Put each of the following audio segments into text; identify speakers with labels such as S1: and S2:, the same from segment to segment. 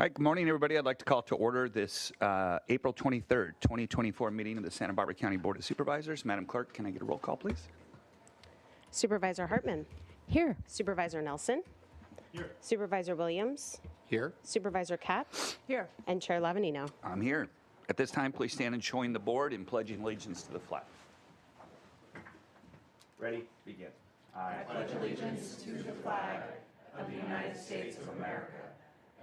S1: Hi, good morning, everybody. I'd like to call to order this April 23rd, 2024 meeting of the Santa Barbara County Board of Supervisors. Madam Clerk, can I get a roll call, please?
S2: Supervisor Hartman.
S3: Here.
S2: Supervisor Nelson.
S4: Here.
S2: Supervisor Williams.
S4: Here.
S2: Supervisor Katz.
S3: Here.
S2: And Chair Lavanino.
S1: I'm here. At this time, please stand and join the board in pledging allegiance to the flag. Ready? Begin. I pledge allegiance to the flag of the United States of America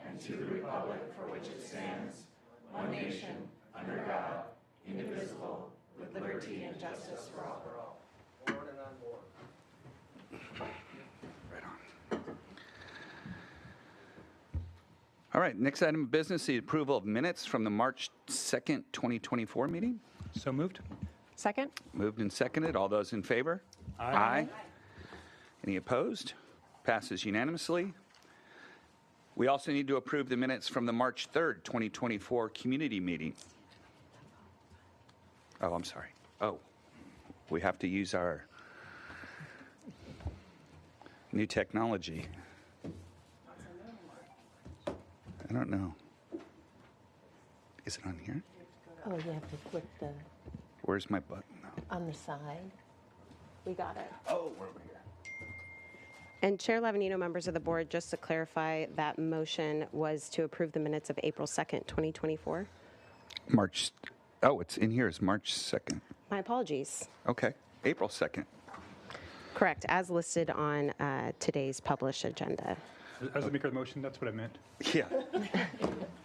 S1: and to the republic for which it stands, one nation, under God, indivisible, with liberty and justice for all.
S4: Board and on board.
S1: Right on. All right, next item of business, the approval of minutes from the March 2nd, 2024 meeting.
S4: So moved.
S3: Second.
S1: Moved and seconded. All those in favor? Aye. Any opposed? Passes unanimously. We also need to approve the minutes from the March 3rd, 2024 community meeting. Oh, I'm sorry. Oh, we have to use our new technology. I don't know. Is it on here?
S3: Oh, you have to click the
S1: Where's my button now?
S3: on the side. We got it.
S1: Oh, we're over here.
S2: And Chair Lavanino, members of the board, just to clarify, that motion was to approve the minutes of April 2nd, 2024.
S1: It's in here. It's March 2nd.
S2: My apologies.
S1: Okay, April 2nd.
S2: Correct, as listed on today's published agenda.
S4: As the maker of the motion, that's what I meant.
S1: Yeah. I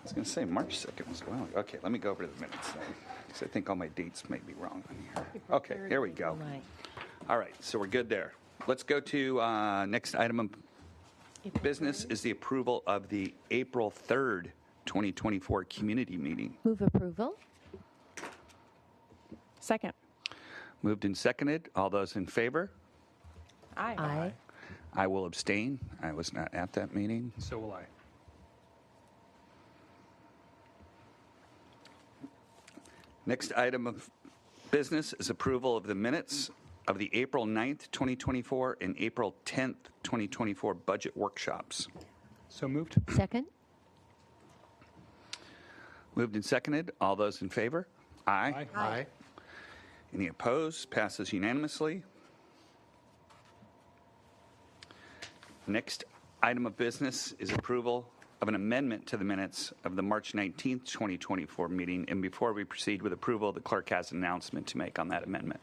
S1: was going to say March 2nd was a while ago. Okay, let me go over to the minutes then, because I think all my dates may be wrong on here. Okay, here we go. All right, so we're good there. Let's go to next item of business is the approval of the April 3rd, 2024 community meeting.
S3: Move approval. Second.
S1: Moved and seconded. All those in favor?
S3: Aye.
S1: I will abstain. I was not at that meeting.
S4: So will I.
S1: Next item of business is approval of the minutes of the April 9th, 2024 and April 10th, 2024 budget workshops.
S4: So moved.
S3: Second.
S1: Moved and seconded. All those in favor? Aye.
S4: Aye.
S1: Any opposed? Passes unanimously. Next item of business is approval of an amendment to the minutes of the March 19th, 2024 meeting. And before we proceed with approval, the clerk has an announcement to make on that amendment.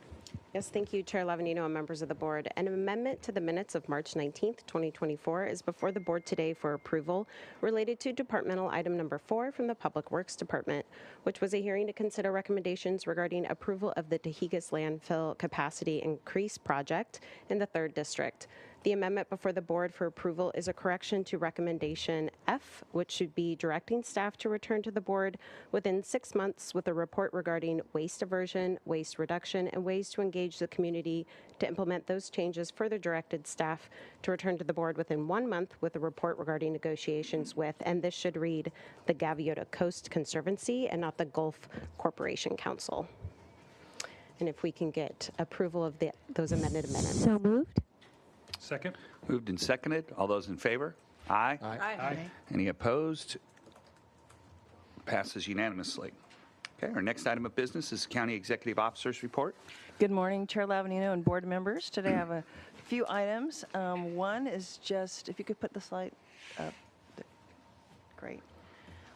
S2: Yes, thank you, Chair Lavanino and members of the board. An amendment to the minutes of March 19th, 2024 is before the board today for approval related to departmental item number 4 from the Public Works Department, which was a hearing to consider recommendations regarding approval of the Tahigas landfill capacity increase project in the 3rd District. The amendment before the board for approval is a correction to recommendation F, which should be directing staff to return to the board within 6 months with a report regarding waste aversion, waste reduction, and ways to engage the community to implement those changes. Further directed staff to return to the board within 1 month with a report regarding negotiations with, and this should read, the Gaviota Coast Conservancy and not the Gulf Corporation Council. And if we can get approval of those amended amendments.
S3: So moved.
S4: Second.
S1: Moved and seconded. All those in favor? Aye.
S4: Aye.
S1: Any opposed? Passes unanimously. Okay, our next item of business is County Executive Officer's Report.
S5: Good morning, Chair Lavanino and board members. Today I have a few items. One is just, if you could put the slide up. Great.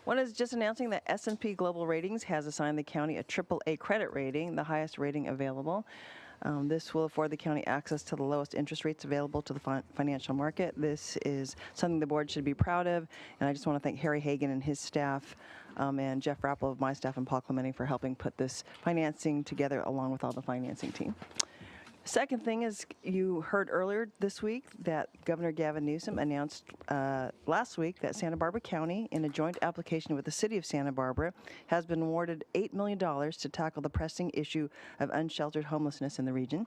S5: One is just announcing that S&P Global Ratings has assigned the county a AAA credit rating, the highest rating available. This will afford the county access to the lowest interest rates available to the financial market. This is something the board should be proud of, and I just want to thank Harry Hagan and his staff, and Jeff Rappel of my staff and Paul Clemente for helping put this financing together along with all the financing team. Second thing is, you heard earlier this week that Governor Gavin Newsom announced last week that Santa Barbara County, in a joint application with the City of Santa Barbara, has been awarded $8 million to tackle the pressing issue of unsheltered homelessness in the region.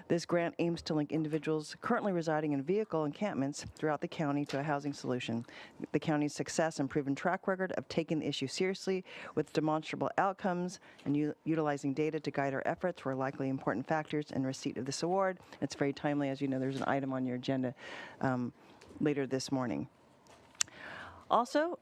S5: This grant aims to link individuals currently residing in vehicle encampments throughout the county to a housing solution. The county's success and proven track record of taking the issue seriously with demonstrable outcomes and utilizing data to guide our efforts were likely important factors in receipt of this award. It's very timely. As you know, there's an item on your agenda later this morning. Also,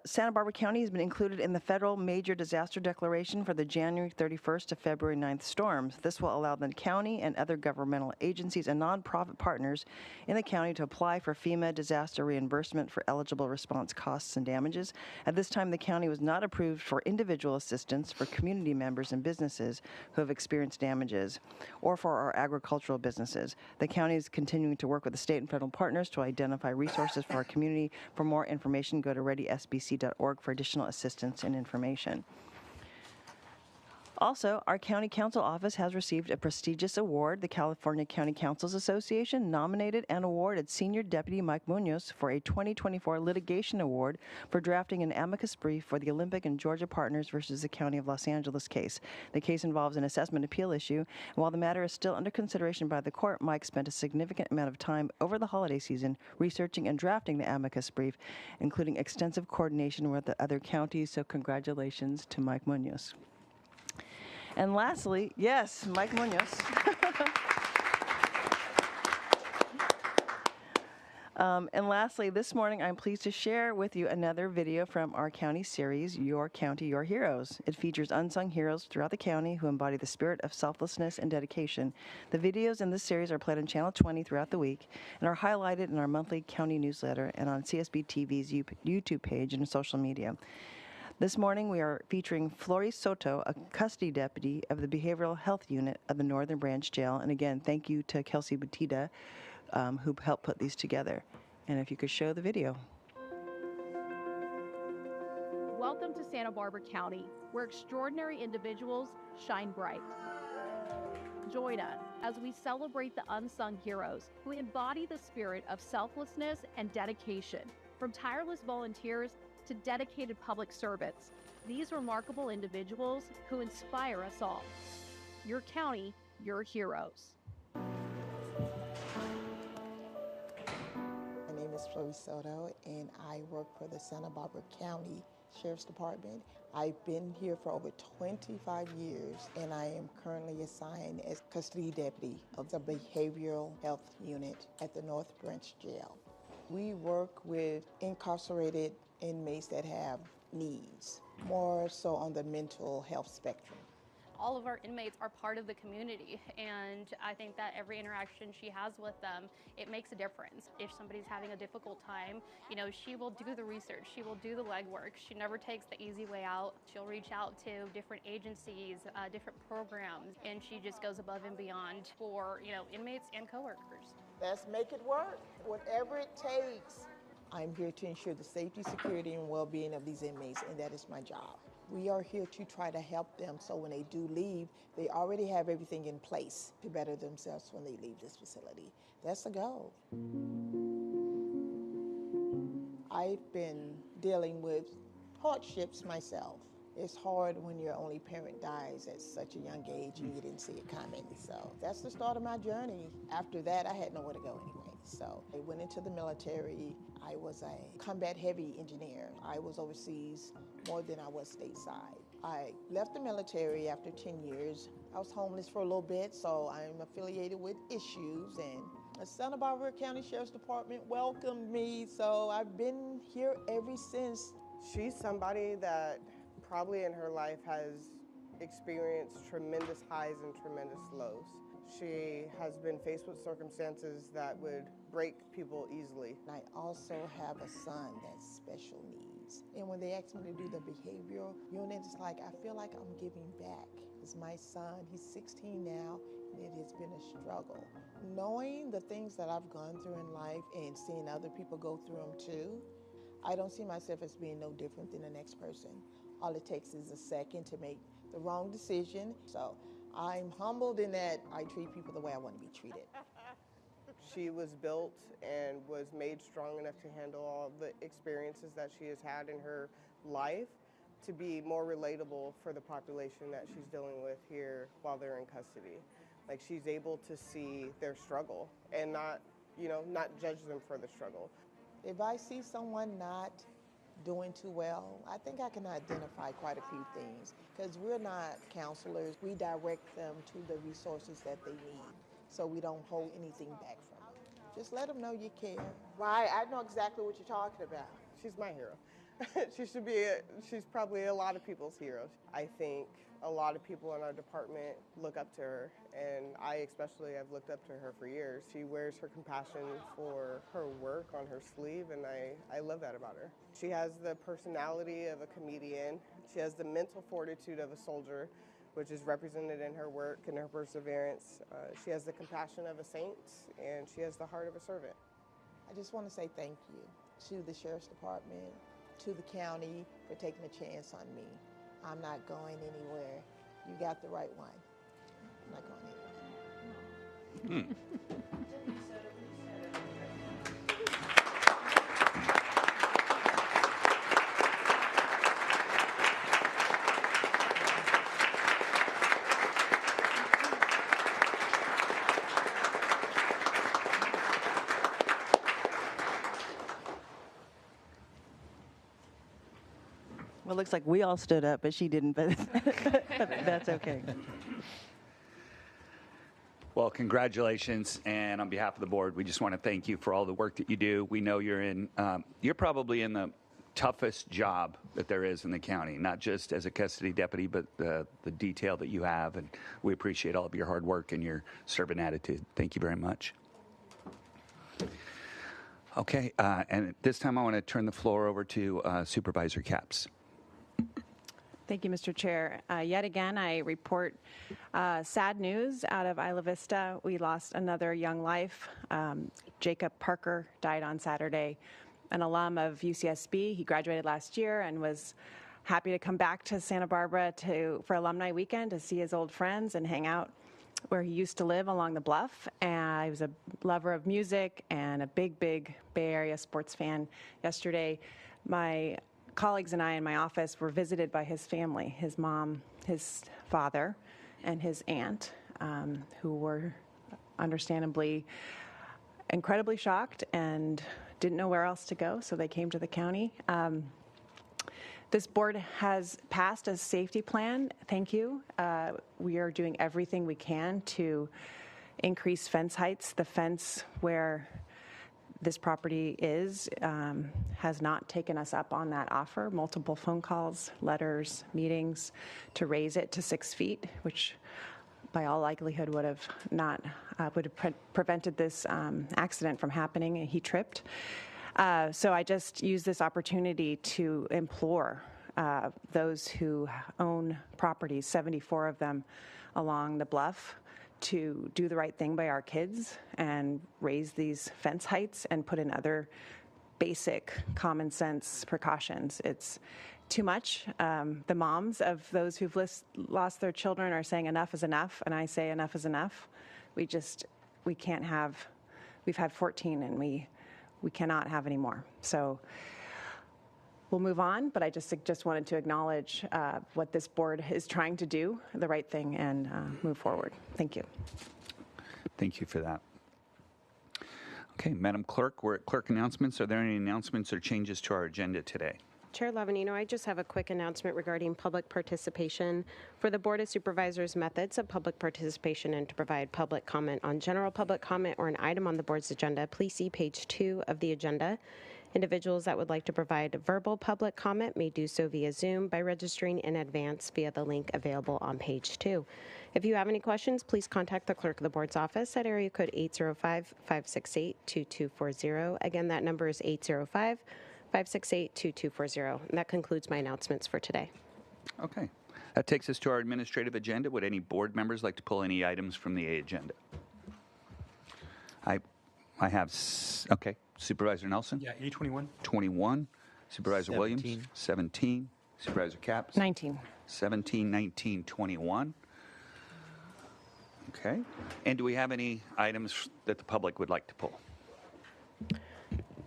S5: Santa Barbara County has been included in the federal major disaster declaration for the January 31st to February 9th storms. This will allow the county and other governmental agencies and nonprofit partners in the county to apply for FEMA disaster reimbursement for eligible response costs and damages. At this time, the county was not approved for individual assistance for community members and businesses who have experienced damages, or for our agricultural businesses. The county is continuing to work with the state and federal partners to identify resources for our community. For more information, go to readysbc.org for additional assistance and information. Also, our County Council Office has received a prestigious award. The California County Councils Association nominated and awarded Senior Deputy Mike Munoz for a 2024 litigation award for drafting an amicus brief for the Olympic and Georgia Partners versus the County of Los Angeles case. The case involves an assessment appeal issue, and while the matter is still under consideration by the court, Mike spent a significant amount of time over the holiday season researching and drafting the amicus brief, including extensive coordination with the other counties, so congratulations to Mike Munoz. And lastly, yes, Mike Munoz. And lastly, this morning, I'm pleased to share with you another video from our county series, Your County, Your Heroes. It features unsung heroes throughout the county who embody the spirit of selflessness and dedication. The videos in this series are played on Channel 20 throughout the week and are highlighted in our monthly county newsletter and on CSB TV's YouTube page and social media. This morning, we are featuring Flori Soto, a custody deputy of the Behavioral Health Unit of the Northern Branch Jail. And again, thank you to Kelsey Batida, who helped put these together. And if you could show the video.
S6: Welcome to Santa Barbara County, where extraordinary individuals shine bright. Join us as we celebrate the unsung heroes who embody the spirit of selflessness and dedication. From tireless volunteers to dedicated public servants, these remarkable individuals who inspire us all. Your county, your heroes.
S7: My name is Flori Soto, and I work for the Santa Barbara County Sheriff's Department. I've been here for over 25 years, and I am currently assigned as custody deputy of the Behavioral Health Unit at the North Branch Jail. We work with incarcerated inmates that have needs, more so on the mental health spectrum.
S8: All of our inmates are part of the community, and I think that every interaction she has with them, it makes a difference. If somebody's having a difficult time, she will do the research, she will do the legwork. She never takes the easy way out. She'll reach out to different agencies, different programs, and she just goes above and beyond for, inmates and coworkers.
S7: Let's make it work, whatever it takes. I'm here to ensure the safety, security, and well-being of these inmates, and that is my job. We are here to try to help them so when they do leave, they already have everything in place to better themselves when they leave this facility. That's the goal. I've been dealing with hardships myself. It's hard when your only parent dies at such a young age and you didn't see it coming. So that's the start of my journey. After that, I had nowhere to go anyway. So I went into the military. I was a combat heavy engineer. I was overseas more than I was stateside. I left the military after 10 years. I was homeless for a little bit, so I'm affiliated with Issues, and the Santa Barbara County Sheriff's Department welcomed me, so I've been here ever since.
S9: She's somebody that probably in her life has experienced tremendous highs and tremendous lows. She has been faced with circumstances that would break people easily.
S7: I also have a son that's special needs. And when they ask me to do the behavioral unit, it's like I feel like I'm giving back. It's my son, he's 16 now, and it has been a struggle. Knowing the things that I've gone through in life and seeing other people go through them too, I don't see myself as being no different than the next person. All it takes is a second to make the wrong decision. So I'm humbled in that I treat people the way I want to be treated.
S9: She was built and was made strong enough to handle all the experiences that she has had in her life to be more relatable for the population that she's dealing with here while they're in custody. Like, she's able to see their struggle and not judge them for the struggle.
S7: If I see someone not doing too well, I think I can identify quite a few things, because we're not counselors. We direct them to the resources that they need, so we don't hold anything back from them. Just let them know you care. Right, I know exactly what you're talking about.
S9: She's my hero. She's probably a lot of people's hero. I think a lot of people in our department look up to her, and I especially have looked up to her for years. She wears her compassion for her work on her sleeve, and I love that about her. She has the personality of a comedian. She has the mental fortitude of a soldier, which is represented in her work and her perseverance. She has the compassion of a saint, and she has the heart of a servant.
S7: I just want to say thank you to the Sheriff's Department, to the county for taking a chance on me. I'm not going anywhere. You got the right one. I'm not going anywhere.
S5: Well, it looks like we all stood up, but she didn't, but that's okay.
S1: Well, congratulations, and on behalf of the board, we just want to thank you for all the work that you do. We know you're probably in the toughest job that there is in the county, not just as a custody deputy, but the detail that you have, and we appreciate all of your hard work and your servant attitude. Thank you very much. Okay, and at this time, I want to turn the floor over to Supervisor Capps.
S10: Thank you, Mr. Chair. Yet again, I report sad news out of Isla Vista. We lost another young life. Jacob Parker died on Saturday, an alum of UCSB. He graduated last year and was happy to come back to Santa Barbara for Alumni Weekend to see his old friends and hang out where he used to live along the bluff. And he was a lover of music and a big, big Bay Area sports fan. Yesterday, my colleagues and I in my office were visited by his family, his mom, his father, and his aunt, who were understandably incredibly shocked and didn't know where else to go, so they came to the county. This board has passed a safety plan. Thank you. We are doing everything we can to increase fence heights. The fence where this property has not taken us up on that offer. Multiple phone calls, letters, meetings to raise it to 6 feet, which by all likelihood would have prevented this accident from happening. He tripped. So I just use this opportunity to implore those who own properties, 74 of them along the bluff, to do the right thing by our kids and raise these fence heights and put in other basic common sense precautions. It's too much. The moms of those who've lost their children are saying enough is enough, and I say enough is enough. We've had 14 and we cannot have any more. So we'll move on, but I just wanted to acknowledge what this board is trying to do, the right thing, and move forward. Thank you.
S1: Thank you for that. Okay, Madam Clerk, we're at clerk announcements. Are there any announcements or changes to our agenda today?
S2: Chair Lavanino, I just have a quick announcement regarding public participation. For the Board of Supervisors' methods of public participation and to provide public comment on general public comment or an item on the board's agenda, please see page 2 of the agenda. Individuals that would like to provide verbal public comment may do so via Zoom by registering in advance via the link available on page 2. If you have any questions, please contact the clerk of the board's office at area code 805-568-2240. Again, that number is 805-568-2240. And that concludes my announcements for today.
S1: Okay. That takes us to our administrative agenda. Would any board members like to pull any items from the agenda? I have, okay. Supervisor Nelson?
S4: Yeah, A21.
S1: 21. Supervisor Williams? 17. Supervisor Capps?
S10: 19.
S1: 17, 19, 21. Okay. And do we have any items that the public would like to pull?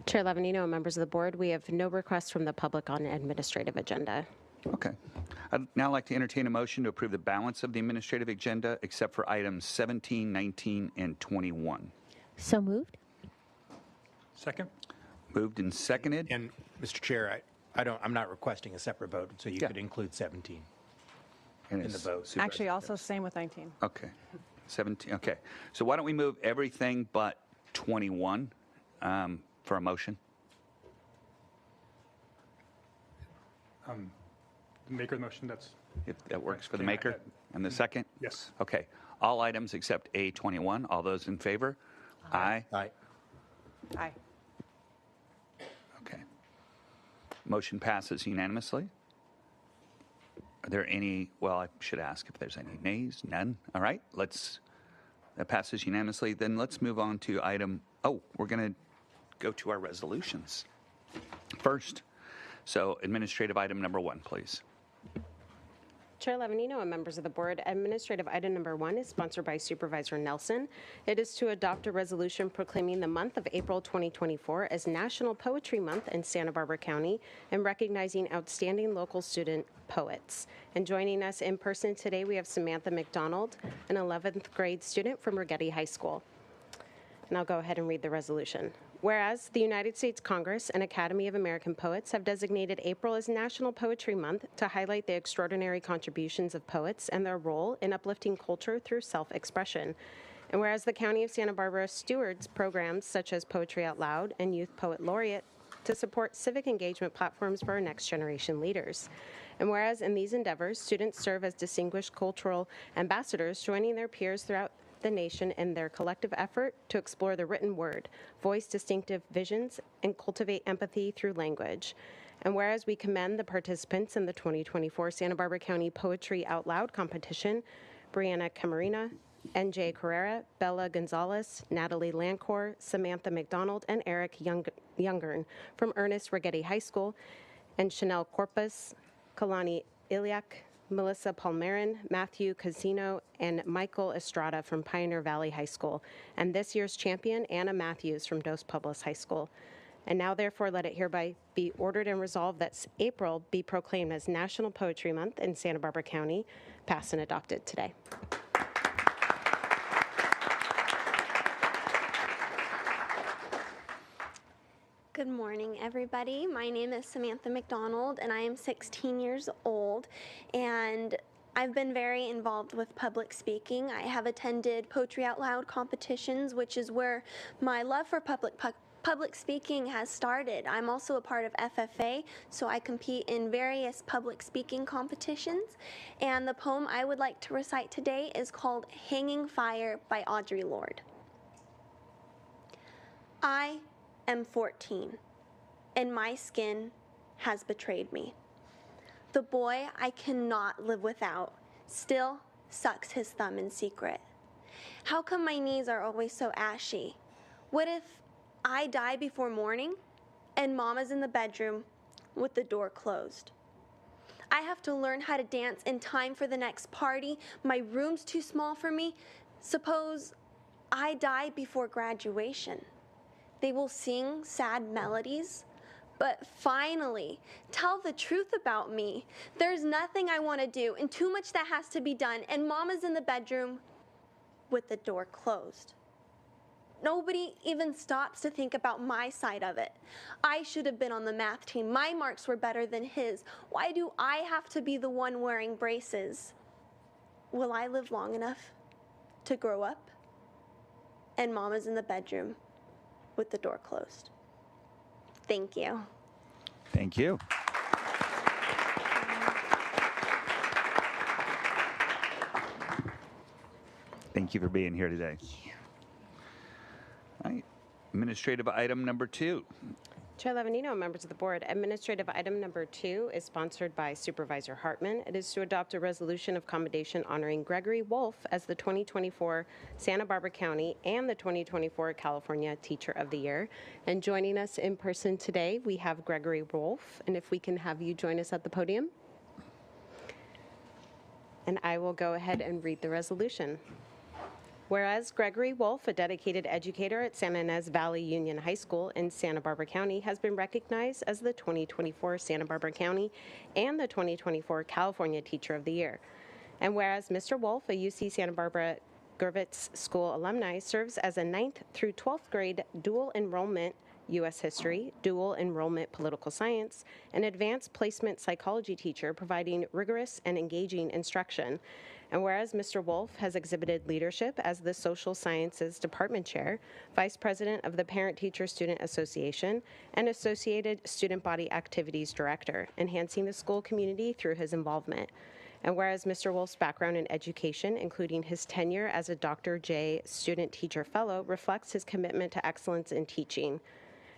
S2: Chair Lavanino and members of the board, we have no requests from the public on the administrative agenda.
S1: Okay. I'd now like to entertain a motion to approve the balance of the administrative agenda except for items 17, 19, and 21.
S3: So moved.
S4: Second.
S1: Moved and seconded.
S11: And Mr. Chair, I'm not requesting a separate vote, so you
S1: Yeah.
S11: could include 17
S1: And
S11: in the
S1: it's-
S11: vote.
S10: Actually, also same with 19.
S1: Okay. 17. Okay. So why don't we move everything but 21 for a motion?
S4: The maker of the motion, that's,
S1: If that works for the
S4: Yeah,
S1: maker? And the second?
S4: yes.
S1: Okay. All items except A21. All those in favor? Aye.
S11: Aye.
S10: Aye.
S1: Okay. Motion passes unanimously. Are there any, well, I should ask if there's any nays. None? All right. That passes unanimously. Then let's move on to we're going to go to our resolutions first. So administrative item number 1, please.
S2: Chair Levanino and members of the board, administrative item number 1 is sponsored by Supervisor Nelson. It is to adopt a resolution proclaiming the month of April 2024 as National Poetry Month in Santa Barbara County and recognizing outstanding local student poets. And joining us in person today, we have Samantha McDonald, an 11th grade student from Rigetti High School. And I'll go ahead and read the resolution. Whereas the United States Congress and Academy of American Poets have designated April as National Poetry Month to highlight the extraordinary contributions of poets and their role in uplifting culture through self-expression. And whereas the County of Santa Barbara stewards programs such as Poetry Out Loud and Youth Poet Laureate to support civic engagement platforms for our next generation leaders. And whereas in these endeavors, students serve as distinguished cultural ambassadors, joining their peers throughout the nation in their collective effort to explore the written word, voice distinctive visions, and cultivate empathy through language. And whereas we commend the participants in the 2024 Santa Barbara County Poetry Out Loud competition, Brianna Camarina, NJ Carrera, Bella Gonzalez, Natalie Lancourt, Samantha McDonald, and Eric Youngern from Ernest Rigetti High School, and Chanel Corpus, Kalani Iliak, Melissa Palmerin, Matthew Casino, and Michael Estrada from Pioneer Valley High School, and this year's champion, Anna Matthews from Dos Pueblos High School. And now, therefore, let it hereby be ordered and resolved that April be proclaimed as National Poetry Month in Santa Barbara County, passed and adopted today.
S12: Good morning, everybody. My name is Samantha McDonald, and I am 16 years old, and I've been very involved with public speaking. I have attended Poetry Out Loud competitions, which is where my love for public speaking has started. I'm also a part of FFA, so I compete in various public speaking competitions, and the poem I would like to recite today is called Hanging Fire by Audre Lorde. I am 14, and my skin has betrayed me. The boy I cannot live without still sucks his thumb in secret. How come my knees are always so ashy? What if I die before morning and Mama's in the bedroom with the door closed? I have to learn how to dance in time for the next party. My room's too small for me. Suppose I die before graduation. They will sing sad melodies, but finally tell the truth about me. There's nothing I want to do and too much that has to be done, and Mama's in the bedroom with the door closed. Nobody even stops to think about my side of it. I should have been on the math team. My marks were better than his. Why do I have to be the one wearing braces? Will I live long enough to grow up? And Mama's in the bedroom with the door closed. Thank you.
S1: Thank you. Thank you for being here today. All right. Administrative item number 2.
S2: Chair Levanino, members of the board, administrative item number 2 is sponsored by Supervisor Hartman. It is to adopt a resolution of commendation honoring Gregory Wolf as the 2024 Santa Barbara County and the 2024 California Teacher of the Year. And joining us in person today, we have Gregory Wolf. And if we can have you join us at the podium. And I will go ahead and read the resolution. Whereas Gregory Wolf, a dedicated educator at San Ynez Valley Union High School in Santa Barbara County, has been recognized as the 2024 Santa Barbara County and the 2024 California Teacher of the Year. And whereas Mr. Wolf, a UC Santa Barbara Gervitz School alumni, serves as a 9th through 12th grade dual enrollment U.S. History, dual enrollment political science, and advanced placement psychology teacher providing rigorous and engaging instruction. And whereas Mr. Wolf has exhibited leadership as the Social Sciences Department Chair, Vice President of the Parent-Teacher Student Association, and Associated Student Body Activities Director, enhancing the school community through his involvement. And whereas Mr. Wolf's background in education, including his tenure as a Dr. J. Student Teacher Fellow, reflects his commitment to excellence in teaching.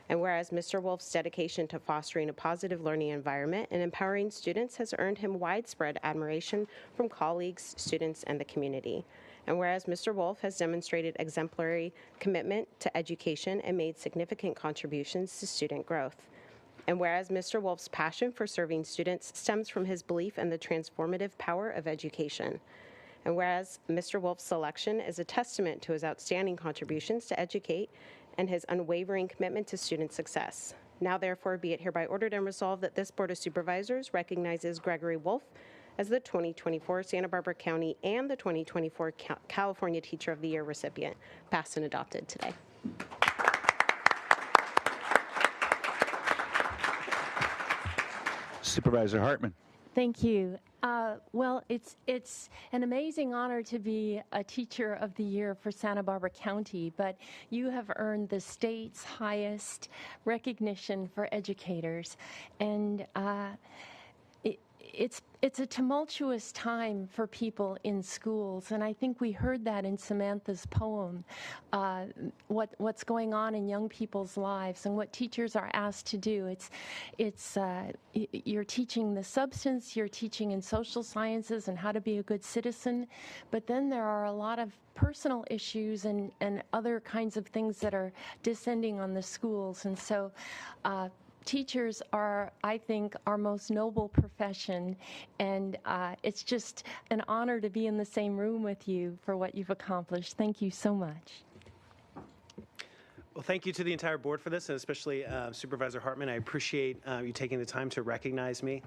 S2: And whereas Mr. Wolf's dedication to fostering a positive learning environment and empowering students has earned him widespread admiration from colleagues, students, and the community. And whereas Mr. Wolf has demonstrated exemplary commitment to education and made significant contributions to student growth. And whereas Mr. Wolf's passion for serving students stems from his belief in the transformative power of education. And whereas Mr. Wolf's selection is a testament to his outstanding contributions to educate and his unwavering commitment to student success. Now, therefore, be it hereby ordered and resolved that this Board of Supervisors recognizes Gregory Wolf as the 2024 Santa Barbara County and the 2024 California Teacher of the Year recipient, passed and adopted today.
S1: Supervisor Hartman.
S3: Thank you. Well, it's an amazing honor to be a Teacher of the Year for Santa Barbara County, but you have earned the state's highest recognition for educators, and it's a tumultuous time for people in schools, and I think we heard that in Samantha's poem, what's going on in young people's lives and what teachers are asked to do. You're teaching the substance, you're teaching in social sciences and how to be a good citizen, but then there are a lot of personal issues and other kinds of things that are descending on the schools, and so teachers are, I think, our most noble profession, and it's just an honor to be in the same room with you for what you've accomplished. Thank you so much.
S11: Well, thank you to the entire board for this, and especially Supervisor Hartman. I appreciate you taking the time to recognize me.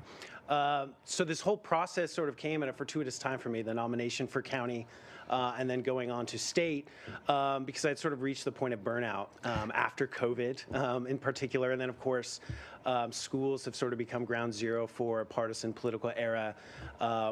S11: So this whole process sort of came at a fortuitous time for me, the nomination for county, and then going on to state, because I'd sort of reached the point of burnout after COVID in particular. And then, of course, schools have sort of become ground zero for a partisan political era,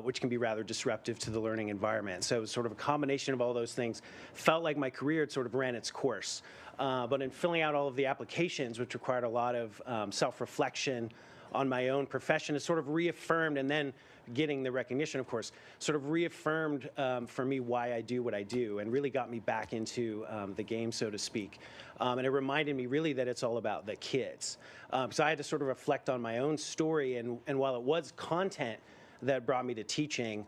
S11: which can be rather disruptive to the learning environment. So it was sort of a combination of all those things. Felt like my career had sort of ran its course. But in filling out all of the applications, which required a lot of self-reflection on my own profession, it sort of reaffirmed, and then getting the recognition, of course, sort of reaffirmed for me why I do what I do, and really got me back into the game, so to speak. And it reminded me really that it's all about the kids. So I had to sort of reflect on my own story, and while it was content that brought me to teaching,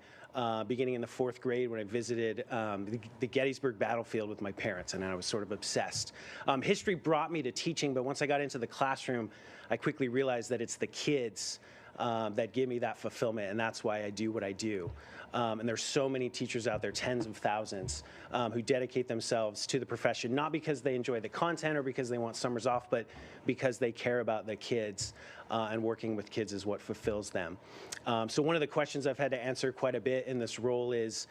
S11: beginning in the 4th grade when I visited the Gettysburg battlefield with my parents, and I was sort of obsessed. History brought me to teaching, but once I got into the classroom, I quickly realized that it's the kids that give me that fulfillment, and that's why I do what I do. And there's so many teachers out there, tens of thousands, who dedicate themselves to the profession, not because they enjoy the content or because they want summers off, but because they care about the kids, and working with kids is what fulfills them. So one of the questions I've had to answer quite a bit in this role is,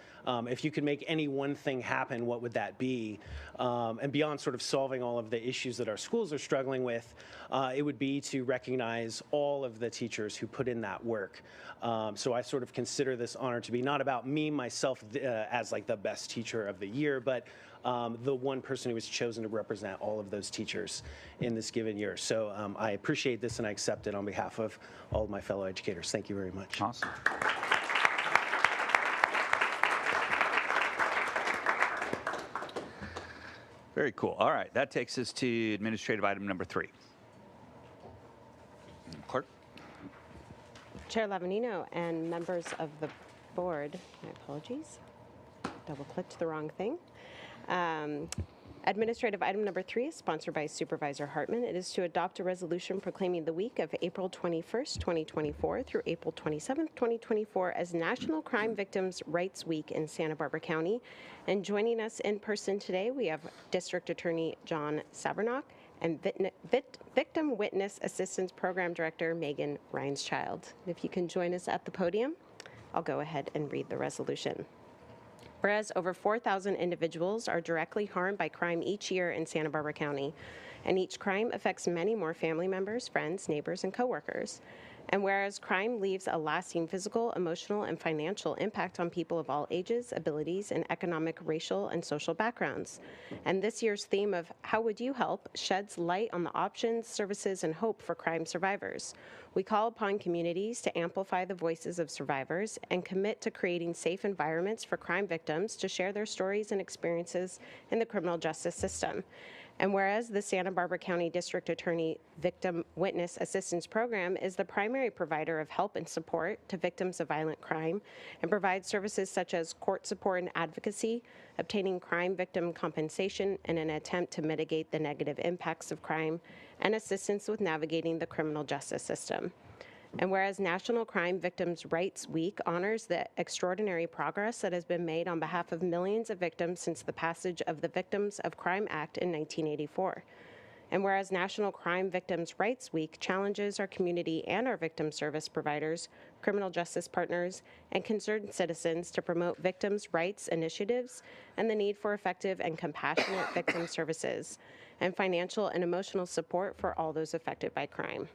S11: if you could make any one thing happen, what would that be? And beyond sort of solving all of the issues that our schools are struggling with, it would be to recognize all of the teachers who put in that work. So I sort of consider this honor to be not about me, myself, as like the best teacher of the year, but the one person who was chosen to represent all of those teachers in this given year. So I appreciate this, and I accept it on behalf of all of my fellow educators. Thank you very much.
S1: Awesome. Very cool. All right, that takes us to administrative item number 3. Clerk.
S2: Chair Lavanino and members of the board, my apologies, double-clicked the wrong thing. Administrative item number 3 is sponsored by Supervisor Hartman. It is to adopt a resolution proclaiming the week of April 21st, 2024 through April 27th, 2024 as National Crime Victims' Rights Week in Santa Barbara County. And joining us in person today, we have District Attorney John Sabernock and Victim Witness Assistance Program Director Megan Reinschild. If you can join us at the podium, I'll go ahead and read the resolution. Whereas over 4,000 individuals are directly harmed by crime each year in Santa Barbara County. and each crime affects many more family members, friends, neighbors, and coworkers. And whereas crime leaves a lasting physical, emotional, and financial impact on people of all ages, abilities, and economic, racial, and social backgrounds. And this year's theme of How Would You Help sheds light on the options, services, and hope for crime survivors. We call upon communities to amplify the voices of survivors and commit to creating safe environments for crime victims to share their stories and experiences in the criminal justice system. And whereas the Santa Barbara County District Attorney Victim Witness Assistance Program is the primary provider of help and support to victims of violent crime and provides services such as court support and advocacy, obtaining crime victim compensation in an attempt to mitigate the negative impacts of crime, and assistance with navigating the criminal justice system. And whereas National Crime Victims' Rights Week honors the extraordinary progress that has been made on behalf of millions of victims since the passage of the Victims of Crime Act in 1984. And whereas National Crime Victims' Rights Week challenges our community and our victim service providers, criminal justice partners, and concerned citizens to promote victims' rights initiatives and the need for effective and compassionate victim services, and financial and emotional support for all those affected by crime.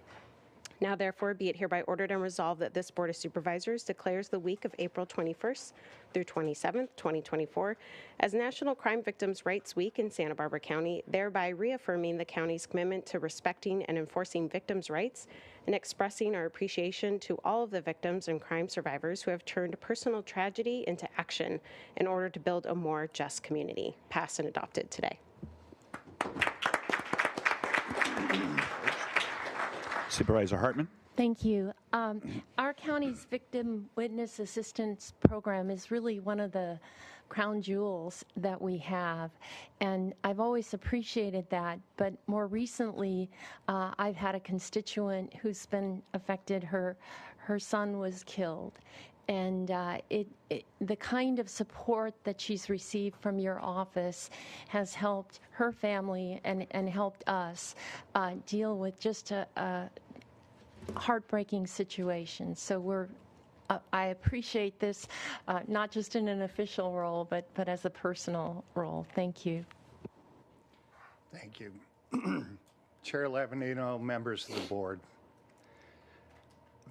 S2: Now, therefore, be it hereby ordered and resolved that this Board of Supervisors declares the week of April 21st through 27th, 2024, as National Crime Victims' Rights Week in Santa Barbara County, thereby reaffirming the county's commitment to respecting and enforcing victims' rights and expressing our appreciation to all of the victims and crime survivors who have turned personal tragedy into action in order to build a more just community. Passed and adopted today.
S1: Supervisor Hartman.
S3: Thank you. Our county's Victim Witness Assistance Program is really one of the crown jewels that we have, and I've always appreciated that, but more recently, I've had a constituent who's been affected. Her son was killed, and the kind of support that she's received from your office has helped her family and helped us deal with just a heartbreaking situation. So I appreciate this, not just in an official role, but as a personal role. Thank you.
S13: Thank you. Chair Levanino, members of the board.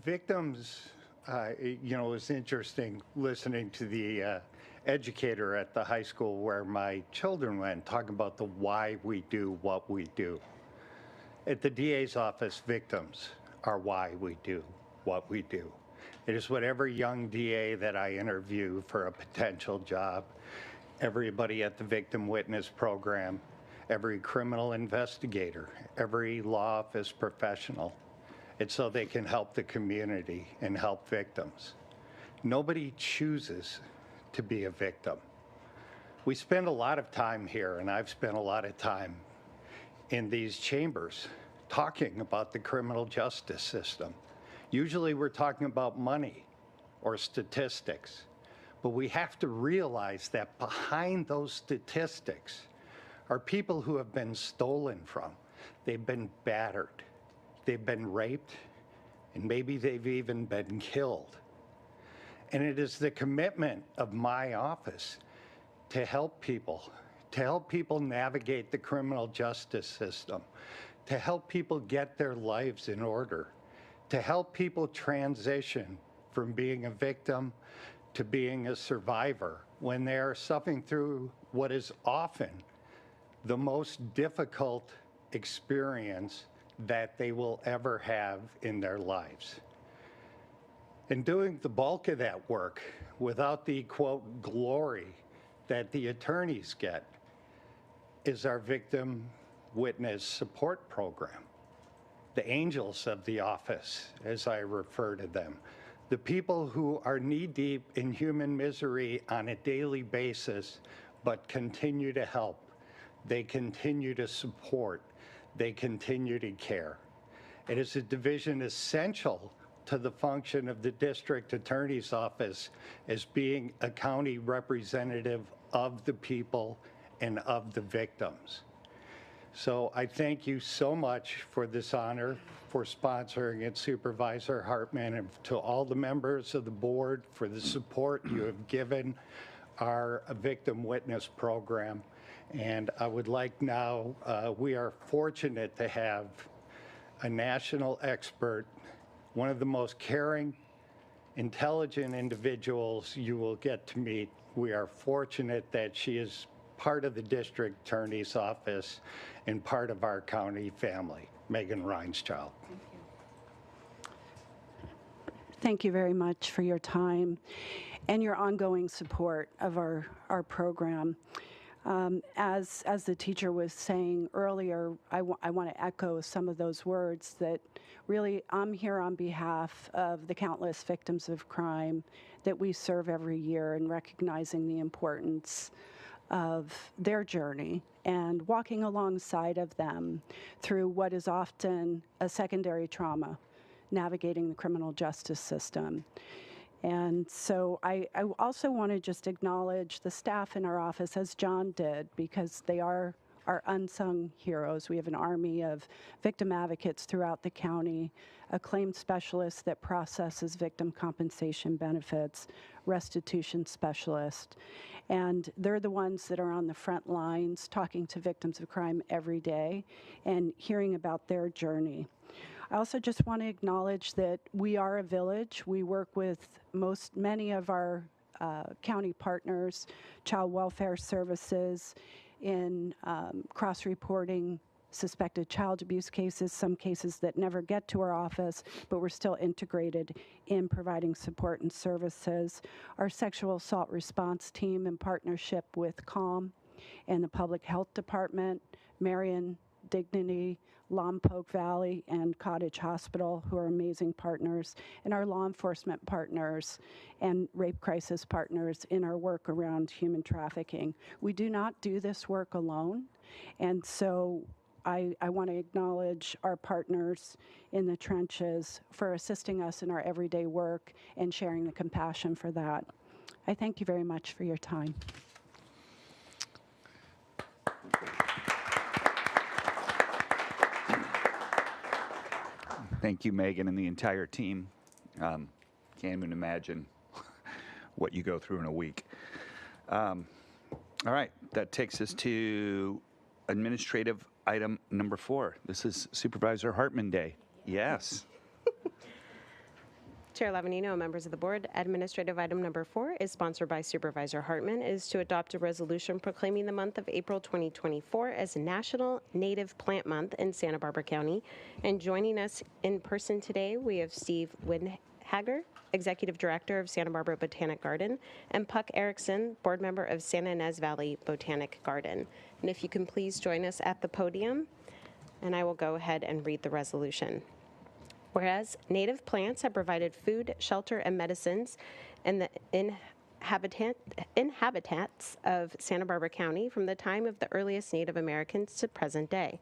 S13: Victims, it was interesting listening to the educator at the high school where my children went, talking about the why we do what we do. At the DA's office, victims are why we do what we do. It is what every young DA that I interview for a potential job, everybody at the Victim Witness Program, every criminal investigator, every law office professional, it's so they can help the community and help victims. Nobody chooses to be a victim. We spend a lot of time here, and I've spent a lot of time in these chambers talking about the criminal justice system. Usually we're talking about money or statistics, but we have to realize that behind those statistics are people who have been stolen from. They've been battered, they've been raped, and maybe they've even been killed. And it is the commitment of my office to help people navigate the criminal justice system, to help people get their lives in order, to help people transition from being a victim to being a survivor when they are suffering through what is often the most difficult experience that they will ever have in their lives. And doing the bulk of that work without the, quote, glory that the attorneys get is our Victim Witness Support Program. The angels of the office, as I refer to them, the people who are knee-deep in human misery on a daily basis, but continue to help, they continue to support, they continue to care. It is a division essential to the function of the district attorney's office as being a county representative of the people and of the victims. So I thank you so much for this honor, for sponsoring it, Supervisor Hartman, and to all the members of the board for the support you have given our victim witness program. And I would like now, we are fortunate to have a national expert, one of the most caring, intelligent individuals you will get to meet. We are fortunate that she is part of the district attorney's office and part of our county family. Megan Reinschild.
S14: Thank you very much for your time and your ongoing support of our program. As the teacher was saying earlier, I want to echo some of those words that really I'm here on behalf of the countless victims of crime that we serve every year and recognizing the importance of their journey and walking alongside of them through what is often a secondary trauma, navigating the criminal justice system. And so I also want to just acknowledge the staff in our office, as John did, because they are our unsung heroes. We have an army of victim advocates throughout the county, a claim specialist that processes victim compensation benefits, restitution specialist, and they're the ones that are on the front lines talking to victims of crime every day and hearing about their journey. I also just want to acknowledge that we are a village. We work with many of our county partners, child welfare services, in cross-reporting suspected child abuse cases, some cases that never get to our office, but we're still integrated in providing support and services. Our sexual assault response team, in partnership with CALM and the Public Health Department, Marion Dignity, Lompoc Valley, and Cottage Hospital, who are amazing partners, and our law enforcement partners and rape crisis partners in our work around human trafficking. We do not do this work alone, and so I want to acknowledge our partners in the trenches for assisting us in our everyday work and sharing the compassion for that. I thank you very much for your time.
S1: Thank you, Megan, and the entire team. Can't even imagine what you go through in a week. All right, that takes us to administrative item number 4. This is Supervisor Hartman Day. Yes.
S2: Chair Lavanino and members of the board, administrative item number 4 is sponsored by Supervisor Hartman, is to adopt a resolution proclaiming the month of April 2024 as National Native Plant Month in Santa Barbara County. And joining us in person today, we have Steve Windhager, Executive Director of Santa Barbara Botanic Garden, and Puck Erickson, Board Member of Santa Ynez Valley Botanic Garden. And if you can please join us at the podium, and I will go ahead and read the resolution. Whereas native plants have provided food, shelter, and medicines in the inhabitants of Santa Barbara County from the time of the earliest Native Americans to present day.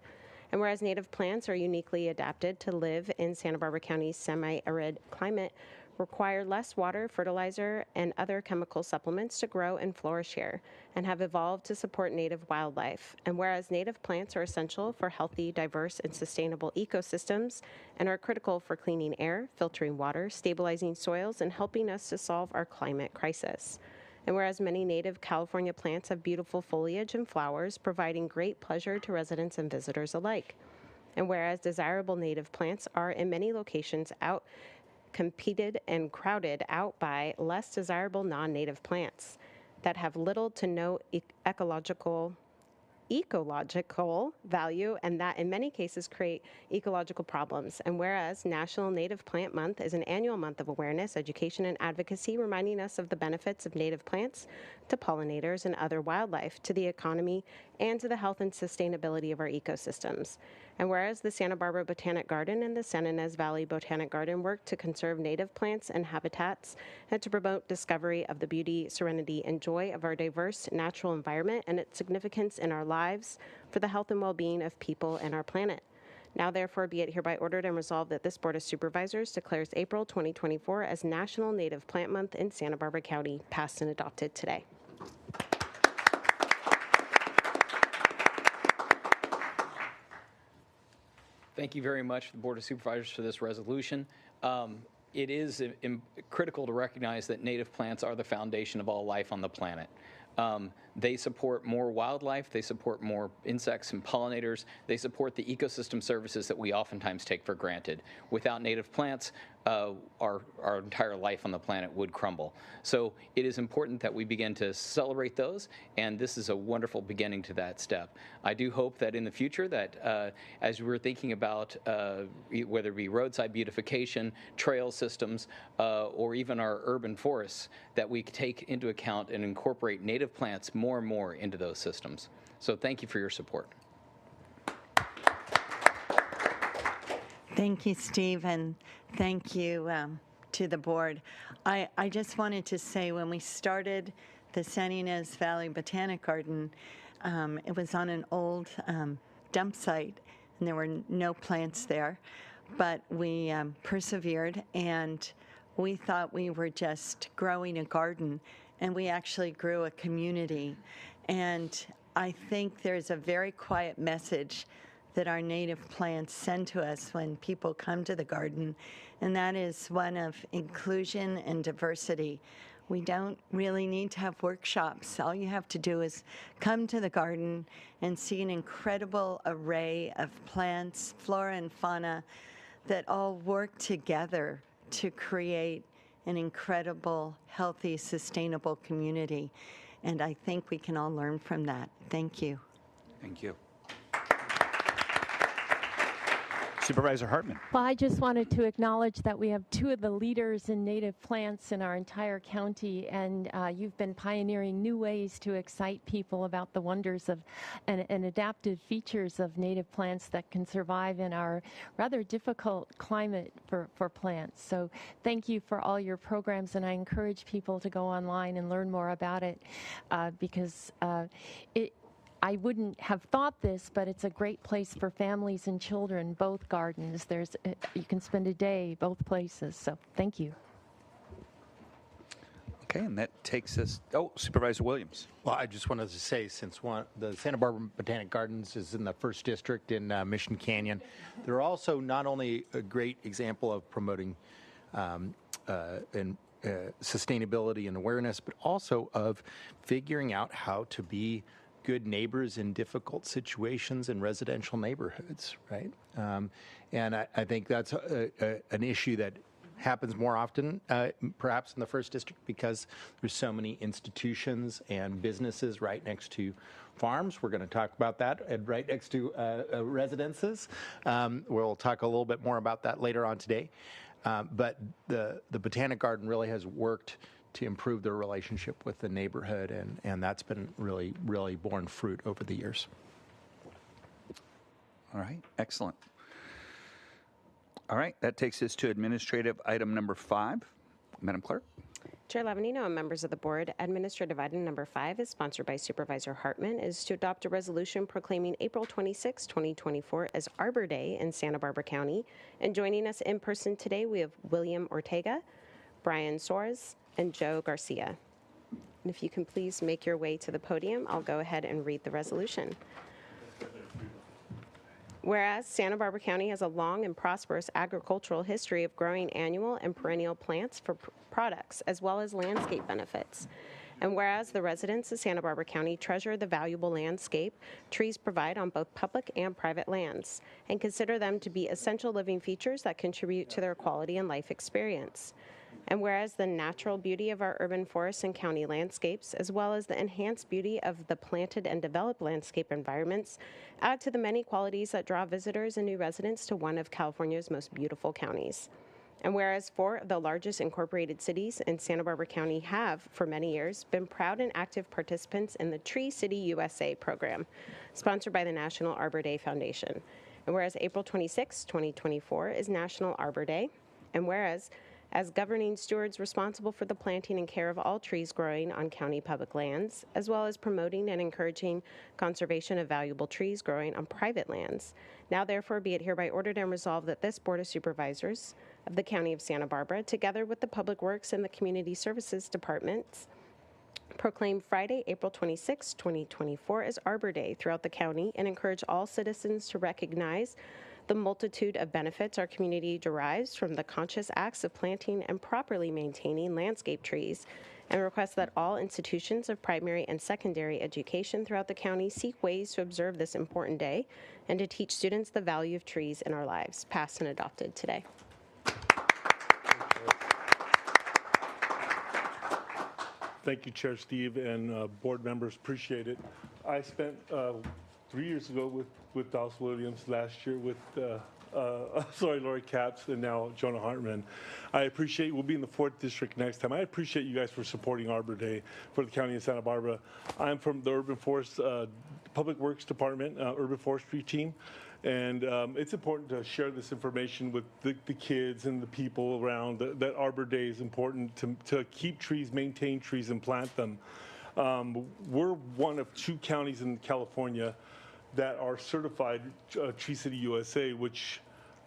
S2: And whereas native plants are uniquely adapted to live in Santa Barbara County's semi-arid climate, require less water, fertilizer, and other chemical supplements to grow and flourish here, and have evolved to support native wildlife. And whereas native plants are essential for healthy, diverse, and sustainable ecosystems, and are critical for cleaning air, filtering water, stabilizing soils, and helping us to solve our climate crisis. And whereas many native California plants have beautiful foliage and flowers, providing great pleasure to residents and visitors alike. And whereas desirable native plants are in many locations competed and crowded out by less desirable non-native plants that have little to no ecological value, and that in many cases create ecological problems. And whereas National Native Plant Month is an annual month of awareness, education, and advocacy, reminding us of the benefits of native plants to pollinators and other wildlife, to the economy, and to the health and sustainability of our ecosystems. And whereas the Santa Barbara Botanic Garden and the Santa Ynez Valley Botanic Garden work to conserve native plants and habitats and to promote discovery of the beauty, serenity, and joy of our diverse natural environment and its significance in our lives for the health and well-being of people and our planet. Now, therefore, be it hereby ordered and resolved that this Board of Supervisors declares April 2024 as National Native Plant Month in Santa Barbara County, passed and adopted today.
S15: Thank you very much, the Board of Supervisors, for this resolution. it is critical to recognize that native plants are the foundation of all life on the planet. They support more wildlife, they support more insects and pollinators, they support the ecosystem services that we oftentimes take for granted. Without native plants, our entire life on the planet would crumble. So it is important that we begin to celebrate those, and this is a wonderful beginning to that step. I do hope that in the future that as we're thinking about whether it be roadside beautification, trail systems, or even our urban forests, that we take into account and incorporate native plants more and more into those systems. So thank you for your support.
S16: Thank you, Steve, and thank you to the board. I just wanted to say when we started the San Ynez Valley Botanic Garden, it was on an old dump site, and there were no plants there, but we persevered, and we thought we were just growing a garden, and we actually grew a community. And I think there's a very quiet message that our native plants send to us when people come to the garden, and that is one of inclusion and diversity. We don't really need to have workshops. All you have to do is come to the garden and see an incredible array of plants, flora and fauna, that all work together to create an incredible, healthy, sustainable community. And I think we can all learn from that. Thank you.
S1: Thank you. Supervisor Hartman.
S3: Well, I just wanted to acknowledge that we have two of the leaders in native plants in our entire county, and you've been pioneering new ways to excite people about the wonders of and adaptive features of native plants that can survive in our rather difficult climate for plants. So thank you for all your programs, and I encourage people to go online and learn more about it because I wouldn't have thought this, but it's a great place for families and children, both gardens. You can spend a day both places, so thank you.
S1: Okay, and that takes us, Supervisor Williams.
S17: Well, I just wanted to say, since the Santa Barbara Botanic Gardens is in the 1st District in Mission Canyon, they're also not only a great example of promoting sustainability and awareness, but also of figuring out how to be good neighbors in difficult situations in residential neighborhoods, right? And I think that's an issue that happens more often, perhaps in the 1st District, because there's so many institutions and businesses right next to farms. We're going to talk about that, and right next to residences. We'll talk a little bit more about that later on today. But the Botanic Garden really has worked to improve their relationship with the neighborhood, and that's been really, really borne fruit over the years.
S1: All right, excellent. All right, that takes us to administrative item number 5. Madam Clerk.
S2: Chair Lavanino and members of the board, administrative item number 5 is sponsored by Supervisor Hartman, is to adopt a resolution proclaiming April 26, 2024 as Arbor Day in Santa Barbara County. And joining us in person today, we have William Ortega, Brian Soares, and Joe Garcia. And if you can please make your way to the podium, I'll go ahead and read the resolution. Whereas Santa Barbara County has a long and prosperous agricultural history of growing annual and perennial plants for products, as well as landscape benefits. And whereas the residents of Santa Barbara County treasure the valuable landscape trees provide on both public and private lands, and consider them to be essential living features that contribute to their quality and life experience. And whereas the natural beauty of our urban forests and county landscapes, as well as the enhanced beauty of the planted and developed landscape environments, add to the many qualities that draw visitors and new residents to one of California's most beautiful counties. And whereas 4 of the largest incorporated cities in Santa Barbara County have, for many years, been proud and active participants in the Tree City USA program, sponsored by the National Arbor Day Foundation. And whereas April 26, 2024 is National Arbor Day, and whereas as governing stewards responsible for the planting and care of all trees growing on county public lands, as well as promoting and encouraging conservation of valuable trees growing on private lands. Now therefore be it hereby ordered and resolved that this Board of Supervisors of the County of Santa Barbara, together with the Public Works and the Community Services Departments, proclaim Friday, April 26, 2024 as Arbor Day throughout the county, and encourage all citizens to recognize the multitude of benefits our community derives from the conscious acts of planting and properly maintaining landscape trees, and requests that all institutions of primary and secondary education throughout the county seek ways to observe this important day and to teach students the value of trees in our lives, passed and adopted today.
S18: Thank you, Chair Steve and board members. Appreciate it. I spent 3 years ago with Dallas Williams, last year with Lori Capps, and now Jonah Hartman. I appreciate, we'll be in the 4th District next time. I appreciate you guys for supporting Arbor Day for the County of Santa Barbara. I'm from the Urban Forest Public Works Department, Urban Forestry team. And it's important to share this information with the kids and the people around, that Arbor Day is important to keep trees, maintain trees, and plant them. We're one of 2 counties in California that are certified Tree City USA, which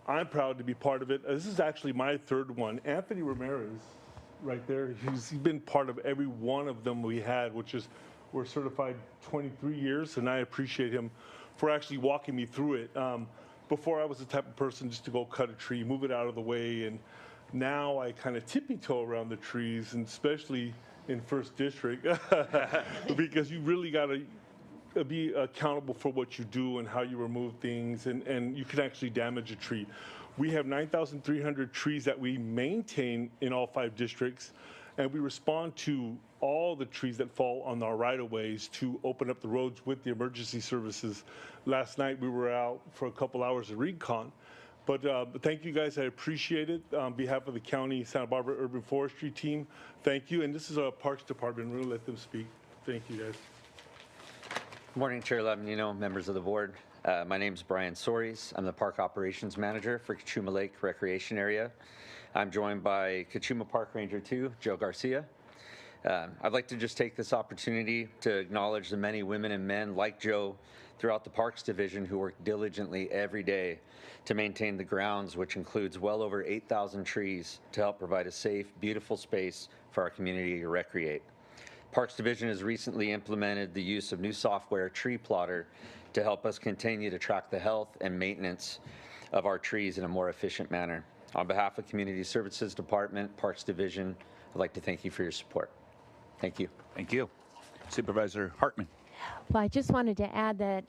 S18: I'm proud to be part of it. This is actually my 3rd one. Anthony Ramirez, right there, he's been part of every one of them we had, which is, we're certified 23 years, and I appreciate him for actually walking me through it. Before, I was the type of person just to go cut a tree, move it out of the way, and now I kind of tippy-toe around the trees, and especially in 1st District, because you really got to be accountable for what you do and how you remove things, and you can actually damage a tree. We have 9,300 trees that we maintain in all 5 districts, and we respond to all the trees that fall on our right-of-ways to open up the roads with the emergency services. Last night, we were out for a couple hours of recon. But thank you, guys. I appreciate it. On behalf of the County Santa Barbara Urban Forestry team, thank you. And this is our Parks Department. We're going to let them speak. Thank you, guys.
S19: Good morning, Chair Lavanino, members of the board. My name is Brian Soares. I'm the Park Operations Manager for Cachuma Lake Recreation Area. I'm joined by Cachuma Park Ranger 2, Joe Garcia. I'd like to just take this opportunity to acknowledge the many women and men like Joe throughout the Parks Division who work diligently every day to maintain the grounds, which includes well over 8,000 trees, to help provide a safe, beautiful space for our community to recreate. Parks Division has recently implemented the use of new software, Tree Plotter, to help us continue to track the health and maintenance of our trees in a more efficient manner. On behalf of Community Services Department, Parks Division, I'd like to thank you for your support. Thank you.
S1: Thank you. Supervisor Hartman.
S3: Well, I just wanted to add that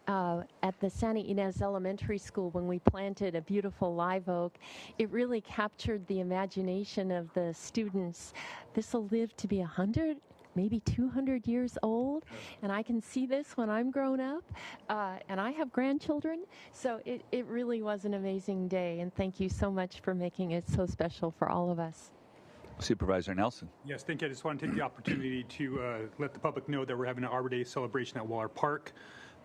S3: at the Santa Ynez Elementary School, when we planted a beautiful live oak, it really captured the imagination of the students. This will live to be 100, maybe 200 years old, and I can see this when I'm grown up, and I have grandchildren, so it really was an amazing day, and thank you so much for making it so special for all of us.
S1: Supervisor Nelson.
S4: Yes, thank you. I just want to take the opportunity to let the public know that we're having an Arbor Day celebration at Waller Park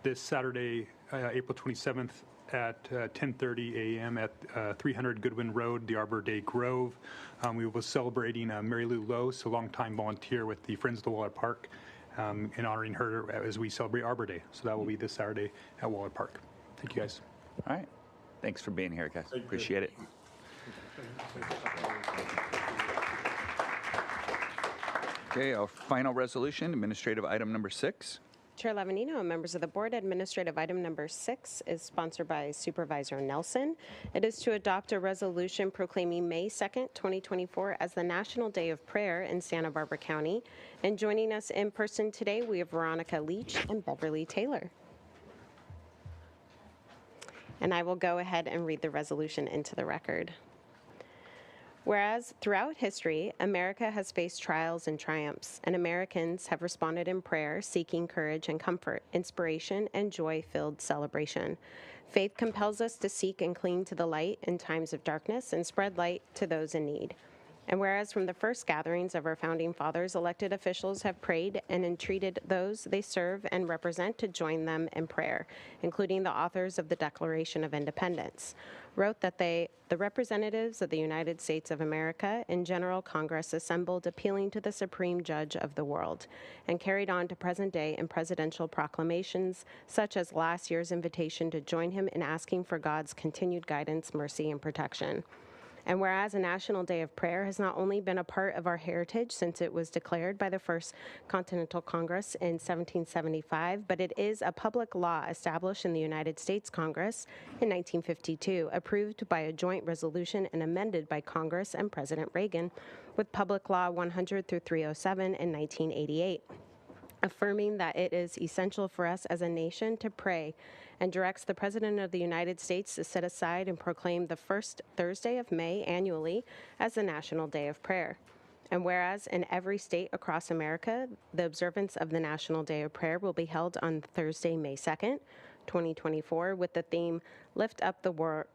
S4: this Saturday, April 27th at 10:30 a.m. at 300 Goodwin Road, the Arbor Day Grove. We will be celebrating Mary Lou Lose, a longtime volunteer with the Friends of the Waller Park, and honoring her as we celebrate Arbor Day. So that will be this Saturday at Waller Park. Thank you, guys.
S1: All right. Thanks for being here, guys. Appreciate it. Okay, our final resolution, administrative item number 6.
S2: Chair Lavanino and members of the board, administrative item number 6 is sponsored by Supervisor Nelson. It is to adopt a resolution proclaiming May 2nd, 2024 as the National Day of Prayer in Santa Barbara County. And joining us in person today, we have Veronica Leach and Beverly Taylor. And I will go ahead and read the resolution into the record. Whereas throughout history, America has faced trials and triumphs, and Americans have responded in prayer, seeking courage and comfort, inspiration, and joy-filled celebration. Faith compels us to seek and cling to the light in times of darkness and spread light to those in need. And whereas from the first gatherings of our founding fathers, elected officials have prayed and entreated those they serve and represent to join them in prayer, including the authors of the Declaration of Independence, wrote that the representatives of the United States of America in General Congress assembled appealing to the Supreme Judge of the world, and carried on to present day in presidential proclamations, such as last year's invitation to join him in asking for God's continued guidance, mercy, and protection. And whereas a National Day of Prayer has not only been a part of our heritage since it was declared by the First Continental Congress in 1775, but it is a public law established in the United States Congress in 1952, approved by a joint resolution and amended by Congress and President Reagan with Public Law 100 through 307 in 1988. Affirming that it is essential for us as a nation to pray, and directs the President of the United States to set aside and proclaim the first Thursday of May annually as the National Day of Prayer. And whereas in every state across America, the observance of the National Day of Prayer will be held on Thursday, May 2nd, 2024, with the theme, Lift Up the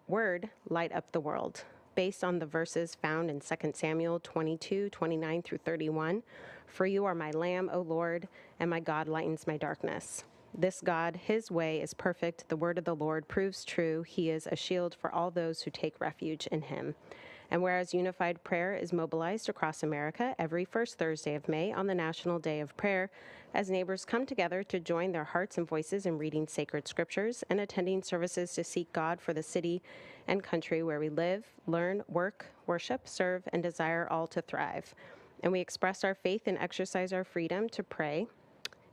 S2: Word, Light Up the World, based on the verses found in 2 Samuel 22, 29 through 31. For you are my Lamb, O Lord, and my God lightens my darkness. This God, his way is perfect. The word of the Lord proves true. He is a shield for all those who take refuge in him. And whereas unified prayer is mobilized across America every first Thursday of May on the National Day of Prayer, as neighbors come together to join their hearts and voices in reading sacred scriptures and attending services to seek God for the city and country where we live, learn, work, worship, serve, and desire all to thrive. And we express our faith and exercise our freedom to pray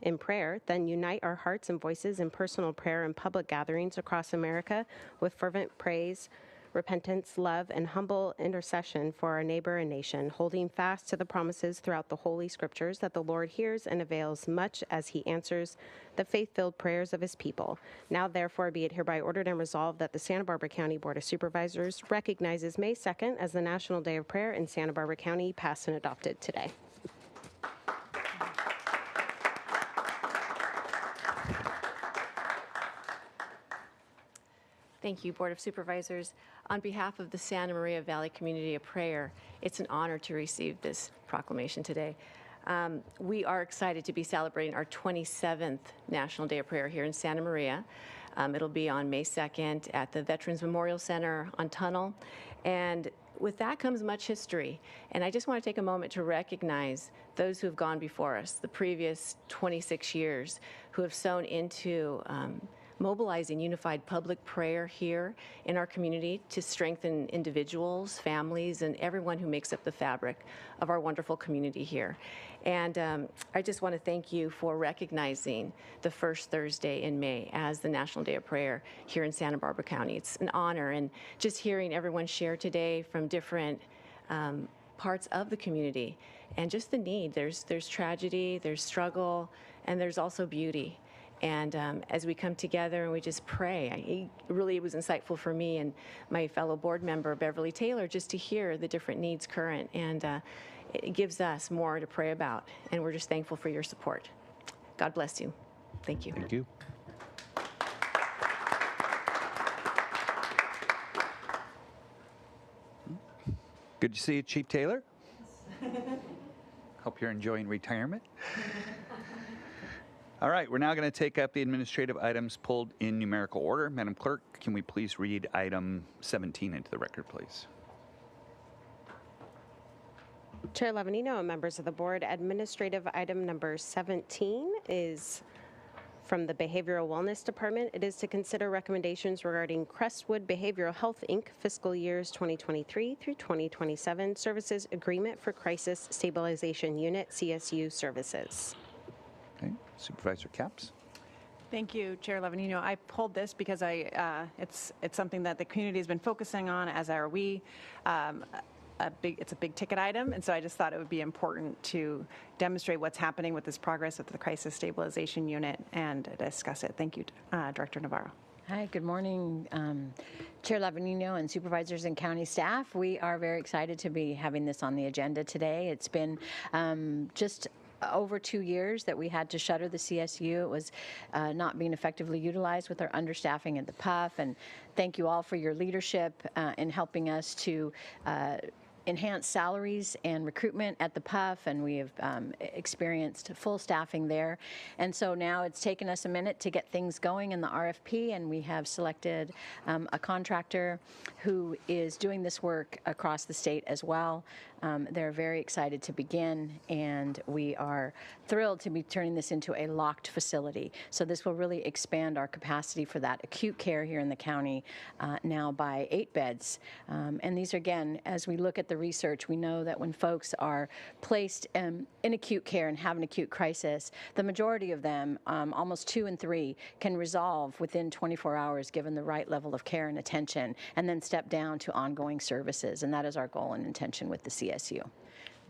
S2: in prayer, then unite our hearts and voices in personal prayer and public gatherings across America with fervent praise, repentance, love, and humble intercession for our neighbor and nation, holding fast to the promises throughout the Holy Scriptures that the Lord hears and avails much as he answers the faith-filled prayers of his people. Now, therefore, be it hereby ordered and resolved that the Santa Barbara County Board of Supervisors recognizes May 2nd as the National Day of Prayer in Santa Barbara County, passed and adopted today.
S20: Thank you, Board of Supervisors. On behalf of the Santa Maria Valley Community of Prayer, it's an honor to receive this proclamation today. We are excited to be celebrating our 27th National Day of Prayer here in Santa Maria. It'll be on May 2nd at the Veterans Memorial Center on Tunnel. And with that comes much history. And I just want to take a moment to recognize those who have gone before us, the previous 26 years, who have sown into mobilizing unified public prayer here in our community to strengthen individuals, families, and everyone who makes up the fabric of our wonderful community here. And I just want to thank you for recognizing the first Thursday in May as the National Day of Prayer here in Santa Barbara County. It's an honor, and just hearing everyone share today from different parts of the community and just the need. There's tragedy, there's struggle, and there's also beauty. And as we come together and we just pray, it was insightful for me and my fellow board member, Beverly Taylor, just to hear the different needs current. And it gives us more to pray about. And we're just thankful for your support. God bless you. Thank you.
S1: Thank you. Good to see you, Chief Taylor. Hope you're enjoying retirement. All right, we're now going to take up the administrative items pulled in numerical order. Madam Clerk, can we please read item 17 into the record, please?
S2: Chair Levanino and members of the board, administrative item number 17 is from the Behavioral Wellness Department. It is to consider recommendations regarding Crestwood Behavioral Health, Inc. fiscal years 2023 through 2027 services agreement for Crisis Stabilization Unit, CSU services.
S1: Okay, Supervisor Capps.
S10: Thank you, Chair Levanino. I pulled this because it's something that the community has been focusing on, as are we. It's a big ticket item, and so I just thought it would be important to demonstrate what's happening with this progress with the Crisis Stabilization Unit and discuss it. Thank you, Director Navarro.
S21: Hi, good morning, Chair Levanino and supervisors and county staff. We are very excited to be having this on the agenda today. It's been just over 2 years that we had to shutter the CSU. It was not being effectively utilized with our understaffing at the PUF, and thank you all for your leadership in helping us to enhanced salaries and recruitment at the PUF, and we have experienced full staffing there. And so now it's taken us a minute to get things going in the RFP, and we have selected a contractor who is doing this work across the state as well. They're very excited to begin, and we are thrilled to be turning this into a locked facility. So this will really expand our capacity for that acute care here in the county now by 8 beds. And these are, again, as we look at the research, we know that when folks are placed in acute care and have an acute crisis, the majority of them, almost 2 in 3, can resolve within 24 hours given the right level of care and attention, and then step down to ongoing services. And that is our goal and intention with the CSU,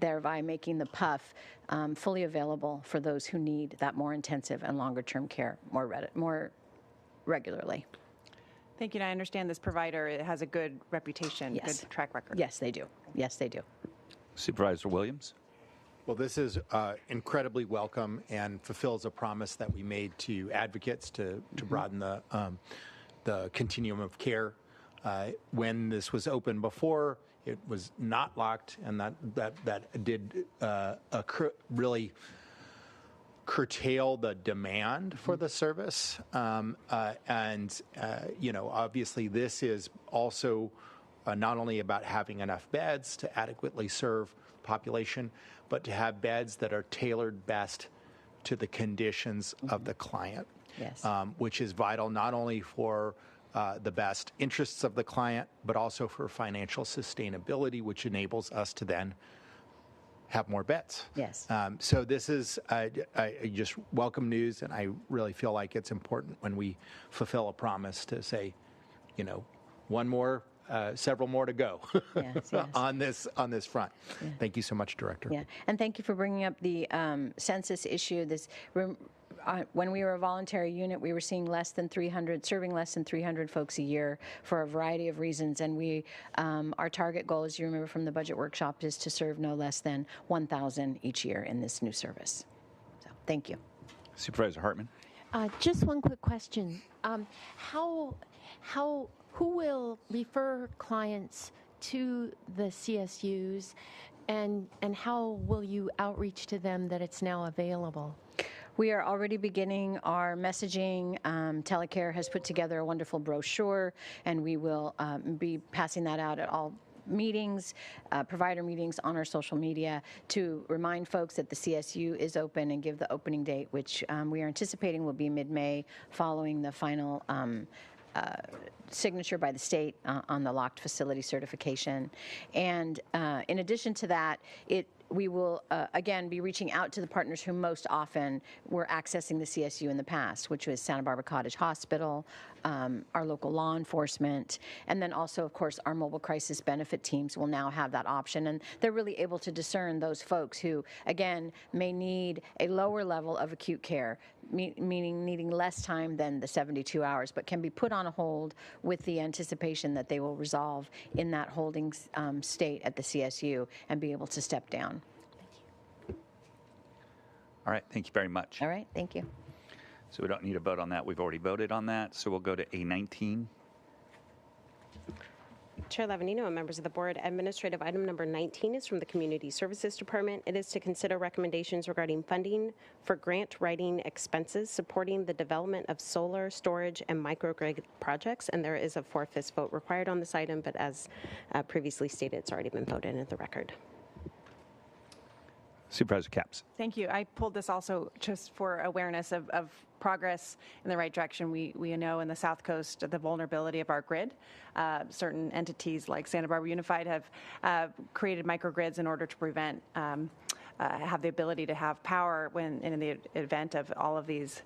S21: thereby making the PUF fully available for those who need that more intensive and longer-term care more regularly.
S10: Thank you. And I understand this provider has a good reputation,
S21: Yes.
S10: good track record.
S21: Yes, they do. Yes, they do.
S1: Supervisor Williams?
S17: Well, this is incredibly welcome and fulfills a promise that we made to advocates to broaden the continuum of care. When this was open before, it was not locked, and that did really curtail the demand for the service. Obviously this is also not only about having enough beds to adequately serve population, but to have beds that are tailored best to the conditions of the client,
S21: Yes.
S17: Which is vital not only for the best interests of the client, but also for financial sustainability, which enables us to then have more beds.
S21: Yes.
S17: So this is just welcome news, and I really feel like it's important when we fulfill a promise to say, one more, several more to go
S21: Yes, yes.
S17: on this front.
S21: Yeah.
S17: Thank you so much, Director.
S21: Yeah, and thank you for bringing up the census issue. When we were a voluntary unit, we were seeing serving less than 300 folks a year for a variety of reasons. And our target goal, as you remember from the budget workshop, is to serve no less than 1,000 each year in this new service. So, thank you.
S1: Supervisor Hartman?
S3: Just one quick question. Who will refer clients to the CSUs, and how will you outreach to them that it's now available?
S21: We are already beginning our messaging. Telecare has put together a wonderful brochure, and we will be passing that out at all meetings, provider meetings on our social media to remind folks that the CSU is open and give the opening date, which we are anticipating will be mid-May, following the final signature by the state on the locked facility certification. And in addition to that, we will, again, be reaching out to the partners who most often were accessing the CSU in the past, which was Santa Barbara Cottage Hospital, our local law enforcement, and then also, of course, our mobile crisis benefit teams will now have that option. And they're really able to discern those folks who, again, may need a lower level of acute care, meaning needing less time than the 72 hours, but can be put on a hold with the anticipation that they will resolve in that holding state at the CSU and be able to step down.
S1: All right, thank you very much.
S21: All right, thank you.
S1: So we don't need a vote on that. We've already voted on that. So we'll go to A19.
S2: Chair Lavanino and members of the board, administrative item number 19 is from the Community Services Department. It is to consider recommendations regarding funding for grant writing expenses supporting the development of solar storage and microgrid projects. And there is a 4/5 vote required on this item, but as previously stated, it's already been voted into the record.
S1: Supervisor Capps.
S10: Thank you. I pulled this also just for awareness of progress in the right direction. We know in the South Coast the vulnerability of our grid. Certain entities like Santa Barbara Unified have created microgrids in order to prevent have the ability to have power when in the event of all of these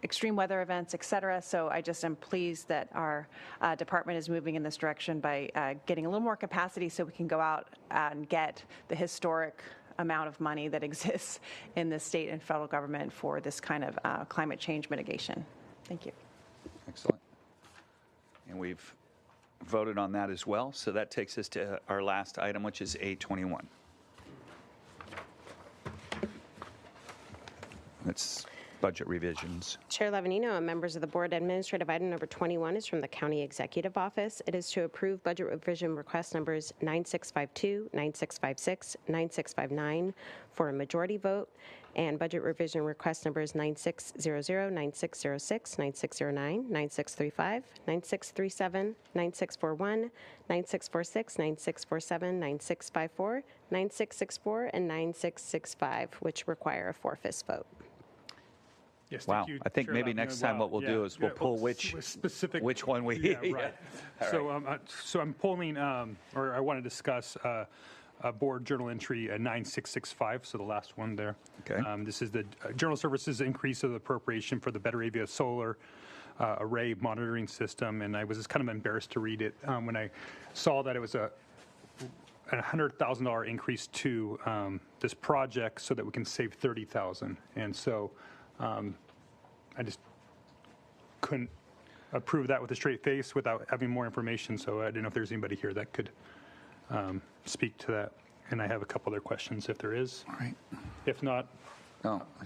S10: extreme weather events, et cetera. So I just am pleased that our department is moving in this direction by getting a little more capacity so we can go out and get the historic amount of money that exists in the state and federal government for this kind of climate change mitigation. Thank you.
S1: Excellent. And we've voted on that as well. So that takes us to our last item, which is A21. budget revisions.
S2: Chair Levanino and members of the board, administrative item number 21 is from the County Executive Office. It is to approve budget revision request numbers 9652, 9656, 9659 for a majority vote, and budget revision request numbers 9600, 9606, 9609, 9635, 9637, 9641, 9646, 9647, 9654, 9664, and 9665, which require a 4/5 vote.
S4: Yes,
S1: Wow.
S4: thank you,
S1: I think
S4: Chair
S1: maybe
S4: Lavin.
S1: next time
S4: Wow.
S1: what we'll do is we'll pull which one we.
S4: Yeah, right. So I'm pulling, or I want to discuss board journal entry 9665, so the last one there.
S1: Okay.
S4: This is the General Services increase of the appropriation for the Betteravia Solar Array Monitoring System, and I was just kind of embarrassed to read it when I saw that it was a $100,000 increase to this project so that we can save $30,000. And so I just couldn't approve that with a straight face without having more information. So I didn't know if there's anybody here that could speak to that. And I have a couple other questions if there is.
S1: All right.
S4: If not.
S1: No. I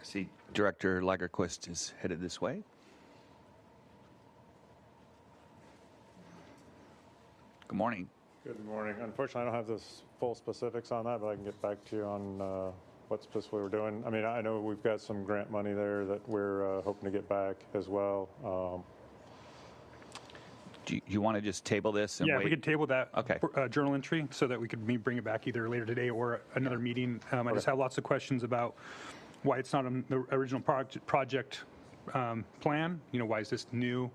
S1: see Director Lagerquist is headed this way. Good morning.
S6: Good morning. Unfortunately, I don't have the full specifics on that, but I can get back to you on what specifically we're doing. I mean, I know we've got some grant money there that we're hoping to get back as well.
S1: Do you want to just table this and
S4: Yeah,
S1: wait?
S4: if we could table that
S1: Okay.
S4: journal entry so that we could bring it back either later today or another meeting. I just have lots of questions about why it's not on the original project plan. You know, why is this new?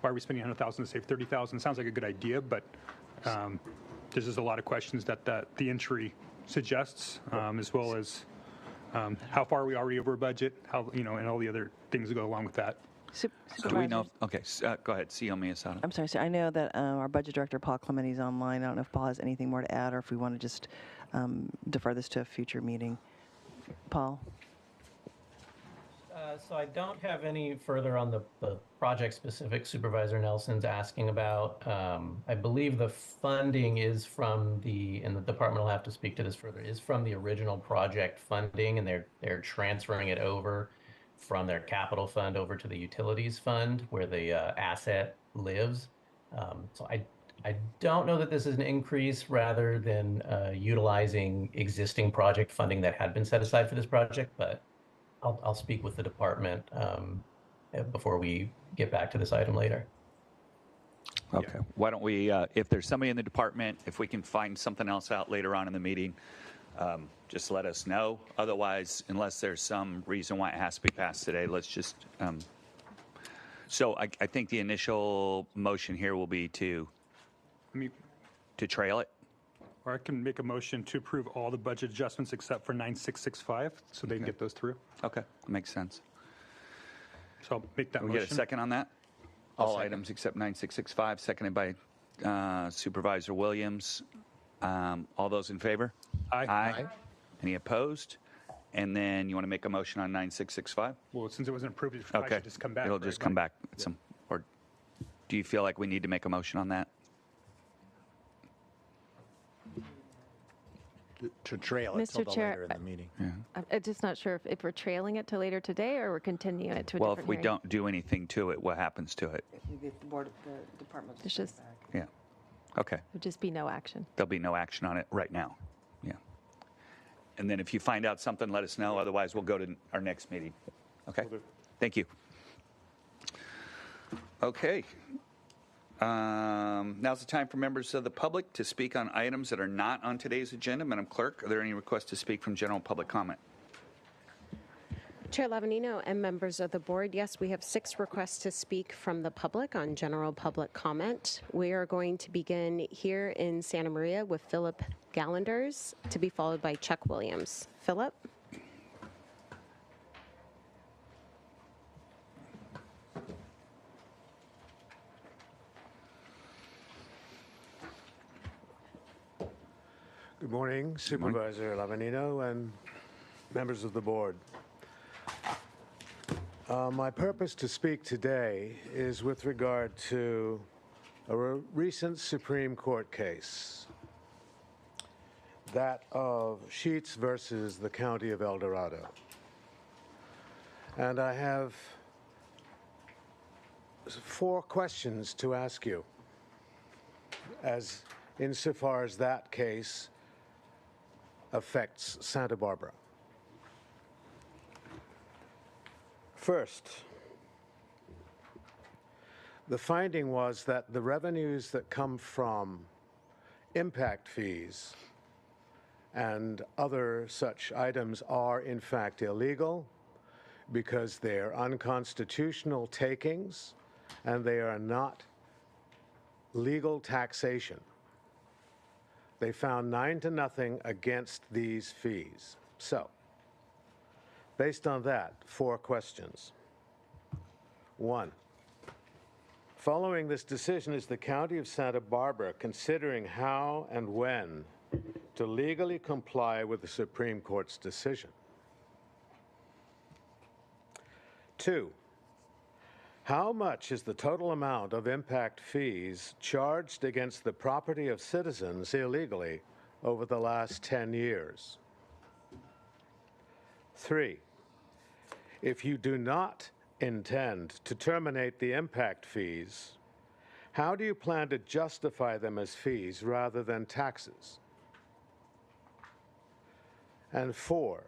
S4: Why are we spending $100,000 to save $30,000? Sounds like a good idea, but there's just a lot of questions that the entry suggests, as well as how far are we already over budget, how, you know, and all the other things that go along with that.
S1: Do we know? Okay, go ahead. CEO Miyasada.
S5: I'm sorry, sir. I know that our budget director, Paul Clemente, is online. I don't know if Paul has anything more to add or if we want to just defer this to a future meeting. Paul?
S22: So I don't have any further on the project specific Supervisor Nelson's asking about. I believe the funding is from and the department will have to speak to this further, is from the original project funding, and they're transferring it over from their capital fund over to the utilities fund where the asset lives. So I don't know that this is an increase rather than utilizing existing project funding that had been set aside for this project, but I'll speak with the department before we get back to this item later.
S1: Okay. Why don't we, if there's somebody in the department, if we can find something else out later on in the meeting, just let us know. Otherwise, unless there's some reason why it has to be passed today, let's just. So I think the initial motion here will be to trail it.
S4: Or I can make a motion to approve all the budget adjustments except for 9665, so they can get those through.
S1: Okay, that makes sense.
S4: So I'll make that
S1: Can
S4: motion.
S1: we get a second on that? All items except 9665, seconded by Supervisor Williams. All those in favor?
S4: Aye.
S1: Aye. Any opposed? And then you want to make a motion on 9665?
S4: Well, since it wasn't approved, it probably
S1: Okay.
S4: should just come back.
S1: It'll
S4: right?
S1: just come back. Or do you feel like we need to make a motion on that?
S17: To trail it
S23: Mr.
S17: till
S23: Chair,
S17: later in the meeting.
S23: I'm just not sure if we're trailing it to later today or we're continuing it to a
S1: Well,
S23: different
S1: if we
S23: hearing.
S1: don't do anything to it, what happens to it?
S5: You get the board, the department.
S23: It's just,
S1: Yeah. Okay.
S23: would just be no action.
S1: There'll be no action on it right now. Yeah. And then if you find out something, let us know. Otherwise, we'll go to our next meeting. Okay? Thank you. Okay. Now's the time for members of the public to speak on items that are not on today's agenda. Madam Clerk, are there any requests to speak from general public comment?
S2: Chair Lavanino and members of the board, yes, we have 6 requests to speak from the public on general public comment. We are going to begin here in Santa Maria with Philip Gallanders, to be followed by Chuck Williams. Philip?
S24: Good morning, Supervisor Lavanino and members of the board. My purpose to speak today is with regard to a recent Supreme Court case. that of Sheets versus the County of El Dorado. And I have 4 questions to ask you, as insofar as that case affects Santa Barbara. First, the finding was that the revenues that come from impact fees and other such items are in fact illegal because they are unconstitutional takings and they are not legal taxation. They found 9-0 against these fees. So, based on that, 4 questions. 1, following this decision, is the County of Santa Barbara considering how and when to legally comply with the Supreme Court's decision? 2, how much is the total amount of impact fees charged against the property of citizens illegally over the last 10 years? 3, if you do not intend to terminate the impact fees, how do you plan to justify them as fees rather than taxes? And 4,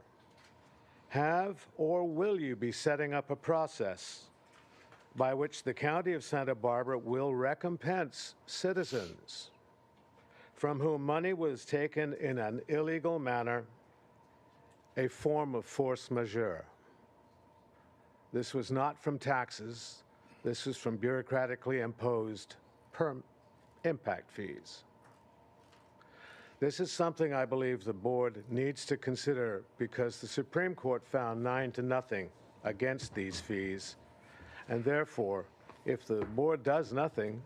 S24: have or will you be setting up a process by which the County of Santa Barbara will recompense citizens from whom money was taken in an illegal manner, a form of force majeure? This was not from taxes. This was from bureaucratically imposed impact fees. This is something I believe the board needs to consider because the Supreme Court found 9-0 against these fees. And therefore, if the board does nothing,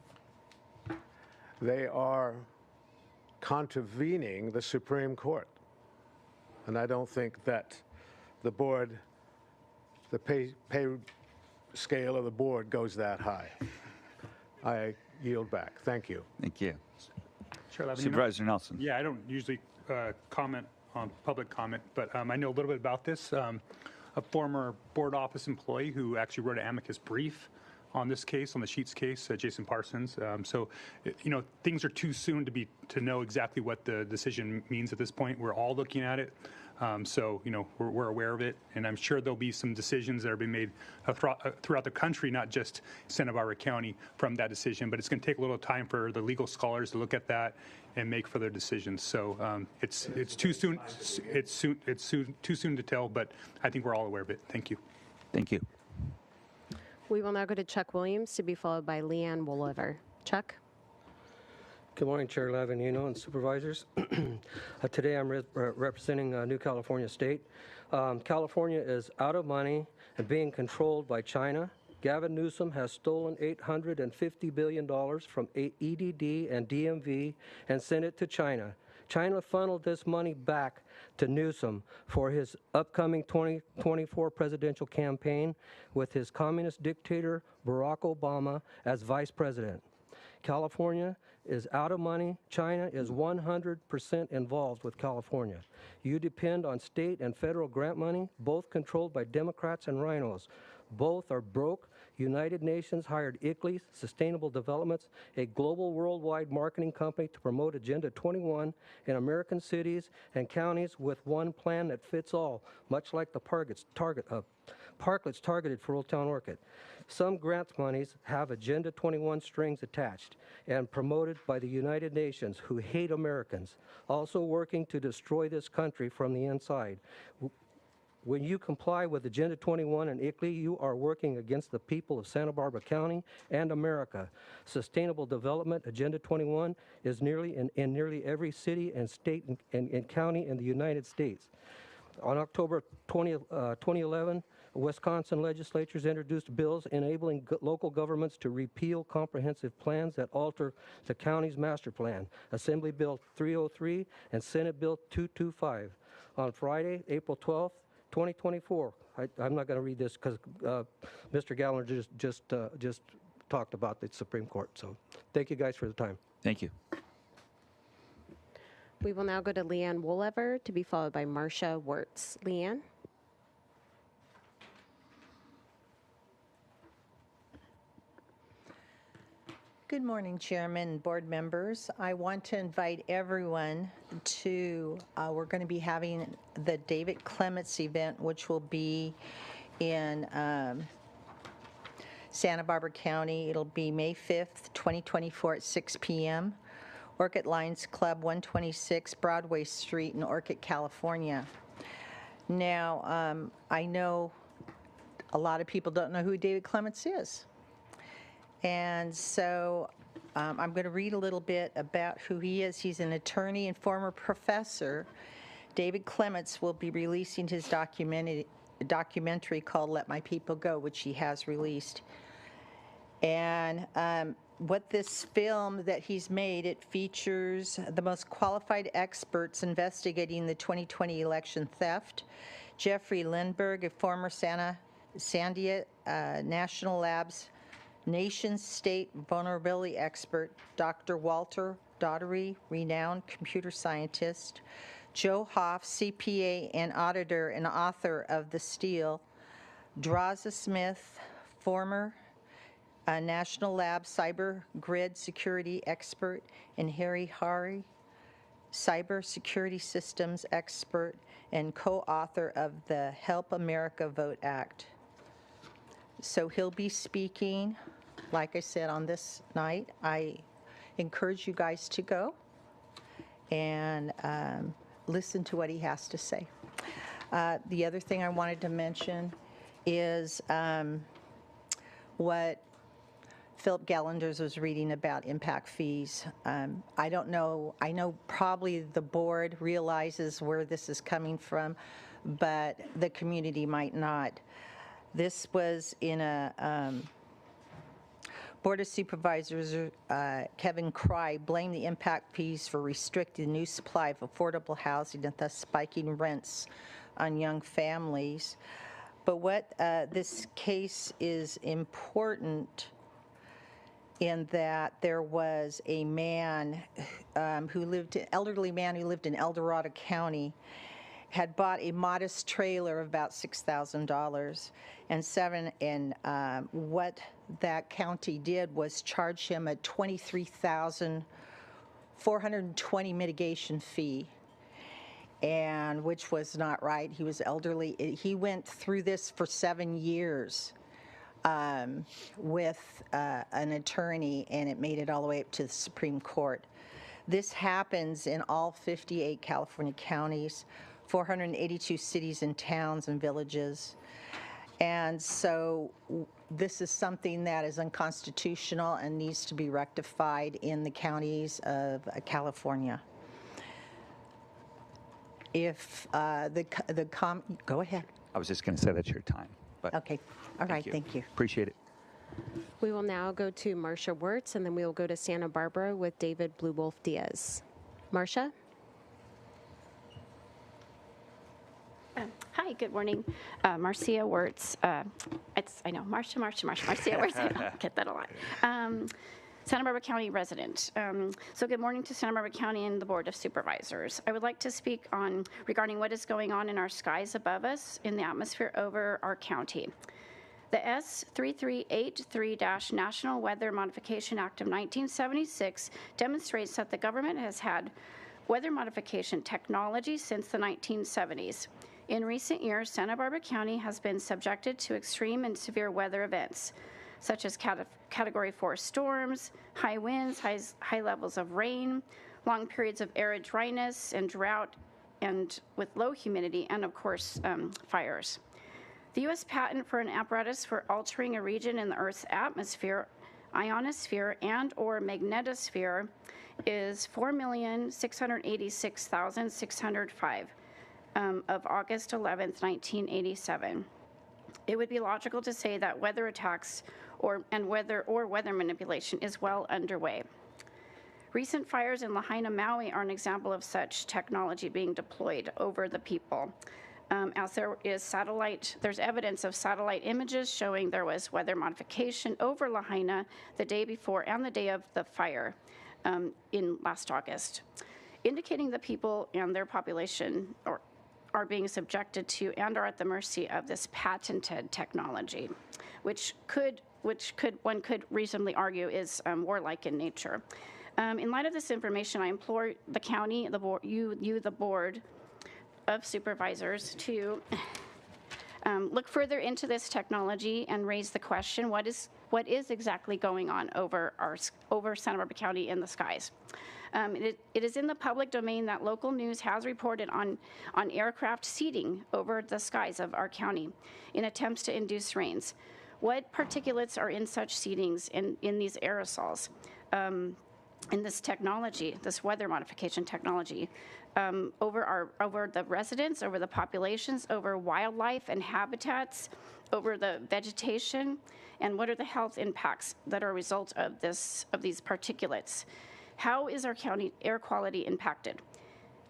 S24: they are contravening the Supreme Court. And I don't think that the board, the pay scale of the board goes that high. I yield back. Thank you.
S1: Thank you.
S4: Chair Lavanino?
S1: Supervisor Nelson.
S4: Yeah, I don't usually comment on public comment, but I know a little bit about this. A former board office employee who actually wrote an amicus brief on this case, on the Sheets case, Jason Parsons. So, things are too soon to know exactly what the decision means at this point. We're all looking at it. So, we're aware of it, and I'm sure there'll be some decisions that are being made throughout the country, not just Santa Barbara County, from that decision. But it's going to take a little time for the legal scholars to look at that and make further decisions. So it's too soon. It's too soon to tell, but I think we're all aware of it. Thank you.
S1: Thank you.
S2: We will now go to Chuck Williams to be followed by Leanne Woliver. Chuck?
S7: Good morning, Chair Lavanino and Supervisors. Today I'm representing New California State. California is out of money and being controlled by China. Gavin Newsom has stolen $850 billion from EDD and DMV and sent it to China. China funneled this money back to Newsom for his upcoming 2024 presidential campaign with his communist dictator Barack Obama as vice president. California is out of money. China is 100% involved with California. You depend on state and federal grant money, both controlled by Democrats and rhinos. Both are broke. United Nations hired ICLEI, Sustainable Developments, a global worldwide marketing company to promote Agenda 21 in American cities and counties with one plan that fits all, much like the parklets targeted for Old Town Orchid. Some grant monies have Agenda 21 strings attached and promoted by the United Nations, who hate Americans, also working to destroy this country from the inside. When you comply with Agenda 21 and ICLEI, you are working against the people of Santa Barbara County and America. Sustainable Development, Agenda 21, is in nearly every city and state and county in the United States. On October 2011, Wisconsin legislatures introduced bills enabling local governments to repeal comprehensive plans that alter the county's master plan, Assembly Bill 303 and Senate Bill 225. On Friday, April 12th, 2024. I'm not going to read this because Mr. Gallagher just talked about the Supreme Court. So thank you guys for the time.
S1: Thank you.
S2: We will now go to Leanne Woolever to be followed by Marcia Wirtz. Leanne?
S8: Good morning, Chairman and board members. I want to invite everyone to, we're going to be having the David Clements event, which will be in Santa Barbara County. It'll be May 5th, 2024 at 6 p.m. Orchid Lions Club, 126 Broadway Street in Orchid, California. Now, I know a lot of people don't know who David Clements is. And so I'm going to read a little bit about who he is. He's an attorney and former professor. David Clements will be releasing his documentary called Let My People Go, which he has released. And what this film that he's made, it features the most qualified experts investigating the 2020 election theft. Jeffrey Lindbergh, a former Sandia National Labs nation-state vulnerability expert, Dr. Walter Daugherty, renowned computer scientist, Joe Hoff, CPA and auditor and author of The Steal, Draza Smith, former National Lab cyber grid security expert, and Harry Hari, cyber security systems expert and co-author of the Help America Vote Act. So he'll be speaking, like I said, on this night. I encourage you guys to go and listen to what he has to say. The other thing I wanted to mention is what Philip Gallanders was reading about impact fees. I don't know, I know probably the board realizes where this is coming from, but the community might not. This was in a Board of Supervisors, Kevin Cry blamed the impact fees for restricting new supply of affordable housing and thus spiking rents on young families. But what this case is important in that there was a man who lived, elderly man who lived in El Dorado County, had bought a modest trailer of about $6,000, and what that county did was charge him a $23,420 mitigation fee, and which was not right. He was elderly. He went through this for 7 years with an attorney, and it made it all the way up to the Supreme Court. This happens in all 58 California counties, 482 cities and towns and villages. And so this is something that is unconstitutional and needs to be rectified in the counties of California. If go ahead.
S1: I was just going to say that's your time. But
S8: okay. All right. Thank you.
S1: Appreciate it.
S2: We will now go to Marcia Wirtz, and then we will go to Santa Barbara with David Blue Wolf Diaz. Marcia?
S9: Hi, good morning. Marcia Wirtz. I know, Marcia Wirtz. I get that a lot. Santa Barbara County resident. So good morning to Santa Barbara County and the Board of Supervisors. I would like to speak on regarding what is going on in our skies above us, in the atmosphere over our county. The S3383- National Weather Modification Act of 1976 demonstrates that the government has had weather modification technology since the 1970s. In recent years, Santa Barbara County has been subjected to extreme and severe weather events, such as Category 4 storms, high winds, high levels of rain, long periods of arid dryness and drought, and with low humidity, and of course, fires. The U.S. patent for an apparatus for altering a region in the Earth's atmosphere, ionosphere, and/or magnetosphere is 4,686,605 of August 11th, 1987. It would be logical to say that weather attacks or weather manipulation is well underway. Recent fires in Lahaina, Maui are an example of such technology being deployed over the people. As there's evidence of satellite images showing there was weather modification over Lahaina the day before and the day of the fire in last August. indicating the people and their population are being subjected to and are at the mercy of this patented technology, which one could reasonably argue is warlike in nature. In light of this information, I implore the county, the board, the Board of Supervisors, to look further into this technology and raise the question: what is exactly going on over Santa Barbara County in the skies? It is in the public domain that local news has reported on aircraft seeding over the skies of our county in attempts to induce rains. What particulates are in such seedings in these aerosols? In this technology, this weather modification technology, over the residents, over the populations, over wildlife and habitats, over the vegetation, and what are the health impacts that are a result of these particulates? How is our county air quality impacted?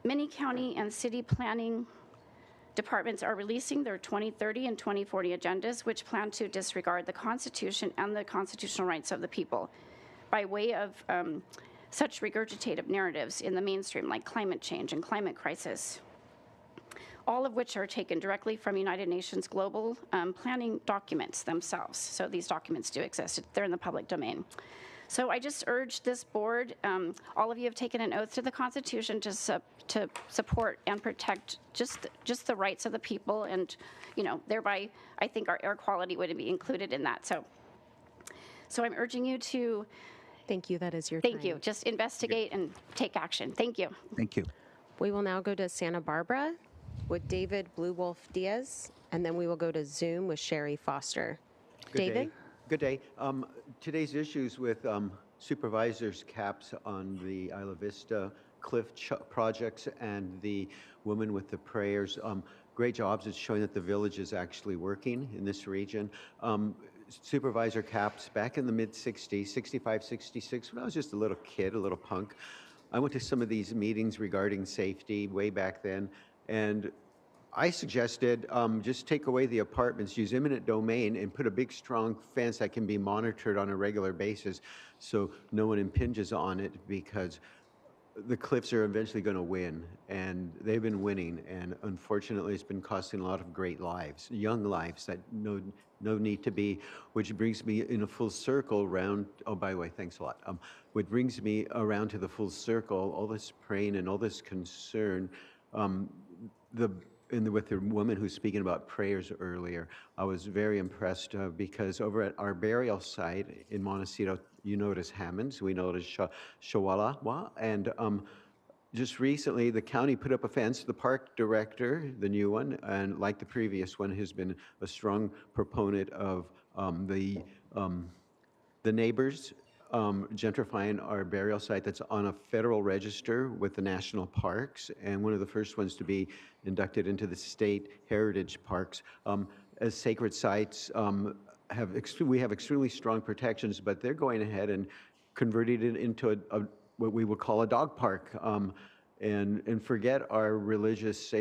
S9: Many county and city planning departments are releasing their 2030 and 2040 agendas, which plan to disregard the Constitution and the constitutional rights of the people by way of such regurgitative narratives in the mainstream, like climate change and climate crisis, all of which are taken directly from United Nations global planning documents themselves. So these documents do exist. They're in the public domain. So I just urge this board, all of you have taken an oath to the Constitution to support and protect just the rights of the people, and thereby I think our air quality would be included in that. So I'm urging you to.
S2: Thank you. That is your
S9: Thank
S2: time.
S9: you. Just investigate and take action. Thank you.
S1: Thank you.
S2: We will now go to Santa Barbara with David Blue Wolf Diaz, and then we will go to Zoom with Sherry Foster. David?
S11: Good day. Today's issues with supervisors' caps on the Isla Vista cliff projects and the woman with the prayers. Great jobs. It's showing that the village is actually working in this region. Supervisor caps back in the mid-60s, 65, 66, when I was just a little kid, a little punk. I went to some of these meetings regarding safety way back then, and I suggested just take away the apartments, use eminent domain, and put a big strong fence that can be monitored on a regular basis so no one impinges on it, because the cliffs are eventually going to win, and they've been winning, and unfortunately it's been costing a lot of great lives, young lives that no need to be, which brings me in a full circle around, oh, by the way, thanks a lot. What brings me around to the full circle, all this praying and all this concern, with the woman who's speaking about prayers earlier, I was very impressed because over at our burial site in Montecito, you know it as Hammonds, we know it as Shawalawa, and just recently the county put up a fence. The park director, the new one, and like the previous one, has been a strong proponent of the neighbors gentrifying our burial site that's on a federal register with the national parks, and one of the first ones to be inducted into the state heritage parks. As sacred sites, we have extremely strong protections, but they're going ahead and converting it into what we would call a dog park, and forget our religious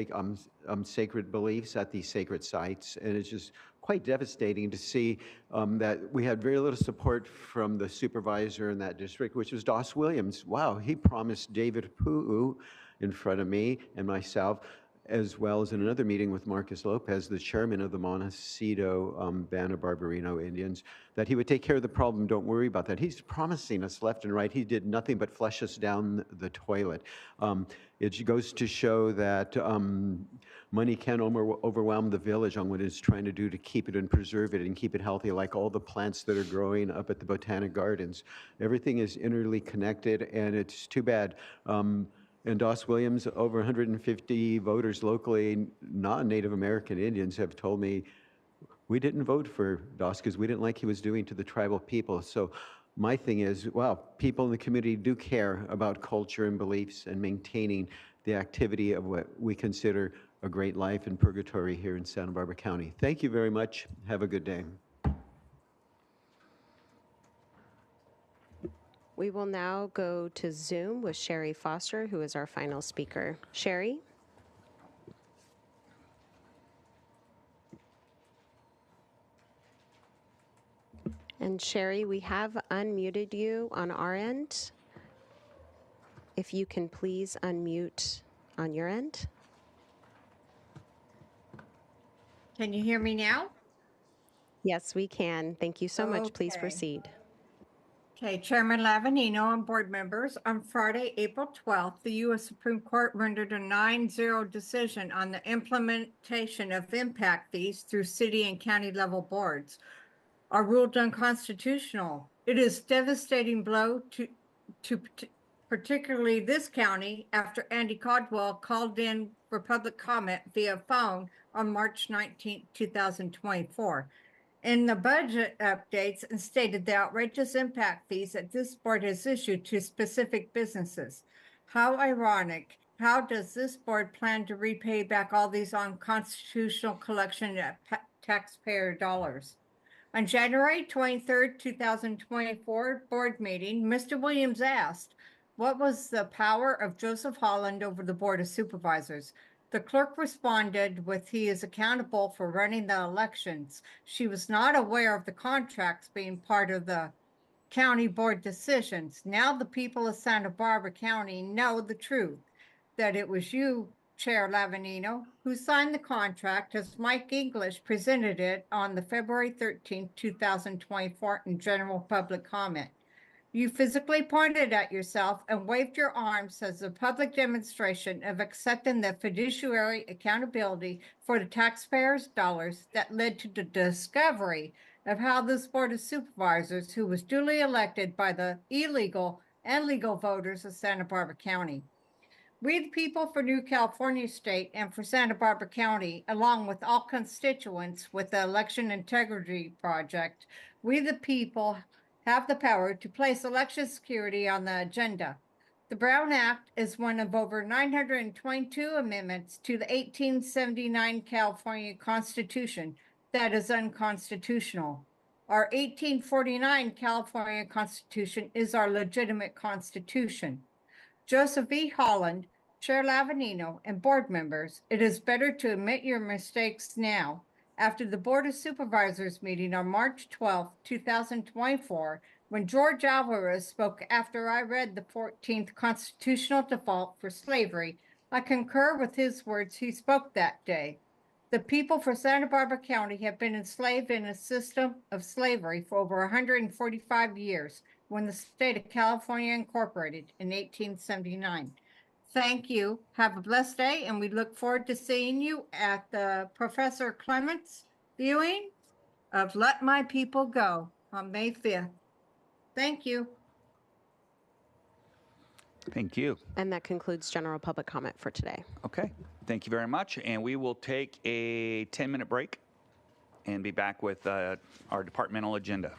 S11: sacred beliefs at these sacred sites. And it's just quite devastating to see that we had very little support from the supervisor in that district, which was Doss Williams. Wow, he promised David Pu'u in front of me and myself, as well as in another meeting with Marcus Lopez, the chairman of the Montecito Band of Barbarino Indians, that he would take care of the problem. Don't worry about that. He's promising us left and right. He did nothing but flush us down the toilet. It goes to show that money can overwhelm the village on what it's trying to do to keep it and preserve it and keep it healthy, like all the plants that are growing up at the Botanic Gardens. Everything is interly connected, and it's too bad. And Doss Williams, over 150 voters locally, non-Native American Indians, have told me, we didn't vote for Doss because we didn't like what he was doing to the tribal people. So my thing is, wow, people in the community do care about culture and beliefs and maintaining the activity of what we consider a great life in purgatory here in Santa Barbara County. Thank you very much. Have a good day.
S2: We will now go to Zoom with Sherry Foster, who is our final speaker. Sherry? And Sherry, we have unmuted you on our end. If you can please unmute on your end.
S12: Can you hear me now?
S2: Yes, we can. Thank you so much. Please
S12: Okay.
S2: proceed.
S12: Okay, Chairman Lavanino and board members, on Friday, April 12th, the U.S. Supreme Court rendered a 9-0 decision on the implementation of impact fees through city and county level boards are ruled unconstitutional. It is a devastating blow to particularly this county after Andy Caldwell called in for public comment via phone on March 19, 2024. In the budget updates and stated the outrageous impact fees that this board has issued to specific businesses. How ironic. How does this board plan to repay back all these unconstitutional collection of taxpayer dollars? On January 23rd, 2024 board meeting, Mr. Williams asked, what was the power of Joseph Holland over the Board of Supervisors? The clerk responded with, he is accountable for running the elections. She was not aware of the contracts being part of the county board decisions. Now the people of Santa Barbara County know the truth, that it was you, Chair Lavanino, who signed the contract as Mike English presented it on the February 13, 2024 in general public comment. You physically pointed at yourself and waved your arms as a public demonstration of accepting the fiduciary accountability for the taxpayers' dollars that led to the discovery of how this Board of Supervisors, who was duly elected by the illegal and legal voters of Santa Barbara County. We, the people for New California State and for Santa Barbara County, along with all constituents with the Election Integrity Project, we, the people, have the power to place election security on the agenda. The Brown Act is one of over 922 amendments to the 1879 California Constitution that is unconstitutional. Our 1849 California Constitution is our legitimate constitution. Joseph E. Holland, Chair Lavanino, and board members, it is better to admit your mistakes now. After the Board of Supervisors meeting on March 12, 2024, when George Alvarez spoke after I read the 14th constitutional default for slavery, I concur with his words he spoke that day. The people for Santa Barbara County have been enslaved in a system of slavery for over 145 years when the state of California incorporated in 1879. Thank you. Have a blessed day, and we look forward to seeing you at the Professor Clements viewing of Let My People Go on May 5th. Thank you.
S1: Thank you.
S2: And that concludes general public comment for today.
S1: Okay. Thank you very much. And we will take a 10-minute break and be back with our departmental agenda.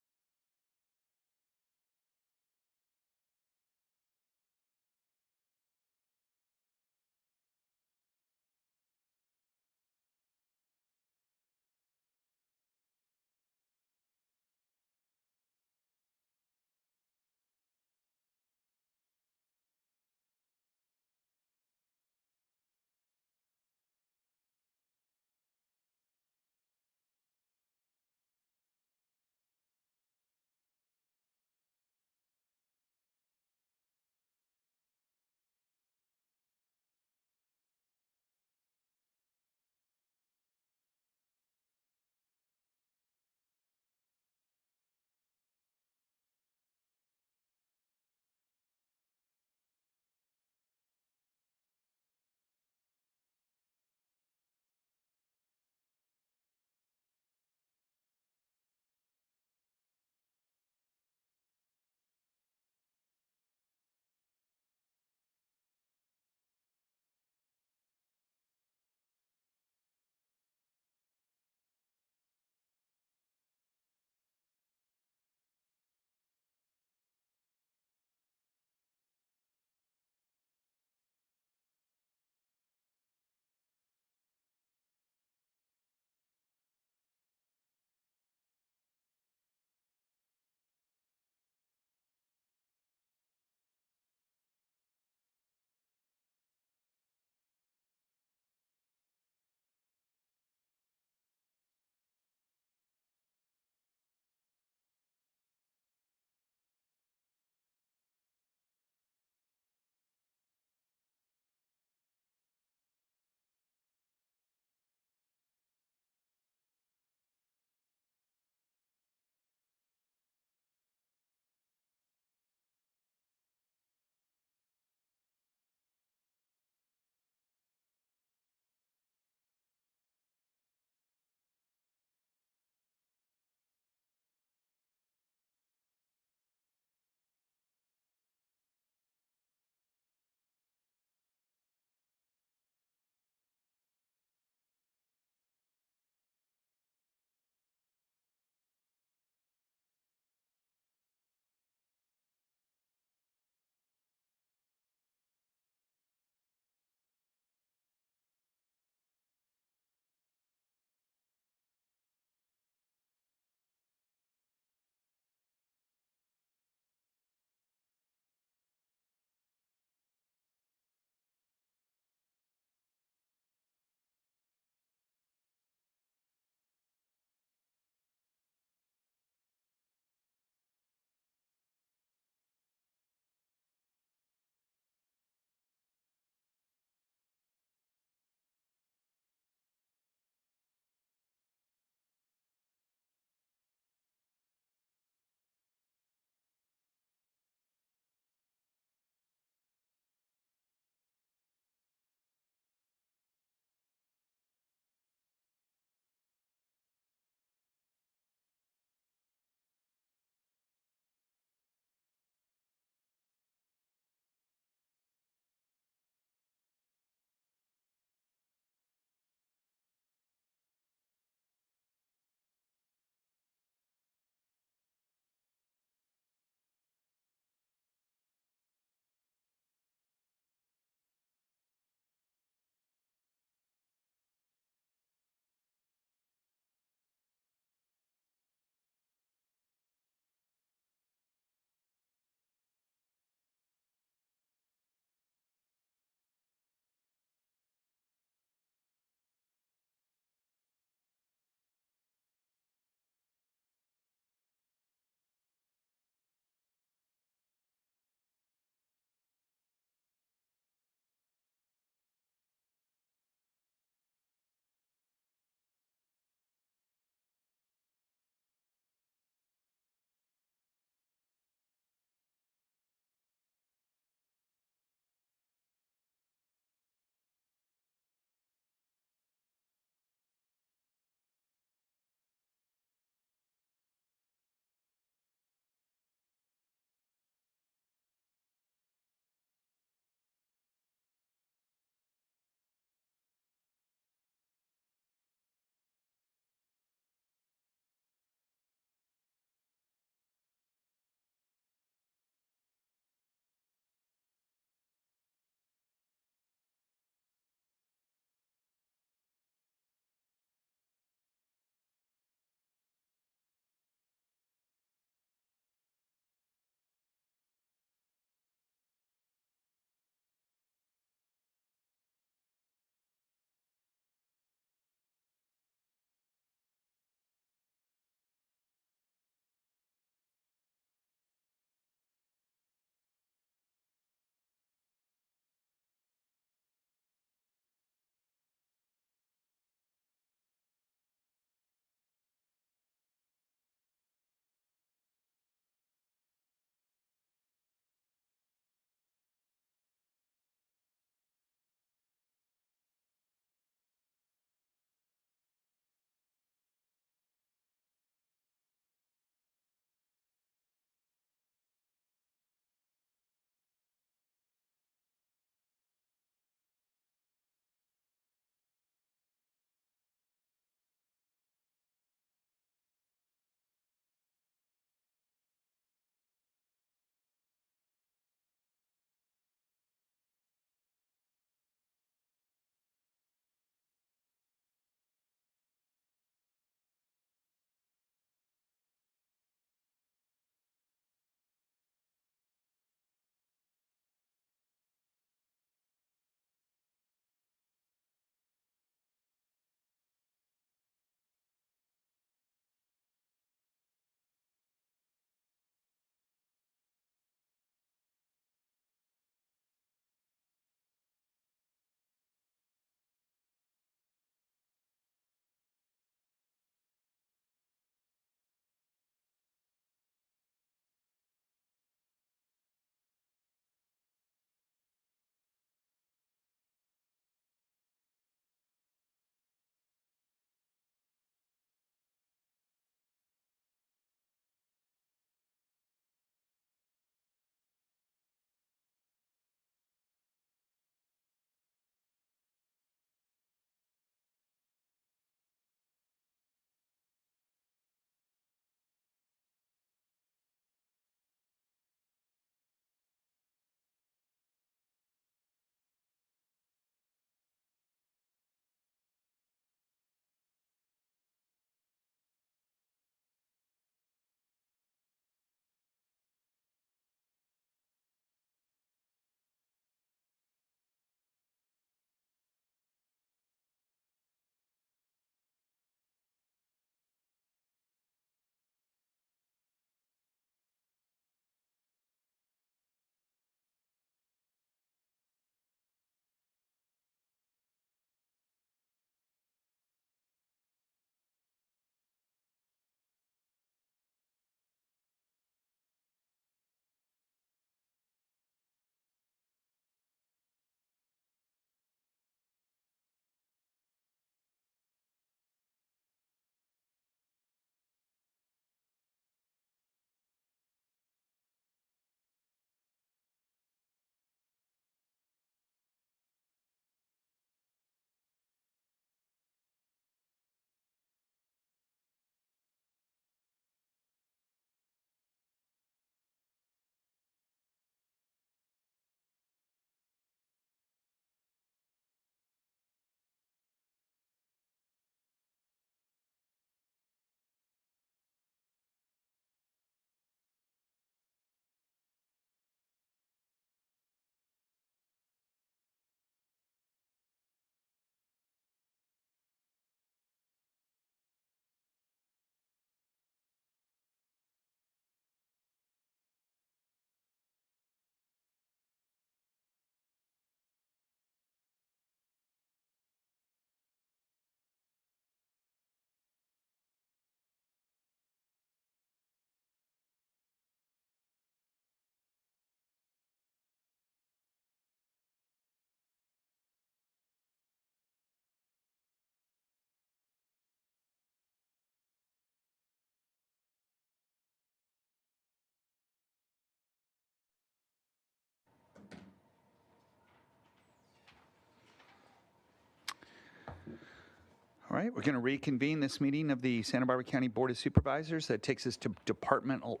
S1: right, we're going to reconvene this meeting of the Santa Barbara County Board of Supervisors. That takes us to departmental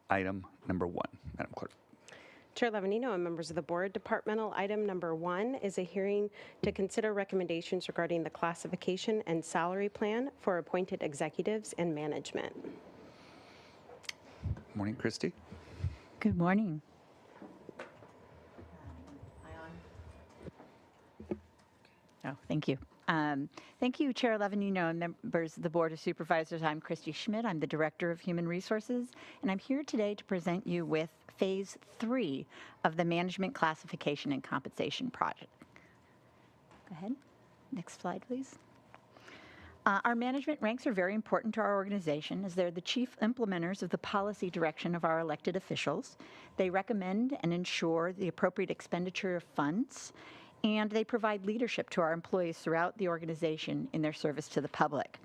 S1: item number 1. Madam Clerk.
S2: Chair Levanino and members of the board, departmental item number 1 is a hearing to consider recommendations regarding the classification and salary plan for appointed executives and management.
S1: Morning, Christy.
S13: Good morning. Oh, thank you. Thank you, Chair Levanino and members of the Board of Supervisors. I'm Christy Schmidt. I'm the Director of Human Resources, and I'm here today to present you with Phase 3 of the Management Classification and Compensation Project. Go ahead. Next slide, please. Our management ranks are very important to our organization as they're the chief implementers of the policy direction of our elected officials. They recommend and ensure the appropriate expenditure of funds, and they provide leadership to our employees throughout the organization in their service to the public.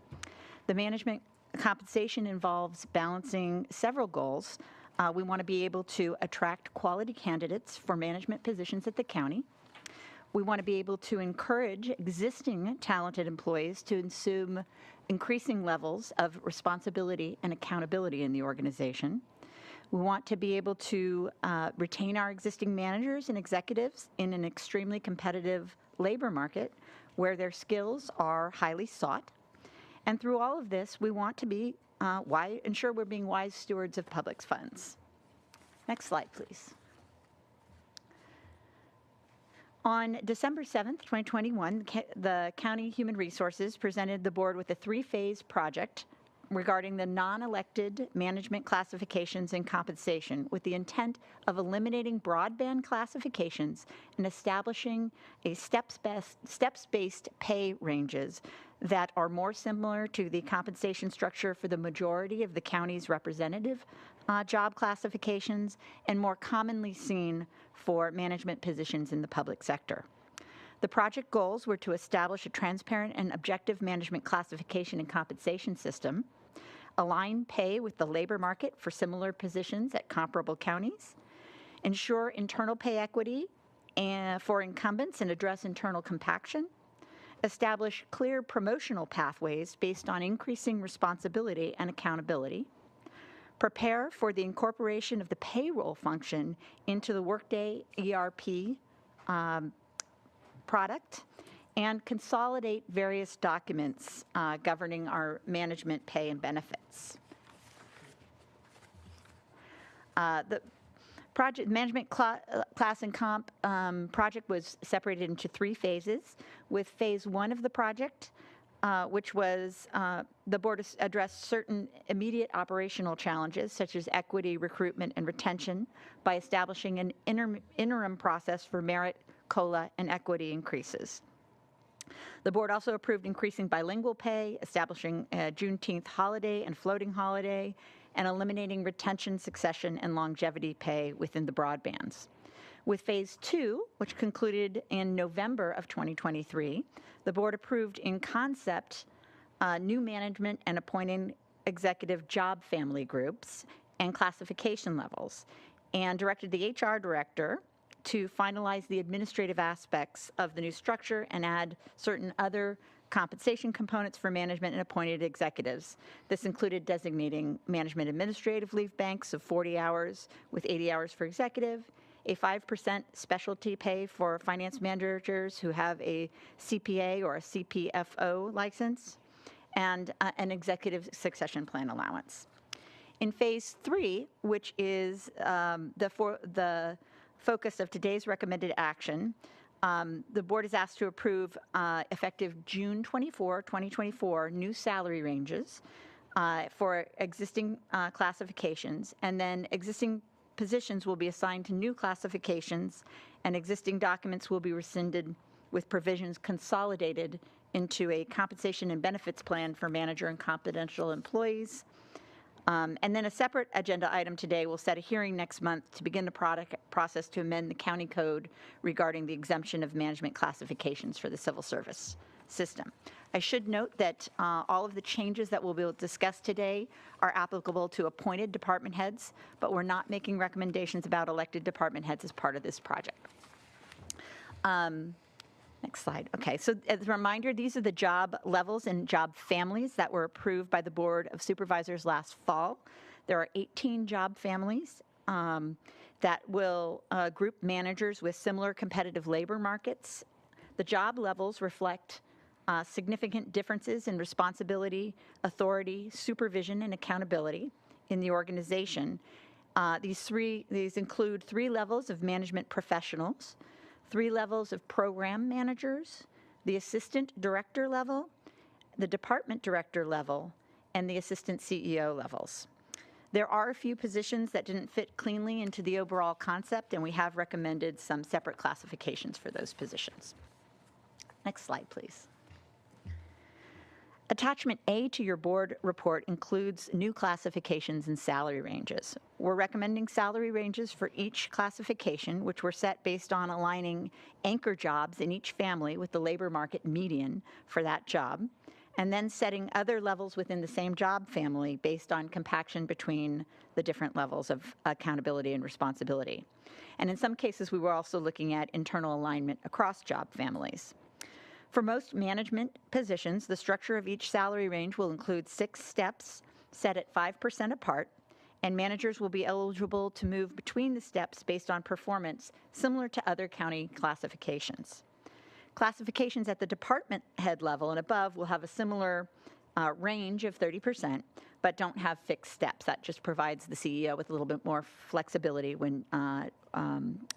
S13: The management compensation involves balancing several goals. We want to be able to attract quality candidates for management positions at the county. We want to be able to encourage existing talented employees to assume increasing levels of responsibility and accountability in the organization. We want to be able to retain our existing managers and executives in an extremely competitive labor market where their skills are highly sought. And through all of this, we want to be ensure we're being wise stewards of public funds. Next slide, please. On December 7th, 2021, the County Human Resources presented the board with a 3-phase project regarding the non-elected management classifications and compensation with the intent of eliminating broadband classifications and establishing a steps-based pay ranges that are more similar to the compensation structure for the majority of the county's representative job classifications and more commonly seen for management positions in the public sector. The project goals were to establish a transparent and objective management classification and compensation system, align pay with the labor market for similar positions at comparable counties, ensure internal pay equity for incumbents and address internal compaction, establish clear promotional pathways based on increasing responsibility and accountability, prepare for the incorporation of the payroll function into the Workday ERP product, and consolidate various documents governing our management pay and benefits. The project management class and comp project was separated into 3 phases, with phase 1 of the project, which was the board addressed certain immediate operational challenges such as equity, recruitment, and retention by establishing an interim process for merit, COLA, and equity increases. The board also approved increasing bilingual pay, establishing a Juneteenth holiday and floating holiday, and eliminating retention, succession, and longevity pay within the broadbands. With phase 2, which concluded in November of 2023, the board approved in concept new management and appointing executive job family groups and classification levels, and directed the HR director to finalize the administrative aspects of the new structure and add certain other compensation components for management and appointed executives. This included designating management administrative leave banks of 40 hours with 80 hours for executive, a 5% specialty pay for finance managers who have a CPA or a CPFO license, and an executive succession plan allowance. In phase 3, which is the focus of today's recommended action, the board is asked to approve effective June 24, 2024, new salary ranges for existing classifications, and then existing positions will be assigned to new classifications, and existing documents will be rescinded with provisions consolidated into a compensation and benefits plan for manager and confidential employees. And then a separate agenda item today will set a hearing next month to begin the process to amend the county code regarding the exemption of management classifications for the civil service system. I should note that all of the changes that will be discussed today are applicable to appointed department heads, but we're not making recommendations about elected department heads as part of this project. Next slide. Okay, so as a reminder, these are the job levels and job families that were approved by the Board of Supervisors last fall. There are 18 job families that will group managers with similar competitive labor markets. The job levels reflect significant differences in responsibility, authority, supervision, and accountability in the organization. These include 3 levels of management professionals, 3 levels of program managers, the assistant director level, the department director level, and the assistant CEO levels. There are a few positions that didn't fit cleanly into the overall concept, and we have recommended some separate classifications for those positions. Next slide, please. Attachment A to your board report includes new classifications and salary ranges. We're recommending salary ranges for each classification, which were set based on aligning anchor jobs in each family with the labor market median for that job, and then setting other levels within the same job family based on compaction between the different levels of accountability and responsibility. And in some cases, we were also looking at internal alignment across job families. For most management positions, the structure of each salary range will include 6 steps set at 5% apart, and managers will be eligible to move between the steps based on performance, similar to other county classifications. Classifications at the department head level and above will have a similar range of 30%, but don't have fixed steps. That just provides the CEO with a little bit more flexibility when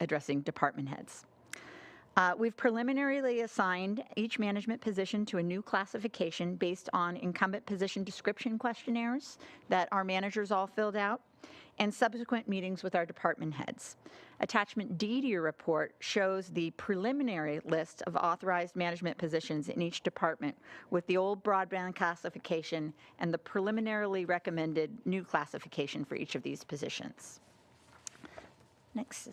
S13: addressing department heads. We've preliminarily assigned each management position to a new classification based on incumbent position description questionnaires that our managers all filled out and subsequent meetings with our department heads. Attachment D to your report shows the preliminary list of authorized management positions in each department with the old broadband classification and the preliminarily recommended new classification for each of these positions. Next.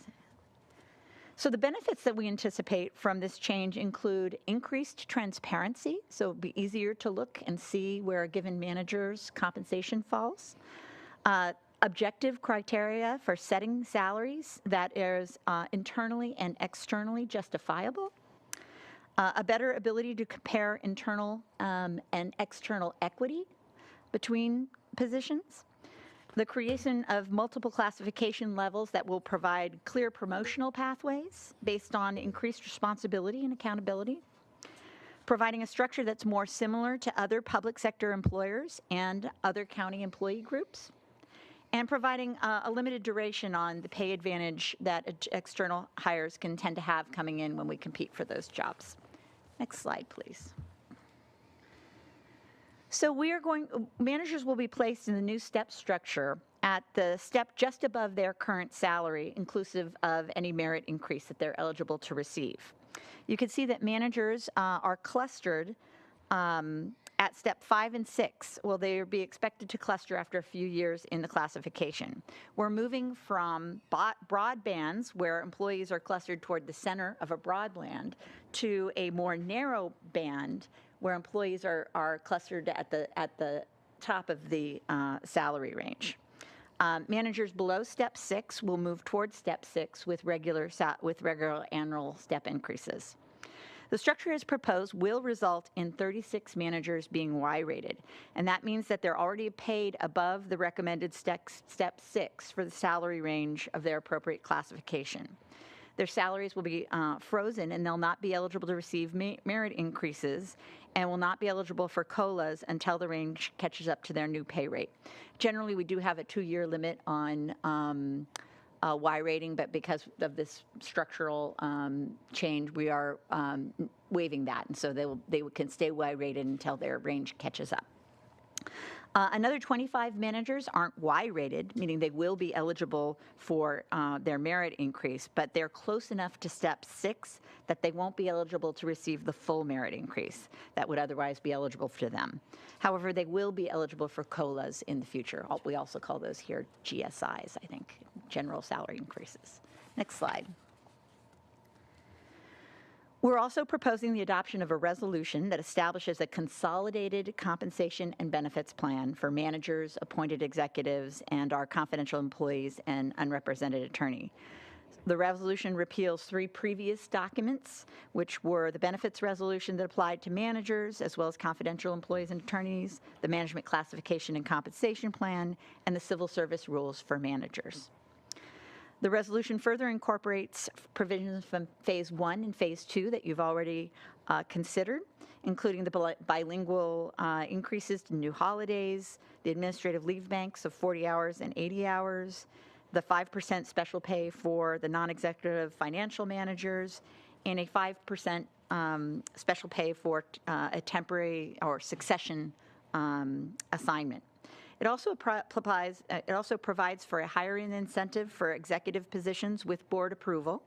S13: So the benefits that we anticipate from this change include increased transparency, so it'll be easier to look and see where a given manager's compensation falls. Objective criteria for setting salaries that is internally and externally justifiable. A better ability to compare internal and external equity between positions. The creation of multiple classification levels that will provide clear promotional pathways based on increased responsibility and accountability. Providing a structure that's more similar to other public sector employers and other county employee groups. And providing a limited duration on the pay advantage that external hires can tend to have coming in when we compete for those jobs. Next slide, please. So managers will be placed in the new step structure at the step just above their current salary, inclusive of any merit increase that they're eligible to receive. You can see that managers are clustered at step 5 and 6. Well, they'll be expected to cluster after a few years in the classification. We're moving from broad bands, where employees are clustered toward the center of a broad band, to a more narrow band, where employees are clustered at the top of the salary range. Managers below step 6 will move towards step 6 with regular annual step increases. The structure as proposed will result in 36 managers being Y-rated, and that means that they're already paid above the recommended step 6 for the salary range of their appropriate classification. Their salaries will be frozen, and they'll not be eligible to receive merit increases and will not be eligible for COLAs until the range catches up to their new pay rate. Generally, we do have a 2-year limit on Y rating, but because of this structural change, we are waiving that, and so they can stay Y rated until their range catches up. Another 25 managers aren't Y-rated, meaning they will be eligible for their merit increase, but they're close enough to step 6 that they won't be eligible to receive the full merit increase that would otherwise be eligible for them. However, they will be eligible for COLAs in the future. We also call those here GSIs, I think, general salary increases. Next slide. We're also proposing the adoption of a resolution that establishes a consolidated compensation and benefits plan for managers, appointed executives, and our confidential employees and unrepresented attorney. The resolution repeals 3 previous documents, which were the benefits resolution that applied to managers, as well as confidential employees and attorneys, the management classification and compensation plan, and the civil service rules for managers. The resolution further incorporates provisions from Phase 1 and Phase 2 that you've already considered, including the bilingual increases to new holidays, the administrative leave banks of 40 hours and 80 hours, the 5% special pay for the non-executive financial managers, and a 5% special pay for a temporary or succession assignment. It also provides for a hiring incentive for executive positions with board approval,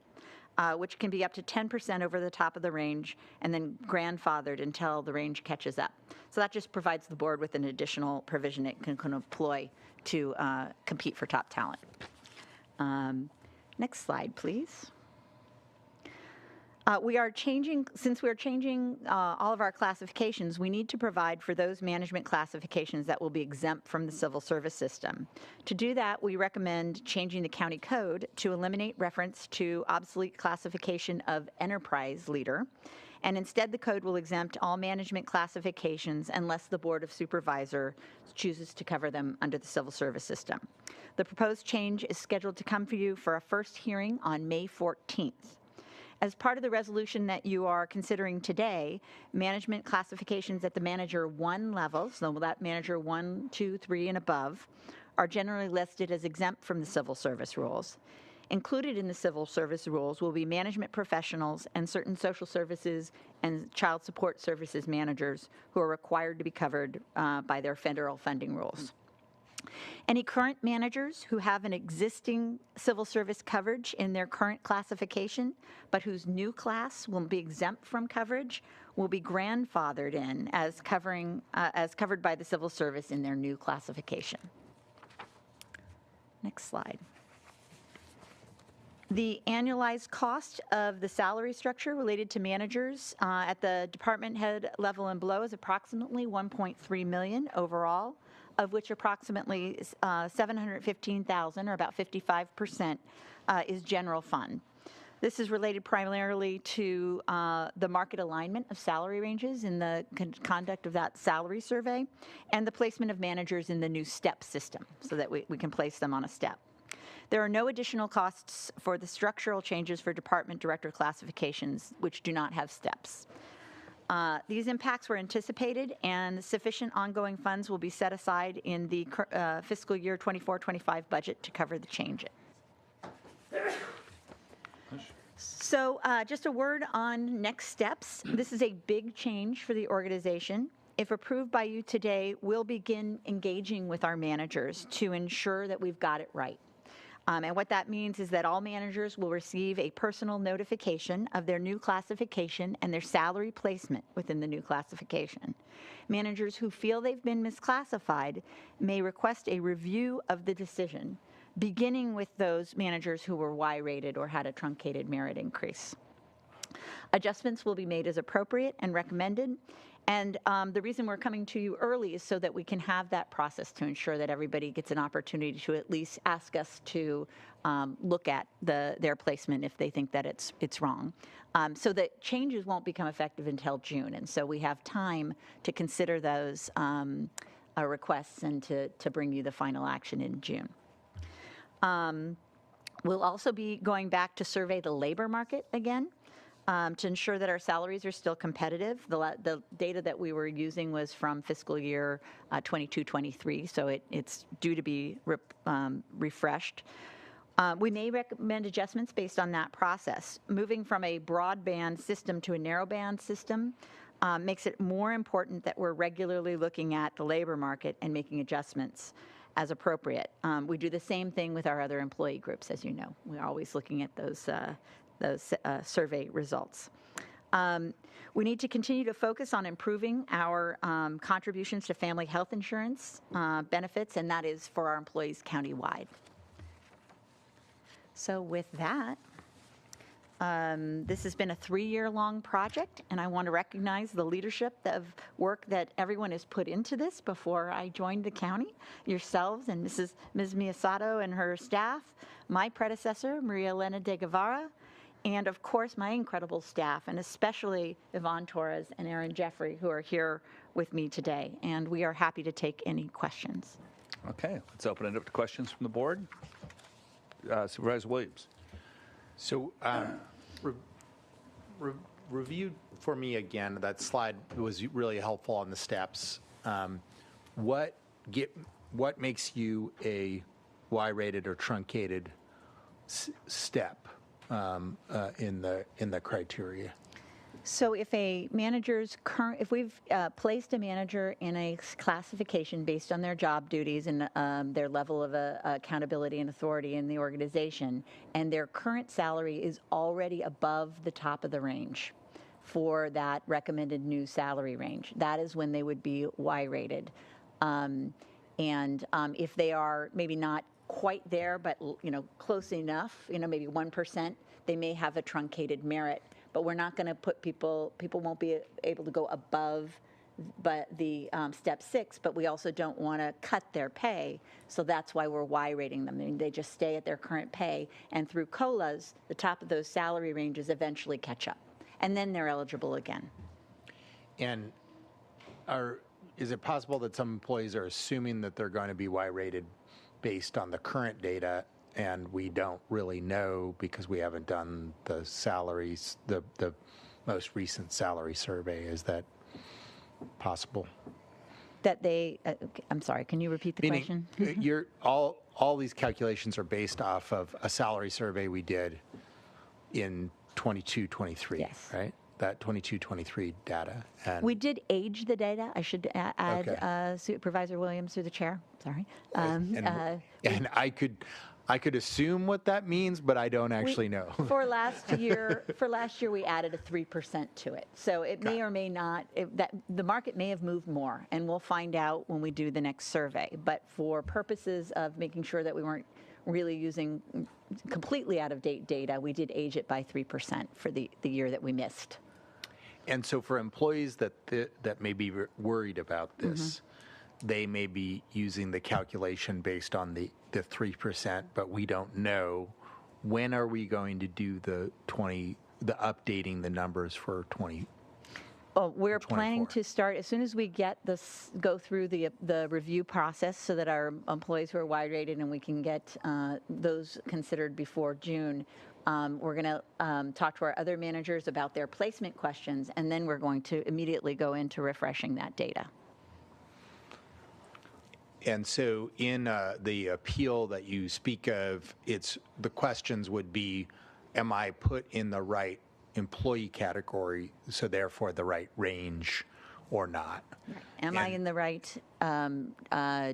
S13: which can be up to 10% over the top of the range and then grandfathered until the range catches up. So that just provides the board with an additional provision it can employ to compete for top talent. Next slide, please. Since we're changing all of our classifications, we need to provide for those management classifications that will be exempt from the civil service system. To do that, we recommend changing the county code to eliminate reference to obsolete classification of enterprise leader, and instead the code will exempt all management classifications unless the Board of Supervisors chooses to cover them under the civil service system. The proposed change is scheduled to come for you for a first hearing on May 14th. As part of the resolution that you are considering today, management classifications at the manager 1 level, so that manager 1, 2, 3, and above, are generally listed as exempt from the civil service rules. Included in the civil service rules will be management professionals and certain social services and child support services managers who are required to be covered by their federal funding rules. Any current managers who have an existing civil service coverage in their current classification, but whose new class will be exempt from coverage, will be grandfathered in as covered by the civil service in their new classification. Next slide. The annualized cost of the salary structure related to managers at the department head level and below is approximately $1.3 million overall, of which approximately $715,000, or about 55%, is general fund. This is related primarily to the market alignment of salary ranges in the conduct of that salary survey and the placement of managers in the new STEP system so that we can place them on a step. There are no additional costs for the structural changes for department director classifications, which do not have steps. These impacts were anticipated, and sufficient ongoing funds will be set aside in the fiscal year 24-25 budget to cover the changes. So just a word on next steps. This is a big change for the organization. If approved by you today, we'll begin engaging with our managers to ensure that we've got it right. And what that means is that all managers will receive a personal notification of their new classification and their salary placement within the new classification. Managers who feel they've been misclassified may request a review of the decision, beginning with those managers who were Y-rated or had a truncated merit increase. Adjustments will be made as appropriate and recommended. And the reason we're coming to you early is so that we can have that process to ensure that everybody gets an opportunity to at least ask us to look at their placement if they think that it's wrong. So that changes won't become effective until June. And so we have time to consider those requests and to bring you the final action in June. We'll also be going back to survey the labor market again. To ensure that our salaries are still competitive. The data that we were using was from fiscal year 22-23, so it's due to be refreshed. We may recommend adjustments based on that process. Moving from a broadband system to a narrowband system makes it more important that we're regularly looking at the labor market and making adjustments as appropriate. We do the same thing with our other employee groups, as you know. We're always looking at those survey results. We need to continue to focus on improving our contributions to family health insurance benefits, and that is for our employees countywide. So with that, This has been a 3-year-long project, and I want to recognize the leadership of work that everyone has put into this before I joined the county, yourselves and Ms. Miyasato and her staff, my predecessor, Maria Elena de Guevara, and of course my incredible staff, and especially Yvonne Torres and Aaron Jeffrey, who are here with me today. And we are happy to take any questions.
S1: Okay, let's open it up to questions from the board. Supervisor Williams.
S17: So review for me again, that slide was really helpful on the steps. What makes you a Y-rated or truncated step in the criteria?
S13: So if a manager's if we've placed a manager in a classification based on their job duties and their level of accountability and authority in the organization, and their current salary is already above the top of the range for that recommended new salary range, that is when they would be Y-rated. If they are maybe not quite there, but close enough, maybe 1%, they may have a truncated merit. But we're not going to put people won't be able to go above the step 6, but we also don't want to cut their pay. So that's why we're Y-rating them. I mean, they just stay at their current pay, and through COLAs, the top of those salary ranges eventually catch up. And then they're eligible again.
S17: And is it possible that some employees are assuming that they're going to be Y-rated based on the current data, and we don't really know because we haven't done the salaries, the most recent salary survey? Is that possible?
S13: That they, I'm sorry, can you repeat the question?
S17: All these calculations are based off of a salary survey we did in 22-23,
S13: yes.
S17: Right? That 22-23 data. And
S13: we did age the data. I should add Supervisor Williams through the chair. Sorry.
S17: And I could assume what that means, but I don't actually know.
S13: For last year, we added a 3% to it. So it may or may not. The market may have moved more, and we'll find out when we do the next survey. But for purposes of making sure that we weren't really using completely out of date data, we did age it by 3% for the year that we missed.
S17: And so for employees that may be worried about this, they may be using the calculation based on the 3%, but we don't know. When are we going to do the updating the numbers for 20?
S13: Oh, we're planning to start as soon as we go through the review process, so that our employees who are Y-rated and we can get those considered before June. We're going to talk to our other managers about their placement questions, and then we're going to immediately go into refreshing that data.
S17: And so in the appeal that you speak of, the questions would be, am I put in the right employee category, so therefore the right range, or not?
S13: Right. Am I in the right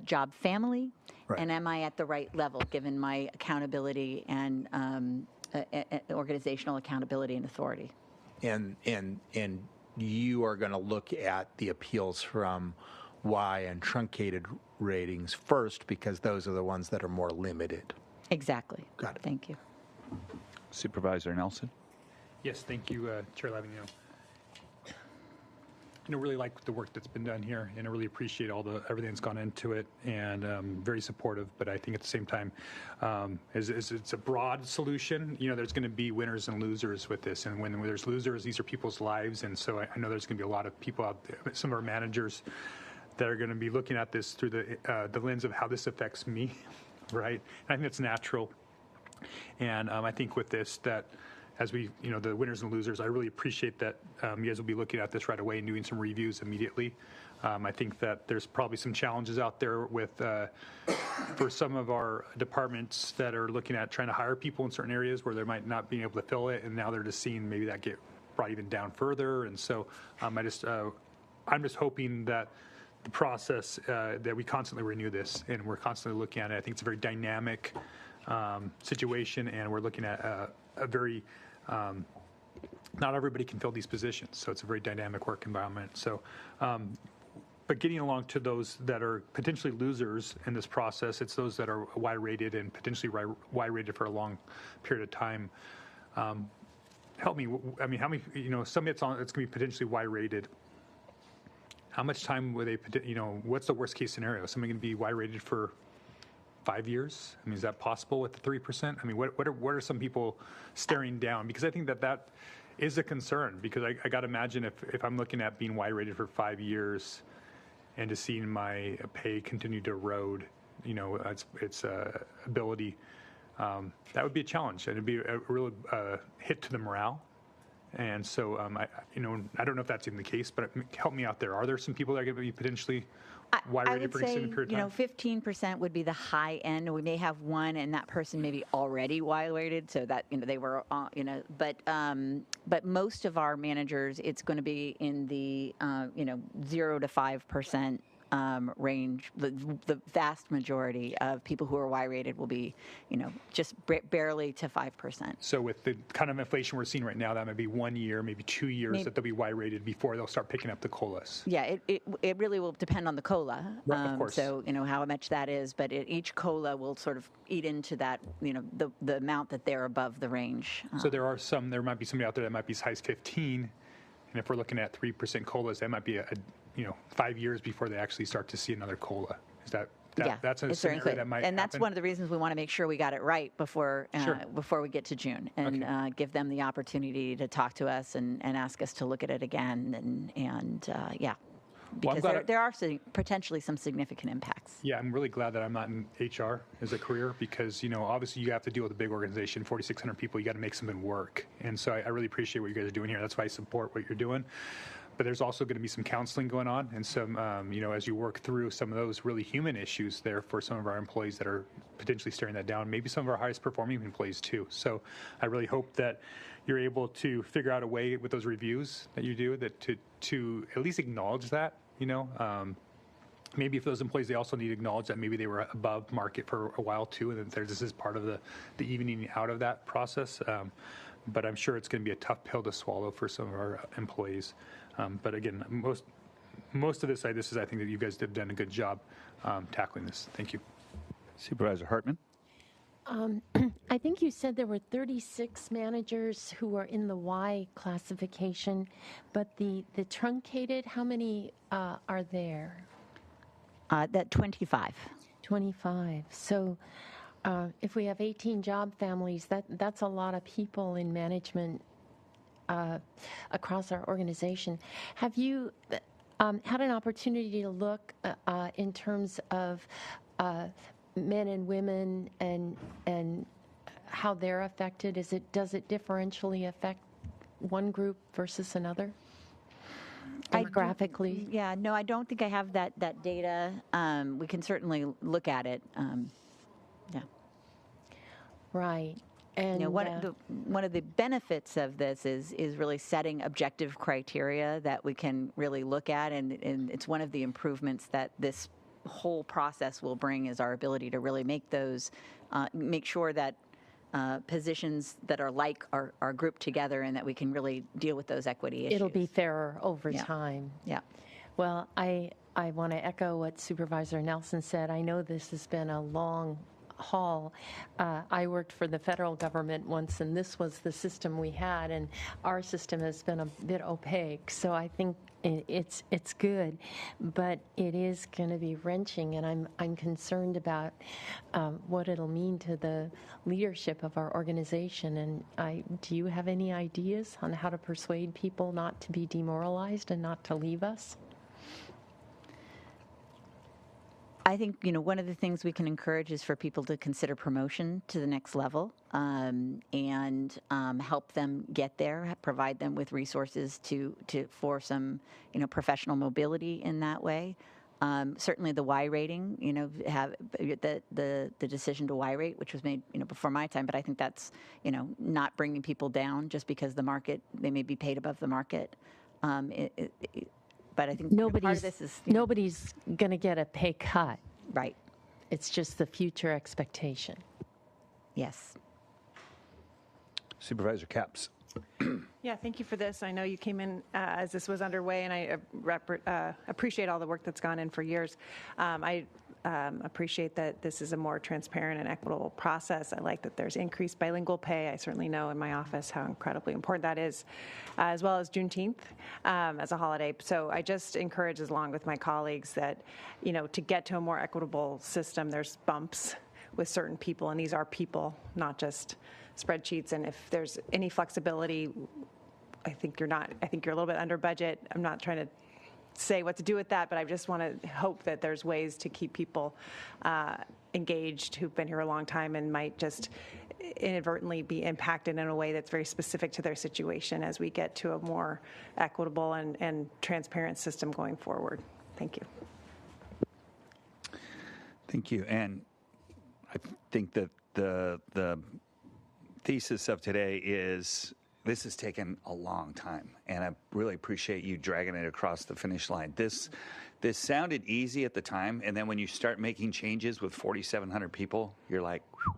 S13: job family? Right. And am I at the right level, given my accountability and organizational accountability and authority?
S17: And you are going to look at the appeals from Y and truncated ratings first, because those are the ones that are more limited.
S13: Exactly.
S17: Got it.
S13: Thank you.
S1: Supervisor Nelson.
S4: Yes, thank you, Chair Lavigno. Really like the work that's been done here, and I really appreciate everything that's gone into it, and very supportive. But I think at the same time, it's a broad solution. There's going to be winners and losers with this, and when there's losers, these are people's lives, and so I know there's going to be a lot of people out there, some of our managers, that are going to be looking at this through the lens of how this affects me, right? And I think that's natural, and I think with this that, as we, the winners and losers, I really appreciate that you guys will be looking at this right away and doing some reviews immediately. I think that there's probably some challenges out there with, for some of our departments that are looking at trying to hire people in certain areas where they might not be able to fill it, and now they're just seeing maybe that get brought even down further. And so I'm just hoping that the process, that we constantly renew this, and we're constantly looking at it. I think it's a very dynamic situation, and we're looking at a very, not everybody can fill these positions, so it's a very dynamic work environment. So, but getting along to those that are potentially losers in this process, it's those that are Y-rated and potentially Y-rated for a long period of time. help me. I mean, how many? Some it's going to be potentially Y rated. How much time would they? What's the worst case scenario? Somebody going to be Y rated for 5 years? I mean, is that possible with the 3%? I mean, what are some people staring down? Because I think that is a concern. Because I got to imagine if I'm looking at being Y rated for 5 years, and to seeing my pay continue to erode, its ability. That would be a challenge, and it'd be a real hit to the morale. And so, I don't know if that's even the case, but help me out there. Are there some people that are going to be potentially Y-rated for an extended period of time?
S13: 15% would be the high end. We may have one, and that person may be already Y-rated, so that they were, but most of our managers, it's going to be in the 0 to 5% range. The vast majority of people who are Y-rated will be, just barely to 5%.
S4: So with the kind of inflation we're seeing right now, that might be 1 year, maybe 2 years that they'll be Y-rated before they'll start picking up the COLAs.
S13: Yeah, it really will depend on the COLA.
S4: Right, of course.
S13: So, how much that is, but each COLA will sort of eat into that, the amount that they're above the range.
S4: So there might be somebody out there that might be as high as 15, and if we're looking at 3% COLAs, that might be 5 years before they actually start to see another COLA. Is that that's a scenario that might
S13: and that's
S4: happen?
S13: one of the reasons we want to make sure we got it right before we get to June, and give them the opportunity to talk to us and ask us to look at it again, because there are potentially some significant impacts.
S4: Yeah, I'm really glad that I'm not in HR as a career, because obviously you have to deal with a big organization, 4,600 people. You got to make something work, and so I really appreciate what you guys are doing here. That's why I support what you're doing. But there's also going to be some counseling going on, and some, as you work through some of those really human issues there for some of our employees that are potentially staring that down, maybe some of our highest performing employees too. So I really hope that you're able to figure out a way with those reviews that you do that to at least acknowledge that, maybe if those employees, they also need to acknowledge that maybe they were above market for a while too, and that this is part of the evening out of that process. But I'm sure it's going to be a tough pill to swallow for some of our employees. But again, most of this, I think that you guys have done a good job tackling this. Thank you.
S1: Supervisor Hartman?
S3: I think you said there were 36 managers who are in the Y classification, but the truncated, how many are there?
S13: That 25.
S3: 25. So if we have 18 job families, that's a lot of people in management across our organization. Have you had an opportunity to look in terms of men and women and how they're affected? Does it differentially affect one group versus another? Demographically?
S13: No, I don't think I have that data. We can certainly look at it.
S3: Right. And
S13: one of the benefits of this is really setting objective criteria that we can really look at, and it's one of the improvements that this whole process will bring, is our ability to really make those, make sure that positions that are like are grouped together, and that we can really deal with those equity issues.
S3: It'll be fairer over time.
S13: Yeah.
S3: Well, I want to echo what Supervisor Nelson said. I know this has been a long haul. I worked for the federal government once, and this was the system we had, and our system has been a bit opaque. So I think it's good, but it is going to be wrenching, and I'm concerned about what it'll mean to the leadership of our organization. And do you have any ideas on how to persuade people not to be demoralized and not to leave us?
S13: I think, one of the things we can encourage is for people to consider promotion to the next level, and help them get there, provide them with resources for some, professional mobility in that way. Certainly the Y rating, have the decision to Y rate, which was made, before my time, but I think that's, not bringing people down just because they may be paid above the market. But I think part of this is
S3: nobody's going to get a pay cut.
S13: Right.
S3: It's just the future expectation.
S13: Yes.
S1: Supervisor Capps.
S10: Yeah, thank you for this. I know you came in as this was underway, and I appreciate all the work that's gone in for years. I appreciate that this is a more transparent and equitable process. I like that there's increased bilingual pay. I certainly know in my office how incredibly important that is, as well as Juneteenth as a holiday. So I just encourage, along with my colleagues, that, to get to a more equitable system, there's bumps with certain people, and these are people, not just spreadsheets. And if there's any flexibility, I think you're a little bit under budget. I'm not trying to say what to do with that, but I just want to hope that there's ways to keep people engaged who've been here a long time and might just inadvertently be impacted in a way that's very specific to their situation as we get to a more equitable and transparent system going forward. Thank you.
S1: Thank you. And I think that the thesis of today is this has taken a long time, and I really appreciate you dragging it across the finish line. This sounded easy at the time, and then when you start making changes with 4,700 people, you're like, whew.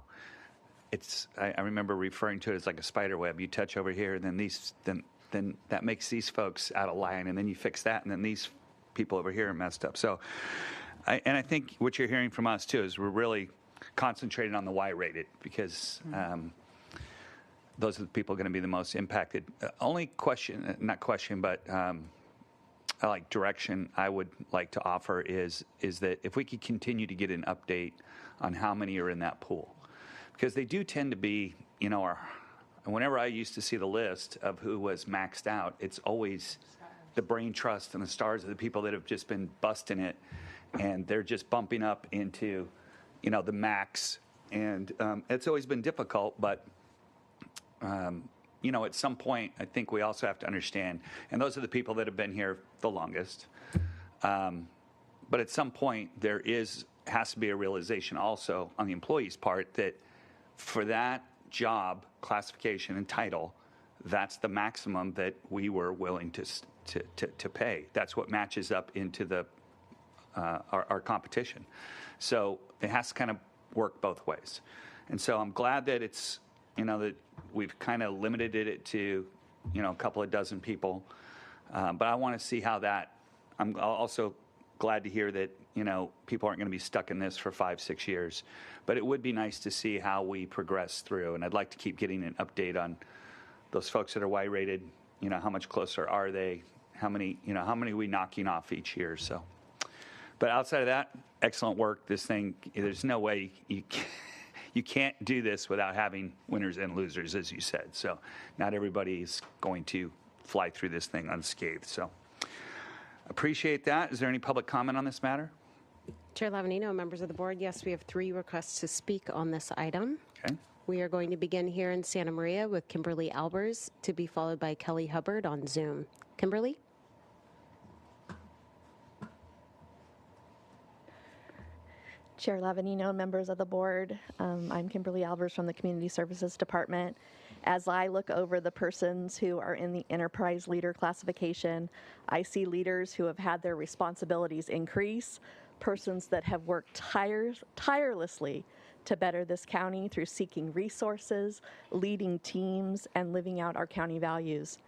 S1: I remember referring to it as like a spider web. You touch over here, and then that makes these folks out of line, and then you fix that, and then these people over here are messed up. So, I think what you're hearing from us too is we're really concentrated on the Y-rated because. Those are the people going to be the most impacted. Only question, not question, but direction I would like to offer is that if we could continue to get an update on how many are in that pool. Because they do tend to be, whenever I used to see the list of who was maxed out, it's always the brain trust and the stars of the people that have just been busting it, and they're just bumping up into, the max. And it's always been difficult, but at some point, I think we also have to understand, and those are the people that have been here the longest. But at some point, there has to be a realization also on the employee's part that for that job classification and title, that's the maximum that we were willing to pay. That's what matches up into our competition. So it has to kind of work both ways. And so I'm glad that it's that we've kind of limited it to, a couple of dozen people. But I want to see how I'm also glad to hear that, people aren't going to be stuck in this for 5-6 years. But it would be nice to see how we progress through. And I'd like to keep getting an update on those folks that are Y-rated, how much closer are they? How many are we knocking off each year? So, but outside of that, excellent work. This thing, there's no way you can't do this without having winners and losers, as you said. So not everybody is going to fly through this thing unscathed. So appreciate that. Is there any public comment on this matter?
S2: Chair Lavanino, members of the board, yes, we have 3 requests to speak on this item.
S1: Okay.
S2: We are going to begin here in Santa Maria with Kimberly Albers, to be followed by Kelly Hubbard on Zoom. Kimberly?
S14: Chair Lavanino, members of the board, I'm Kimberly Albers from the Community Services Department. As I look over the persons who are in the enterprise leader classification, I see leaders who have had their responsibilities increase, persons that have worked tirelessly to better this county through seeking resources, leading teams, and living out our county values.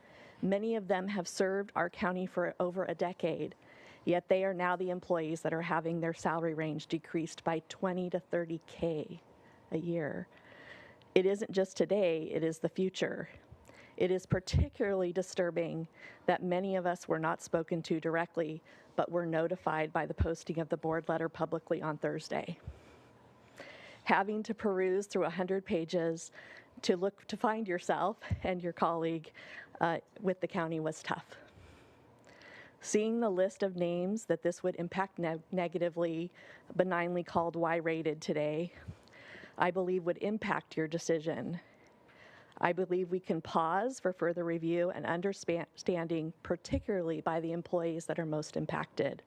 S14: Many of them have served our county for over a decade. Yet they are now the employees that are having their salary range decreased by $20,000 to $30,000 a year. It isn't just today, it is the future. It is particularly disturbing that many of us were not spoken to directly, but were notified by the posting of the board letter publicly on Thursday. Having to peruse through 100 pages to find yourself and your colleague with the county was tough. Seeing the list of names that this would impact negatively, benignly called Y-rated today, I believe would impact your decision. I believe we can pause for further review and understanding, particularly by the employees that are most impacted.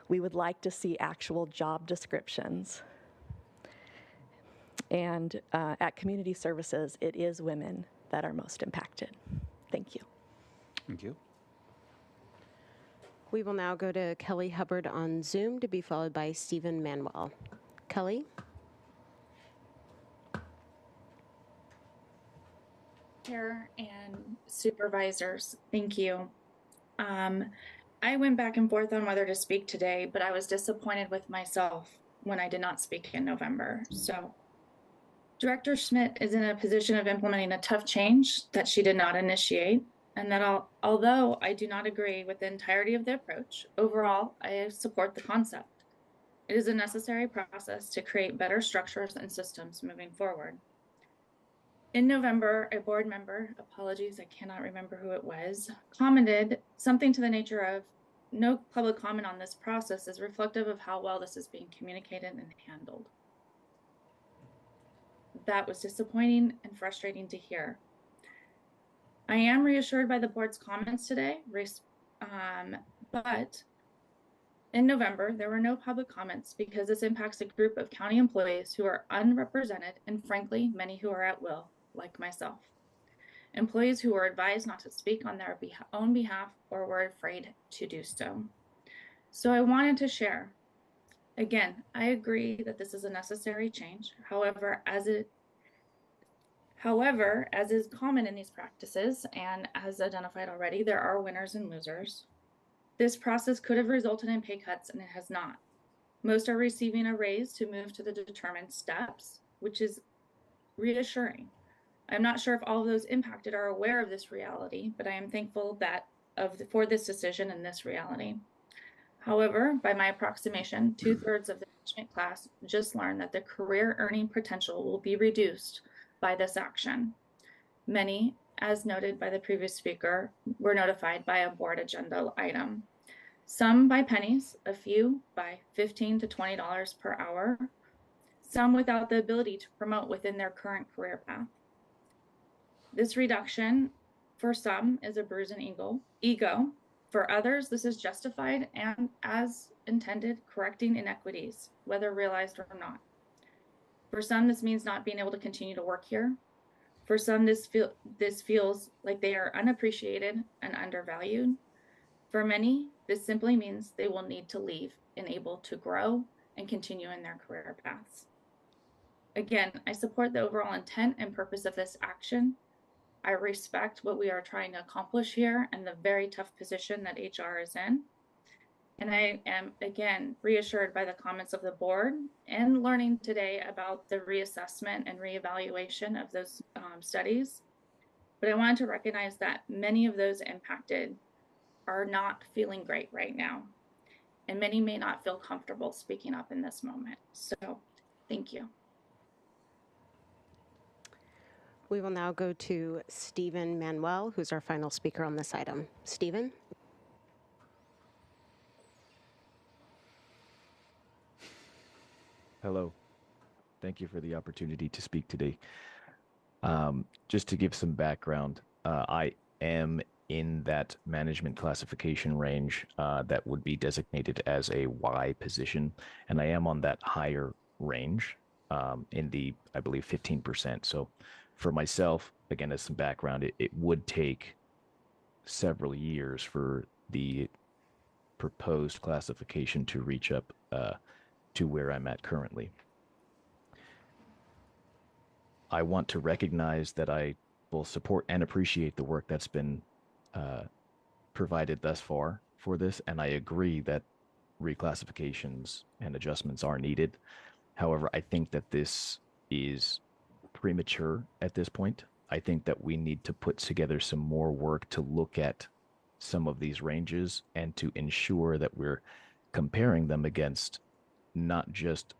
S14: We would like to see actual job descriptions. And at Community Services, it is women that are most impacted. Thank you.
S1: Thank you.
S2: We will now go to Kelly Hubbard on Zoom, to be followed by Stephen Manuel. Kelly?
S15: Chair and supervisors, thank you. I went back and forth on whether to speak today, but I was disappointed with myself when I did not speak in November. So Director Schmidt is in a position of implementing a tough change that she did not initiate, and that although I do not agree with the entirety of the approach, overall, I support the concept. It is a necessary process to create better structures and systems moving forward. In November, a board member, apologies, I cannot remember who it was, commented something to the nature of, no public comment on this process is reflective of how well this is being communicated and handled. That was disappointing and frustrating to hear. I am reassured by the board's comments today, but in November, there were no public comments because this impacts a group of county employees who are unrepresented and frankly, many who are at will, like myself. Employees who were advised not to speak on their own behalf or were afraid to do so. So I wanted to share. Again, I agree that this is a necessary change. However, as is common in these practices and as identified already, there are winners and losers. This process could have resulted in pay cuts and it has not. Most are receiving a raise to move to the determined steps, which is reassuring. I'm not sure if all of those impacted are aware of this reality, but I am thankful for this decision and this reality. However, by my approximation, 2/3 of the management class just learned that the career earning potential will be reduced by this action. Many, as noted by the previous speaker, were notified by a board agenda item. Some by pennies, a few by $15 to $20 per hour, some without the ability to promote within their current career path. This reduction for some is a bruise and ego. For others, this is justified and, as intended, correcting inequities, whether realized or not. For some, this means not being able to continue to work here. For some, this feels like they are unappreciated and undervalued. For many, this simply means they will need to leave and able to grow and continue in their career paths. Again, I support the overall intent and purpose of this action. I respect what we are trying to accomplish here and the very tough position that HR is in. And I am, again, reassured by the comments of the board and learning today about the reassessment and reevaluation of those studies. But I wanted to recognize that many of those impacted are not feeling great right now. And many may not feel comfortable speaking up in this moment. So thank you.
S2: We will now go to Stephen Manuel, who's our final speaker on this item. Stephen?
S16: Hello. Thank you for the opportunity to speak today. Just to give some background, I am in that management classification range that would be designated as a Y position, and I am on that higher range in the, I believe, 15%. So for myself, again, as some background, it would take several years for the proposed classification to reach up to where I'm at currently. I want to recognize that I will support and appreciate the work that's been provided thus far for this, and I agree that reclassifications and adjustments are needed. However, I think that this is premature at this point. I think that we need to put together some more work to look at some of these ranges and to ensure that we're comparing them against not just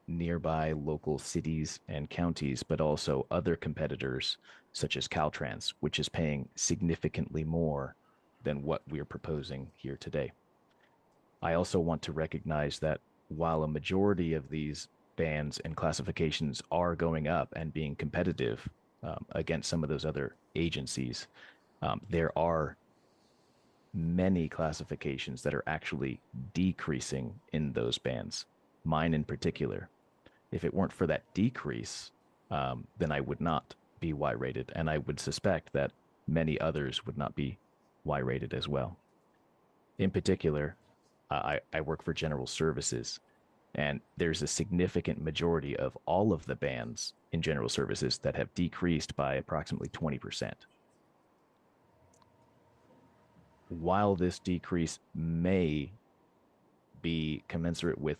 S16: nearby local cities and counties, but also other competitors such as Caltrans, which is paying significantly more than what we're proposing here today. I also want to recognize that while a majority of these bands and classifications are going up and being competitive against some of those other agencies, there are many classifications that are actually decreasing in those bands, mine in particular. If it weren't for that decrease, then I would not be Y-rated, and I would suspect that many others would not be Y-rated as well. In particular, I work for General Services, and there's a significant majority of all of the bands in General Services that have decreased by approximately 20%. While this decrease may be commensurate with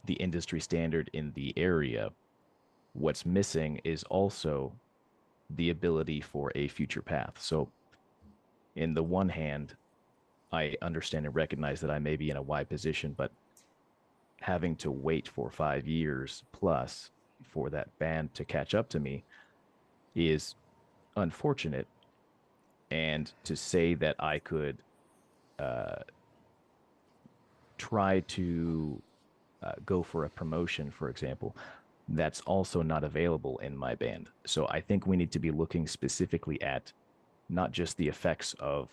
S16: the industry standard in the area. What's missing is also the ability for a future path. So in the one hand, I understand and recognize that I may be in a Y position, but having to wait for 5 years plus for that band to catch up to me is unfortunate. And to say that I could try to go for a promotion, for example, that's also not available in my band. So I think we need to be looking specifically at not just the effects of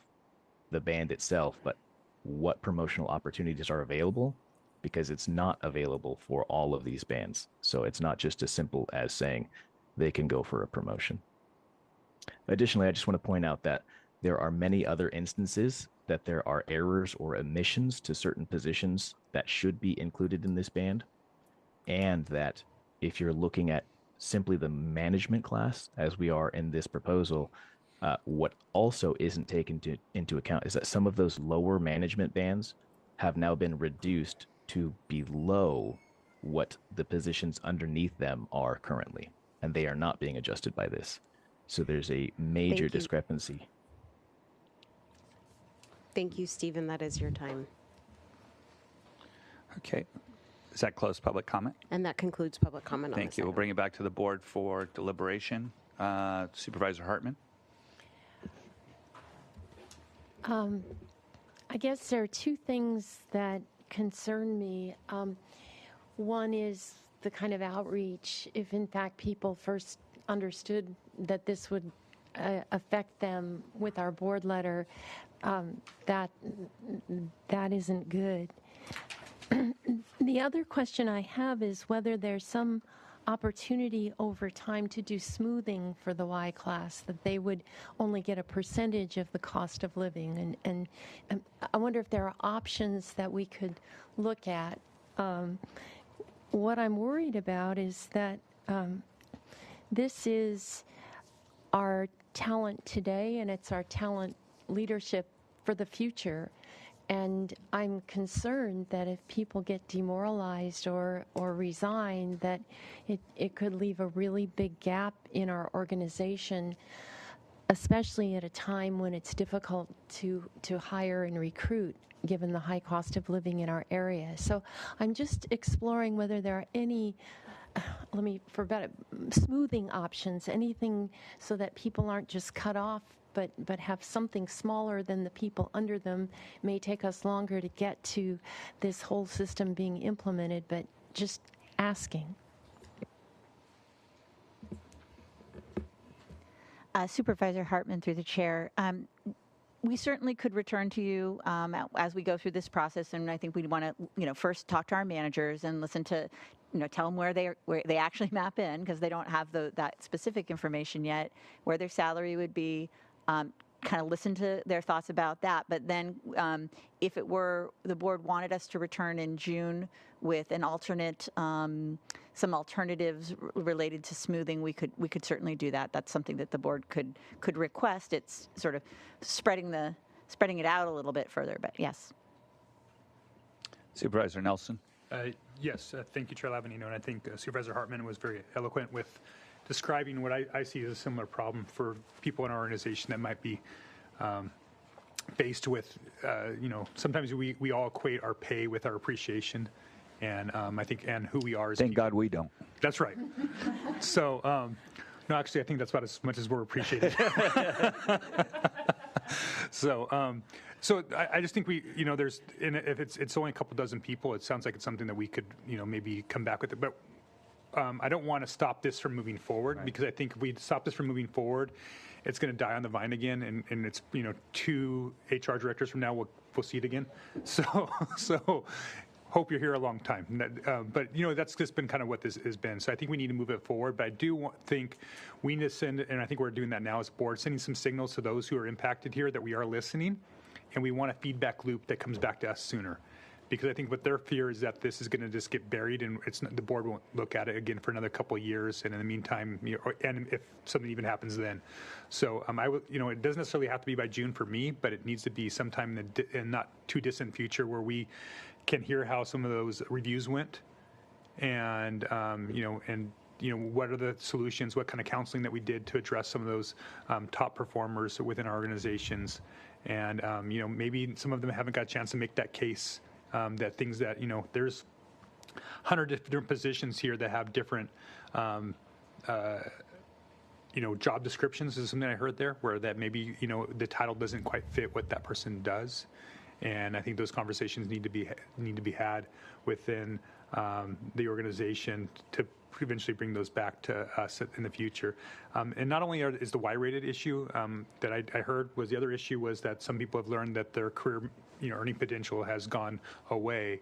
S16: the band itself, but what promotional opportunities are available, because it's not available for all of these bands. So it's not just as simple as saying they can go for a promotion. Additionally, I just want to point out that there are many other instances that there are errors or omissions to certain positions that should be included in this band, and that if you're looking at simply the management class, as we are in this proposal, what also isn't taken into account is that some of those lower management bands have now been reduced to below what the positions underneath them are currently, and they are not being adjusted by this. So there's a major discrepancy.
S2: Thank you, Stephen. That is your time.
S1: Okay. Does that close public comment?
S2: And that concludes public comment on
S1: Thank
S2: this
S1: you. We'll
S2: item.
S1: bring it back to the board for deliberation. Supervisor Hartman?
S3: I guess there are two things that concern me. One is the kind of outreach. If in fact people first understood that this would affect them with our board letter, that isn't good. The other question I have is whether there's some opportunity over time to do smoothing for the Y class, that they would only get a percentage of the cost of living. And I wonder if there are options that we could look at. What I'm worried about is that this is our talent today, and it's our talent leadership for the future. And I'm concerned that if people get demoralized or resign, that it could leave a really big gap in our organization, especially at a time when it's difficult to hire and recruit, given the high cost of living in our area. So I'm just exploring whether there are any, smoothing options, anything so that people aren't just cut off, but have something smaller than the people under them. May take us longer to get to this whole system being implemented, but just asking.
S13: Supervisor Hartman, through the chair. We certainly could return to you as we go through this process, and I think we'd want to, first talk to our managers and listen to, tell them where they actually map in, because they don't have that specific information yet, where their salary would be. Kind of listen to their thoughts about that. But then if it were the board wanted us to return in June with an alternate, some alternatives related to smoothing, we could certainly do that. That's something that the board could request. It's sort of spreading it out a little bit further, but yes.
S1: Supervisor Nelson?
S4: Yes, thank you, Chair Lavanino, and I think Supervisor Hartman was very eloquent with describing what I see as a similar problem for people in our organization that might be faced with, sometimes we all equate our pay with our appreciation, and I think, and who we are as
S1: Thank
S4: people.
S1: God we don't.
S4: That's right. So, no, actually, I think that's about as much as we're appreciated. So I just think there's, and if it's only a couple dozen people, it sounds like it's something that we could, maybe come back with it. But I don't want to stop this from moving forward, because I think if we stop this from moving forward, it's going to die on the vine again. And it's, 2 HR directors from now, we'll see it again. So hope you're here a long time. But, that's just been kind of what this has been. So I think we need to move it forward. But I do think we need to send, and I think we're doing that now as a board, sending some signals to those who are impacted here that we are listening. And we want a feedback loop that comes back to us sooner. Because I think what their fear is that this is going to just get buried, and the board won't look at it again for another couple of years. And in the meantime, and if something even happens then. So it doesn't necessarily have to be by June for me, but it needs to be sometime in the not too distant future where we can hear how some of those reviews went, and what are the solutions, what kind of counseling that we did to address some of those top performers within our organizations. And, maybe some of them haven't got a chance to make that case, that things that, there's 100 different positions here that have different, job descriptions is something I heard there, where that maybe, the title doesn't quite fit what that person does. And I think those conversations need to be had within the organization to eventually bring those back to us in the future. And not only is the Y-rated issue that I heard, was the other issue was that some people have learned that their career earning potential has gone away.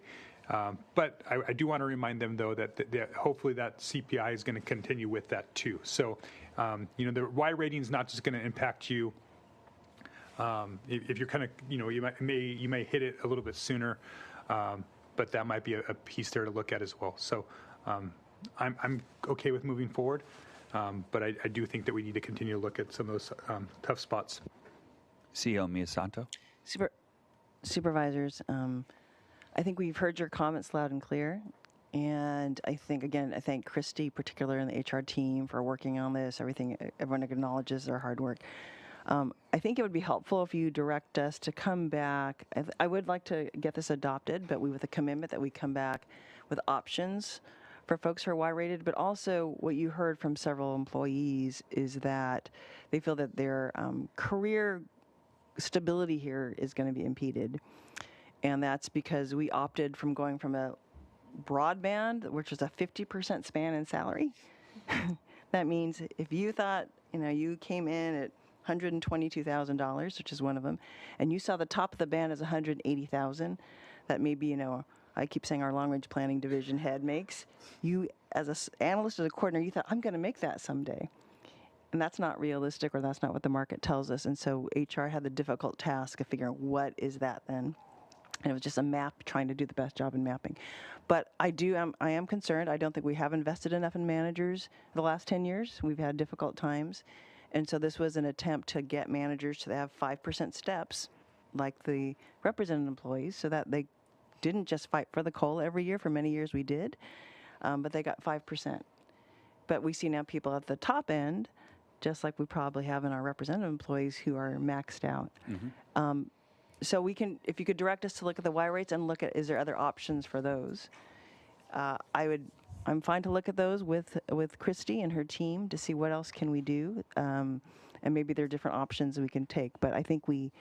S4: But I do want to remind them, though, that hopefully that CPI is going to continue with that, too. So, the Y rating is not just going to impact you. If you're kind of, you may hit it a little bit sooner, but that might be a piece there to look at as well. So I'm okay with moving forward, but I do think that we need to continue to look at some of those tough spots.
S1: CEO Miyasato.
S5: Supervisors, I think we've heard your comments loud and clear. And I think, again, I thank Christy, particularly and the HR team, for working on this. Everyone acknowledges their hard work. I think it would be helpful if you direct us to come back. I would like to get this adopted, but with a commitment that we come back with options for folks who are Y-rated, but also what you heard from several employees is that they feel that their career stability here is going to be impeded. And that's because we opted from going from a broadband, which was a 50% span in salary. That means if you thought, you came in at $122,000, which is one of them, and you saw the top of the band as $180,000, that maybe, I keep saying our long-range planning division head makes, you as an analyst, as a coordinator, you thought, I'm going to make that someday. And that's not realistic, or that's not what the market tells us. And so HR had the difficult task of figuring out what is that then. And it was just a map, trying to do the best job in mapping. But I am concerned. I don't think we have invested enough in managers the last 10 years. We've had difficult times. And so this was an attempt to get managers to have 5% steps, like the represented employees, so that they didn't just fight for the COLA every year. For many years we did, but they got 5%. But we see now people at the top end, just like we probably have in our representative employees, who are maxed out. Mm-hmm. So we can, if you could direct us to look at the Y rates and look at, is there other options for those? I'm fine to look at those with Christy and her team to see what else can we do, and maybe there are different options we can take. But I think we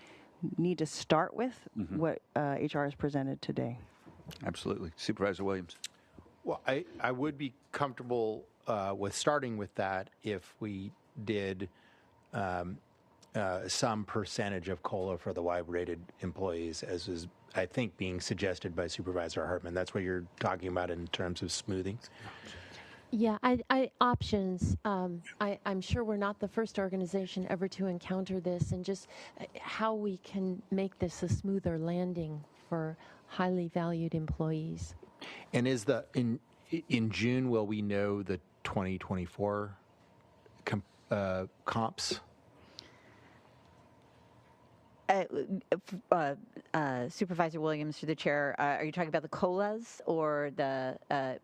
S5: need to start with what HR has presented today.
S1: Absolutely. Supervisor Williams.
S17: Well, I would be comfortable with starting with that if we did some percentage of COLA for the Y-rated employees, as is, I think, being suggested by Supervisor Hartman. That's what you're talking about in terms of smoothing?
S3: Yeah, options. I'm sure we're not the first organization ever to encounter this, and just how we can make this a smoother landing for highly valued employees.
S17: And is in June, will we know the 2024 comps?
S13: Supervisor Williams, through the chair, are you talking about the COLAs or the?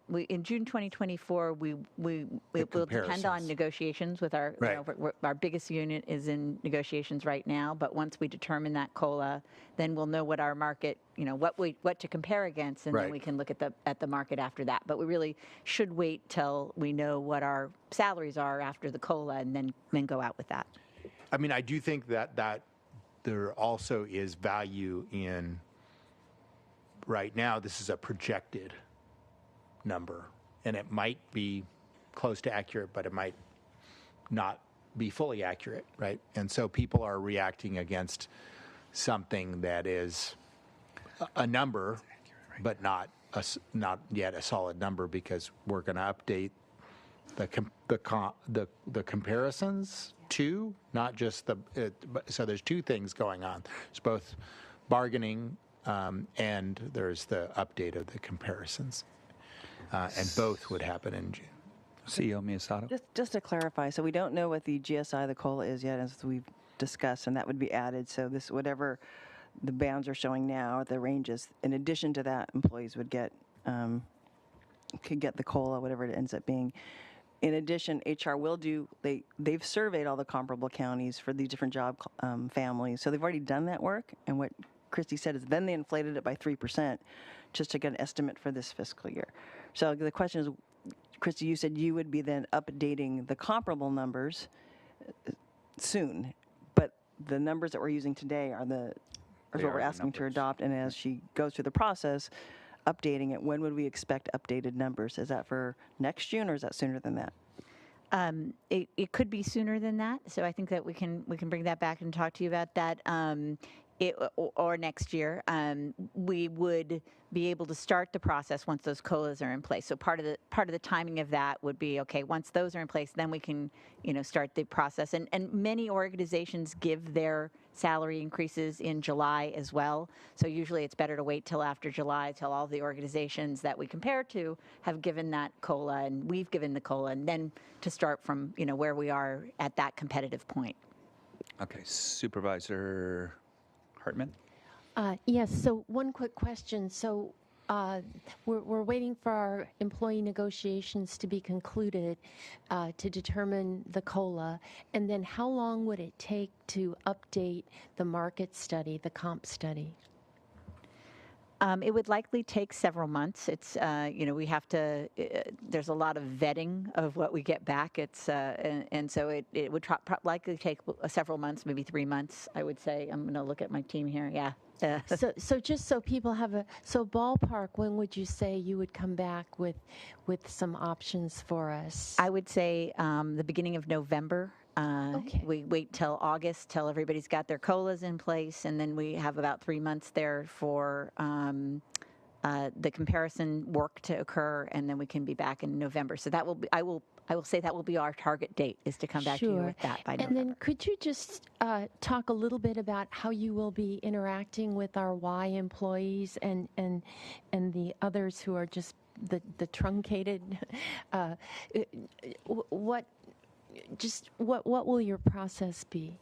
S13: In June 2024, it will depend on negotiations with our.
S17: Right.
S13: Our biggest unit is in negotiations right now, but once we determine that COLA, then we'll know what our market, what to compare against, and then we can look at the market after that. But we really should wait till we know what our salaries are after the COLA, and then go out with that.
S17: I mean, I do think that there also is value in, right now, this is a projected number, and it might be close to accurate, but it might not be fully accurate, right? And so people are reacting against something that is a number, but not yet a solid number, because we're going to update the comparisons too, not just so there's two things going on. There's both bargaining and there's the update of the comparisons, and both would happen in June.
S1: CEO Miyasato.
S5: Just to clarify, so we don't know what the GSI, the COLA is yet, as we've discussed, and that would be added. So this, whatever the bands are showing now, the ranges, in addition to that, employees would get could get the COLA, whatever it ends up being. In addition, HR will do, they've surveyed all the comparable counties for these different job families. So they've already done that work. And what Christy said is then they inflated it by 3% just to get an estimate for this fiscal year. So the question is, Christy, you said you would be then updating the comparable numbers soon. But the numbers that we're using today are what we're asking to adopt. And as she goes through the process, updating it, when would we expect updated numbers? Is that for next June or is that sooner than that?
S13: It could be sooner than that. So I think that we can bring that back and talk to you about that. Or next year, we would be able to start the process once those COLAs are in place. So part of the timing of that would be, okay, once those are in place, then we can start the process. And many organizations give their salary increases in July as well. So usually it's better to wait till after July, till all the organizations that we compare to have given that COLA and we've given the COLA, and then to start from where we are at that competitive point.
S1: Okay, Supervisor Hartman?
S3: Yes, so one quick question. So we're waiting for our employee negotiations to be concluded to determine the COLA. And then how long would it take to update the market study, the comp study?
S13: It would likely take several months. It's, we have to, there's a lot of vetting of what we get back. It's, and so it would likely take several months, maybe 3 months, I would say. I'm going to look at my team here. Yeah.
S3: So just so people have so ballpark, when would you say you would come back with some options for us?
S13: I would say the beginning of November.
S3: Okay.
S13: We wait till August till everybody's got their COLAs in place, and then we have about 3 months there for the comparison work to occur, and then we can be back in November. So that will be, I will say that will be our target date, is to come back to you with that by November.
S3: And then could you just talk a little bit about how you will be interacting with our Y employees and the others who are just the truncated? What will your process be?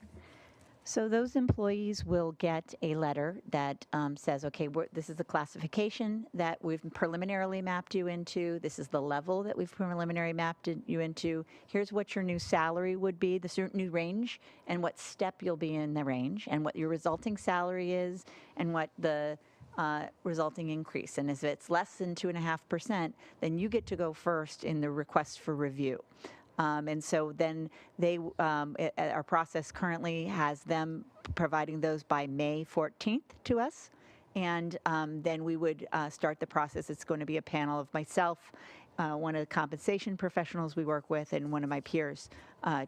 S13: So those employees will get a letter that says, okay, this is the classification that we've preliminarily mapped you into. This is the level that we've preliminarily mapped you into. Here's what your new salary would be, the new range, and what step you'll be in the range, and what your resulting salary is, and what the resulting increase. And if it's less than 2.5%, then you get to go first in the request for review. And so then our process currently has them providing those by May 14th to us. And then we would start the process. It's going to be a panel of myself, one of the compensation professionals we work with, and one of my peers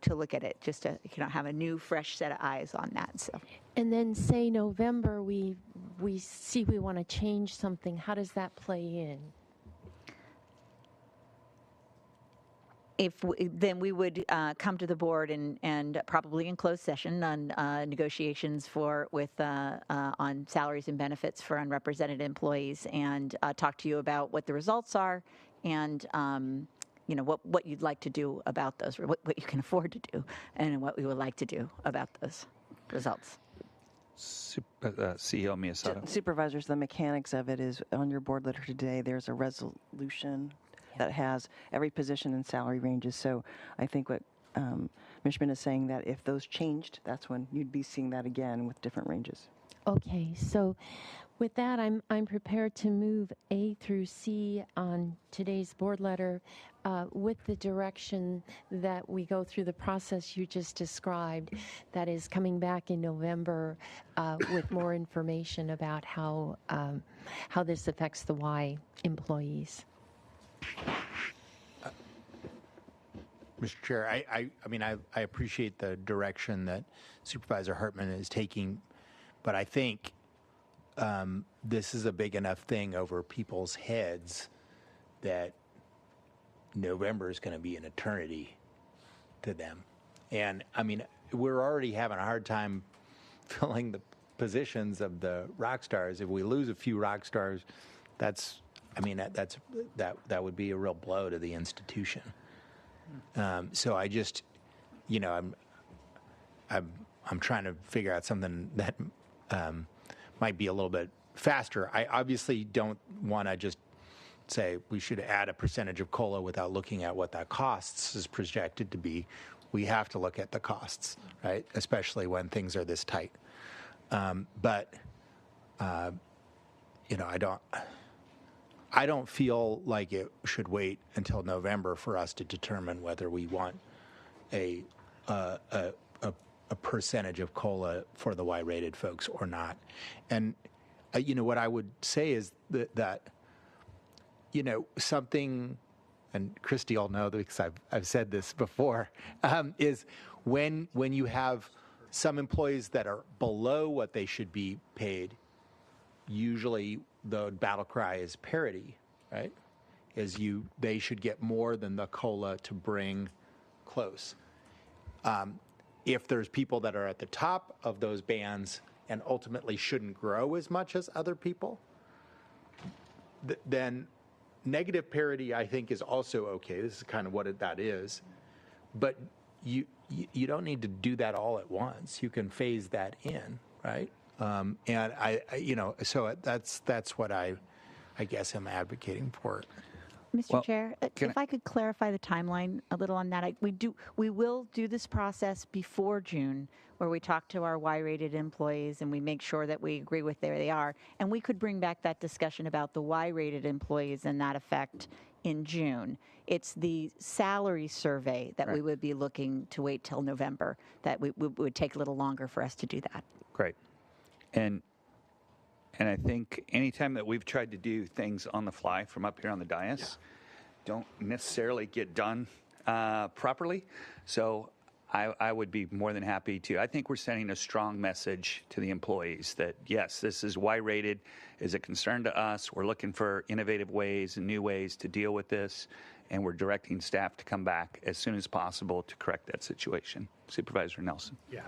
S13: to look at it, just to have a new, fresh set of eyes on that. So.
S3: And then say November, we see we want to change something. How does that play in?
S13: Then we would come to the board and probably in closed session on negotiations on salaries and benefits for unrepresented employees, and talk to you about what the results are, and what you'd like to do about those, or what you can afford to do, and what we would like to do about those results.
S1: CEO Miyasato.
S5: Supervisors, the mechanics of it is on your board letter today. There's a resolution that has every position and salary ranges. So I think what Ms. Schmidt is saying, that if those changed, that's when you'd be seeing that again with different ranges.
S3: Okay, so with that, I'm prepared to move A through C on today's board letter with the direction that we go through the process you just described, that is coming back in November with more information about how this affects the Y employees.
S17: Mr. Chair, I appreciate the direction that Supervisor Hartman is taking, but I think this is a big enough thing over people's heads that November is going to be an eternity to them. And we're already having a hard time filling the positions of the rock stars. If we lose a few rock stars, that would be a real blow to the institution. So I just, I'm trying to figure out something that might be a little bit faster. I obviously don't want to just say we should add a percentage of COLA without looking at what that costs is projected to be. We have to look at the costs, right? Especially when things are this tight. I don't feel like it should wait until November for us to determine whether we want a percentage of COLA for the Y-rated folks or not. And what I would say is that something, and Christy will know because I've said this before, is when you have some employees that are below what they should be paid, usually the battle cry is parity, right? They should get more than the COLA to bring close. If there's people that are at the top of those bands and ultimately shouldn't grow as much as other people, then negative parity, I think, is also okay. This is kind of what that is. But you don't need to do that all at once. You can phase that in, right? And so that's what I guess I'm advocating for.
S13: Mr. Chair, if I could clarify the timeline a little on that. We will do this process before June, where we talk to our Y-rated employees and we make sure that we agree with where they are. And we could bring back that discussion about the Y-rated employees and that effect in June. It's the salary survey that we would be looking to wait till November, that we would take a little longer for us to do that.
S1: Great. And I think anytime that we've tried to do things on the fly from up here on the dais, don't necessarily get done properly. So I would be more than happy to. I think we're sending a strong message to the employees that, yes, this is Y-rated, is a concern to us. We're looking for innovative ways and new ways to deal with this, and we're directing staff to come back as soon as possible to correct that situation. Supervisor Nelson.
S4: Yeah,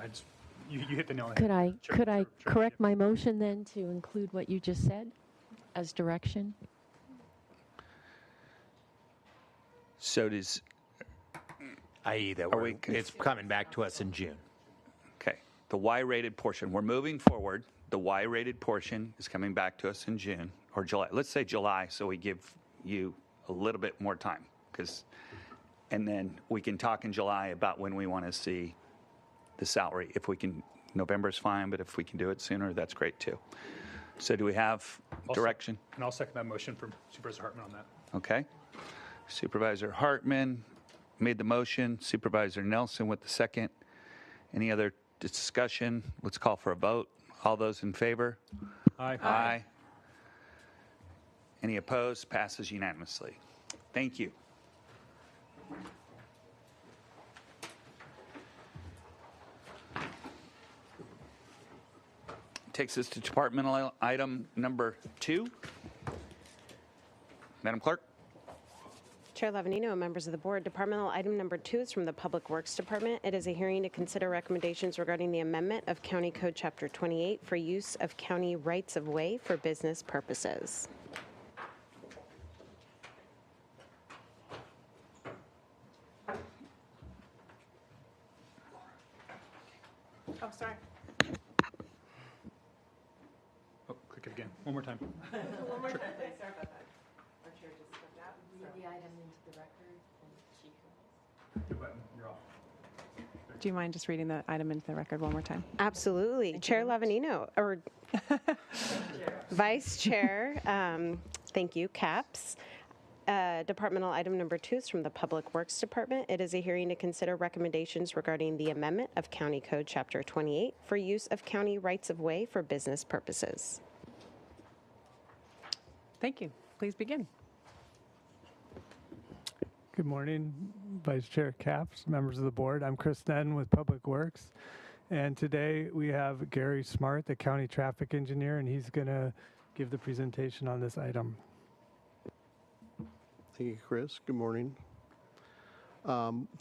S4: you hit the nail on the head.
S3: Could I correct my motion then to include what you just said as direction?
S1: So does,
S17: i.e. that it's coming back to us in June.
S1: Okay. The Y-rated portion, we're moving forward. The Y-rated portion is coming back to us in June or July. Let's say July, so we give you a little bit more time, and then we can talk in July about when we want to see the salary. If we can, November's fine, but if we can do it sooner, that's great too. So do we have direction?
S4: And I'll second that motion from Supervisor Hartman on that.
S1: Okay. Supervisor Hartman made the motion. Supervisor Nelson with the second. Any other discussion? Let's call for a vote. All those in favor?
S4: Aye.
S1: Aye. Any opposed? Passes unanimously. Thank you. Takes us to departmental item number 2. Madam Clerk.
S2: Chair Levanino and members of the board, departmental item number 2 is from the Public Works Department. It is a hearing to consider recommendations regarding the amendment of County Code Chapter 28 for use of county rights of way for business purposes.
S12: Oh, sorry.
S4: Oh, click it again. One more time.
S12: One more time. Sorry about that.
S3: Our chair just stepped out. Read the item into the record and she
S4: The button, you're off.
S10: Do you mind just reading the item into the record one more time?
S2: Absolutely. Chair Levanino, or Vice Chair, thank you, Caps. Departmental item number 2 is from the Public Works Department. It is a hearing to consider recommendations regarding the amendment of County Code Chapter 28 for use of county rights of way for business purposes.
S10: Thank you. Please begin.
S18: Good morning, Vice Chair Capps, members of the board. I'm Chris Nedden with Public Works. And today we have Gary Smart, the county traffic engineer, and he's going to give the presentation on this item.
S19: Thank you, Chris. Good morning.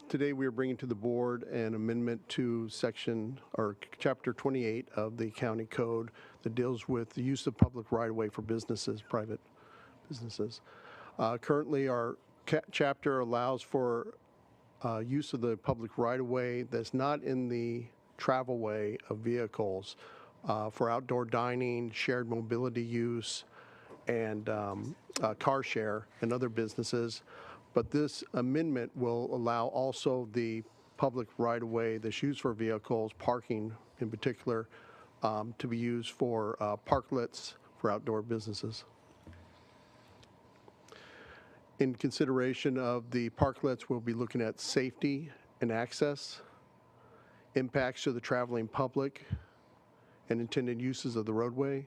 S19: Today we are bringing to the board an amendment to section or chapter 28 of the county code that deals with the use of public right-of-way for businesses, private businesses. Currently our chapter allows for use of the public right-of-way that's not in the travel way of vehicles for outdoor dining, shared mobility use, and car share and other businesses. But this amendment will allow also the public right-of-way that's used for vehicles, parking in particular, to be used for parklets for outdoor businesses. In consideration of the parklets, we'll be looking at safety and access, impacts to the traveling public, and intended uses of the roadway,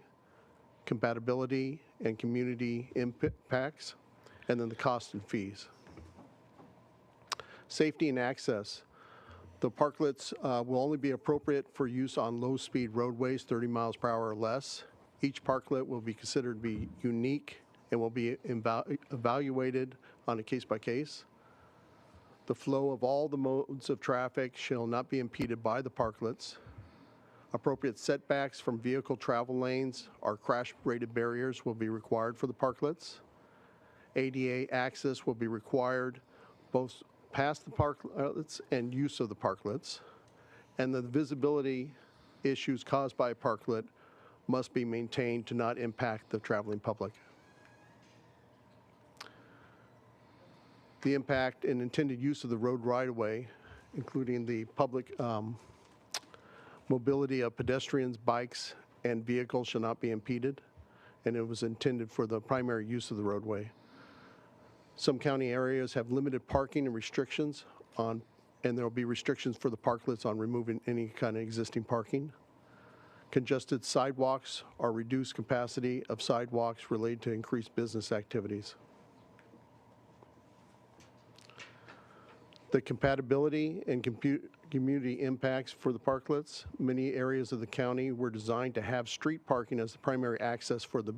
S19: compatibility and community impacts, and then the cost and fees. Safety and access. The parklets will only be appropriate for use on low-speed roadways, 30 miles per hour or less. Each parklet will be considered to be unique and will be evaluated on a case-by-case. The flow of all the modes of traffic shall not be impeded by the parklets. Appropriate setbacks from vehicle travel lanes or crash-rated barriers will be required for the parklets. ADA access will be required both past the parklets and use of the parklets. And the visibility issues caused by a parklet must be maintained to not impact the traveling public. The impact and intended use of the road right-of-way, including the public mobility of pedestrians, bikes, and vehicles shall not be impeded, and it was intended for the primary use of the roadway. Some county areas have limited parking and restrictions on, and there will be restrictions for the parklets on removing any kind of existing parking. Congested sidewalks or reduced capacity of sidewalks related to increased business activities. The compatibility and community impacts for the parklets. Many areas of the county were designed to have street parking as the primary access for the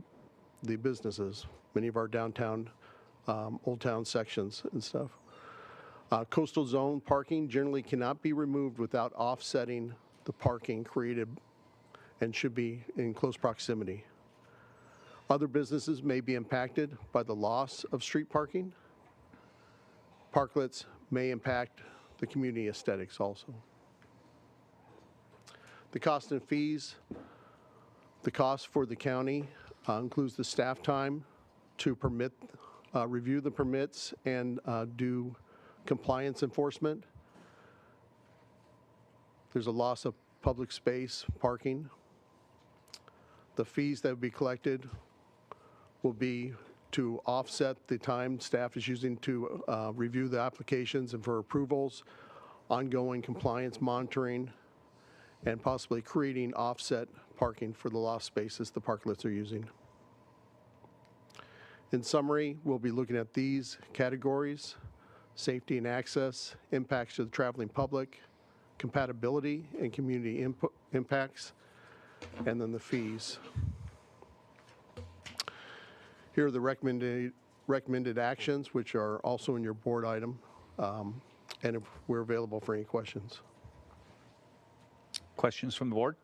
S19: businesses. Many of our downtown, old town sections and stuff. Coastal zone parking generally cannot be removed without offsetting the parking created and should be in close proximity. Other businesses may be impacted by the loss of street parking. Parklets may impact the community aesthetics also. The cost and fees. The cost for the county includes the staff time to review the permits and do compliance enforcement. There's a loss of public space, parking. The fees that will be collected will be to offset the time staff is using to review the applications and for approvals, ongoing compliance monitoring, and possibly creating offset parking for the lost spaces the parklets are using. In summary, we'll be looking at these categories: safety and access, impacts to the traveling public, compatibility and community impacts, and then the fees. Here are the recommended actions, which are also in your board item, and if we're available for any questions.
S1: Questions from the board?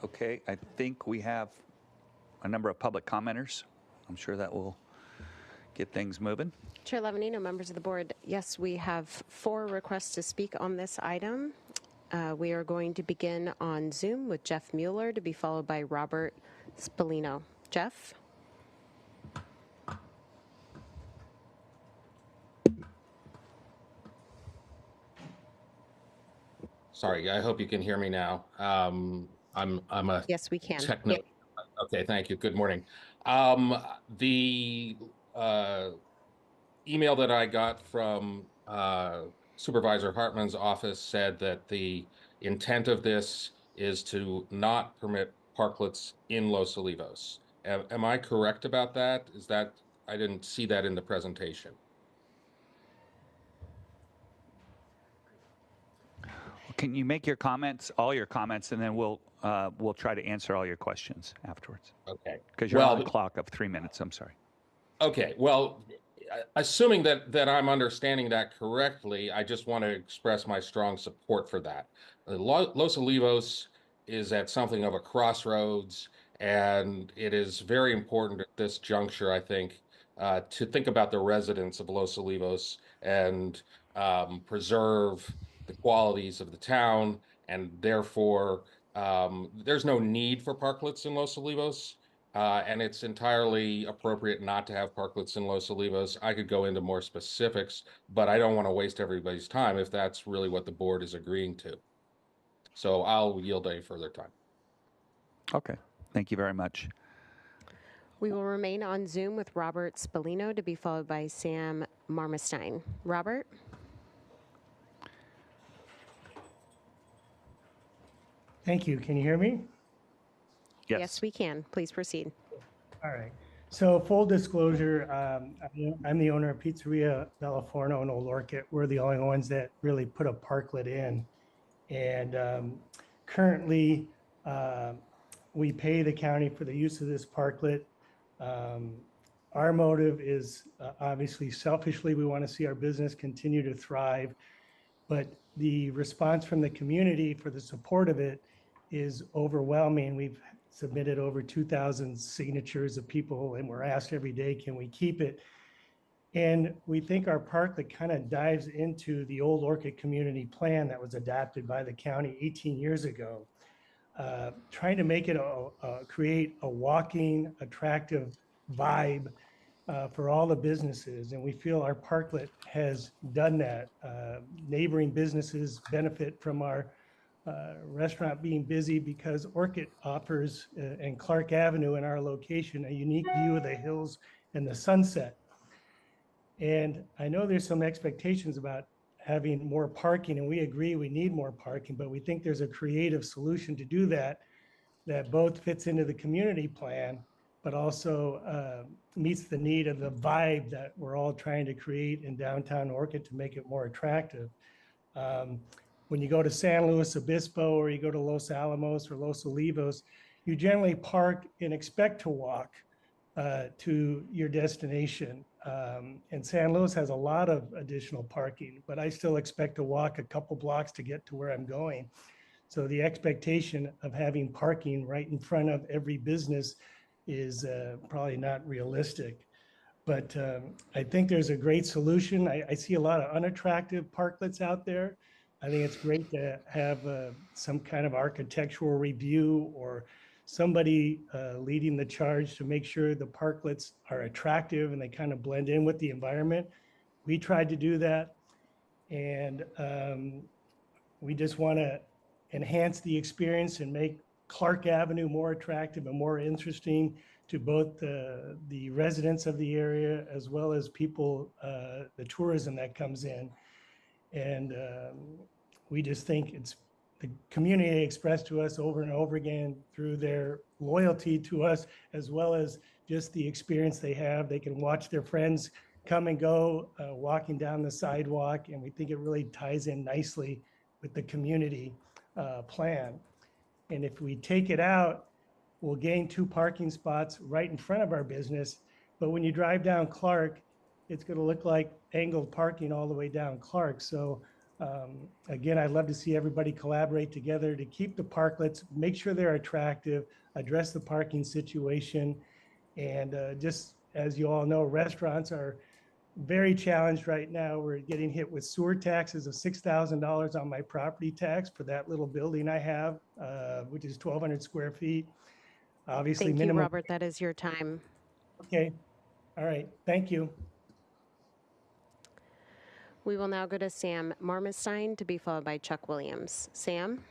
S1: Okay, I think we have a number of public commenters. I'm sure that will get things moving.
S2: Chair Levanino, members of the board, yes, we have 4 requests to speak on this item. We are going to begin on Zoom with Jeff Mueller, to be followed by Robert Spallino. Jeff?
S6: Sorry, I hope you can hear me now. I'm a
S2: Yes, we can.
S6: techno.
S2: Yep.
S6: Okay, thank you. Good morning. The email that I got from Supervisor Hartman's office said that the intent of this is to not permit parklets in Los Olivos. Am I correct about that? Is that, I didn't see that in the presentation.
S1: Can you make your comments, all your comments, and then we'll try to answer all your questions afterwards.
S6: Okay.
S1: Because you're on a clock of 3 minutes. I'm sorry.
S6: Okay. Well, assuming that I'm understanding that correctly, I just want to express my strong support for that. Los Olivos is at something of a crossroads, and it is very important at this juncture, I think, to think about the residents of Los Olivos and preserve the qualities of the town, and therefore There's no need for parklets in Los Olivos, and it's entirely appropriate not to have parklets in Los Olivos. I could go into more specifics, but I don't want to waste everybody's time if that's really what the board is agreeing to. So I'll yield any further time.
S1: Okay, thank you very much.
S2: We will remain on Zoom with Robert Spallino to be followed by Sam Marmestein. Robert?
S20: Thank you. Can you hear me?
S2: Yes, we can. Please proceed.
S20: All right. So full disclosure, I'm the owner of Pizzeria Bellaforno in Old Orchid. We're the only ones that really put a parklet in. And currently, we pay the county for the use of this parklet. Our motive is obviously selfishly, we want to see our business continue to thrive. But the response from the community for the support of it is overwhelming. We've submitted over 2,000 signatures of people, and we're asked every day, can we keep it? And we think our parklet kind of dives into the Old Orchid community plan that was adopted by the county 18 years ago, trying to make it create a walking, attractive vibe for all the businesses. And we feel our parklet has done that. Neighboring businesses benefit from our restaurant being busy because Orchid offers, and Clark Avenue in our location, a unique view of the hills and the sunset. And I know there's some expectations about having more parking, and we agree we need more parking, but we think there's a creative solution to do that, that both fits into the community plan, but also meets the need of the vibe that we're all trying to create in downtown Orchid to make it more attractive. When you go to San Luis Obispo or you go to Los Alamos or Los Olivos, you generally park and expect to walk to your destination. And San Luis has a lot of additional parking, but I still expect to walk a couple blocks to get to where I'm going. So the expectation of having parking right in front of every business is probably not realistic. But I think there's a great solution. I see a lot of unattractive parklets out there. I think it's great to have some kind of architectural review or somebody leading the charge to make sure the parklets are attractive and they kind of blend in with the environment. We tried to do that, and we just want to enhance the experience and make Clark Avenue more attractive and more interesting to both the residents of the area as well as people, the tourism that comes in. And we just think it's the community expressed to us over and over again through their loyalty to us, as well as just the experience they have. They can watch their friends come and go walking down the sidewalk, and we think it really ties in nicely with the community plan. And if we take it out, we'll gain 2 parking spots right in front of our business. But when you drive down Clark, it's going to look like angled parking all the way down Clark. So again, I'd love to see everybody collaborate together to keep the parklets, make sure they're attractive, address the parking situation. And just as you all know, restaurants are very challenged right now. We're getting hit with sewer taxes of $6,000 on my property tax for that little building I have, which is 1,200 square feet. Obviously,
S2: Thank minimum. you, Robert. That is your time.
S20: Okay. All right. Thank you.
S2: We will now go to Sam Marmestein to be followed by Chuck Williams. Sam?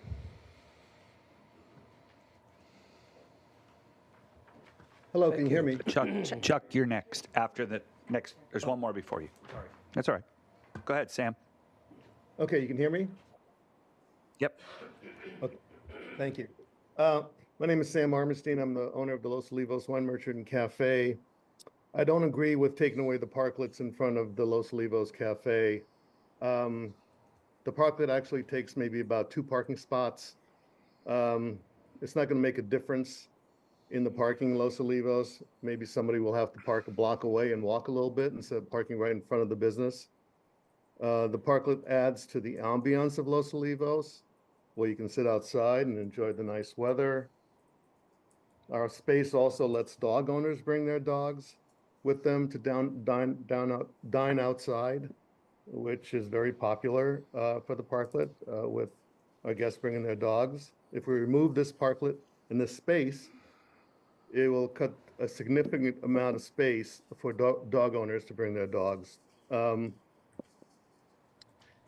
S21: Hello, can you hear me?
S1: Chuck, you're next. After the next, there's one more before you.
S21: Sorry.
S1: That's all right. Go ahead, Sam.
S21: Okay, you can hear me?
S1: Yep.
S21: Okay, thank you. My name is Sam Armstein. I'm the owner of the Los Olivos Wine Merchant and Cafe. I don't agree with taking away the parklets in front of the Los Olivos Cafe. The parklet actually takes maybe about 2 parking spots. It's not going to make a difference in the parking in Los Olivos. Maybe somebody will have to park a block away and walk a little bit instead of parking right in front of the business. The parklet adds to the ambiance of Los Olivos, where you can sit outside and enjoy the nice weather. Our space also lets dog owners bring their dogs with them to dine outside, which is very popular for the parklet with our guests bringing their dogs. If we remove this parklet in this space, it will cut a significant amount of space for dog owners to bring their dogs. And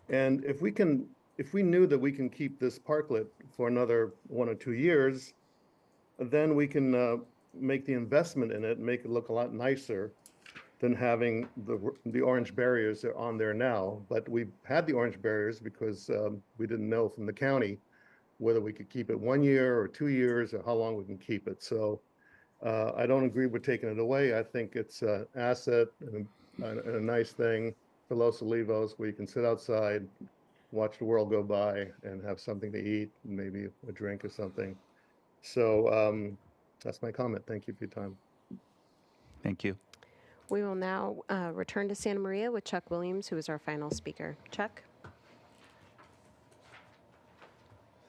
S21: if we knew that we can keep this parklet for another 1 or 2 years, then we can make the investment in it and make it look a lot nicer than having the orange barriers that are on there now. But we've had the orange barriers because we didn't know from the county whether we could keep it 1 year or 2 years or how long we can keep it. So I don't agree with taking it away. I think it's an asset and a nice thing for Los Olivos where you can sit outside, watch the world go by and have something to eat, maybe a drink or something. So that's my comment. Thank you for your time.
S1: Thank you.
S2: We will now return to Santa Maria with Chuck Williams, who is our final speaker. Chuck?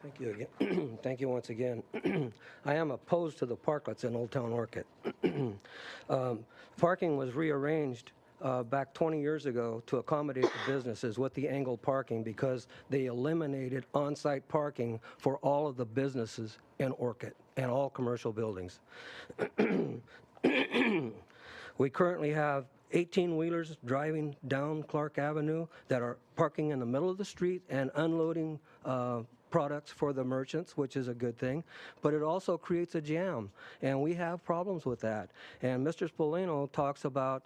S7: Thank you again. Thank you once again. I am opposed to the parklets in Old Town Orchid. Parking was rearranged back 20 years ago to accommodate the businesses with the angled parking because they eliminated on-site parking for all of the businesses in Orchid and all commercial buildings. We currently have 18-wheelers driving down Clark Avenue that are parking in the middle of the street and unloading products for the merchants, which is a good thing, but it also creates a jam, and we have problems with that. And Mr. Spolino talks about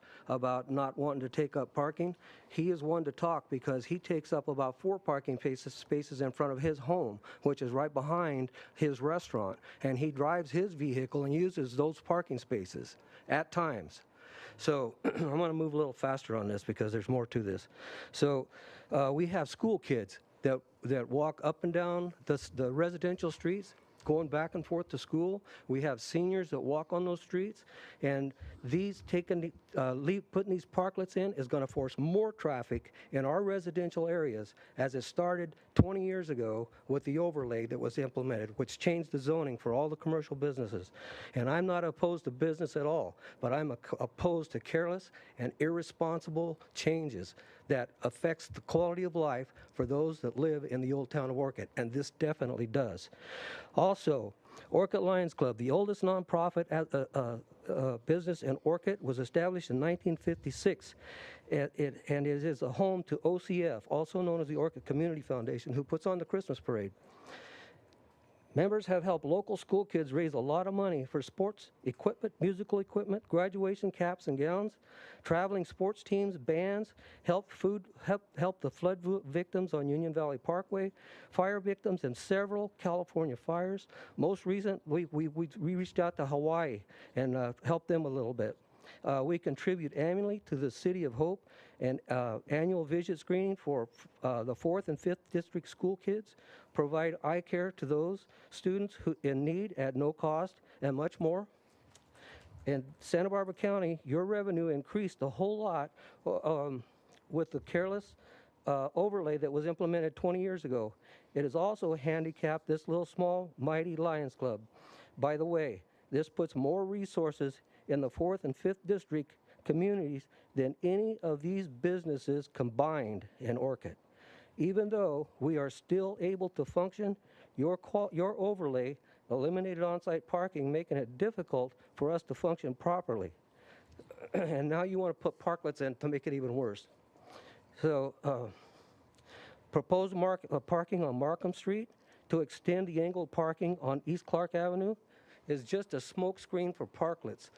S7: not wanting to take up parking. He is one to talk because he takes up about 4 parking spaces in front of his home, which is right behind his restaurant, and he drives his vehicle and uses those parking spaces at times. So I'm going to move a little faster on this because there's more to this. So we have school kids that walk up and down the residential streets, going back and forth to school. We have seniors that walk on those streets, and these putting these parklets in is going to force more traffic in our residential areas, as it started 20 years ago with the overlay that was implemented, which changed the zoning for all the commercial businesses. And I'm not opposed to business at all, but I'm opposed to careless and irresponsible changes that affects the quality of life for those that live in the old town of Orchid, and this definitely does. Also, Orchid Lions Club, the oldest nonprofit business in Orchid, was established in 1956, and it is a home to OCF, also known as the Orchid Community Foundation, who puts on the Christmas parade. Members have helped local school kids raise a lot of money for sports equipment, musical equipment, graduation caps and gowns, traveling sports teams, bands, help the flood victims on Union Valley Parkway, fire victims in several California fires. Most recent, we reached out to Hawaii and helped them a little bit. We contribute annually to the City of Hope and annual vision screening for the 4th and 5th District school kids, provide eye care to those students who in need at no cost, and much more. In Santa Barbara County, your revenue increased a whole lot with the careless overlay that was implemented 20 years ago. It has also handicapped this little small mighty Lions Club. By the way, this puts more resources in the 4th and 5th District communities than any of these businesses combined in Orchid. Even though we are still able to function, your overlay eliminated on-site parking, making it difficult for us to function properly. And now you want to put parklets in to make it even worse. So proposed parking on Markham Street to extend the angled parking on East Clark Avenue is just a smokescreen for parklets.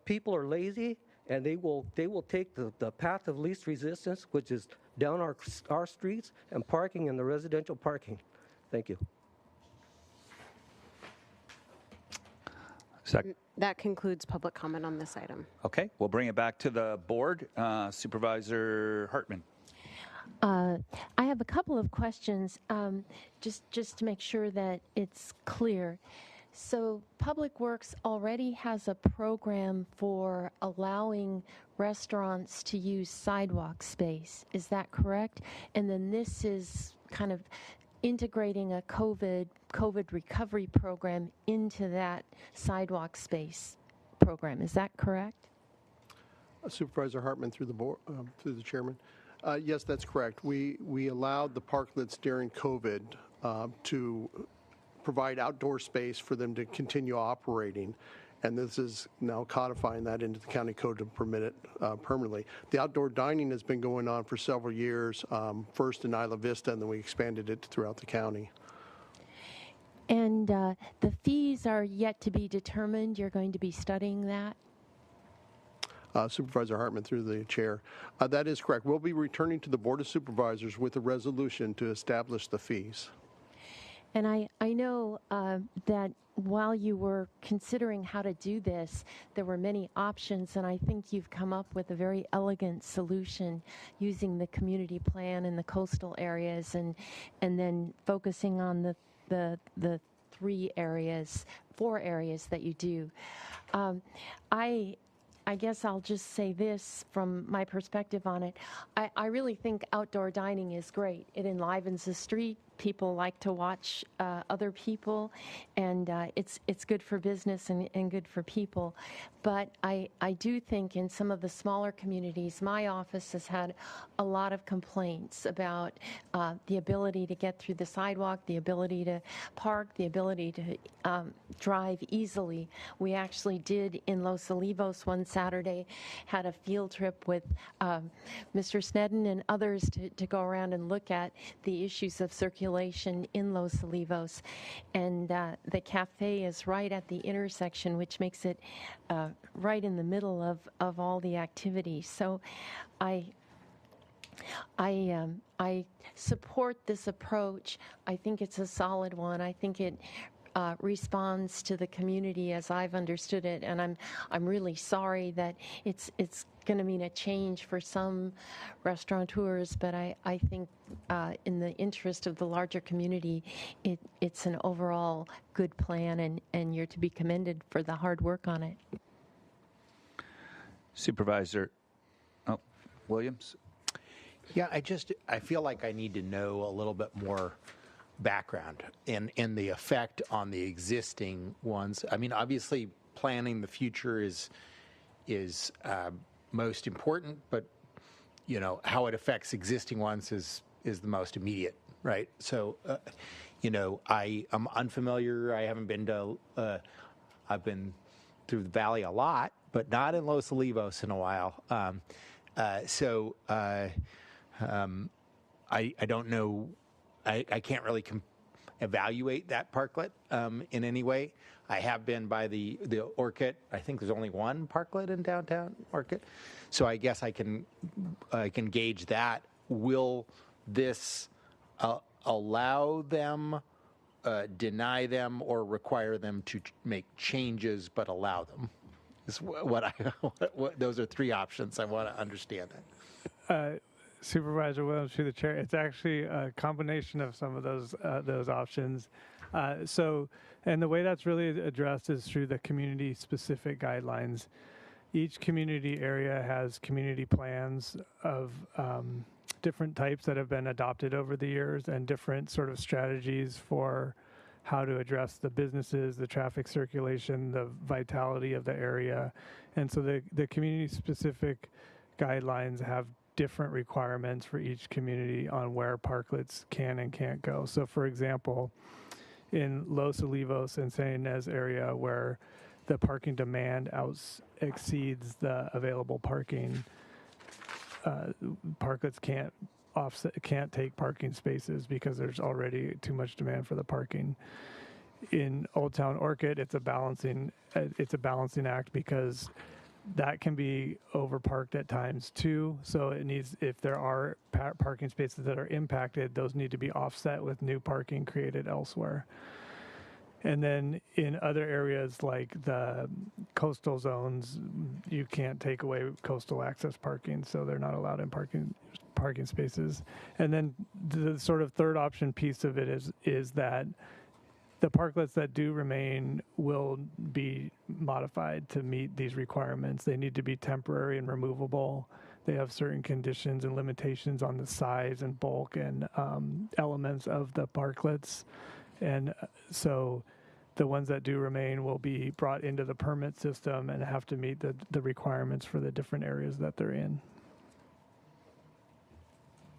S7: People are lazy, and they will take the path of least resistance, which is down our streets and parking in the residential parking. Thank you.
S2: That concludes public comment on this item.
S1: Okay, we'll bring it back to the board. Supervisor Hartman.
S3: I have a couple of questions, just to make sure that it's clear. So Public Works already has a program for allowing restaurants to use sidewalk space. Is that correct? And then this is kind of integrating a COVID recovery program into that sidewalk space program. Is that correct?
S19: Supervisor Hartman through the board, through the chairman. Yes, that's correct. We allowed the parklets during COVID to provide outdoor space for them to continue operating. And this is now codifying that into the county code to permit it permanently. The outdoor dining has been going on for several years, first in Isla Vista, and then we expanded it throughout the county.
S3: And the fees are yet to be determined. You're going to be studying that?
S19: Supervisor Hartman through the chair. That is correct. We'll be returning to the Board of Supervisors with a resolution to establish the fees.
S3: And I know that while you were considering how to do this, there were many options, and I think you've come up with a very elegant solution using the community plan in the coastal areas and then focusing on the 4 areas that you do. I guess I'll just say this from my perspective on it. I really think outdoor dining is great. It enlivens the street. People like to watch other people, and it's good for business and good for people. But I do think in some of the smaller communities, my office has had a lot of complaints about the ability to get through the sidewalk, the ability to park, the ability to drive easily. We actually did in Los Olivos one Saturday, had a field trip with Mr. Snedden and others to go around and look at the issues of circulation in Los Olivos. And the cafe is right at the intersection, which makes it right in the middle of all the activities. So I support this approach. I think it's a solid one. I think it responds to the community as I've understood it, and I'm really sorry that it's going to mean a change for some restaurateurs, but I think in the interest of the larger community, it's an overall good plan, and you're to be commended for the hard work on it.
S1: Supervisor Williams?
S17: Yeah, I feel like I need to know a little bit more background and the effect on the existing ones. I mean, obviously, planning the future is most important, but how it affects existing ones is the most immediate, right? So, I am unfamiliar. I haven't been to. I've been through the valley a lot, but not in Los Olivos in a while. I don't know. I can't really evaluate that parklet in any way. I have been by the Orchid. I think there's only one parklet in downtown Orchid, so I guess I can gauge that. Will this allow them, deny them, or require them to make changes but allow them? Is what those are 3 options. I want to understand it.
S18: Supervisor Williams, through the chair, it's actually a combination of some of those options. And the way that's really addressed is through the community-specific guidelines. Each community area has community plans of different types that have been adopted over the years, and different sort of strategies for how to address the businesses, the traffic circulation, the vitality of the area. And so the community-specific guidelines have different requirements for each community on where parklets can and can't go. So for example, in Los Olivos and San Ynez area, where the parking demand exceeds the available parking, parklets can't take parking spaces because there's already too much demand for the parking. In Old Town Orchid, it's a balancing act, because that can be overparked at times too. So if there are parking spaces that are impacted, those need to be offset with new parking created elsewhere. And then in other areas like the coastal zones, you can't take away coastal access parking, so they're not allowed in parking spaces. And then the sort of third option piece of it is that the parklets that do remain will be modified to meet these requirements. They need to be temporary and removable. They have certain conditions and limitations on the size and bulk and elements of the parklets. And so the ones that do remain will be brought into the permit system and have to meet the requirements for the different areas that they're in.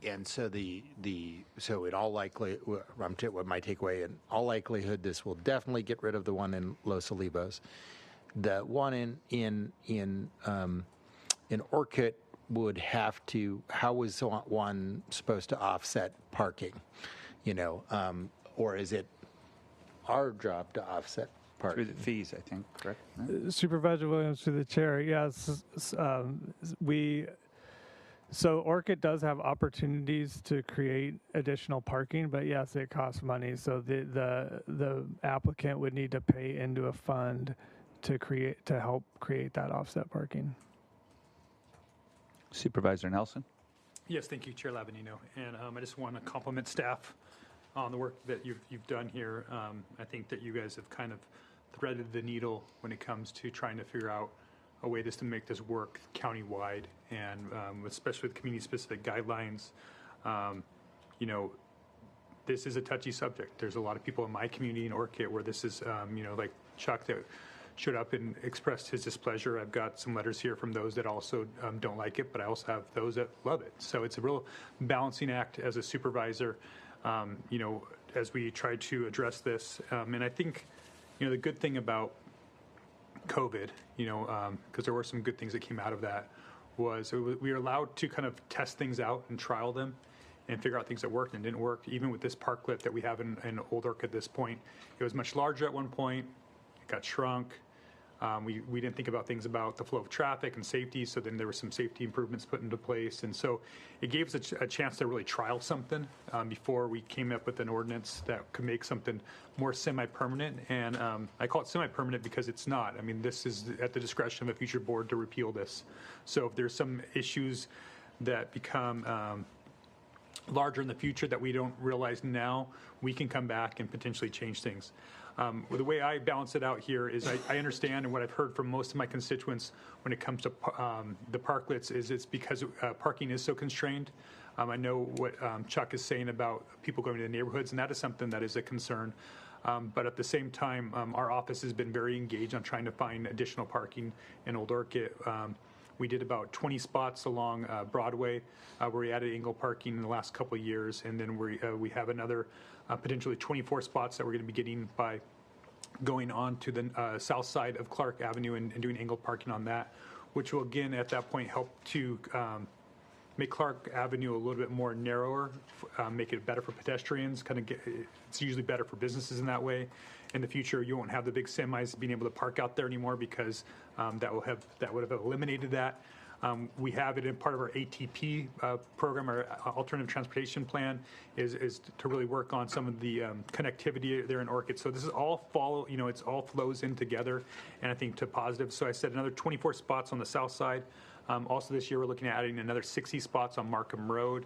S17: And so so in all likelihood, what my takeaway, in all likelihood, this will definitely get rid of the one in Los Olivos. The one in Orchid would have to. How was one supposed to offset parking? Or is it our job to offset parking?
S1: Through the fees, I think, correct?
S18: Supervisor Williams, to the chair. Yes, so Orchid does have opportunities to create additional parking, but yes, it costs money. So the applicant would need to pay into a fund to help create that offset parking.
S1: Supervisor Nelson?
S4: Yes, thank you, Chair Lavanino. And I just want to compliment staff on the work that you've done here. I think that you guys have kind of threaded the needle when it comes to trying to figure out a way to make this work countywide, and especially with community-specific guidelines. This is a touchy subject. There's a lot of people in my community in Orchid where this is, like Chuck that showed up and expressed his displeasure. I've got some letters here from those that also don't like it, but I also have those that love it. So it's a real balancing act as a supervisor, as we try to address this. And I think, the good thing about COVID, because there were some good things that came out of that, was we were allowed to kind of test things out and trial them and figure out things that worked and didn't work. Even with this parklet that we have in Old Orchid at this point, it was much larger at one point. It got shrunk. We didn't think about things about the flow of traffic and safety, so then there were some safety improvements put into place. And so it gave us a chance to really trial something before we came up with an ordinance that could make something more semi-permanent. And I call it semi-permanent because it's not. I mean, this is at the discretion of a future board to repeal this. So if there's some issues that become larger in the future that we don't realize now, we can come back and potentially change things. The way I balance it out here is I understand, and what I've heard from most of my constituents when it comes to the parklets is it's because parking is so constrained. I know what Chuck is saying about people going to the neighborhoods, and that is something that is a concern. But at the same time, our office has been very engaged on trying to find additional parking in Old Orchid. We did about 20 spots along Broadway where we added angle parking in the last couple of years, and then we have another potentially 24 spots that we're going to be getting by going on to the south side of Clark Avenue and doing angle parking on that, which will again at that point help to make Clark Avenue a little bit more narrower, make it better for pedestrians. It's usually better for businesses in that way. In the future, you won't have the big semis being able to park out there anymore because that would have eliminated that. We have it in part of our ATP program, our alternative transportation plan, is to really work on some of the connectivity there in Orchid. So this is all it's all flows in together, and I think to positive. So I said another 24 spots on the south side. Also this year we're looking at adding another 60 spots on Markham Road.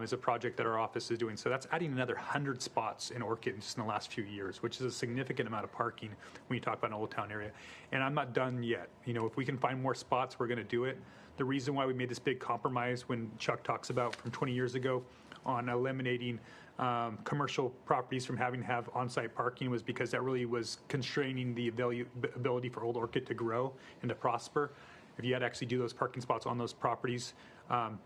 S4: Is a project that our office is doing. So that's adding another 100 spots in Orchid just in the last few years, which is a significant amount of parking when you talk about an Old Town area. And I'm not done yet. If we can find more spots, we're going to do it. The reason why we made this big compromise when Chuck talks about from 20 years ago on eliminating commercial properties from having to have on-site parking was because that really was constraining the ability for Old Orchid to grow and to prosper. If you had to actually do those parking spots on those properties,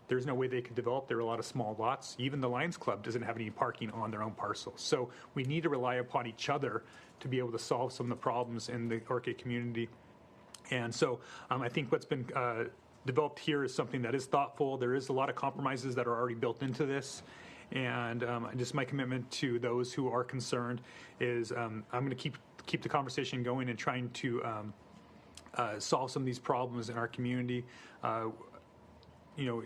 S4: there's no way they could develop. There are a lot of small lots. Even the Lions Club doesn't have any parking on their own parcels. So we need to rely upon each other to be able to solve some of the problems in the Orchid community. And so I think what's been developed here is something that is thoughtful. There is a lot of compromises that are already built into this. And just my commitment to those who are concerned is I'm going to keep the conversation going and trying to solve some of these problems in our community.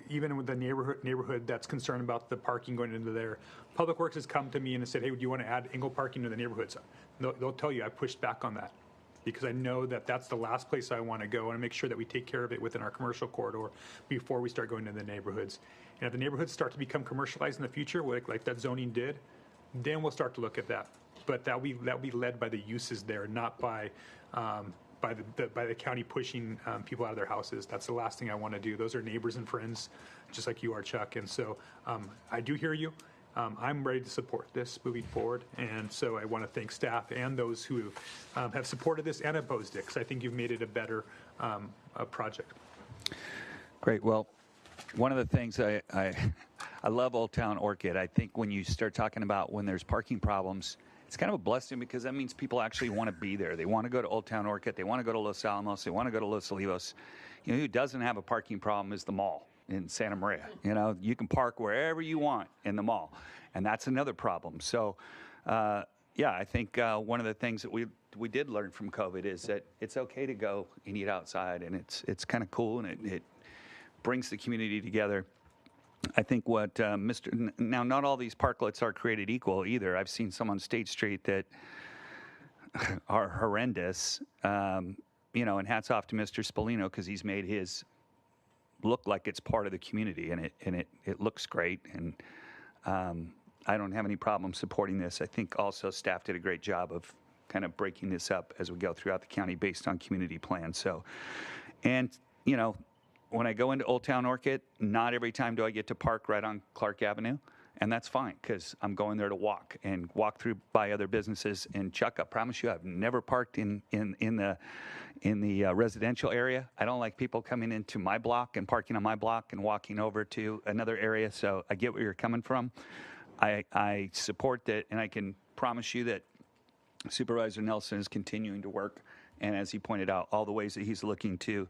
S4: Even with the neighborhood that's concerned about the parking going into there, Public Works has come to me and has said, hey, do you want to add angle parking to the neighborhoods? They'll tell you I pushed back on that because I know that that's the last place I want to go, and make sure that we take care of it within our commercial corridor before we start going to the neighborhoods. And if the neighborhoods start to become commercialized in the future, like that zoning did, then we'll start to look at that. But that'll be led by the uses there, not by the county pushing people out of their houses. That's the last thing I want to do. Those are neighbors and friends, just like you are, Chuck. And so I do hear you. I'm ready to support this moving forward. And so I want to thank staff and those who have supported this and opposed it, because I think you've made it a better project.
S1: Great. Well, one of the things I I love Old Town Orchid. I think when you start talking about when there's parking problems, it's kind of a blessing because that means people actually want to be there. They want to go to Old Town Orchid. They want to go to Los Alamos. They want to go to Los Olivos. You know, who doesn't have a parking problem is the mall in Santa Maria. You know, you can park wherever you want in the mall, and that's another problem. So, yeah, I think one of the things that we did learn from COVID is that it's okay to go and eat outside, and it's kind of cool, and it brings the community together. I think what now, not all these parklets are created equal either. I've seen some on State Street that are horrendous, you know, and hats off to Mr. Spolino because he's made his look like it's part of the community, and it looks great, and I don't have any problem supporting this. I think also staff did a great job of kind of breaking this up as we go throughout the county based on community plans. So, and, you know, when I go into Old Town Orchid, not every time do I get to park right on Clark Avenue, and that's fine because I'm going there to walk through by other businesses. And Chuck, I promise you, I've never parked in the residential area. I don't like people coming into my block and parking on my block and walking over to another area. So I get where you're coming from. I support that, and I can promise you that Supervisor Nelson is continuing to work, and as he pointed out, all the ways that he's looking to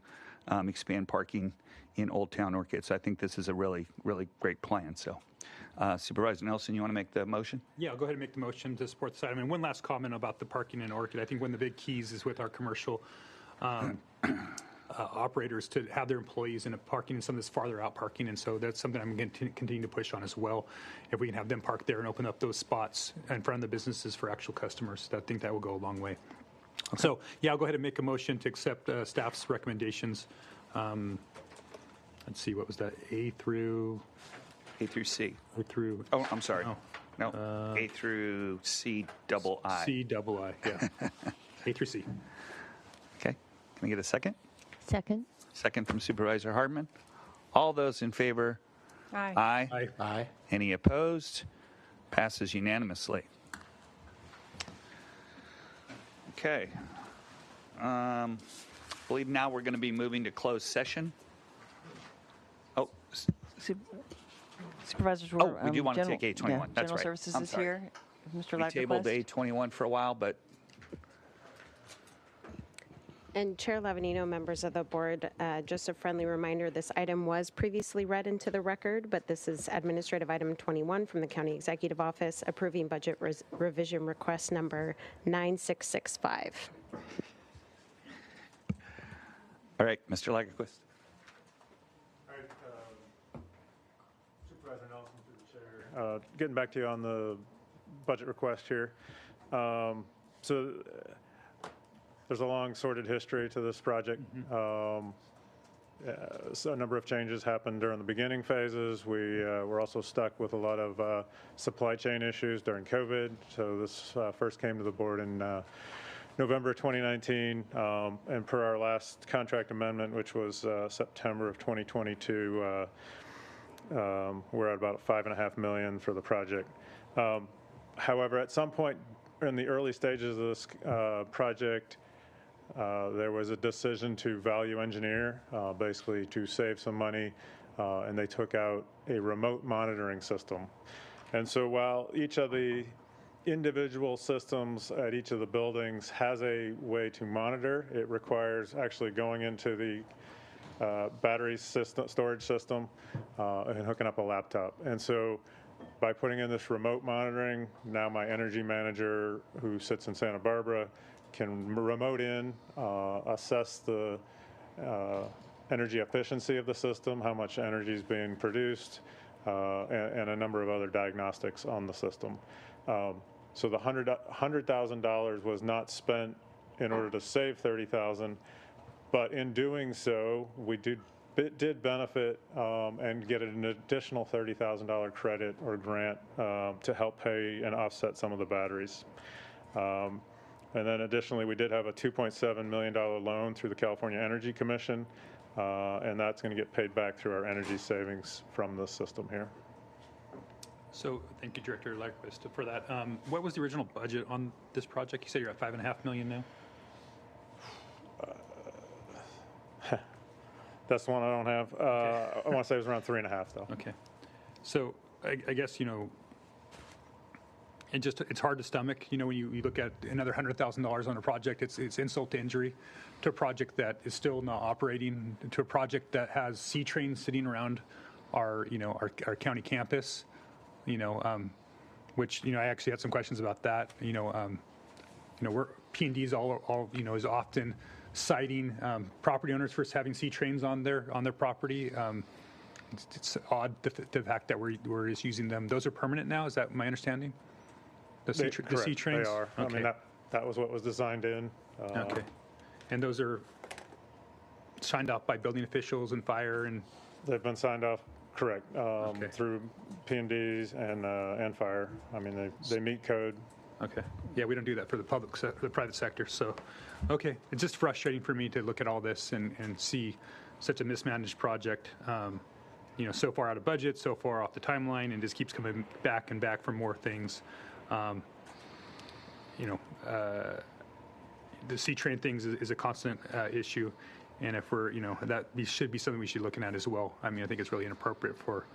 S1: expand parking in Old Town Orchid. So I think this is a really, really great plan. So Supervisor Nelson, you want to make the motion?
S4: Yeah, I'll go ahead and make the motion to support this item. And one last comment about the parking in Orchid. I think one of the big keys is with our commercial operators to have their employees in a parking and some of this farther out parking. And so that's something I'm going to continue to push on as well. If we can have them park there and open up those spots in front of the businesses for actual customers, I think that will go a long way. Okay. So, yeah, I'll go ahead and make a motion to accept staff's recommendations. Let's see, what was that? A through
S1: C.
S4: A through.
S1: Oh, I'm sorry. No, A through C double I.
S4: C double I, yeah. A through C.
S1: Okay. Can I get a second?
S3: Second.
S1: Second from Supervisor Hardman. All those in favor?
S10: Aye.
S1: Aye.
S4: Aye.
S1: Aye. Any opposed? Passes unanimously. Okay. I believe now we're going to be moving to closed session. Oh.
S5: Supervisors,
S1: we do want to take A21.
S5: Yeah,
S1: That's
S5: General
S1: right.
S5: Services
S1: I'm
S5: is
S1: sorry.
S5: here. If Mr.
S1: We
S5: Lack
S1: tabled
S5: request.
S1: A21 for a while, but
S2: And Chair Lavanino, members of the board, just a friendly reminder, this item was previously read into the record, but this is Administrative Item 21 from the County Executive Office, approving budget revision request number 9665.
S1: all right, Mr. Lagerquist.
S18: All right, Supervisor Nelson through the chair. Getting back to you on the budget request here. There's a long sordid history to this project. So a number of changes happened during the beginning phases. We were also stuck with a lot of supply chain issues during COVID. So this first came to the board in November 2019. And per our last contract amendment, which was September of 2022, we're at about $5.5 million for the project. However, at some point in the early stages of this project, there was a decision to value engineer, basically to save some money, and they took out a remote monitoring system. And so while each of the individual systems at each of the buildings has a way to monitor, it requires actually going into the battery system, storage system, and hooking up a laptop. And so by putting in this remote monitoring, now my energy manager who sits in Santa Barbara can remote in, assess the energy efficiency of the system, how much energy is being produced, and a number of other diagnostics on the system. So the $100,000 was not spent in order to save $30,000, but in doing so, we did benefit and get an additional $30,000 credit or grant to help pay and offset some of the batteries. And then additionally, we did have a $2.7 million loan through the California Energy Commission, and that's going to get paid back through our energy savings from this system here.
S4: So thank you, Director Lagerquist, for that. What was the original budget on this project? You said you're at $5.5 million now?
S18: That's the one I don't have. Okay. I want to say it was around 3.5 though.
S4: Okay. So I guess, it's hard to stomach, when you look at another $100,000 on a project, it's insult to injury to a project that is still not operating, to a project that has C trains sitting around our county campus, which, I actually had some questions about that. We're P&D's all is often citing property owners for having C trains on their property. It's odd the fact that we're just using them. Those are permanent now. Is that my understanding? The C trains.
S8: They are.
S4: Okay.
S8: I mean, that was what was designed in.
S4: Okay. And those are signed off by building officials and fire and.
S8: They've been signed off, correct, through P&Ds and fire. I mean, they meet code.
S4: Okay. Yeah, we don't do that for the the private sector. So, okay, it's just frustrating for me to look at all this and see such a mismanaged project. So far out of budget, so far off the timeline, and just keeps coming back and back for more things. The C-train things is a constant issue, and if we're, that should be something we should be looking at as well. I mean, I think it's really inappropriate for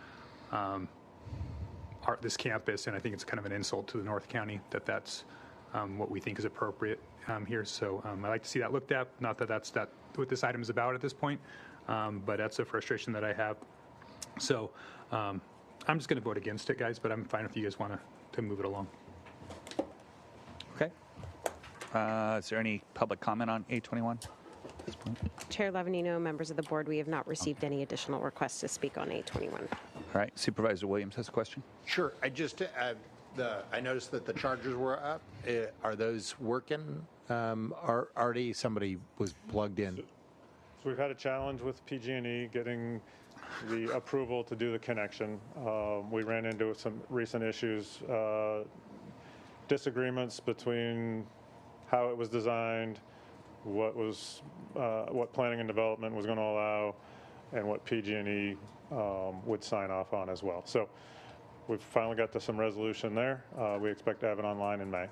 S4: this campus, and I think it's kind of an insult to the North County that's what we think is appropriate here. So I'd like to see that looked at. Not that that's what this item is about at this point, but that's a frustration that I have. So I'm just going to vote against it, guys, but I'm fine if you guys want to move it along.
S1: Okay. Is there any public comment on 821 at this point?
S2: Chair Levanino, members of the board, we have not received any additional requests to speak on 821.
S1: All right. Supervisor Williams has a question.
S17: Sure. I noticed that the chargers were up. Are those working? Already somebody was plugged in.
S8: So we've had a challenge with PG&E getting the approval to do the connection. We ran into some recent issues, disagreements between how it was designed, what planning and development was going to allow, and what PG&E would sign off on as well. So we've finally got to some resolution there. We expect to have it online in May.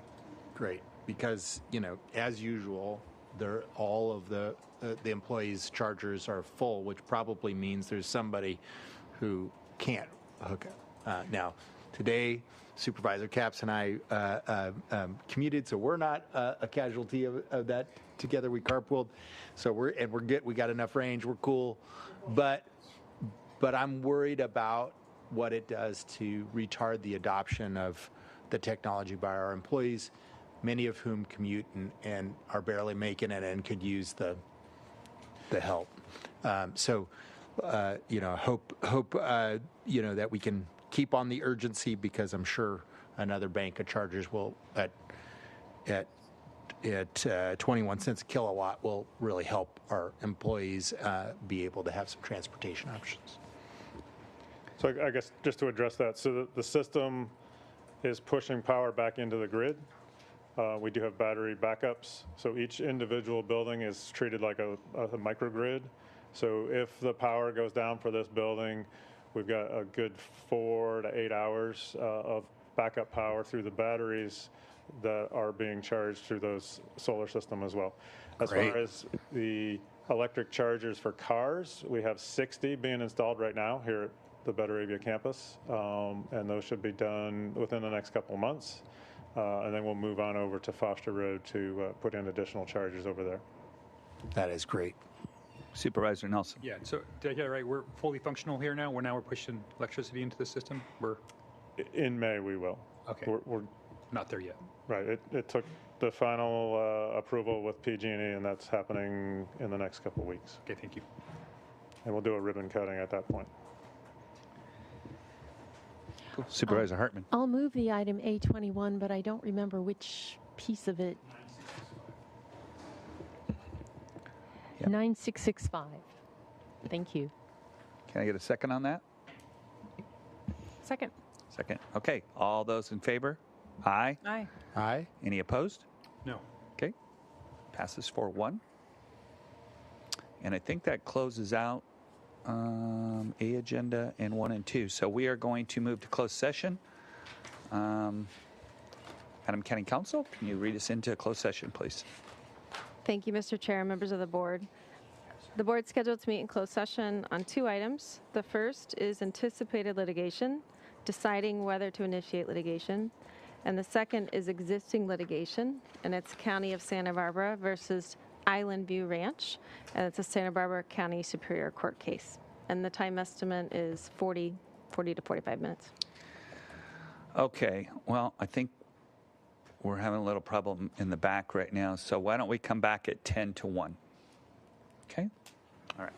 S17: Great, because as usual, all of the employees' chargers are full, which probably means there's somebody who can't hook up. Now, today, Supervisor Capps and I commuted, so we're not a casualty of that. Together, we carpooled, so we're good. We got enough range. We're cool, but I'm worried about what it does to retard the adoption of the technology by our employees, many of whom commute and are barely making it and could use the help. Hope that we can keep on the urgency, because I'm sure another bank of chargers will at 21 cents a kilowatt will really help our employees be able to have some transportation options.
S8: So I guess just to address that, so the system is pushing power back into the grid. We do have battery backups, so each individual building is treated like a microgrid. So if the power goes down for this building, we've got a good 4 to 8 hours of backup power through the batteries that are being charged through those solar system as well. As
S1: Great.
S8: far as the electric chargers for cars, we have 60 being installed right now here at the Betteravia campus, and those should be done within the next couple of months. And then we'll move on over to Foster Road to put in additional chargers over there.
S17: That is great.
S1: Supervisor Nelson.
S4: Yeah, so did I get it right? We're fully functional here now? We're pushing electricity into the system?
S8: In May, we will.
S4: Okay.
S8: We're
S4: not there yet.
S8: Right. It took the final approval with PG&E, and that's happening in the next couple of weeks.
S4: Okay, thank you.
S8: And we'll do a ribbon cutting at that point.
S1: Cool. Supervisor Hartman.
S3: I'll move the item A21, but I don't remember which piece of it. 9665. Thank you.
S1: Can I get a second on that?
S10: Second.
S1: Second. Okay. All those in favor? Aye.
S10: Aye.
S17: Aye.
S1: Any opposed?
S4: No.
S1: Okay. Passes 4-1. And I think that closes out A agenda and 1 and 2. So we are going to move to closed session. Adam County Council, can you read us into a closed session, please?
S2: Thank you, Mr. Chair, members of the board. The board is scheduled to meet in closed session on 2 items. The first is anticipated litigation.
S9: deciding whether to initiate litigation. And the second is existing litigation, and it's County of Santa Barbara versus Island View Ranch, and it's a Santa Barbara County Superior Court case. And the time estimate is 40 to 45 minutes.
S1: Okay, well, I think we're having a little problem in the back right now, so why don't we come back at 10 to 1? Okay? All right.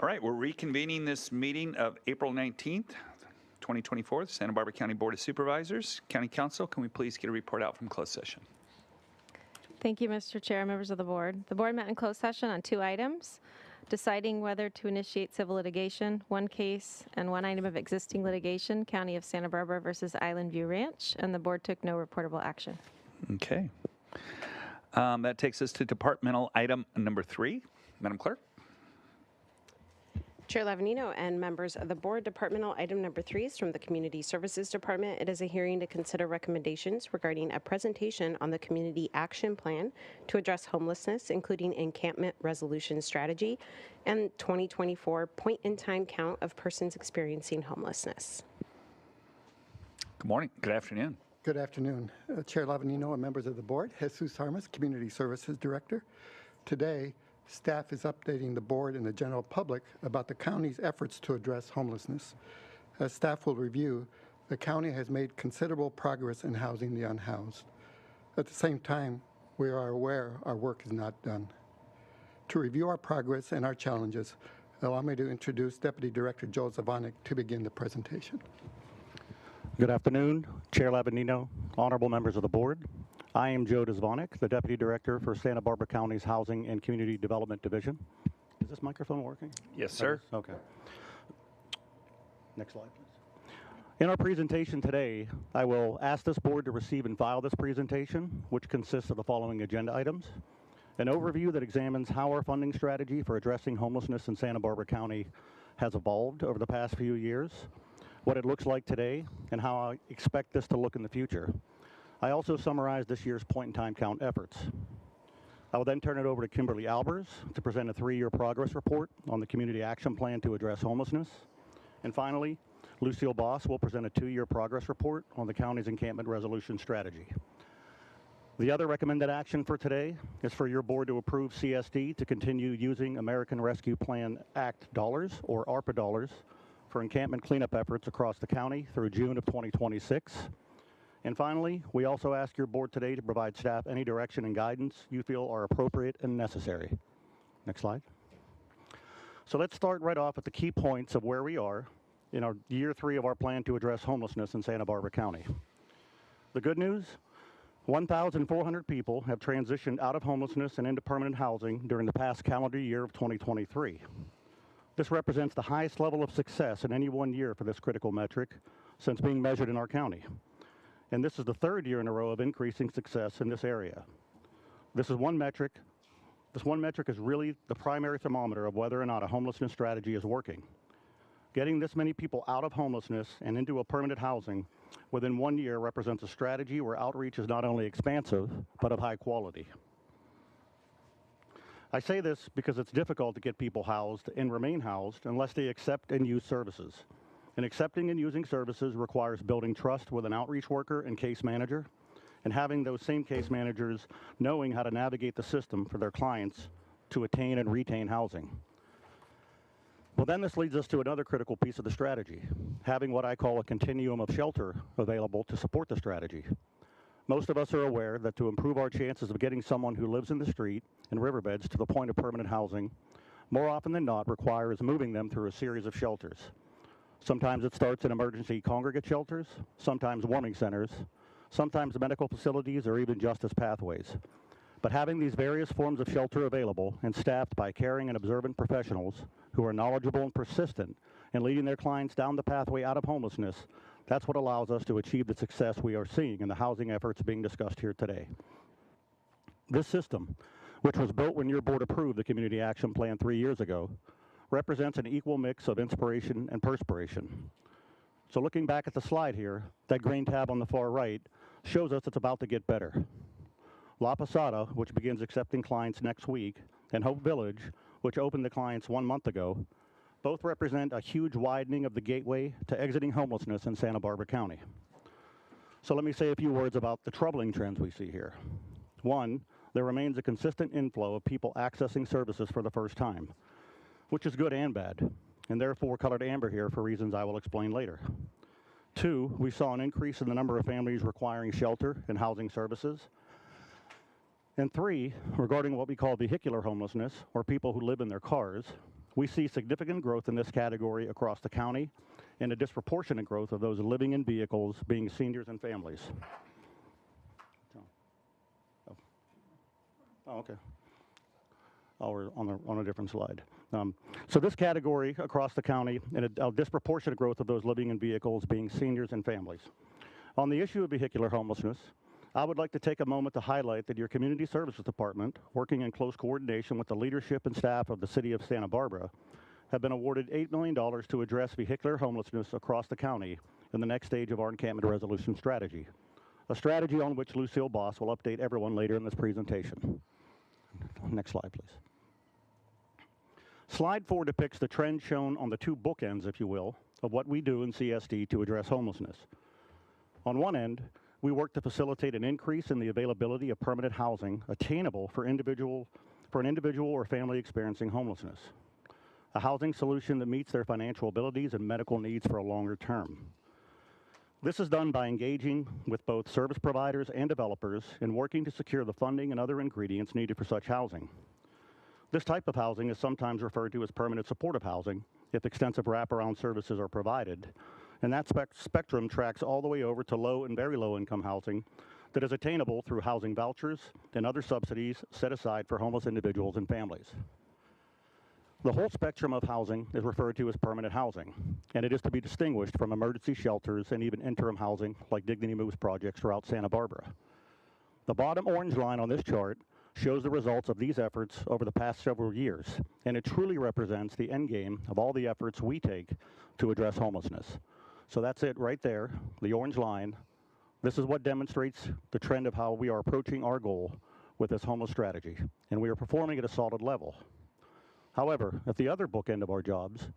S1: All right, we're reconvening this meeting of April 19th, 2024, the Santa Barbara County Board of Supervisors. County Council, can we please get a report out from closed session?
S9: Thank you, Mr. Chair, members of the board. The board met in closed session on 2 items, deciding whether to initiate civil litigation, 1 case, and 1 item of existing litigation, County of Santa Barbara versus Island View Ranch, and the board took no reportable action.
S1: Okay. That takes us to departmental item number 3. Madam Clerk?
S2: Chair Lavanino and members of the board, departmental item number 3 is from the Community Services Department. It is a hearing to consider recommendations regarding a presentation on the Community Action Plan to address homelessness, including encampment resolution strategy and 2024 point-in-time count of persons experiencing homelessness.
S1: Good morning. Good afternoon.
S11: Good afternoon. Chair Lavanino and members of the board, Jesus Harmas, Community Services Director. Today, staff is updating the board and the general public about the county's efforts to address homelessness. As staff will review, the county has made considerable progress in housing the unhoused. At the same time, we are aware our work is not done. To review our progress and our challenges, allow me to introduce Deputy Director Joe Zavonik to begin the presentation.
S22: Good afternoon, Chair Lavanino, honorable members of the board. I am Joe Zavonik, the Deputy Director for Santa Barbara County's Housing and Community Development Division. Is this microphone working?
S1: Yes, sir.
S22: Okay. Next slide, please. In our presentation today, I will ask this board to receive and file this presentation, which consists of the following agenda items: an overview that examines how our funding strategy for addressing homelessness in Santa Barbara County has evolved over the past few years, what it looks like today, and how I expect this to look in the future. I also summarize this year's point-in-time count efforts. I will then turn it over to Kimberly Albers to present a 3-year progress report on the Community Action Plan to address homelessness. And finally, Lucille Boss will present a 2-year progress report on the county's encampment resolution strategy. The other recommended action for today is for your board to approve CSD to continue using American Rescue Plan Act dollars, or ARPA dollars, for encampment cleanup efforts across the county through June of 2026. And finally, we also ask your board today to provide staff any direction and guidance you feel are appropriate and necessary. Next slide. So let's start right off at the key points of where we are in our year 3 of our plan to address homelessness in Santa Barbara County. The good news, 1,400 people have transitioned out of homelessness and into permanent housing during the past calendar year of 2023. This represents the highest level of success in any one year for this critical metric since being measured in our county. And this is the 3rd year in a row of increasing success in this area. This one metric is really the primary thermometer of whether or not a homelessness strategy is working. Getting this many people out of homelessness and into a permanent housing within 1 year represents a strategy where outreach is not only expansive, but of high quality. I say this because it's difficult to get people housed and remain housed unless they accept and use services. And accepting and using services requires building trust with an outreach worker and case manager, and having those same case managers knowing how to navigate the system for their clients to attain and retain housing. Well, then this leads us to another critical piece of the strategy, having what I call a continuum of shelter available to support the strategy. Most of us are aware that to improve our chances of getting someone who lives in the street and riverbeds to the point of permanent housing, more often than not requires moving them through a series of shelters. Sometimes it starts in emergency congregate shelters, sometimes warming centers, sometimes medical facilities, or even justice pathways. But having these various forms of shelter available and staffed by caring and observant professionals who are knowledgeable and persistent in leading their clients down the pathway out of homelessness, that's what allows us to achieve the success we are seeing in the housing efforts being discussed here today. This system, which was built when your board approved the Community Action Plan 3 years ago, represents an equal mix of inspiration and perspiration. So looking back at the slide here, that green tab on the far right shows us it's about to get better. La Posada, which begins accepting clients next week, and Hope Village, which opened the clients 1 month ago, both represent a huge widening of the gateway to exiting homelessness in Santa Barbara County. So let me say a few words about the troubling trends we see here. 1, there remains a consistent inflow of people accessing services for the first time, which is good and bad, and therefore colored amber here for reasons I will explain later. 2, we saw an increase in the number of families requiring shelter and housing services. And 3, regarding what we call vehicular homelessness, or people who live in their cars, We see significant growth in this category across the county and a disproportionate growth of those living in vehicles being seniors and families. Oh, okay. Oh, we're on a different slide. So this category across the county and a disproportionate growth of those living in vehicles being seniors and families. On the issue of vehicular homelessness, I would like to take a moment to highlight that your Community Services Department, working in close coordination with the leadership and staff of the City of Santa Barbara, have been awarded $8 million to address vehicular homelessness across the county in the next stage of our encampment resolution strategy, a strategy on which Lucille Boss will update everyone later in this presentation. Next slide, please. Slide 4 depicts the trend shown on the two bookends, if you will, of what we do in CSD to address homelessness. On one end, we work to facilitate an increase in the availability of permanent housing attainable for an individual or family experiencing homelessness, a housing solution that meets their financial abilities and medical needs for a longer term. This is done by engaging with both service providers and developers in working to secure the funding and other ingredients needed for such housing. This type of housing is sometimes referred to as permanent supportive housing if extensive wraparound services are provided, and that spectrum tracks all the way over to low and very low income housing that is attainable through housing vouchers and other subsidies set aside for homeless individuals and families. The whole spectrum of housing is referred to as permanent housing, and it is to be distinguished from emergency shelters and even interim housing like Dignity Moves projects throughout Santa Barbara. The bottom orange line on this chart shows the results of these efforts over the past several years, and it truly represents the end game of all the efforts we take to address homelessness. So that's it right there, the orange line. This is what demonstrates the trend of how we are approaching our goal with this homeless strategy, and we are performing at a solid level. However, at the other bookend of our jobs,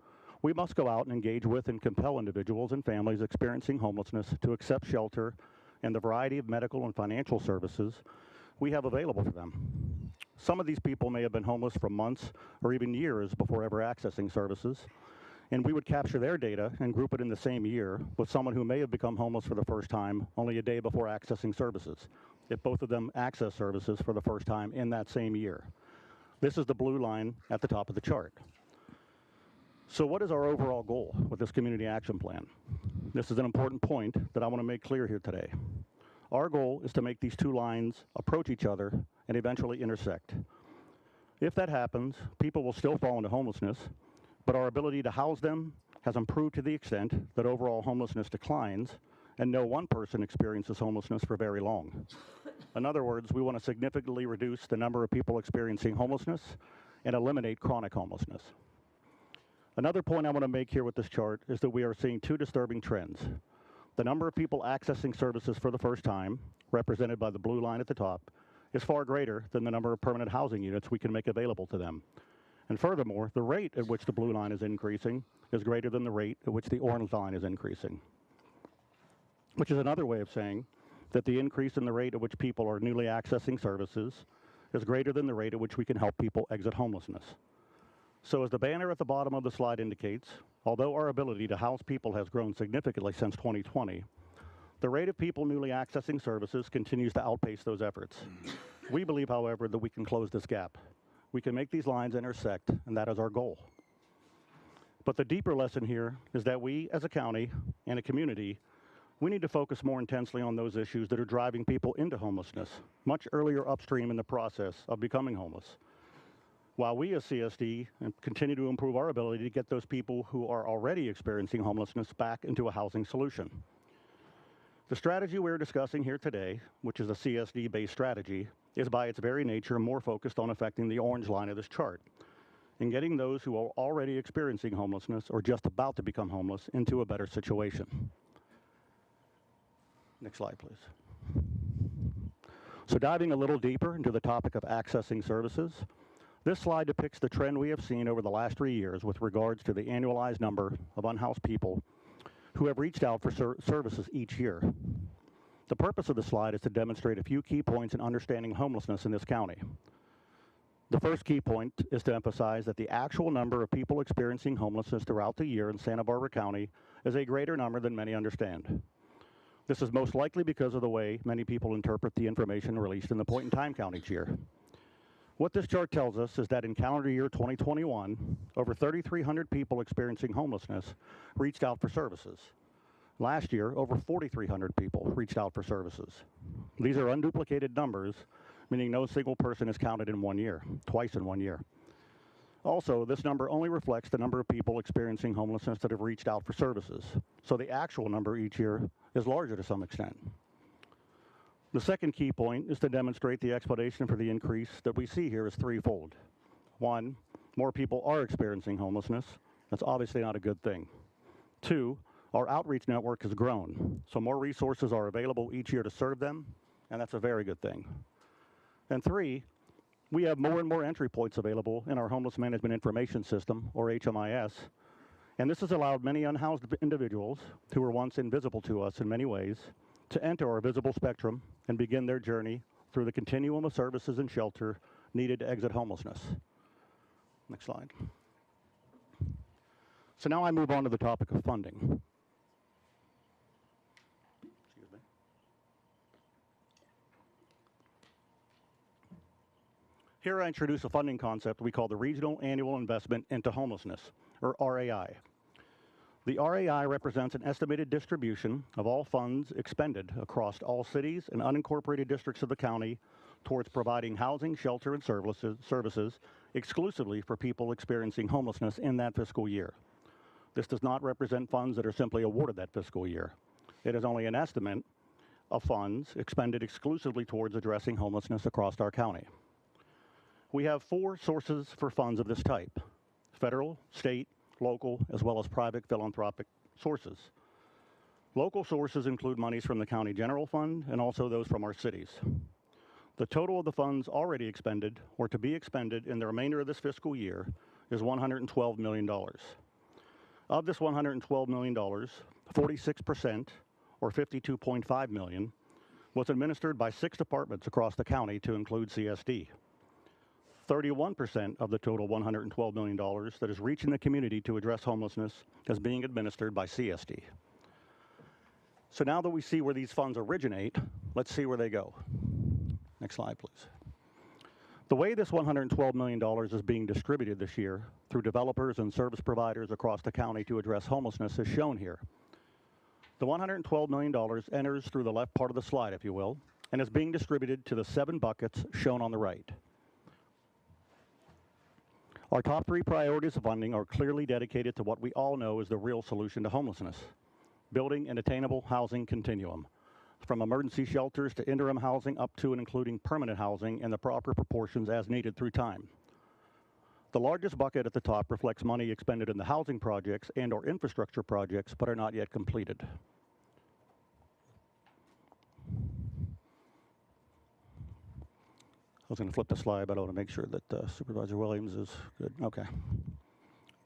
S22: we must go out and engage with and compel individuals and families experiencing homelessness to accept shelter and the variety of medical and financial services we have available for them. Some of these people may have been homeless for months or even years before ever accessing services, and we would capture their data and group it in the same year with someone who may have become homeless for the first time only a day before accessing services, if both of them access services for the first time in that same year. This is the blue line at the top of the chart. So what is our overall goal with this community action plan? This is an important point that I want to make clear here today. Our goal is to make these two lines approach each other and eventually intersect. If that happens, people will still fall into homelessness, but our ability to house them has improved to the extent that overall homelessness declines and no one person experiences homelessness for very long. In other words, we want to significantly reduce the number of people experiencing homelessness and eliminate chronic homelessness. Another point I want to make here with this chart is that we are seeing two disturbing trends. The number of people accessing services for the first time, represented by the blue line at the top, is far greater than the number of permanent housing units we can make available to them. And furthermore, the rate at which the blue line is increasing is greater than the rate at which the orange line is increasing, which is another way of saying that the increase in the rate at which people are newly accessing services is greater than the rate at which we can help people exit homelessness. So as the banner at the bottom of the slide indicates, although our ability to house people has grown significantly since 2020, the rate of people newly accessing services continues to outpace those efforts. We believe, however, that we can close this gap. We can make these lines intersect, and that is our goal. But the deeper lesson here is that we, as a county and a community, we need to focus more intensely on those issues that are driving people into homelessness, much earlier upstream in the process of becoming homeless. While we as CSD continue to improve our ability to get those people who are already experiencing homelessness back into a housing solution. The strategy we're discussing here today, which is a CSD-based strategy, is by its very nature more focused on affecting the orange line of this chart and getting those who are already experiencing homelessness or just about to become homeless into a better situation. Next slide, please. So diving a little deeper into the topic of accessing services, this slide depicts the trend we have seen over the last 3 years with regards to the annualized number of unhoused people who have reached out for services each year. The purpose of the slide is to demonstrate a few key points in understanding homelessness in this county. The first key point is to emphasize that the actual number of people experiencing homelessness throughout the year in Santa Barbara County is a greater number than many understand. This is most likely because of the way many people interpret the information released in the point-in-time count each year. What this chart tells us is that in calendar year 2021, over 3,300 people experiencing homelessness reached out for services. Last year, over 4,300 people reached out for services. These are unduplicated numbers, meaning no single person is counted in 1 year, twice in 1 year. Also, this number only reflects the number of people experiencing homelessness that have reached out for services. So the actual number each year is larger to some extent. The second key point is to demonstrate the explanation for the increase that we see here is threefold. One, more people are experiencing homelessness. That's obviously not a good thing. Two, our outreach network has grown, so more resources are available each year to serve them, and that's a very good thing. And three, we have more and more entry points available in our Homeless Management Information System, or HMIS, and this has allowed many unhoused individuals who were once invisible to us in many ways to enter our visible spectrum and begin their journey through the continuum of services and shelter needed to exit homelessness. Next slide. So now I move on to the topic of funding. Excuse me. Here I introduce a funding concept we call the Regional Annual Investment into Homelessness, or RAI. The RAI represents an estimated distribution of all funds expended across all cities and unincorporated districts of the county towards providing housing, shelter, and services exclusively for people experiencing homelessness in that fiscal year. This does not represent funds that are simply awarded that fiscal year. It is only an estimate of funds expended exclusively towards addressing homelessness across our county. We have 4 sources for funds of this type: federal, state, local, as well as private philanthropic sources. Local sources include monies from the county general fund and also those from our cities. The total of the funds already expended or to be expended in the remainder of this fiscal year is $112 million. Of this $112 million, 46%, or $52.5 million, was administered by 6 departments across the county to include CSD. 31% of the total $112 million that is reaching the community to address homelessness is being administered by CSD. So now that we see where these funds originate, let's see where they go. Next slide, please. The way this $112 million is being distributed this year through developers and service providers across the county to address homelessness is shown here. The $112 million enters through the left part of the slide, if you will, and is being distributed to the 7 buckets shown on the right. Our top 3 priorities of funding are clearly dedicated to what we all know is the real solution to homelessness: building an attainable housing continuum, from emergency shelters to interim housing up to and including permanent housing in the proper proportions as needed through time. The largest bucket at the top reflects money expended in the housing projects and/or infrastructure projects but are not yet completed. I was going to flip the slide, but I want to make sure that Supervisor Williams is good. Okay.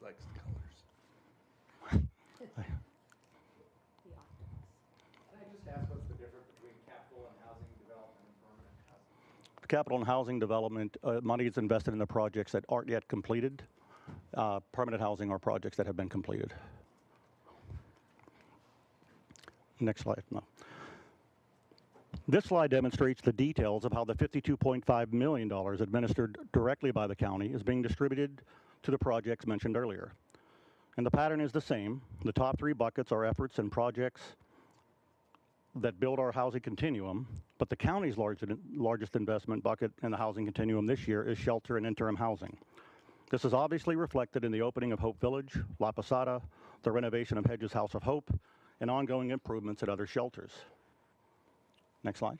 S1: Likes the colors.
S17: Can I just ask what's the difference between capital and housing development and permanent housing?
S22: Capital and housing development, money is invested in the projects that aren't yet completed. Permanent housing are projects that have been completed. Next slide. No. This slide demonstrates the details of how the $52.5 million administered directly by the county is being distributed to the projects mentioned earlier. And the pattern is the same. The top 3 buckets are efforts and projects that build our housing continuum, but the county's largest investment bucket in the housing continuum this year is shelter and interim housing. This is obviously reflected in the opening of Hope Village, La Posada, the renovation of Hedges House of Hope, and ongoing improvements at other shelters. Next slide.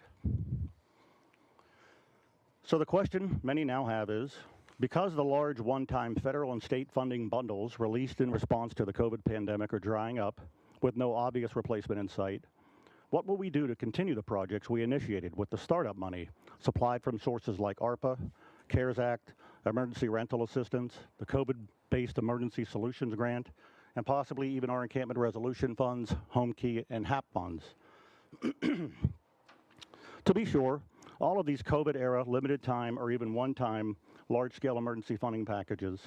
S22: So the question many now have is, because the large one-time federal and state funding bundles released in response to the COVID pandemic are drying up with no obvious replacement in sight, what will we do to continue the projects we initiated with the startup money supplied from sources like ARPA, CARES Act, Emergency Rental Assistance, the COVID-based Emergency Solutions Grant, and possibly even our Encampment Resolution Funds, Home Key, and HAP funds? To be sure, all of these COVID-era, limited time, or even one-time large-scale emergency funding packages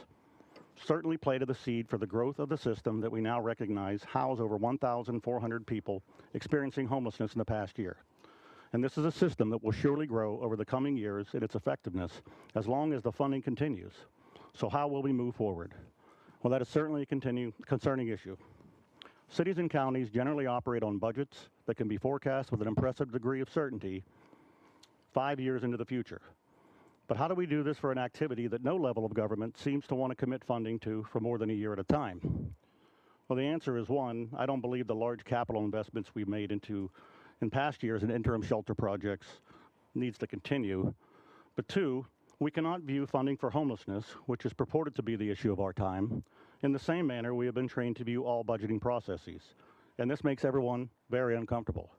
S22: certainly planted the seed for the growth of the system that we now recognize house over 1,400 people experiencing homelessness in the past year. And this is a system that will surely grow over the coming years in its effectiveness as long as the funding continues. So how will we move forward? Well, that is certainly a concerning issue. Cities and counties generally operate on budgets that can be forecast with an impressive degree of certainty 5 years into the future. But how do we do this for an activity that no level of government seems to want to commit funding to for more than a year at a time? Well, the answer is one, I don't believe the large capital investments we've made in past years in interim shelter projects needs to continue. But two, we cannot view funding for homelessness, which is purported to be the issue of our time, in the same manner we have been trained to view all budgeting processes. And this makes everyone very uncomfortable.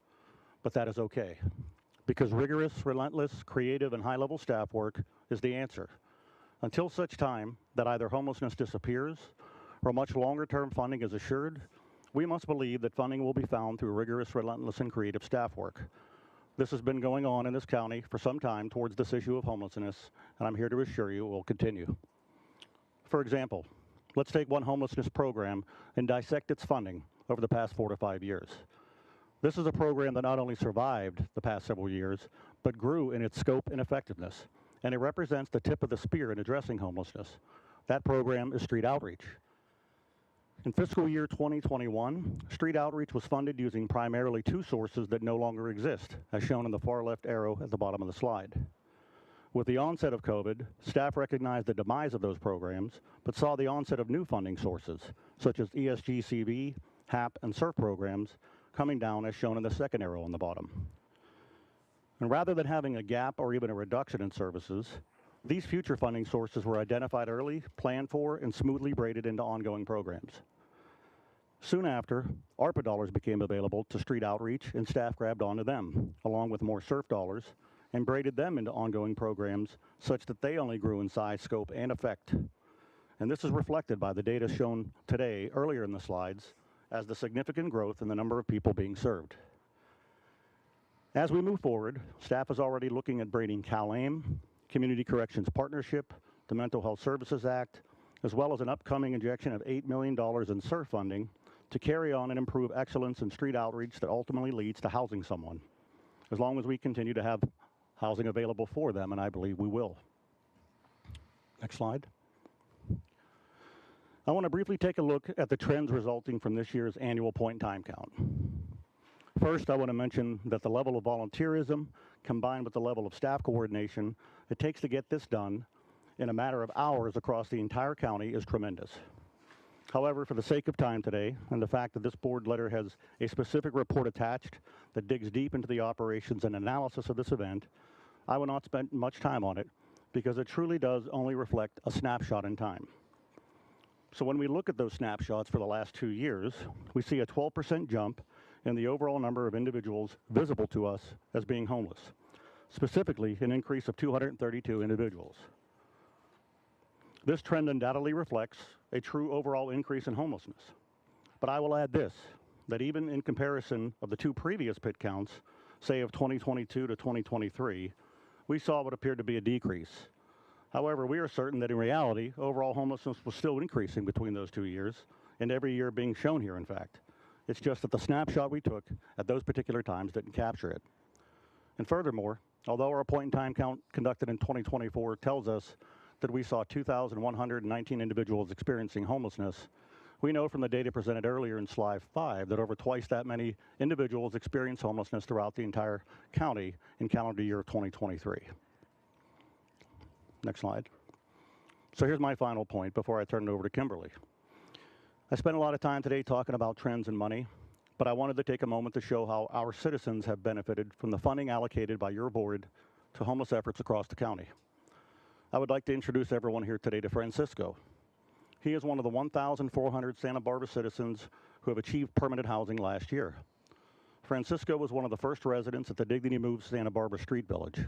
S22: But that is okay, because rigorous, relentless, creative, and high-level staff work is the answer. Until such time that either homelessness disappears or much longer-term funding is assured, we must believe that funding will be found through rigorous, relentless, and creative staff work. This has been going on in this county for some time towards this issue of homelessness, and I'm here to assure you it will continue. For example, let's take one homelessness program and dissect its funding over the past 4 to 5 years. This is a program that not only survived the past several years, but grew in its scope and effectiveness, and it represents the tip of the spear in addressing homelessness. That program is street outreach. In fiscal year 2021, street outreach was funded using primarily 2 sources that no longer exist, as shown in the far left arrow at the bottom of the slide. With the onset of COVID, staff recognized the demise of those programs, but saw the onset of new funding sources, such as ESG-CV, HAP, and SURF programs, coming down as shown in the second arrow on the bottom. And rather than having a gap or even a reduction in services, these future funding sources were identified early, planned for, and smoothly braided into ongoing programs. Soon after, ARPA dollars became available to street outreach, and staff grabbed onto them, along with more SURF dollars, and braided them into ongoing programs such that they only grew in size, scope, and effect. And this is reflected by the data shown today, earlier in the slides, as the significant growth in the number of people being served. As we move forward, staff is already looking at braiding CalAIM, Community Corrections Partnership, the Mental Health Services Act, as well as an upcoming injection of $8 million in SURF funding to carry on and improve excellence in street outreach that ultimately leads to housing someone, as long as we continue to have housing available for them, and I believe we will. Next slide. I want to briefly take a look at the trends resulting from this year's annual point-in-time count. First, I want to mention that the level of volunteerism combined with the level of staff coordination it takes to get this done in a matter of hours across the entire county is tremendous. However, for the sake of time today, and the fact that this board letter has a specific report attached that digs deep into the operations and analysis of this event, I will not spend much time on it because it truly does only reflect a snapshot in time. So when we look at those snapshots for the last 2 years, we see a 12% jump in the overall number of individuals visible to us as being homeless, specifically an increase of 232 individuals. This trend undoubtedly reflects a true overall increase in homelessness. But I will add this, that even in comparison of the 2 previous pit counts, say of 2022 to 2023, we saw what appeared to be a decrease. However, we are certain that in reality, overall homelessness was still increasing between those 2 years, and every year being shown here, in fact. It's just that the snapshot we took at those particular times didn't capture it. And furthermore, although our point-in-time count conducted in 2024 tells us that we saw 2,119 individuals experiencing homelessness, we know from the data presented earlier in slide 5 that over twice that many individuals experienced homelessness throughout the entire county in calendar year 2023. Next slide. So here's my final point before I turn it over to Kimberly. I spent a lot of time today talking about trends and money, but I wanted to take a moment to show how our citizens have benefited from the funding allocated by your board to homeless efforts across the county. I would like to introduce everyone here today to Francisco. He is one of the 1,400 Santa Barbara citizens who have achieved permanent housing last year. Francisco was one of the first residents at the Dignity Moves Santa Barbara Street Village.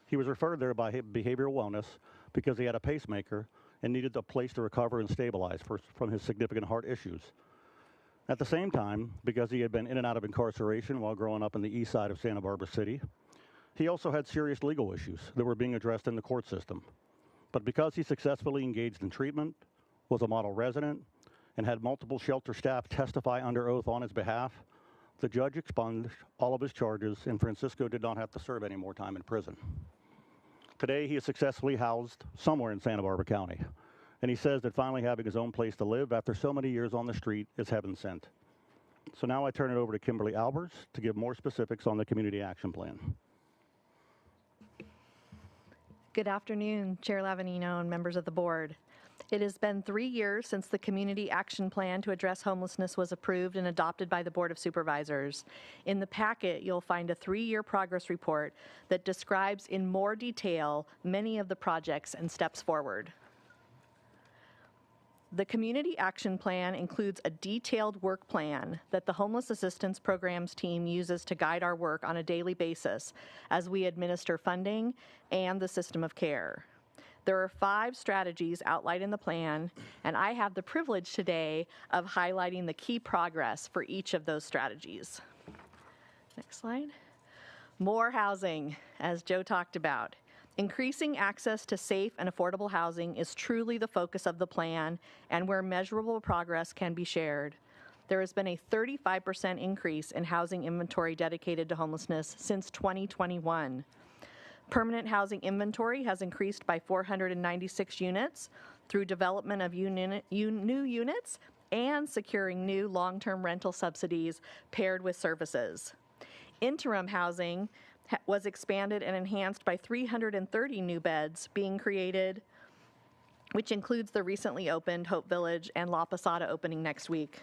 S22: He was referred there by behavioral wellness because he had a pacemaker and needed a place to recover and stabilize from his significant heart issues. At the same time, because he had been in and out of incarceration while growing up in the east side of Santa Barbara City, he also had serious legal issues that were being addressed in the court system. But because he successfully engaged in treatment, was a model resident, and had multiple shelter staff testify under oath on his behalf, The judge expunged all of his charges, and Francisco did not have to serve any more time in prison. Today, he is successfully housed somewhere in Santa Barbara County, and he says that finally having his own place to live after so many years on the street is heaven sent. So now I turn it over to Kimberly Albers to give more specifics on the Community Action Plan.
S14: Good afternoon, Chair Lavanino and members of the board. It has been 3 years since the Community Action Plan to address homelessness was approved and adopted by the Board of Supervisors. In the packet, you'll find a 3-year progress report that describes in more detail many of the projects and steps forward. The Community Action Plan includes a detailed work plan that the Homeless Assistance Programs team uses to guide our work on a daily basis as we administer funding and the system of care. There are 5 strategies outlined in the plan, and I have the privilege today of highlighting the key progress for each of those strategies. Next slide. More housing, as Joe talked about. Increasing access to safe and affordable housing is truly the focus of the plan and where measurable progress can be shared. There has been a 35% increase in housing inventory dedicated to homelessness since 2021. Permanent housing inventory has increased by 496 units through development of new units and securing new long-term rental subsidies paired with services. Interim housing was expanded and enhanced by 330 new beds being created, which includes the recently opened Hope Village and La Posada opening next week.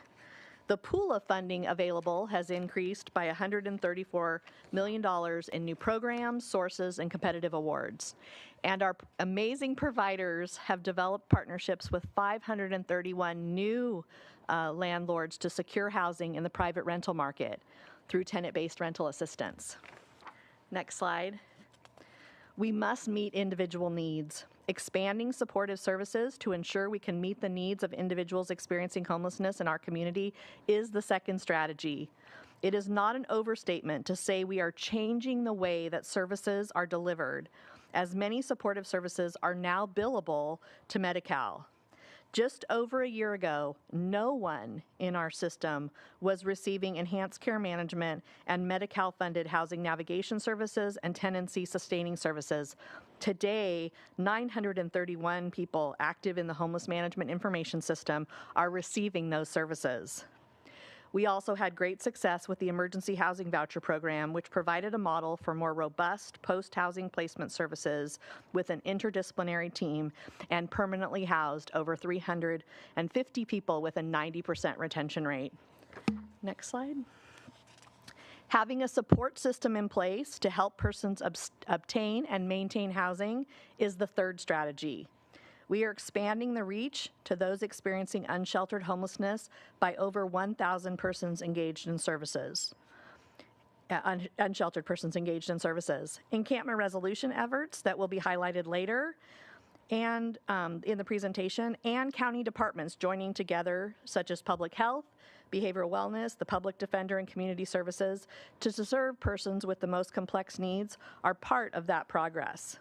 S14: The pool of funding available has increased by $134 million in new programs, sources, and competitive awards. And our amazing providers have developed partnerships with 531 new landlords to secure housing in the private rental market through tenant-based rental assistance. Next slide. We must meet individual needs. Expanding supportive services to ensure we can meet the needs of individuals experiencing homelessness in our community is the second strategy. It is not an overstatement to say we are changing the way that services are delivered, as many supportive services are now billable to Medi-Cal. Just over a year ago, no one in our system was receiving enhanced care management and Medi-Cal funded housing navigation services and tenancy sustaining services. Today, 931 people active in the Homeless Management Information System are receiving those services. We also had great success with the Emergency Housing Voucher Program, which provided a model for more robust post-housing placement services with an interdisciplinary team and permanently housed over 350 people with a 90% retention rate. Next slide. Having a support system in place to help persons obtain and maintain housing is the third strategy. We are expanding the reach to those experiencing unsheltered homelessness by over 1,000 persons engaged in services. Unsheltered persons engaged in services. Encampment resolution efforts that will be highlighted later and in the presentation, and county departments joining together, such as public health, behavioral wellness, the public defender, and community services to serve persons with the most complex needs are part of that progress.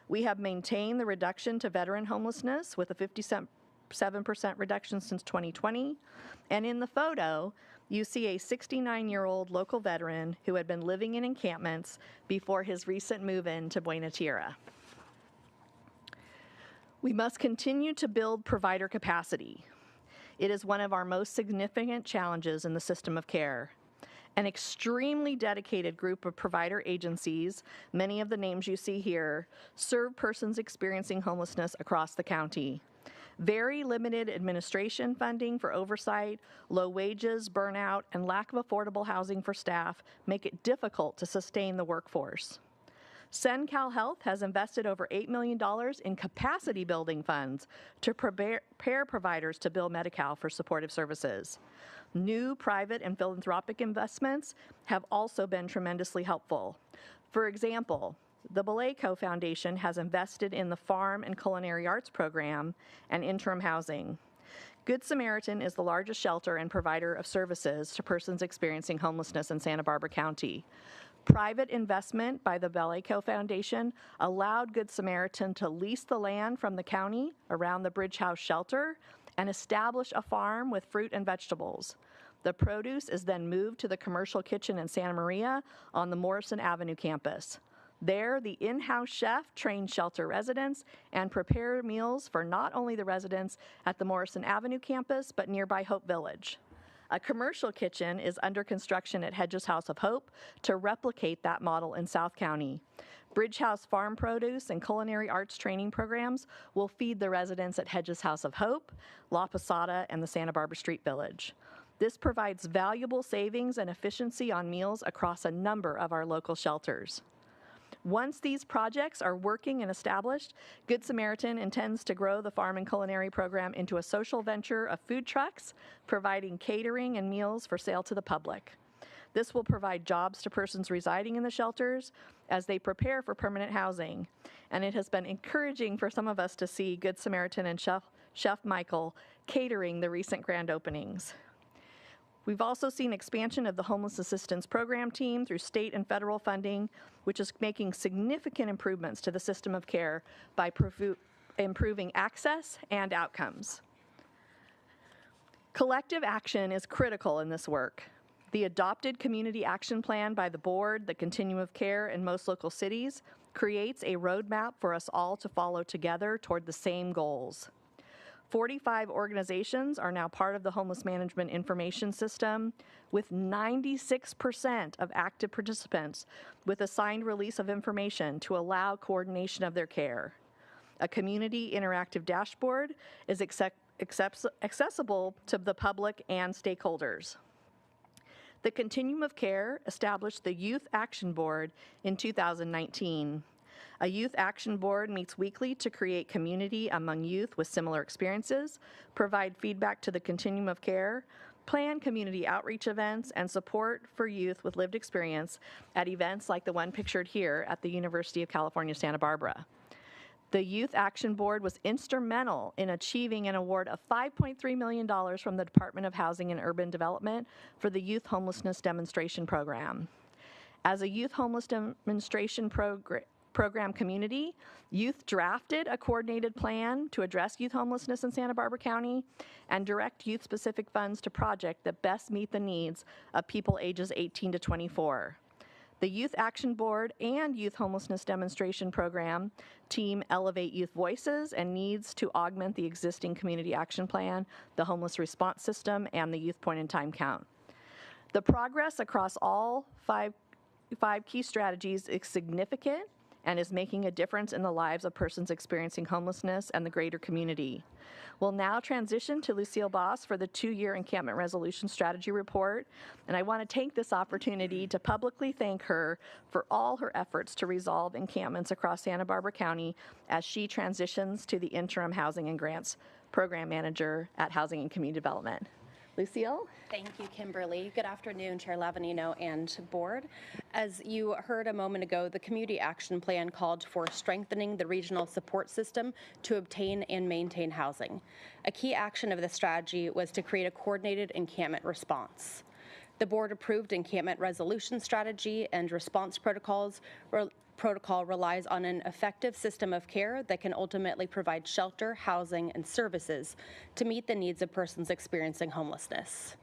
S14: We have maintained the reduction to veteran homelessness with a 57% reduction since 2020. And in the photo, you see a 69-year-old local veteran who had been living in encampments before his recent move-in to Buena Tierra. We must continue to build provider capacity. It is one of our most significant challenges in the system of care. An extremely dedicated group of provider agencies, many of the names you see here, serve persons experiencing homelessness across the county. Very limited administration funding for oversight, low wages, burnout, and lack of affordable housing for staff make it difficult to sustain the workforce. CenCal Health has invested over $8 million in capacity building funds to prepare providers to bill Medi-Cal for supportive services. New private and philanthropic investments have also been tremendously helpful. For example, the Balleco Foundation has invested in the Farm and Culinary Arts Program and interim housing. Good Samaritan is the largest shelter and provider of services to persons experiencing homelessness in Santa Barbara County. Private investment by the Balleco Foundation allowed Good Samaritan to lease the land from the county around the Bridge House shelter and establish a farm with fruit and vegetables. The produce is then moved to the commercial kitchen in Santa Maria on the Morrison Avenue campus. There, the in-house chef trains shelter residents and prepare meals for not only the residents at the Morrison Avenue campus, but nearby Hope Village. A commercial kitchen is under construction at Hedges House of Hope to replicate that model in South County. Bridge House Farm Produce and Culinary Arts training programs will feed the residents at Hedges House of Hope, La Posada, and the Santa Barbara Street Village. This provides valuable savings and efficiency on meals across a number of our local shelters. Once these projects are working and established, Good Samaritan intends to grow the farm and culinary program into a social venture of food trucks, providing catering and meals for sale to the public. This will provide jobs to persons residing in the shelters as they prepare for permanent housing. And it has been encouraging for some of us to see Good Samaritan and Chef Michael catering the recent grand openings. We've also seen expansion of the Homeless Assistance Program team through state and federal funding, which is making significant improvements to the system of care by improving access and outcomes. Collective action is critical in this work. The adopted community action plan by the board, the continuum of care in most local cities, creates a roadmap for us all to follow together toward the same goals. 45 organizations are now part of the Homeless Management Information System, with 96% of active participants with assigned release of information to allow coordination of their care. A community interactive dashboard is accessible to the public and stakeholders. The Continuum of Care established the Youth Action Board in 2019. A youth action board meets weekly to create community among youth with similar experiences, provide feedback to the continuum of care, plan community outreach events, and support for youth with lived experience at events like the one pictured here at the University of California, Santa Barbara. The Youth Action Board was instrumental in achieving an award of $5.3 million from the Department of Housing and Urban Development for the Youth Homelessness Demonstration Program. As a youth homeless demonstration program community, youth drafted a coordinated plan to address youth homelessness in Santa Barbara County and direct youth-specific funds to projects that best meet the needs of people ages 18 to 24. The Youth Action Board and Youth Homelessness Demonstration Program team elevate youth voices and needs to augment the existing community action plan, the homeless response system, and the youth point-in-time count. The progress across all five key strategies is significant and is making a difference in the lives of persons experiencing homelessness and the greater community. We'll now transition to Lucille Boss for the 2-year Encampment Resolution Strategy Report, and I want to take this opportunity to publicly thank her for all her efforts to resolve encampments across Santa Barbara County as she transitions to the Interim Housing and Grants Program Manager at Housing and Community Development. Lucille?
S15: Thank you, Kimberly. Good afternoon, Chair Lavanino and Board. As you heard a moment ago, the Community Action Plan called for strengthening the regional support system to obtain and maintain housing. A key action of the strategy was to create a coordinated encampment response. The Board approved encampment resolution strategy and response protocols. Protocol relies on an effective system of care that can ultimately provide shelter, housing, and services to meet the needs of persons experiencing homelessness.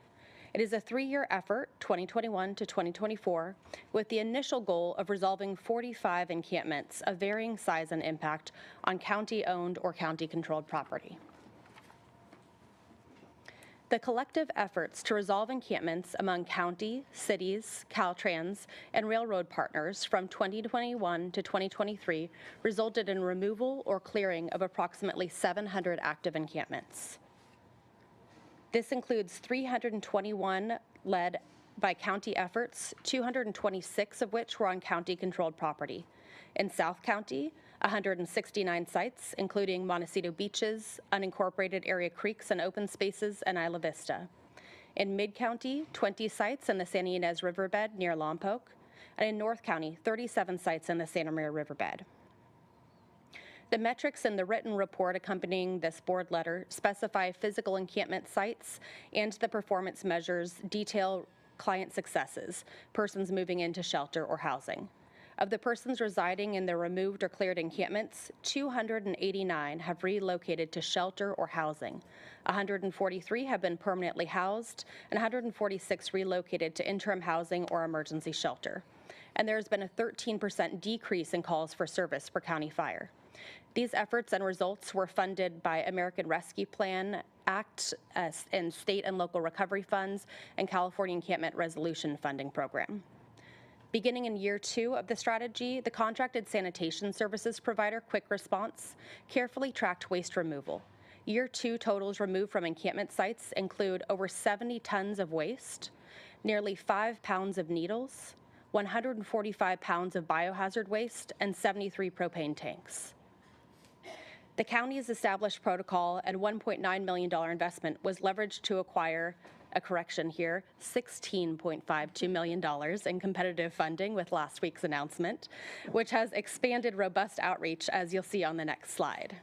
S15: It is a 3-year effort, 2021 to 2024, with the initial goal of resolving 45 encampments of varying size and impact on county-owned or county-controlled property. The collective efforts to resolve encampments among county, cities, Caltrans, and railroad partners from 2021 to 2023 resulted in removal or clearing of approximately 700 active encampments. This includes 321 led by county efforts, 226 of which were on county-controlled property. In South County, 169 sites, including Montecito Beaches, unincorporated area creeks and open spaces, and Isla Vista. In Mid-County, 20 sites in the Santa Ynez Riverbed near Lompoc, and in North County, 37 sites in the Santa Maria Riverbed. The metrics in the written report accompanying this board letter specify physical encampment sites, and the performance measures detail client successes, persons moving into shelter or housing. Of the persons residing in the removed or cleared encampments, 289 have relocated to shelter or housing. 143 have been permanently housed, and 146 relocated to interim housing or emergency shelter. And there has been a 13% decrease in calls for service for county fire. These efforts and results were funded by American Rescue Plan Act and state and local recovery funds and California Encampment Resolution Funding Program. Beginning in year 2 of the strategy, the contracted sanitation services provider Quick Response carefully tracked waste removal. Year 2 totals removed from encampment sites include over 70 tons of waste, nearly 5 pounds of needles, 145 pounds of biohazard waste, and 73 propane tanks. The county's established protocol and $1.9 million investment was leveraged to acquire, a correction here, $16.52 million in competitive funding with last week's announcement, which has expanded robust outreach, as you'll see on the next slide.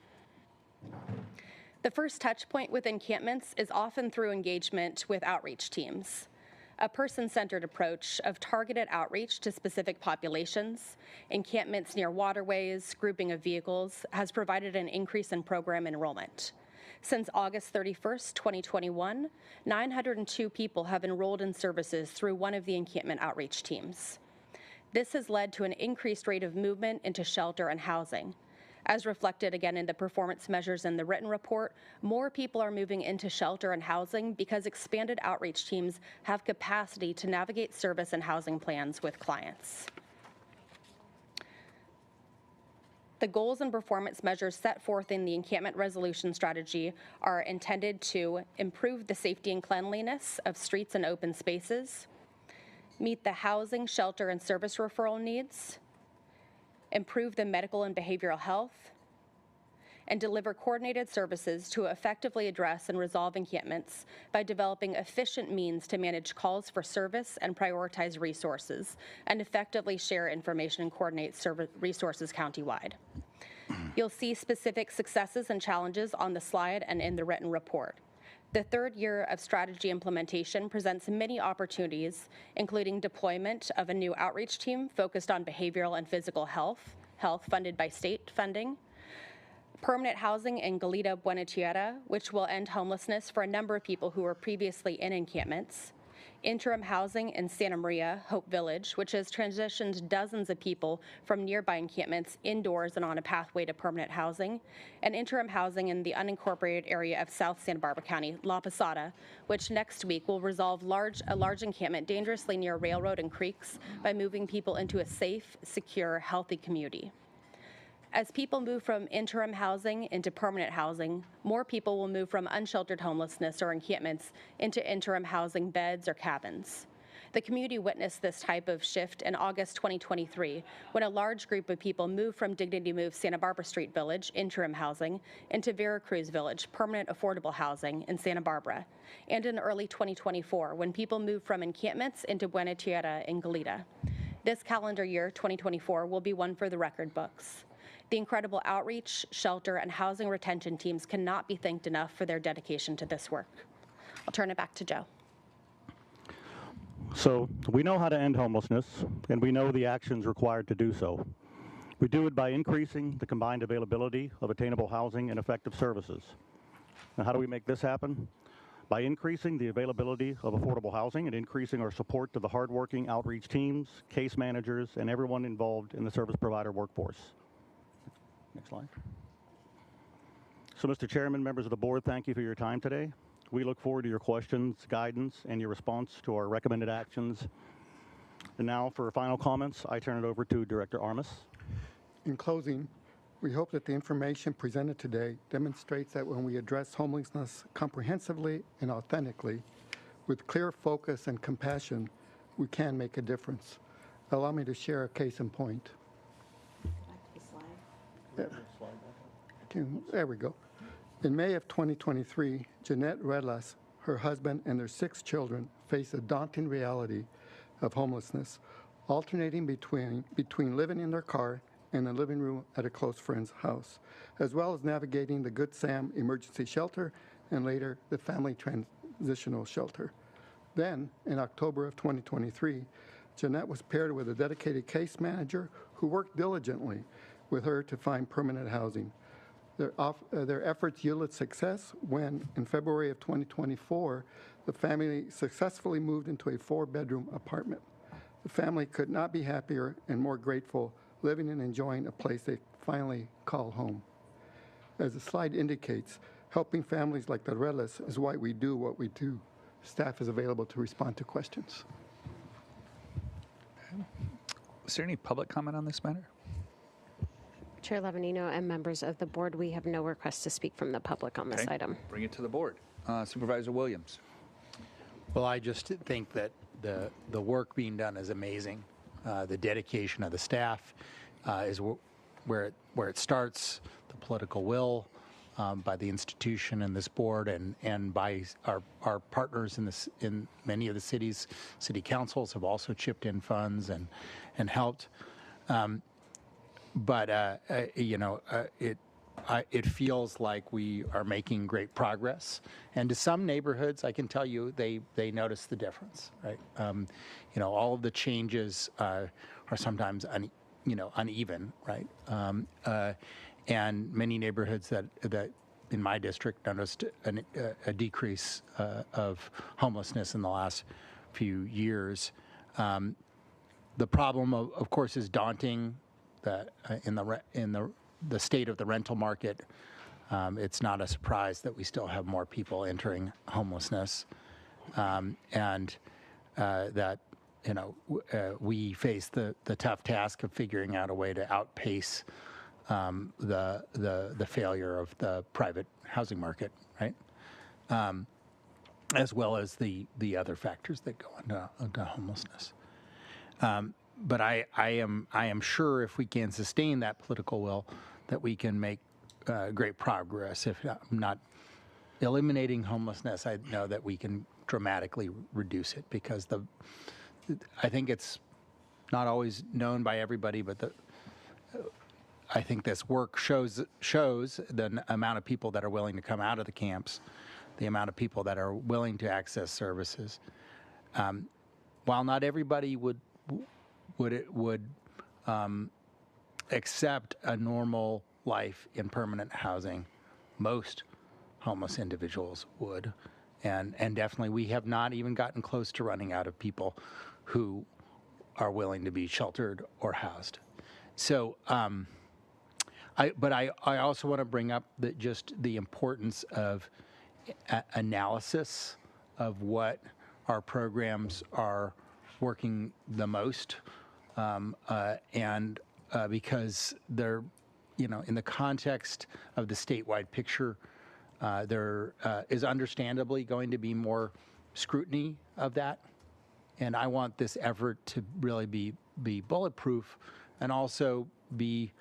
S15: The first touch point with encampments is often through engagement with outreach teams. A person-centered approach of targeted outreach to specific populations, encampments near waterways, grouping of vehicles, has provided an increase in program enrollment. Since August 31st, 2021, 902 people have enrolled in services through one of the encampment outreach teams. This has led to an increased rate of movement into shelter and housing. As reflected again in the performance measures in the written report, more people are moving into shelter and housing because expanded outreach teams have capacity to navigate service and housing plans with clients. The goals and performance measures set forth in the encampment resolution strategy are intended to improve the safety and cleanliness of streets and open spaces, meet the housing, shelter, and service referral needs, improve the medical and behavioral health, and deliver coordinated services to effectively address and resolve encampments by developing efficient means to manage calls for service and prioritize resources, and effectively share information and coordinate resources countywide. You'll see specific successes and challenges on the slide and in the written report. The third year of strategy implementation presents many opportunities, including deployment of a new outreach team focused on behavioral and physical health funded by state funding, permanent housing in Goleta, Buena Tierra, which will end homelessness for a number of people who were previously in encampments, interim housing in Santa Maria, Hope Village, which has transitioned dozens of people from nearby encampments indoors and on a pathway to permanent housing, and interim housing in the unincorporated area of South Santa Barbara County, La Posada, which next week will resolve a large encampment dangerously near railroad and creeks by moving people into a safe, secure, healthy community. As people move from interim housing into permanent housing, more people will move from unsheltered homelessness or encampments into interim housing beds or cabins. The community witnessed this type of shift in August 2023 when a large group of people moved from Dignity Move Santa Barbara Street Village, interim housing, into Veracruz Village, permanent affordable housing in Santa Barbara, and in early 2024 when people moved from encampments into Buena Tierra in Goleta. This calendar year, 2024, will be one for the record books. The incredible outreach, shelter, and housing retention teams cannot be thanked enough for their dedication to this work. I'll turn it back to Joe.
S22: So we know how to end homelessness, and we know the actions required to do so. We do it by increasing the combined availability of attainable housing and effective services. Now, how do we make this happen? By increasing the availability of affordable housing and increasing our support to the hardworking outreach teams, case managers, and everyone involved in the service provider workforce. Next slide. So, Mr. Chairman, members of the board, thank you for your time today. We look forward to your questions, guidance, and your response to our recommended actions. And now, for final comments, I turn it over to Director Armas.
S11: In closing, we hope that the information presented today demonstrates that when we address homelessness comprehensively and authentically, with clear focus and compassion, we can make a difference. Allow me to share a case in point. There we go. In May of 2023, Jeanette Redlas, her husband, and their 6 children faced a daunting reality of homelessness, alternating between living in their car and the living room at a close friend's house, as well as navigating the Good Sam emergency shelter and later the family transitional shelter. Then, in October of 2023, Jeanette was paired with a dedicated case manager who worked diligently with her to find permanent housing. Their efforts yielded success when, in February of 2024, the family successfully moved into a 4-bedroom apartment. The family could not be happier and more grateful living and enjoying a place they finally call home. As the slide indicates, helping families like the Reles is why we do what we do. Staff is available to respond to questions.
S1: Is there any public comment on this matter?
S2: Chair Levanino and members of the board, we have no requests to speak from the public on this
S1: Okay.
S2: item.
S1: Bring it to the board. Supervisor Williams.
S17: Well, I just think that the work being done is amazing. The dedication of the staff is where it starts. The political will by the institution and this board, and by our partners in many of the cities. City councils have also chipped in funds and helped. It feels like we are making great progress, and to some neighborhoods, I can tell you, they notice the difference, right? All of the changes are sometimes uneven, right? And many neighborhoods that in my district noticed a decrease of homelessness in the last few years. The problem, of course, is daunting. That in the state of the rental market, it's not a surprise that we still have more people entering homelessness, and that we face the tough task of figuring out a way to outpace the failure of the private housing market, right? As well as the other factors that go into homelessness. But I am sure if we can sustain that political will, that we can make great progress. If not eliminating homelessness, I know that we can dramatically reduce it, because I think it's not always known by everybody, but I think this work shows the amount of people that are willing to come out of the camps, the amount of people that are willing to access services. While not everybody would accept a normal life in permanent housing, most homeless individuals would, and definitely we have not even gotten close to running out of people who are willing to be sheltered or housed. So, I also want to bring up just the importance of analysis of what our programs are working the most. Because they're, in the context of the statewide picture, there is understandably going to be more scrutiny of that. And I want this effort to really be bulletproof and also be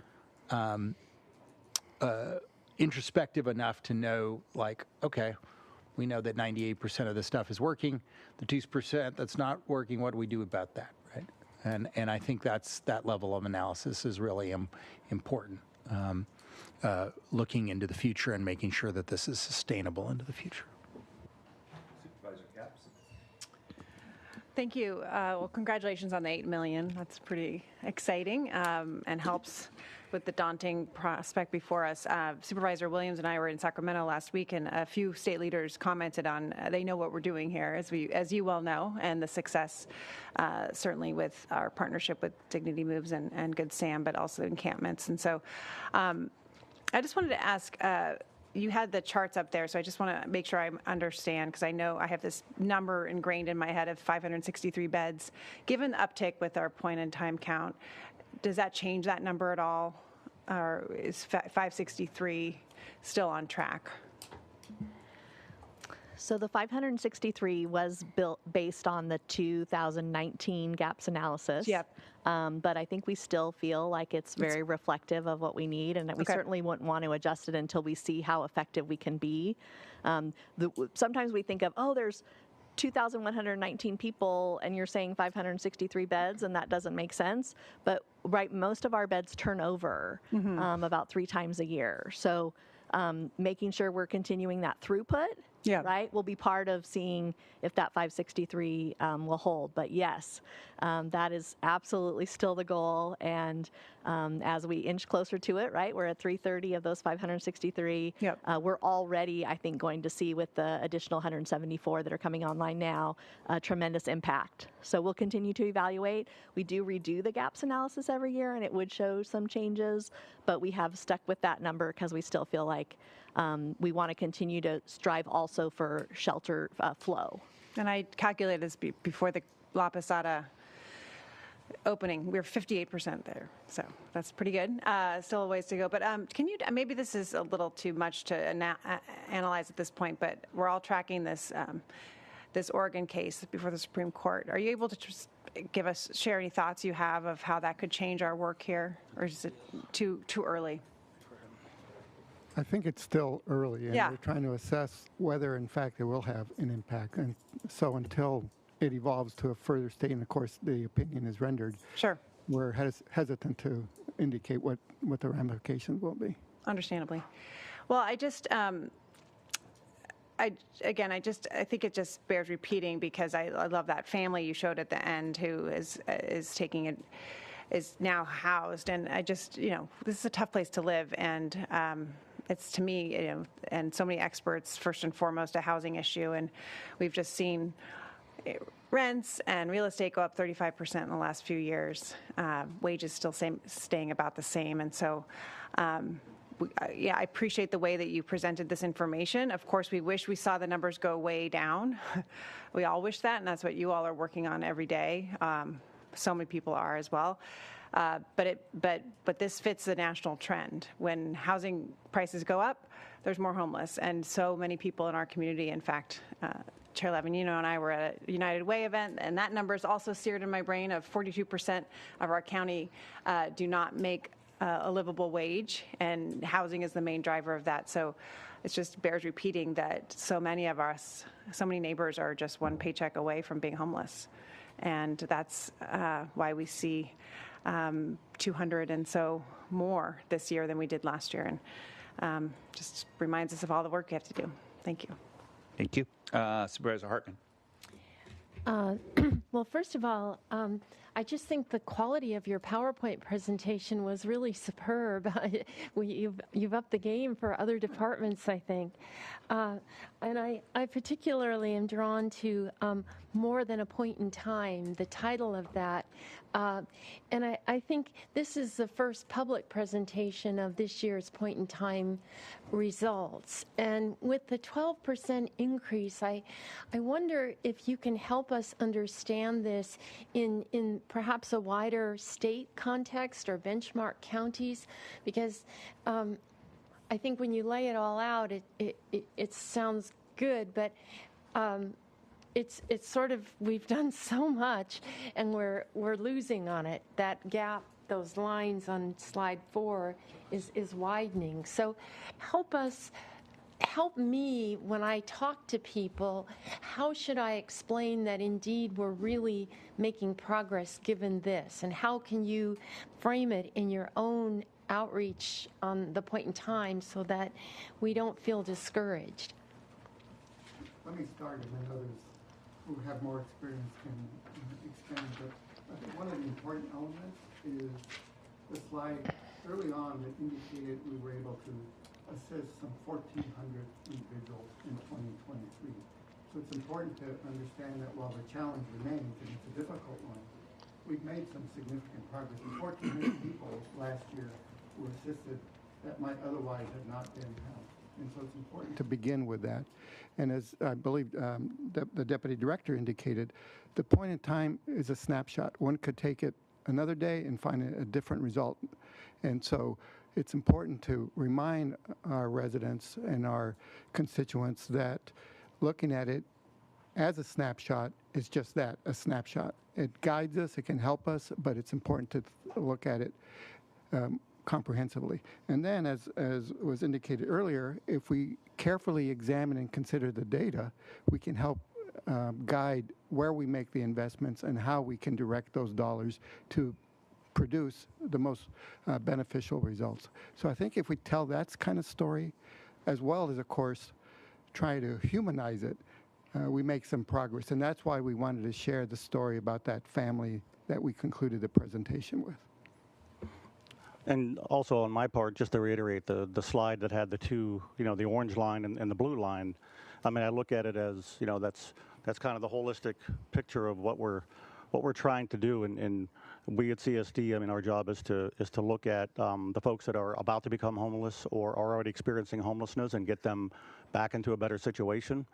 S17: introspective enough to know, like, okay, we know that 98% of the stuff is working. The 2% that's not working, what do we do about that, right? And I think that level of analysis is really important, looking into the future and making sure that this is sustainable into the future.
S1: Supervisor Capps.
S10: Thank you. Well, congratulations on the $8 million. That's pretty exciting and helps with the daunting prospect before us. Supervisor Williams and I were in Sacramento last week, and a few state leaders commented on they know what we're doing here, as you well know, and the success certainly with our partnership with Dignity Moves and Good Sam, but also encampments. And so I just wanted to ask, you had the charts up there, so I just want to make sure I understand, because I know I have this number ingrained in my head of 563 beds. Given the uptick with our point-in-time count, does that change that number at all, or is 563 still on track?
S14: So the 563 was built based on the 2019 gaps analysis.
S10: Yep.
S14: But I think we still feel like it's very reflective of what we need, and that we certainly wouldn't want to adjust it until we see how effective we can be. Sometimes we think of, there's 2,119 people, and you're saying 563 beds, and that doesn't make sense. But most of our beds turn over about 3 times a year. So making sure we're continuing that throughput right, will be part of seeing if that 563 will hold. But yes, that is absolutely still the goal. And as we inch closer to it, right, we're at 330 of those 563. We're already, I think, going to see with the additional 174 that are coming online now, a tremendous impact. So we'll continue to evaluate. We do redo the gaps analysis every year, and it would show some changes, but we have stuck with that number because we still feel like we want to continue to strive also for shelter flow.
S10: And I calculated this before the La Posada opening. We were 58% there, so that's pretty good. Still a ways to go, but can you, maybe this is a little too much to analyze at this point, but we're all tracking this this Oregon case before the Supreme Court. Are you able to just share any thoughts you have of how that could change our work here, or is it too early?
S11: I think it's still early, and we're trying to assess whether, in fact, it will have an impact. And so until it evolves to a further state, and of course the opinion is rendered, we're hesitant to indicate what the ramifications will be.
S10: Understandably. Well, I just, I think it just bears repeating, because I love that family you showed at the end who is taking it, is now housed, and I just, this is a tough place to live, and it's, to me, and so many experts, first and foremost, a housing issue, and we've just seen rents and real estate go up 35% in the last few years. Wages still staying about the same, and so I appreciate the way that you presented this information. Of course, we wish we saw the numbers go way down. We all wish that, and that's what you all are working on every day. So many people are as well. But this fits the national trend. When housing prices go up, there's more homeless, and so many people in our community. In fact, Chair Lavanino and I were at a United Way event, and that number is also seared in my brain of 42% of our county do not make a livable wage, and housing is the main driver of that. So it just bears repeating that so many of us, so many neighbors are just one paycheck away from being homeless. And that's why we see 200 and so more this year than we did last year. And just reminds us of all the work we have to do. Thank you.
S1: Thank you. Supervisor Hartman.
S3: Well, first of all, I just think the quality of your PowerPoint presentation was really superb. You've upped the game for other departments, I think. And I particularly am drawn to more than a point in time, the title of that. And I think this is the first public presentation of this year's point in time results. And with the 12% increase, I wonder if you can help us understand this in perhaps a wider state context or benchmark counties, because I think when you lay it all out, it sounds good, but it's sort of, we've done so much and we're losing on it. That gap, those lines on slide 4 is widening. So help me when I talk to people. How should I explain that indeed we're really making progress given this? And how can you frame it in your own outreach on the point in time so that we don't feel discouraged?
S11: Let me start, and then others who have more experience can expand. But I think one of the important elements is the slide early on that indicated we were able to assist some 1,400 individuals in 2023. So it's important to understand that while the challenge remains, and it's a difficult one, we've made some significant progress. And 1,400 people last year were assisted that might otherwise have not been helped. And so it's important to begin with that. And as I believe the Deputy Director indicated, the point in time is a snapshot. One could take it another day and find a different result. And so it's important to remind our residents and our constituents that looking at it as a snapshot is just that, a snapshot. It guides us, it can help us, but it's important to look at it comprehensively. And then, as was indicated earlier, if we carefully examine and consider the data, we can help guide where we make the investments and how we can direct those dollars to produce the most beneficial results. So I think if we tell that kind of story, as well as, of course, try to humanize it, we make some progress. And that's why we wanted to share the story about that family that we concluded the presentation with.
S22: And also on my part, just to reiterate, the slide that had the two, the orange line and the blue line, I mean, I look at it as, that's kind of the holistic picture of what we're trying to do. And we at CSD, I mean, our job is to look at the folks that are about to become homeless or are already experiencing homelessness and get them back into a better situation.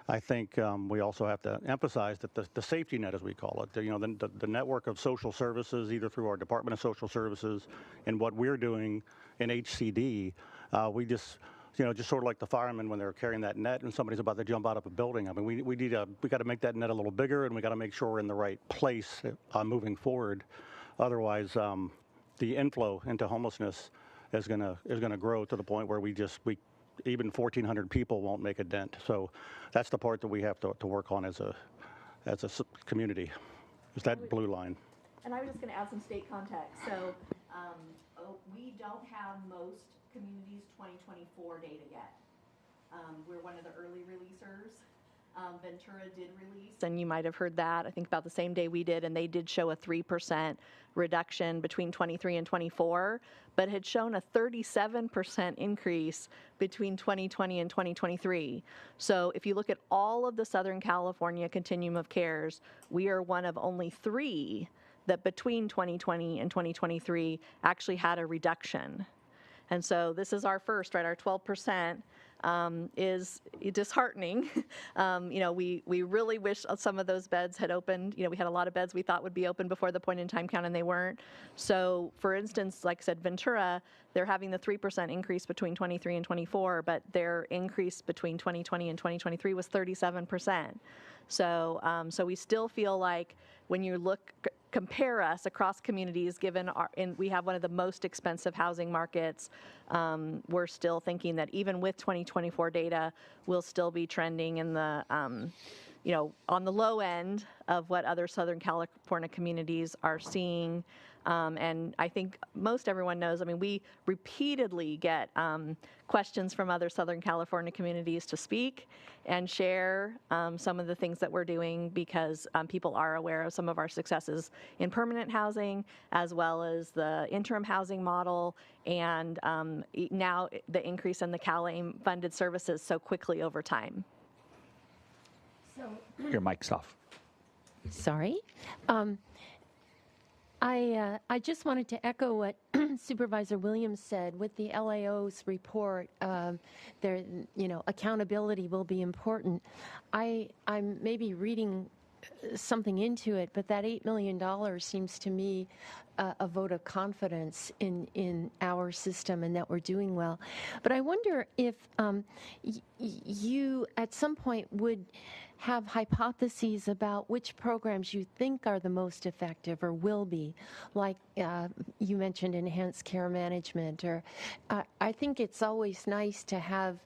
S22: I think we also have to emphasize that the safety net, as we call it, the network of social services, either through our Department of Social Services and what we're doing in HCD, we just sort of like the firemen when they're carrying that net and somebody's about to jump out of a building. I mean, we got to make that net a little bigger, and we got to make sure we're in the right place moving forward. Otherwise, the inflow into homelessness is gonna grow to the point where even 1,400 people won't make a dent. So that's the part that we have to work on as a community. Is that blue line?
S14: And I was just going to add some state context. So we don't have most communities' 2024 data yet. We're one of the early releasers. Ventura did release, and you might have heard that, I think about the same day we did, and they did show a 3% reduction between 23 and 24, but had shown a 37% increase between 2020 and 2023. So if you look at all of the Southern California continuum of cares, we are one of only 3 that between 2020 and 2023 actually had a reduction. And so this is our first, right? Our 12% is disheartening. We really wish some of those beds had opened. We had a lot of beds we thought would be open before the point in time count, and they weren't. So, for instance, like I said, Ventura, they're having the 3% increase between 23 and 24, but their increase between 2020 and 2023 was 37%. So, we still feel like when you compare us across communities, given we have one of the most expensive housing markets, we're still thinking that even with 2024 data, we'll still be trending in the, on the low end of what other Southern California communities are seeing. And I think most everyone knows, I mean, we repeatedly get questions from other Southern California communities to speak and share some of the things that we're doing, because people are aware of some of our successes in permanent housing, as well as the interim housing model, and now the increase in the CalAIM funded services so quickly over time.
S1: Your mic's off.
S3: Sorry. I just wanted to echo what Supervisor Williams said. With the LAO's report, accountability will be important. I'm maybe reading something into it, but that $8 million seems to me a vote of confidence in our system and that we're doing well. But I wonder if you at some point would have hypotheses about which programs you think are the most effective or will be, like you mentioned enhanced care management, or I think it's always nice to have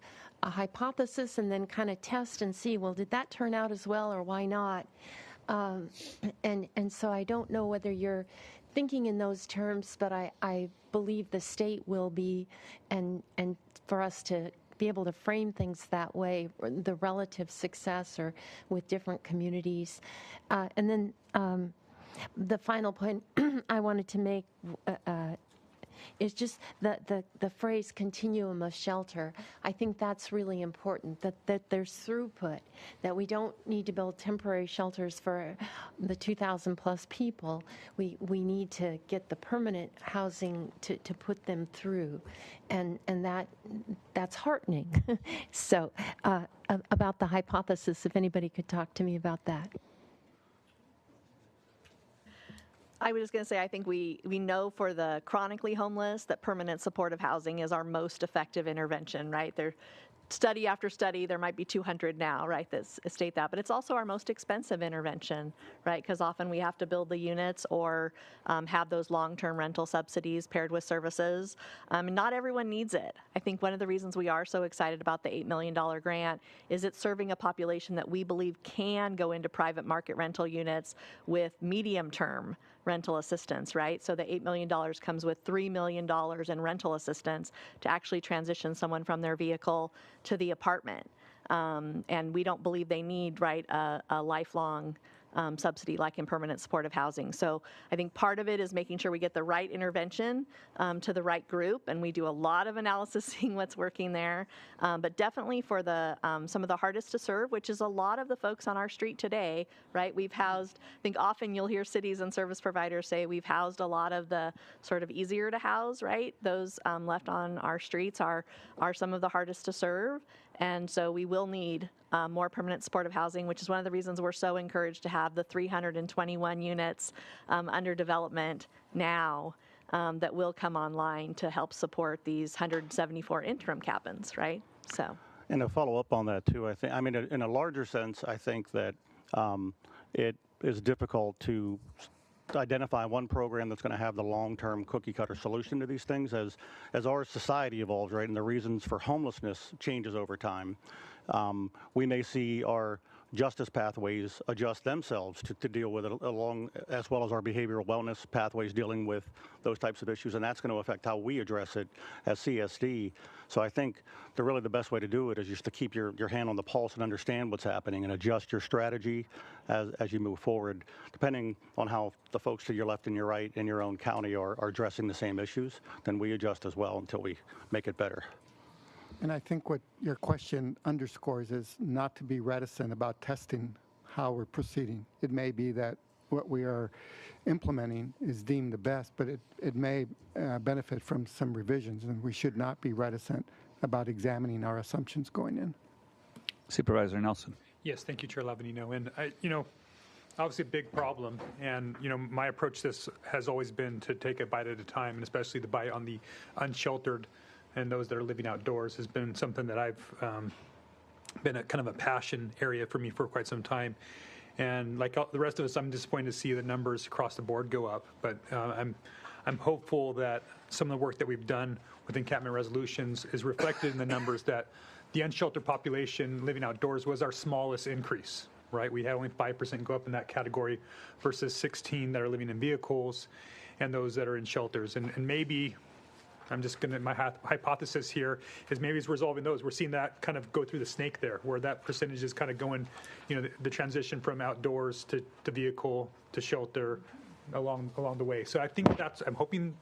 S3: a hypothesis and then kind of test and see, well, did that turn out as well, or why not? And so I don't know whether you're thinking in those terms, but I believe the state will be, and for us to be able to frame things that way, the relative success or with different communities. And then the final point I wanted to make is just the phrase continuum of shelter. I think that's really important, that there's throughput, that we don't need to build temporary shelters for the 2,000 plus people. We need to get the permanent housing to put them through, and that's heartening. So about the hypothesis, if anybody could talk to me about that.
S14: I was just going to say, I think we know for the chronically homeless that permanent supportive housing is our most effective intervention, right? Study after study, there might be 200 now, right, that state that. But it's also our most expensive intervention, right? Because often we have to build the units or have those long-term rental subsidies paired with services. Not everyone needs it. I think one of the reasons we are so excited about the $8 million grant is it's serving a population that we believe can go into private market rental units with medium-term rental assistance, right? So the $8 million comes with $3 million in rental assistance to actually transition someone from their vehicle to the apartment. and we don't believe they need, right, a lifelong subsidy like in permanent supportive housing. So I think part of it is making sure we get the right intervention to the right group, and we do a lot of analysis seeing what's working there. But definitely for the some of the hardest to serve, which is a lot of the folks on our street today, right? We've housed, I think often you'll hear cities and service providers say we've housed a lot of the sort of easier to house, right? Those left on our streets are some of the hardest to serve. And so we will need more permanent supportive housing, which is one of the reasons we're so encouraged to have the 321 units under development now that will come online to help support these 174 interim cabins, right? So.
S22: And to follow up on that too, I mean, in a larger sense, I think that it is difficult to identify one program that's going to have the long-term cookie-cutter solution to these things as our society evolves, right, and the reasons for homelessness changes over time. We may see our justice pathways adjust themselves to deal with it along, as well as our behavioral wellness pathways dealing with those types of issues, and that's going to affect how we address it as CSD. So I think the best way to do it is just to keep your hand on the pulse and understand what's happening and adjust your strategy as you move forward, depending on how the folks to your left and your right in your own county are addressing the same issues. Then we adjust as well until we make it better.
S11: And I think what your question underscores is not to be reticent about testing how we're proceeding. It may be that what we are implementing is deemed the best, but it may benefit from some revisions, and we should not be reticent about examining our assumptions going in.
S1: Supervisor Nelson.
S4: Yes, thank you, Chair Lavanino. And obviously a big problem, and my approach to this has always been to take a bite at a time, and especially the bite on the unsheltered and those that are living outdoors has been something that I've been a kind of a passion area for me for quite some time. And like the rest of us, I'm disappointed to see the numbers across the board go up. But I'm hopeful that some of the work that we've done with encampment resolutions is reflected in the numbers that the unsheltered population living outdoors was our smallest increase, right? We had only 5% go up in that category versus 16 that are living in vehicles and those that are in shelters. And maybe my hypothesis here is maybe it's resolving those. We're seeing that kind of go through the snake there, where that percentage is kind of going, the transition from outdoors to vehicle to shelter along the way. So I think I'm hoping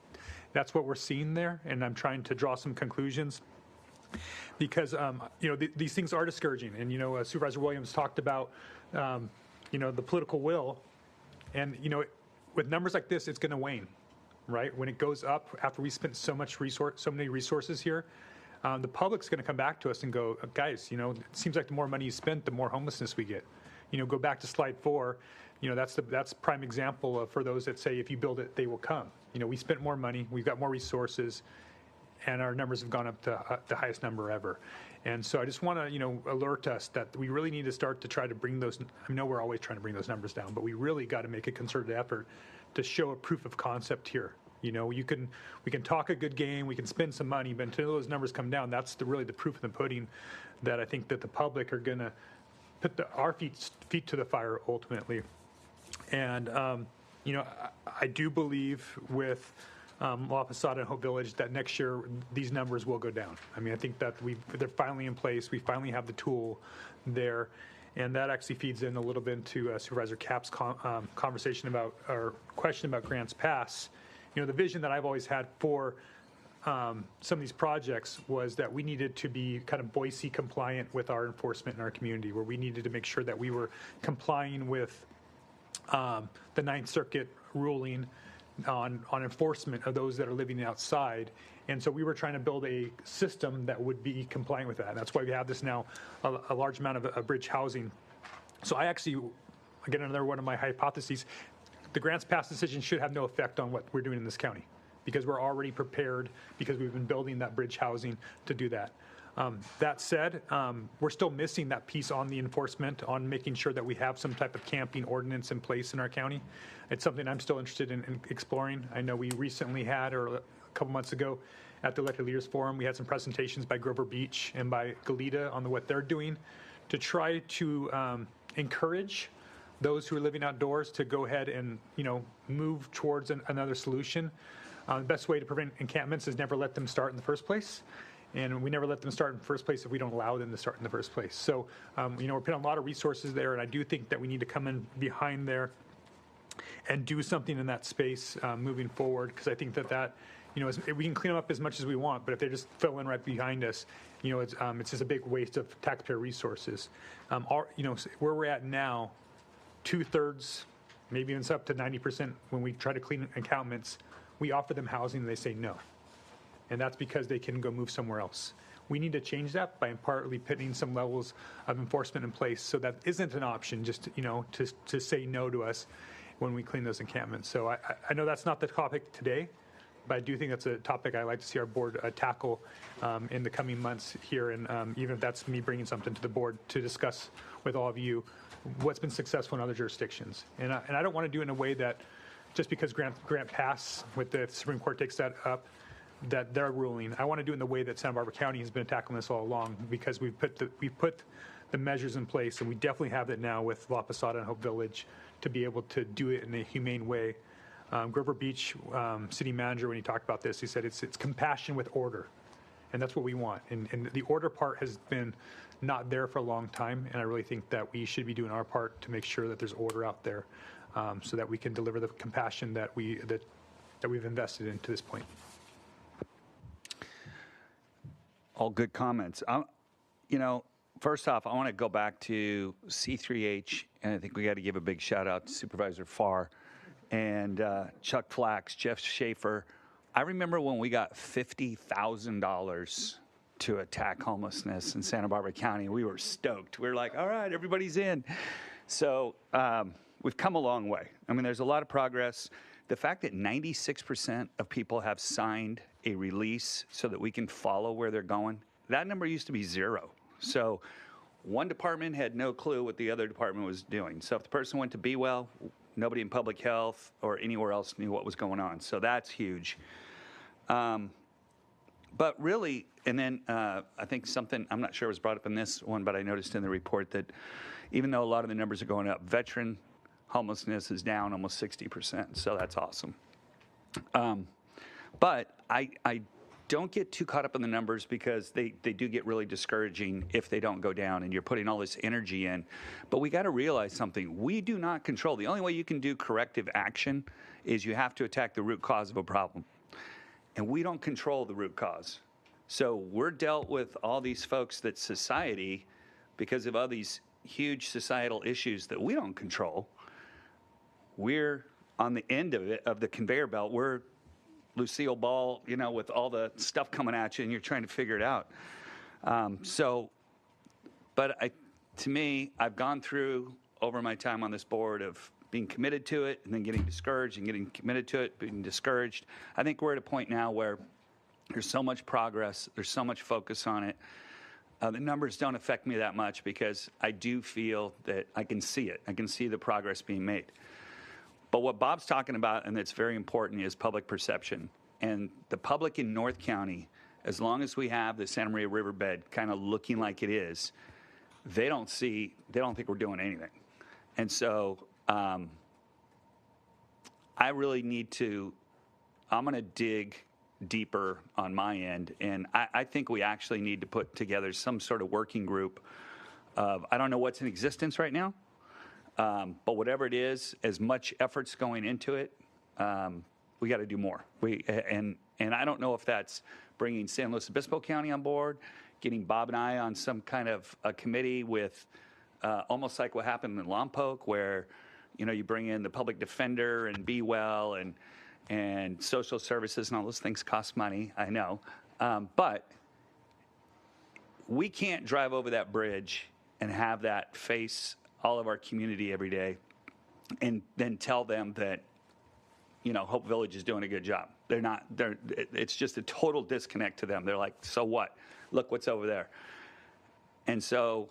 S4: that's what we're seeing there, and I'm trying to draw some conclusions because, these things are discouraging. And, Supervisor Williams talked about, the political will, and, with numbers like this, it's going to wane. Right? When it goes up after we spent so many resources here, the public's going to come back to us and go, guys, it seems like the more money you spend, the more homelessness we get. Go back to slide 4. That's prime example of for those that say if you build it, they will come. We spent more money, we've got more resources, and our numbers have gone up to the highest number ever. And so I just want to, alert us that we really need to start to try to bring those. I know we're always trying to bring those numbers down, but we really got to make a concerted effort to show a proof of concept here. We can talk a good game, we can spend some money, but until those numbers come down, that's really the proof of the pudding that I think that the public are going to put our feet to the fire ultimately. And I do believe with La Posada and Hope Village that next year these numbers will go down. I mean, I think that they're finally in place. We finally have the tool there. And that actually feeds in a little bit into Supervisor Capps' conversation about, or question about Grants Pass. The vision that I've always had for some of these projects was that we needed to be kind of Boise compliant with our enforcement in our community, where we needed to make sure that we were complying with the Ninth Circuit ruling on enforcement of those that are living outside. And so we were trying to build a system that would be compliant with that. And that's why we have this now, a large amount of bridge housing. So I actually, again, another one of my hypotheses, the Grants Pass decision should have no effect on what we're doing in this county because we're already prepared because we've been building that bridge housing to do that. That said, we're still missing that piece on the enforcement, on making sure that we have some type of camping ordinance in place in our county. It's something I'm still interested in exploring. I know we recently had, or a couple months ago, at the Elected Leaders Forum, we had some presentations by Grover Beach and by Goleta on what they're doing to try to encourage those who are living outdoors to go ahead and move towards another solution. The best way to prevent encampments is never let them start in the first place. and we never let them start in the first place if we don't allow them to start in the first place. So, we're putting a lot of resources there, and I do think that we need to come in behind there and do something in that space moving forward, because I think that we can clean them up as much as we want, but if they just fill in right behind us, it's just a big waste of taxpayer resources. Where we're at now, 2/3, maybe it's up to 90% when we try to clean encampments, we offer them housing and they say no. And that's because they can go move somewhere else. We need to change that by partly putting some levels of enforcement in place so that isn't an option just, to say no to us when we clean those encampments. So I know that's not the topic today, but I do think that's a topic I'd like to see our board tackle in the coming months here. And even if that's me bringing something to the board to discuss with all of you what's been successful in other jurisdictions. And I don't want to do it in a way that just because grant pass with the Supreme Court takes that up, that they're ruling. I want to do it in the way that Santa Barbara County has been tackling this all along, because we've put the measures in place, and we definitely have it now with La Posada and Hope Village to be able to do it in a humane way. Grover Beach city manager, when he talked about this, he said it's compassion with order, and that's what we want. And the order part has been not there for a long time, and I really think that we should be doing our part to make sure that there's order out there, so that we can deliver the compassion that we've invested in to this point.
S1: All good comments. First off, I want to go back to C3H, and I think we got to give a big shout out to Supervisor Farr and Chuck Flax, Jeff Schaefer. I remember when we got $50,000 to attack homelessness in Santa Barbara County. We were stoked. We were like, all right, everybody's in. So we've come a long way. I mean, there's a lot of progress. The fact that 96% of people have signed a release so that we can follow where they're going, that number used to be 0. So one department had no clue what the other department was doing. So if the person went to Be Well, nobody in public health or anywhere else knew what was going on. So that's huge. But really, and then I think something, I'm not sure was brought up in this one, but I noticed in the report that even though a lot of the numbers are going up, veteran homelessness is down almost 60%. So that's awesome. But I don't get too caught up in the numbers, because they do get really discouraging if they don't go down and you're putting all this energy in. But we got to realize something. We do not control. The only way you can do corrective action is you have to attack the root cause of a problem. And we don't control the root cause. So we're dealt with all these folks that society, because of all these huge societal issues that we don't control, we're on the end of it, of the conveyor belt. We're Lucille Ball, with all the stuff coming at you, and you're trying to figure it out. To me, I've gone through over my time on this board of being committed to it and then getting discouraged and getting committed to it, being discouraged. I think we're at a point now where there's so much progress, there's so much focus on it. The numbers don't affect me that much, because I do feel that I can see it. I can see the progress being made. But what Bob's talking about, and that's very important, is public perception. And the public in North County, as long as we have the Santa Maria Riverbed kind of looking like it is, they don't think we're doing anything. And so I really I'm going to dig deeper on my end. And I think we actually need to put together some sort of working group of, I don't know what's in existence right now, but whatever it is, as much effort's going into it, we got to do more. And I don't know if that's bringing San Luis Obispo County on board, getting Bob and I on some kind of a committee with almost like what happened in Lompoc, where you bring in the public defender and Be Well and social services, and all those things cost money, I know. But we can't drive over that bridge and have that face all of our community every day and then tell them that, Hope Village is doing a good job. They're not. It's just a total disconnect to them. They're like, so what? Look what's over there. And so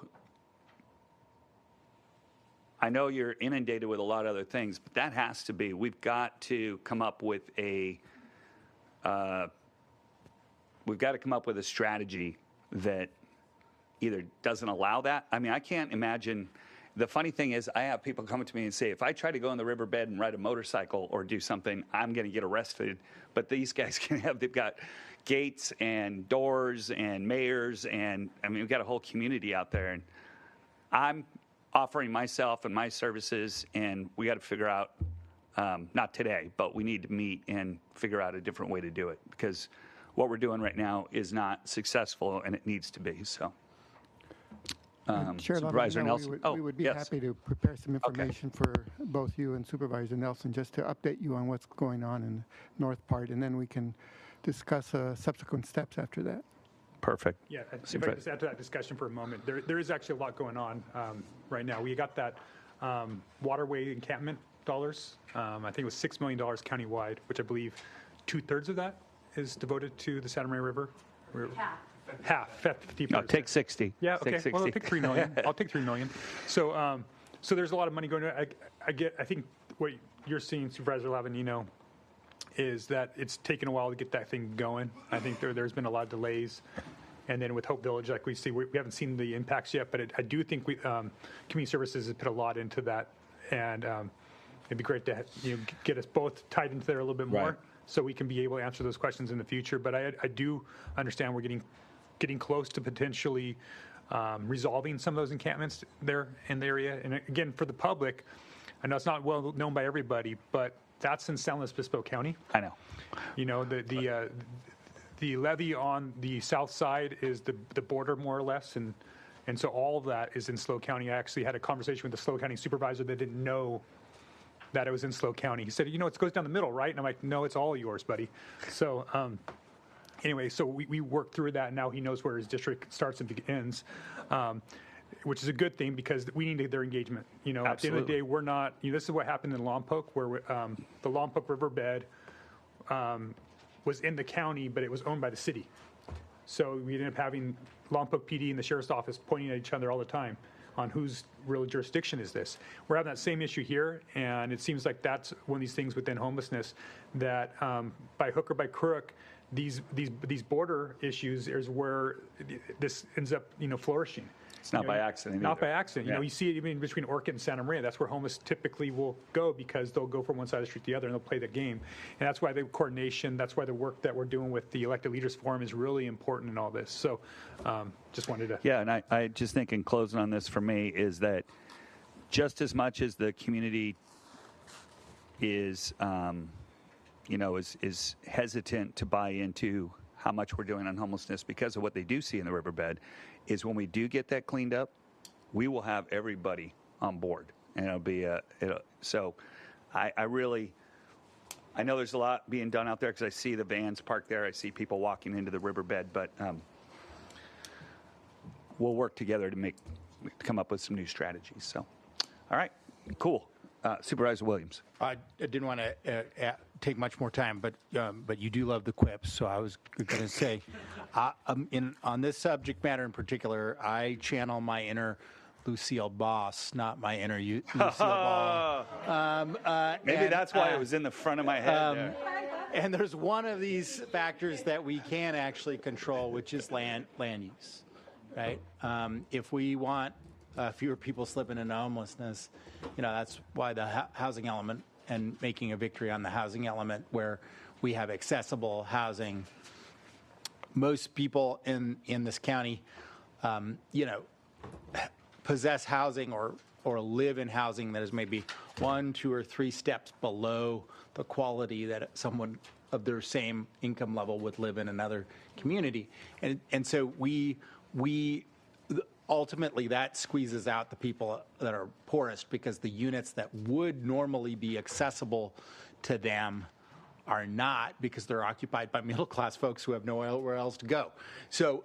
S1: I know you're inundated with a lot of other things, but that has to be. We've got to come up with a strategy that either doesn't allow that. I mean, I can't imagine the funny thing is, I have people come to me and say, if I try to go in the riverbed and ride a motorcycle or do something, I'm going to get arrested. But these guys they've got gates and doors and mayors, and I mean, we've got a whole community out there. And I'm offering myself and my services, and we got to figure out, not today, but we need to meet and figure out a different way to do it, because what we're doing right now is not successful, and it needs to be. So,
S11: Chair
S1: Supervisor
S11: Lovett,
S1: Nelson.
S11: we would be
S1: yes.
S11: happy to prepare some information for both you and Supervisor Nelson, just to update you on what's going on in the north part, and then we can discuss subsequent steps after that.
S1: Perfect.
S4: Yeah, if I could just add to that discussion for a moment, there is actually a lot going on right now. We got that waterway encampment dollars. I think it was $6 million countywide, which I believe 2/3 of that is devoted to the Santa Maria River. Half, 50%.
S1: No, take 60.
S4: Yeah, okay.
S1: Take 60.
S4: Well, I'll take $3 million. I'll take $3 million. So, so there's a lot of money going on. I think what you're seeing, Supervisor Lavanino, is that it's taken a while to get that thing going. I think there's been a lot of delays. And then with Hope Village, like we see, we haven't seen the impacts yet, but I do think community services has put a lot into that. And it'd be great to get us both tied into there a little bit more,
S1: right,
S4: so we can be able to answer those questions in the future. But I do understand we're getting close to potentially resolving some of those encampments there in the area. And again, for the public, I know it's not well known by everybody, but that's in San Luis Obispo County.
S1: I know.
S4: You know, the levee on the south side is the border, more or less, and so all of that is in SLO County. I actually had a conversation with the SLO County supervisor that didn't know that it was in SLO County. He said, it goes down the middle, right? And I'm like, no, it's all yours, buddy. So anyway, so we worked through that, and now he knows where his district starts and begins, which is a good thing, because we need their engagement. At the end of the day, we're not, this is what happened in Lompoc, where the Lompoc riverbed was in the county, but it was owned by the city. So we ended up having Lompoc PD and the sheriff's office pointing at each other all the time on whose real jurisdiction is this. We're having that same issue here, and it seems like that's one of these things within homelessness that by hook or by crook, these border issues is where this ends up flourishing.
S1: It's not by accident.
S4: Not
S1: either.
S4: by accident.
S1: Yeah.
S4: You see it even between Orchid and Santa Maria. That's where homeless typically will go, because they'll go from one side of the street to the other, and they'll play the game. And that's why the coordination, that's why the work that we're doing with the Elected Leaders Forum is really important in all this. So just wanted to...
S1: Yeah, and I just think in closing on this for me is that just as much as the community is, is hesitant to buy into how much we're doing on homelessness because of what they do see in the riverbed, is when we do get that cleaned up, we will have everybody on board, and it'll be so I know there's a lot being done out there, because I see the vans parked there, I see people walking into the riverbed, but we'll work together to come up with some new strategies. So, all right, cool. Supervisor Williams.
S17: I didn't want to take much more time, but you do love the quips, so I was going to say, on this subject matter in particular, I channel my inner Lucille Boss, not my inner Lucille Ball.
S1: Maybe that's why it was in the front of my head there.
S17: And there's one of these factors that we can actually control, which is land use, right? If we want fewer people slipping into homelessness, that's why the housing element, and making a victory on the housing element where we have accessible housing. Most people in this county, possess housing or live in housing that is maybe 1, 2, or 3 steps below the quality that someone of their same income level would live in another community. And so we ultimately, that squeezes out the people that are poorest, because the units that would normally be accessible to them are not, because they're occupied by middle-class folks who have nowhere else to go. So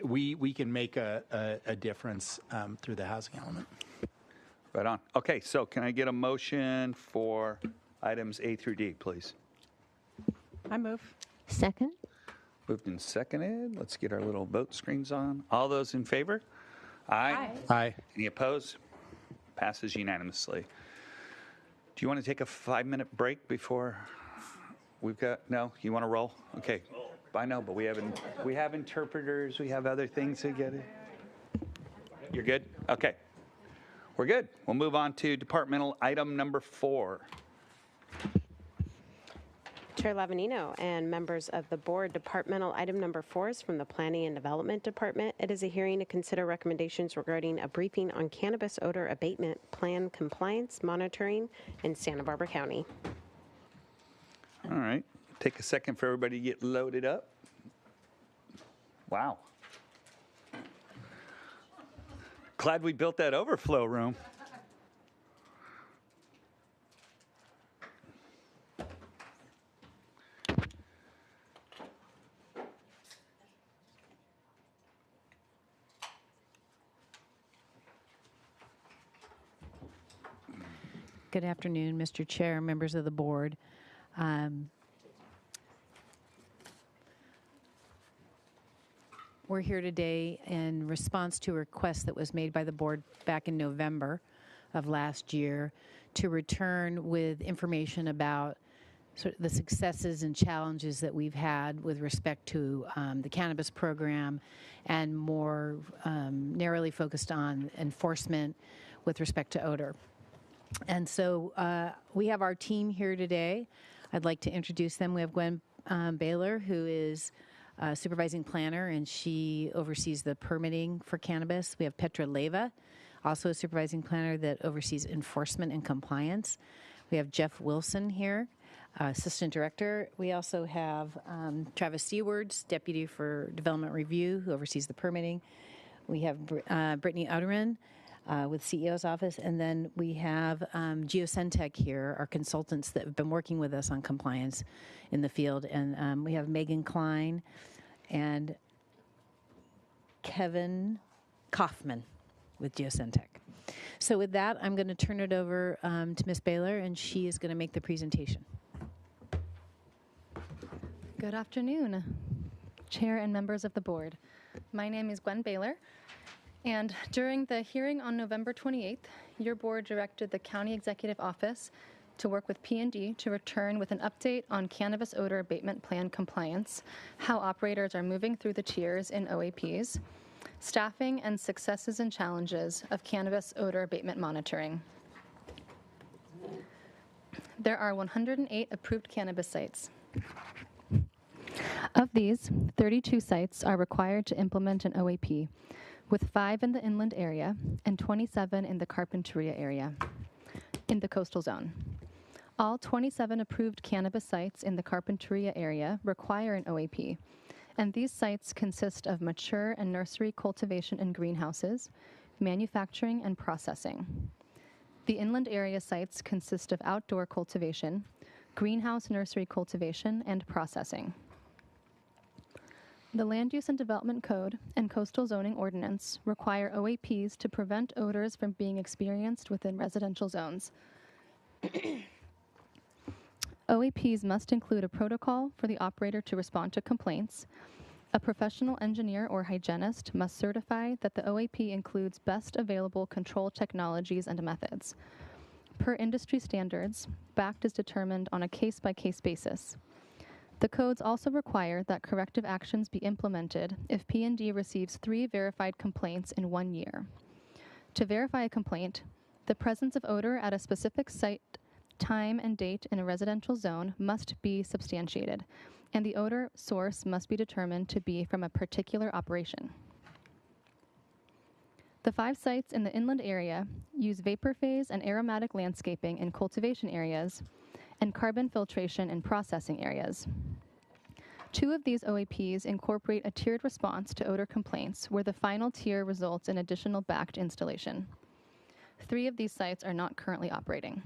S17: we can make a difference through the housing element.
S1: Right on. Okay, so can I get a motion for items A through D, please?
S10: I move.
S3: Second.
S1: Moved and seconded. Let's get our little vote screens on. All those in favor? Aye.
S17: Aye.
S1: Any opposed? Passes unanimously. Do you want to take a 5-minute break before we've got? No, you want to roll? Okay. I know, but we have interpreters. We have other things to get in. You're good? Okay. We're good. We'll move on to departmental item number 4.
S2: Chair Lavanino and members of the board, departmental item number 4 is from the Planning and Development Department. It is a hearing to consider recommendations regarding a briefing on cannabis odor abatement plan compliance monitoring in Santa Barbara County.
S1: All right. Take a second for everybody to get loaded up. Wow. Glad we built that overflow room.
S13: Good afternoon, Mr. Chair, members of the board. We're here today in response to a request that was made by the board back in November of last year to return with information about sort of the successes and challenges that we've had with respect to the cannabis program, and more narrowly focused on enforcement with respect to odor. And so we have our team here today. I'd like to introduce them. We have Gwen Baylor, who is supervising planner, and she oversees the permitting for cannabis. We have Petra Leva, also a supervising planner that oversees enforcement and compliance. We have Jeff Wilson here, assistant director. We also have Travis Seawards, deputy for development review, who oversees the permitting. We have Brittany Uderin with CEO's office, and then we have Geosentech here, our consultants that have been working with us on compliance in the field, and we have Megan Klein and Kevin Kaufman with Geosentech. So with that, I'm going to turn it over to Ms. Baylor, and she is going to make the presentation.
S16: Good afternoon, Chair and members of the board. My name is Gwen Baylor, and during the hearing on November 28th, your board directed the County Executive Office to work with P&D to return with an update on cannabis odor abatement plan compliance, how operators are moving through the tiers in OAPs, staffing and successes and challenges of cannabis odor abatement monitoring. There are 108 approved cannabis sites. Of these, 32 sites are required to implement an OAP, with 5 in the inland area and 27 in the Carpinteria area, in the coastal zone. All 27 approved cannabis sites in the Carpinteria area require an OAP, and these sites consist of mature and nursery cultivation and greenhouses, manufacturing and processing. The inland area sites consist of outdoor cultivation, greenhouse nursery cultivation, and processing. The Land Use and Development Code and Coastal Zoning Ordinance require OAPs to prevent odors from being experienced within residential zones. OAPs must include a protocol for the operator to respond to complaints. A professional engineer or hygienist must certify that the OAP includes best available control technologies and methods. Per industry standards, BACT is determined on a case-by-case basis. The codes also require that corrective actions be implemented if P&D receives 3 verified complaints in 1 year. To verify a complaint, the presence of odor at a specific site, time, and date in a residential zone must be substantiated, and the odor source must be determined to be from a particular operation. The 5 sites in the inland area use vapor phase and aromatic landscaping in cultivation areas and carbon filtration in processing areas. 2 of these OAPs incorporate a tiered response to odor complaints, where the final tier results in additional BACT installation. 3 of these sites are not currently operating.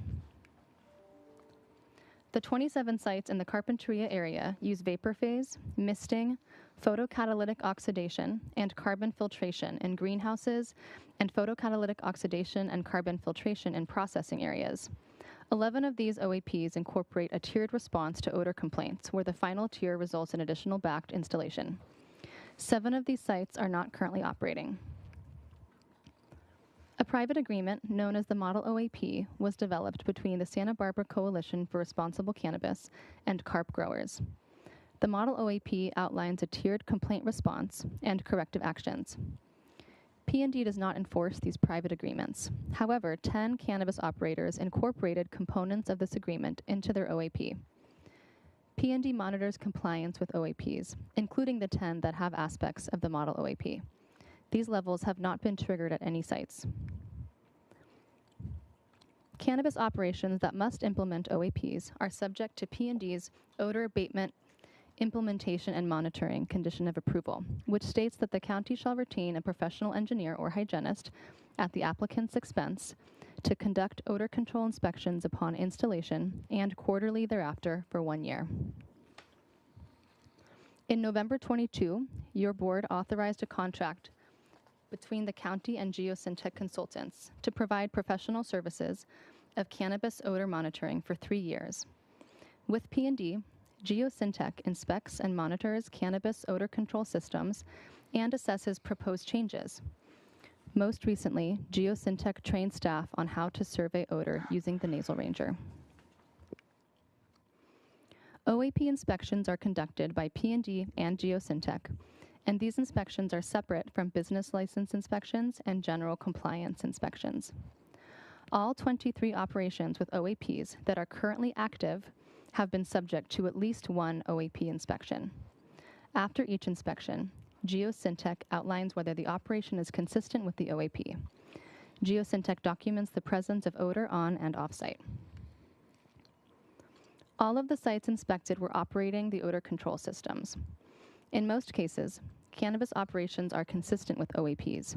S16: The 27 sites in the Carpinteria area use vapor phase, misting, photocatalytic oxidation, and carbon filtration in greenhouses, and photocatalytic oxidation and carbon filtration in processing areas. 11 of these OAPs incorporate a tiered response to odor complaints, where the final tier results in additional BACT installation. 7 of these sites are not currently operating. A private agreement, known as the Model OAP, was developed between the Santa Barbara Coalition for Responsible Cannabis and CARP growers. The Model OAP outlines a tiered complaint response and corrective actions. P&D does not enforce these private agreements. However, 10 cannabis operators incorporated components of this agreement into their OAP. P&D monitors compliance with OAPs, including the 10 that have aspects of the model OAP. These levels have not been triggered at any sites. Cannabis operations that must implement OAPs are subject to P&D's odor abatement implementation and monitoring condition of approval, which states that the county shall retain a professional engineer or hygienist at the applicant's expense to conduct odor control inspections upon installation and quarterly thereafter for 1 year. In November 22, your board authorized a contract between the county and Geosyntec Consultants to provide professional services of cannabis odor monitoring for 3 years. With P&D, Geosyntec inspects and monitors cannabis odor control systems and assesses proposed changes. Most recently, Geosyntec trained staff on how to survey odor using the Nasal Ranger. OAP inspections are conducted by P&D and Geosyntec, and these inspections are separate from business license inspections and general compliance inspections. All 23 operations with OAPs that are currently active have been subject to at least one OAP inspection. After each inspection, Geosyntec outlines whether the operation is consistent with the OAP. Geosyntec documents the presence of odor on and off-site. All of the sites inspected were operating the odor control systems. In most cases, cannabis operations are consistent with OAPs.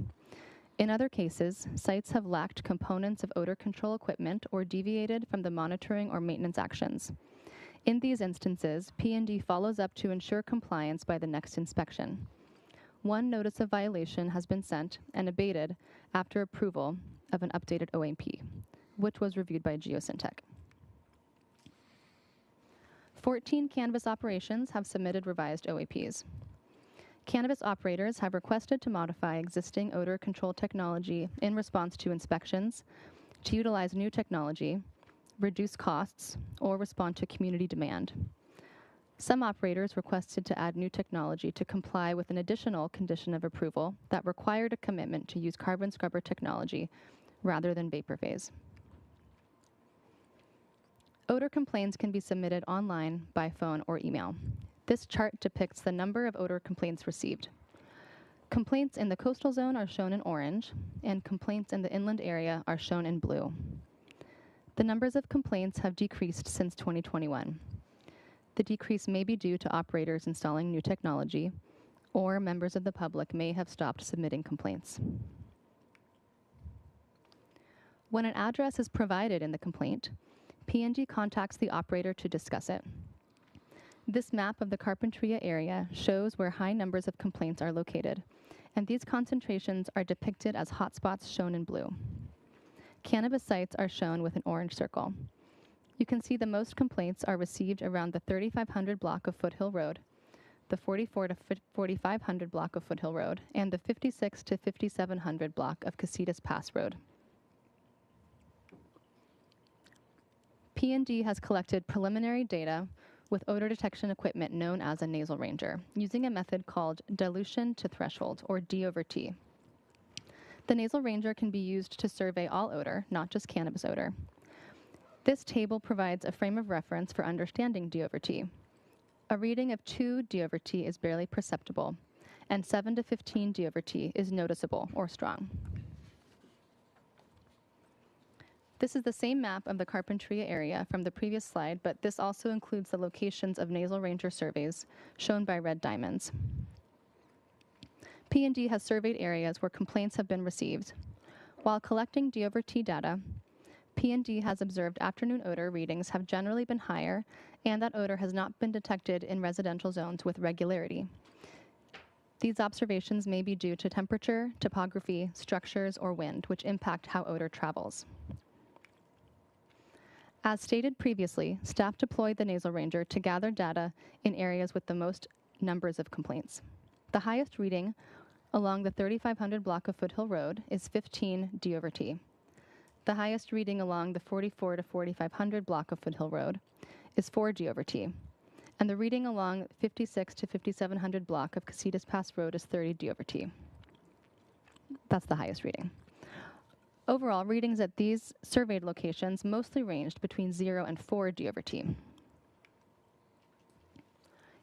S16: In other cases, sites have lacked components of odor control equipment or deviated from the monitoring or maintenance actions. In these instances, P&D follows up to ensure compliance by the next inspection. One notice of violation has been sent and abated after approval of an updated OAP, which was reviewed by Geosyntec. 14 cannabis operations have submitted revised OAPs. Cannabis operators have requested to modify existing odor control technology in response to inspections, to utilize new technology, reduce costs, or respond to community demand. Some operators requested to add new technology to comply with an additional condition of approval that required a commitment to use carbon scrubber technology rather than vapor phase. Odor complaints can be submitted online, by phone, or email. This chart depicts the number of odor complaints received. Complaints in the coastal zone are shown in orange, and complaints in the inland area are shown in blue. The numbers of complaints have decreased since 2021. The decrease may be due to operators installing new technology, or members of the public may have stopped submitting complaints. When an address is provided in the complaint, P&D contacts the operator to discuss it. This map of the Carpinteria area shows where high numbers of complaints are located, and these concentrations are depicted as hotspots shown in blue. Cannabis sites are shown with an orange circle. You can see the most complaints are received around the 3500 block of Foothill Road, the 44 to 4500 block of Foothill Road, and the 56 to 5700 block of Casitas Pass Road. P&D has collected preliminary data with odor detection equipment known as a Nasal Ranger, using a method called dilution to threshold, or D/T. The Nasal Ranger can be used to survey all odor, not just cannabis odor. This table provides a frame of reference for understanding D/T. A reading of 2 D/T is barely perceptible, and 7 to 15 D/T is noticeable or strong. This is the same map of the Carpinteria area from the previous slide, but this also includes the locations of Nasal Ranger surveys, shown by red diamonds. P&D has surveyed areas where complaints have been received. While collecting D/T data, P&D has observed afternoon odor readings have generally been higher, and that odor has not been detected in residential zones with regularity. These observations may be due to temperature, topography, structures, or wind, which impact how odor travels. As stated previously, staff deployed the Nasal Ranger to gather data in areas with the most numbers of complaints. The highest reading along the 3500 block of Foothill Road is 15 D/T. The highest reading along the 44 to 4500 block of Foothill Road is 4 D/T. And the reading along 56 to 5700 block of Casitas Pass Road is 30 D/T. That's the highest reading. Overall, readings at these surveyed locations mostly ranged between 0 and 4 D/T.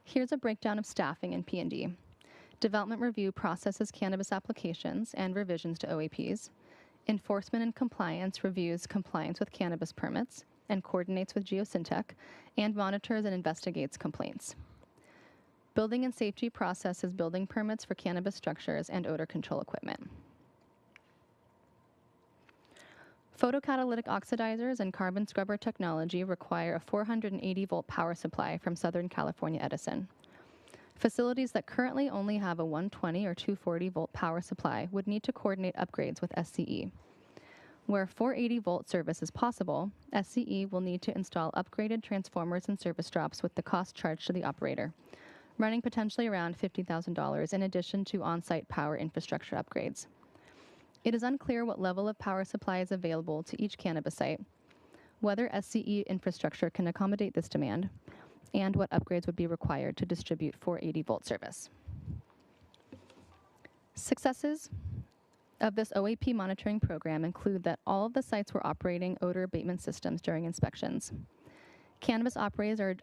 S16: Here's a breakdown of staffing in P&D. Development review processes cannabis applications and revisions to OAPs. Enforcement and compliance reviews compliance with cannabis permits and coordinates with Geosyntec, and monitors and investigates complaints. Building and safety processes building permits for cannabis structures and odor control equipment. Photocatalytic oxidizers and carbon scrubber technology require a 480-volt power supply from Southern California Edison. Facilities that currently only have a 120 or 240-volt power supply would need to coordinate upgrades with SCE. Where 480-volt service is possible, SCE will need to install upgraded transformers and service drops with the cost charged to the operator, running potentially around $50,000 in addition to on-site power infrastructure upgrades. It is unclear what level of power supply is available to each cannabis site, whether SCE infrastructure can accommodate this demand, and what upgrades would be required to distribute 480-volt service. Successes of this OAP monitoring program include that all of the sites were operating odor abatement systems during inspections. Cannabis operators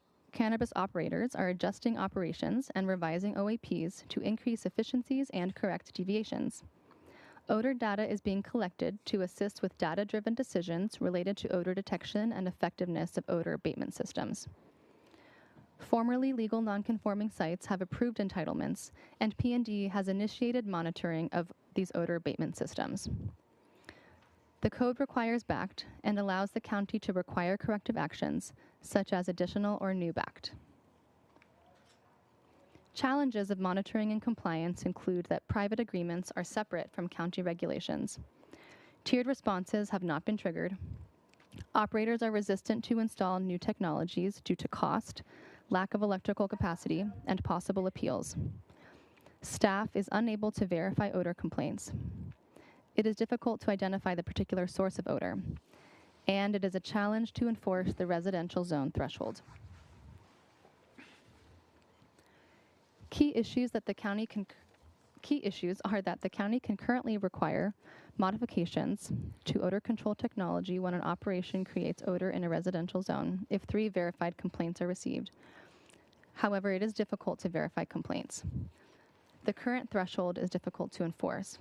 S16: are adjusting operations and revising OAPs to increase efficiencies and correct deviations. Odor data is being collected to assist with data-driven decisions related to odor detection and effectiveness of odor abatement systems. Formerly legal nonconforming sites have approved entitlements, and P&D has initiated monitoring of these odor abatement systems. The code requires BACT and allows the county to require corrective actions, such as additional or new BACT. Challenges of monitoring and compliance include that private agreements are separate from county regulations. Tiered responses have not been triggered. Operators are resistant to install new technologies due to cost, lack of electrical capacity, and possible appeals. Staff is unable to verify odor complaints. It is difficult to identify the particular source of odor, and it is a challenge to enforce the residential zone threshold. Key issues are that the county can currently require modifications to odor control technology when an operation creates odor in a residential zone if 3 verified complaints are received. However, it is difficult to verify complaints. The current threshold is difficult to enforce,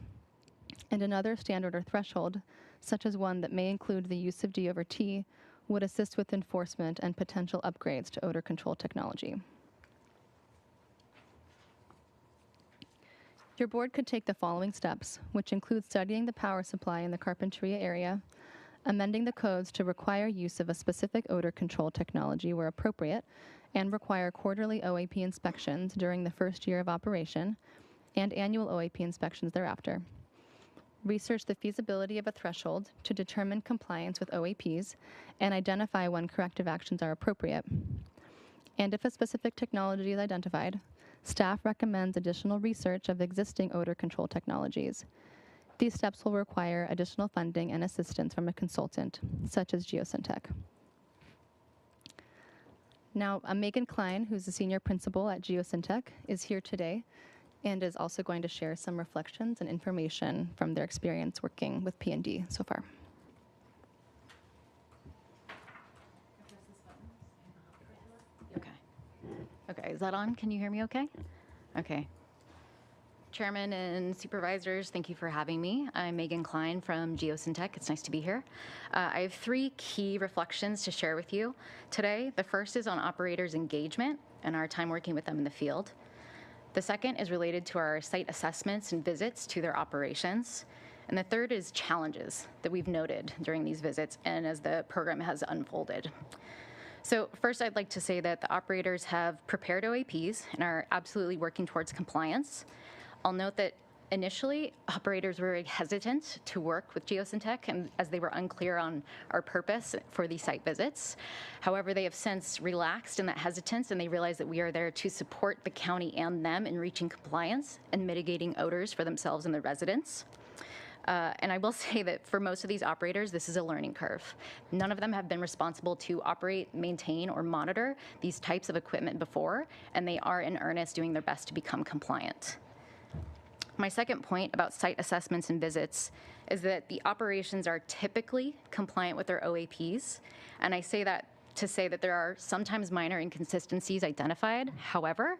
S16: and another standard or threshold, such as one that may include the use of D/T, would assist with enforcement and potential upgrades to odor control technology. Your board could take the following steps, which include studying the power supply in the Carpinteria area, amending the codes to require use of a specific odor control technology where appropriate, and require quarterly OAP inspections during the first year of operation, and annual OAP inspections thereafter. Research the feasibility of a threshold to determine compliance with OAPs and identify when corrective actions are appropriate. And if a specific technology is identified, staff recommends additional research of existing odor control technologies. These steps will require additional funding and assistance from a consultant, such as Geosyntec. Now, Megan Klein, who's the senior principal at Geosyntec, is here today and is also going to share some reflections and information from their experience working with P&D so far.
S6: Okay, is that on? Can you hear me okay? Okay. Chairman and supervisors, thank you for having me. I'm Megan Klein from Geosyntec. It's nice to be here. I have 3 key reflections to share with you today. The first is on operators' engagement and our time working with them in the field. The second is related to our site assessments and visits to their operations. And the third is challenges that we've noted during these visits and as the program has unfolded. So first, I'd like to say that the operators have prepared OAPs and are absolutely working towards compliance. I'll note that initially, operators were very hesitant to work with Geosyntec and as they were unclear on our purpose for these site visits. However, they have since relaxed in that hesitance and they realize that we are there to support the county and them in reaching compliance and mitigating odors for themselves and their residents. And I will say that for most of these operators, this is a learning curve. None of them have been responsible to operate, maintain, or monitor these types of equipment before, and they are in earnest doing their best to become compliant. My second point about site assessments and visits is that the operations are typically compliant with their OAPs. And I say that to say that there are sometimes minor inconsistencies identified. However,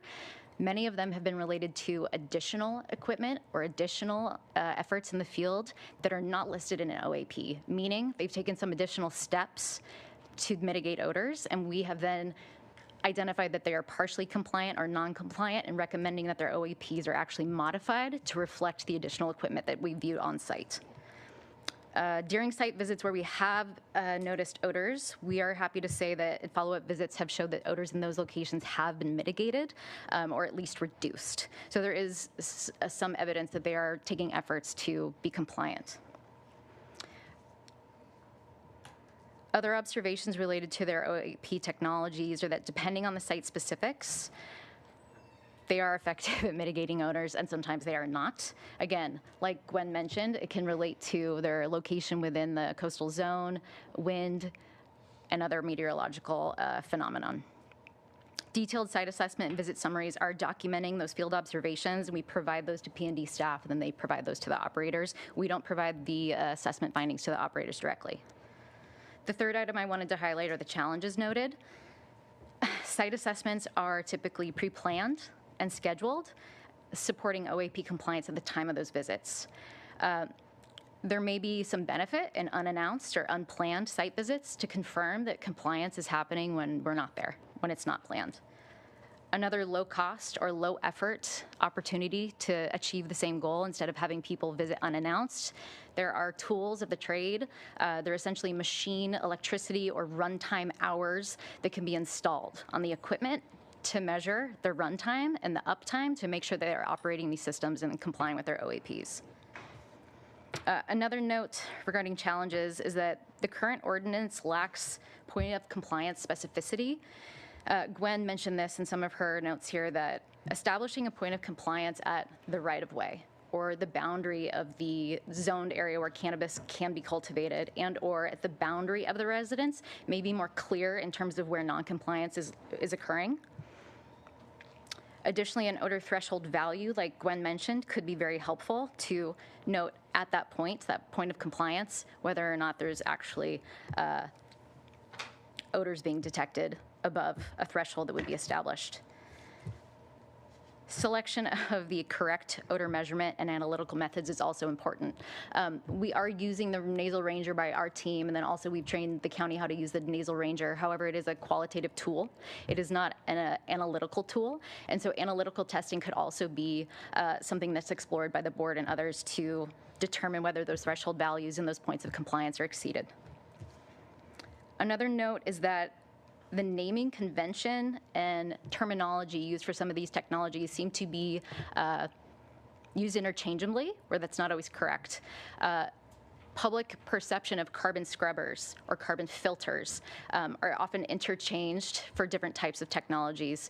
S6: many of them have been related to additional equipment or additional efforts in the field that are not listed in an OAP, meaning they've taken some additional steps to mitigate odors, and we have then identified that they are partially compliant or non-compliant and recommending that their OAPs are actually modified to reflect the additional equipment that we viewed on site. During site visits where we have noticed odors, we are happy to say that follow-up visits have showed that odors in those locations have been mitigated or at least reduced. So there is some evidence that they are taking efforts to be compliant. Other observations related to their OAP technologies are that depending on the site specifics, they are effective at mitigating odors, and sometimes they are not. Again, like Gwen mentioned, it can relate to their location within the coastal zone, wind, and other meteorological phenomenon. Detailed site assessment and visit summaries are documenting those field observations, and we provide those to P&D staff, and then they provide those to the operators. We don't provide the assessment findings to the operators directly. The third item I wanted to highlight are the challenges noted. Site assessments are typically pre-planned and scheduled, supporting OAP compliance at the time of those visits. There may be some benefit in unannounced or unplanned site visits to confirm that compliance is happening when we're not there, when it's not planned. Another low cost or low effort opportunity to achieve the same goal instead of having people visit unannounced. There are tools of the trade. They're essentially machine electricity or runtime hours that can be installed on the equipment to measure the runtime and the uptime to make sure they are operating these systems and complying with their OAPs. Another note regarding challenges is that the current ordinance lacks point of compliance specificity. Gwen mentioned this in some of her notes here, that establishing a point of compliance at the right-of-way or the boundary of the zoned area where cannabis can be cultivated and or at the boundary of the residence may be more clear in terms of where noncompliance is occurring. Additionally, an odor threshold value, like Gwen mentioned, could be very helpful to note at that point of compliance, whether or not there's actually odors being detected above a threshold that would be established. Selection of the correct odor measurement and analytical methods is also important. We are using the nasal ranger by our team, and then also we've trained the county how to use the nasal ranger. However, it is a qualitative tool. It is not an analytical tool, and so analytical testing could also be something that's explored by the board and others to determine whether those threshold values and those points of compliance are exceeded. Another note is that the naming convention and terminology used for some of these technologies seem to be used interchangeably, where that's not always correct. Public perception of carbon scrubbers or carbon filters are often interchanged for different types of technologies.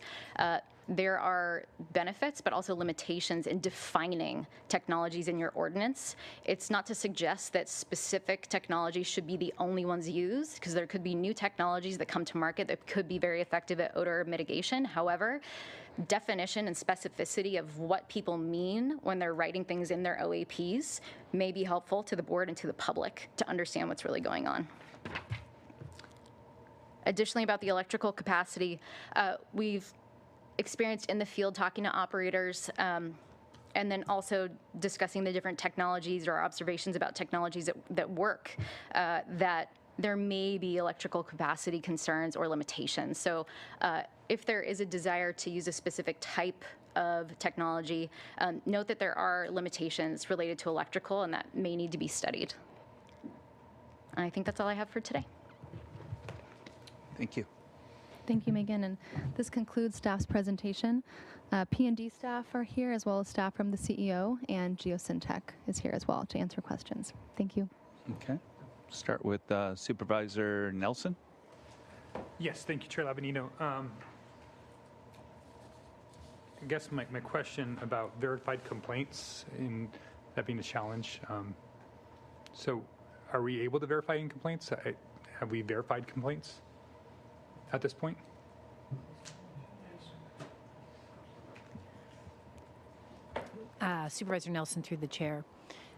S6: There are benefits, but also limitations in defining technologies in your ordinance. It's not to suggest that specific technologies should be the only ones used, because there could be new technologies that come to market that could be very effective at odor mitigation. However, definition and specificity of what people mean when they're writing things in their OAPs may be helpful to the board and to the public to understand what's really going on. Additionally, about the electrical capacity, we've experienced in the field talking to operators and then also discussing the different technologies or observations about technologies that work, that there may be electrical capacity concerns or limitations. So if there is a desire to use a specific type of technology, note that there are limitations related to electrical, and that may need to be studied. I think that's all I have for today.
S1: Thank you.
S16: Thank you, Megan. And this concludes staff's presentation. P&D staff are here, as well as staff from the CEO, and Geosyntech is here as well to answer questions. Thank you.
S1: Okay. Start with Supervisor Nelson.
S4: Yes, thank you, Chair Lavanino. I guess my question about verified complaints, and that being a challenge. So are we able to verify complaints? Have we verified complaints at this point?
S13: Supervisor Nelson through the chair.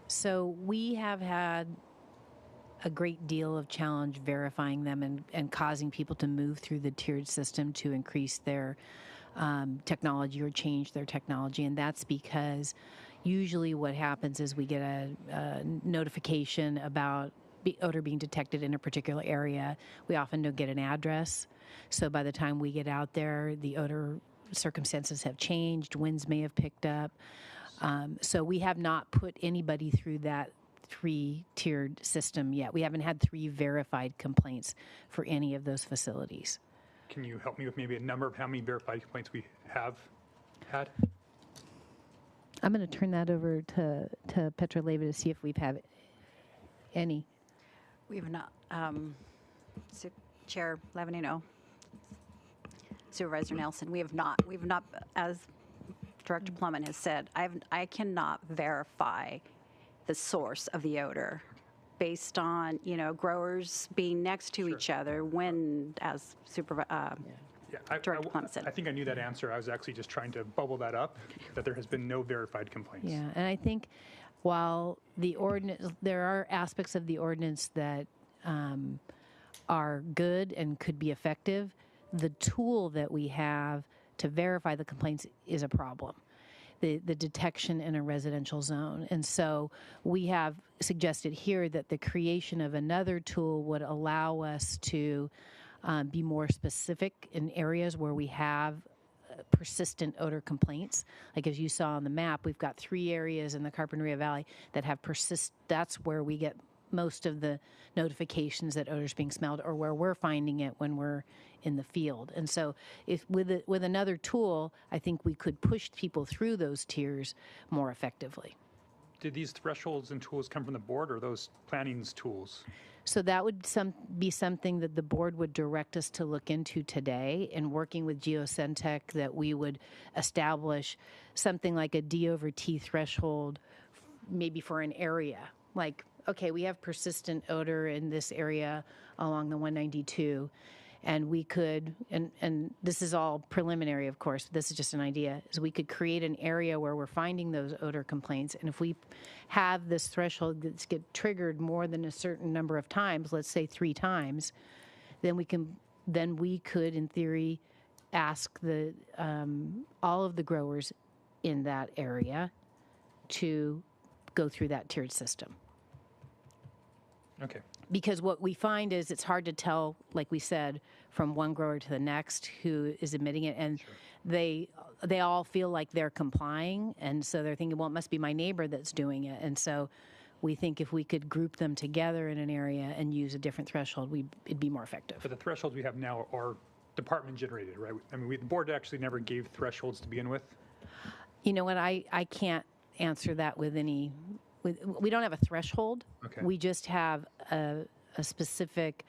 S13: So we have had a great deal of challenge verifying them and causing people to move through the tiered system to increase their technology or change their technology. And that's because usually what happens is we get a notification about odor being detected in a particular area. We often don't get an address. So by the time we get out there, the odor circumstances have changed. Winds may have picked up. So we have not put anybody through that 3-tiered system yet. We haven't had 3 verified complaints for any of those facilities.
S4: Can you help me with maybe a number of how many verified complaints we have had?
S13: I'm going to turn that over to Petra Leva to see if we've had any.
S12: We have not. Chair Levanino, Supervisor Nelson, we have not. We've not, as Director Plummet has said, I cannot verify the source of the odor based on, growers being next to each other when, as Director Plummet said.
S4: I think I knew that answer. I was actually just trying to bubble that up, that there has been no verified complaints.
S13: Yeah, and I think while the ordinance, there are aspects of the ordinance that are good and could be effective, the tool that we have to verify the complaints is a problem. The detection in a residential zone. And so we have suggested here that the creation of another tool would allow us to be more specific in areas where we have persistent odor complaints. Like as you saw on the map, we've got 3 areas in the Carpinteria Valley that have that's where we get most of the notifications that odor's being smelled, or where we're finding it when we're in the field. And so if with another tool, I think we could push people through those tiers more effectively.
S4: Did these thresholds and tools come from the board, or those planning's tools?
S13: So that would be something that the board would direct us to look into today, and working with Geosentech, that we would establish something like a D over T threshold, maybe for an area. Like, okay, we have persistent odor in this area along the 192, and we could, and this is all preliminary, of course, but this is just an idea, is we could create an area where we're finding those odor complaints, and if we have this threshold that's get triggered more than a certain number of times, let's say 3 times, then we could, in theory, ask all of the growers in that area to go through that tiered system.
S4: Okay.
S13: Because what we find is it's hard to tell, like we said, from one grower to the next who is emitting it, and they all feel like they're complying, and so they're thinking, well, it must be my neighbor that's doing it. And so we think if we could group them together in an area and use a different threshold, it'd be more effective.
S4: But the thresholds we have now are department generated, right? I mean, the board actually never gave thresholds to begin with.
S13: You know what? I can't answer that with any. We don't have a threshold.
S4: Okay.
S13: We just have a specific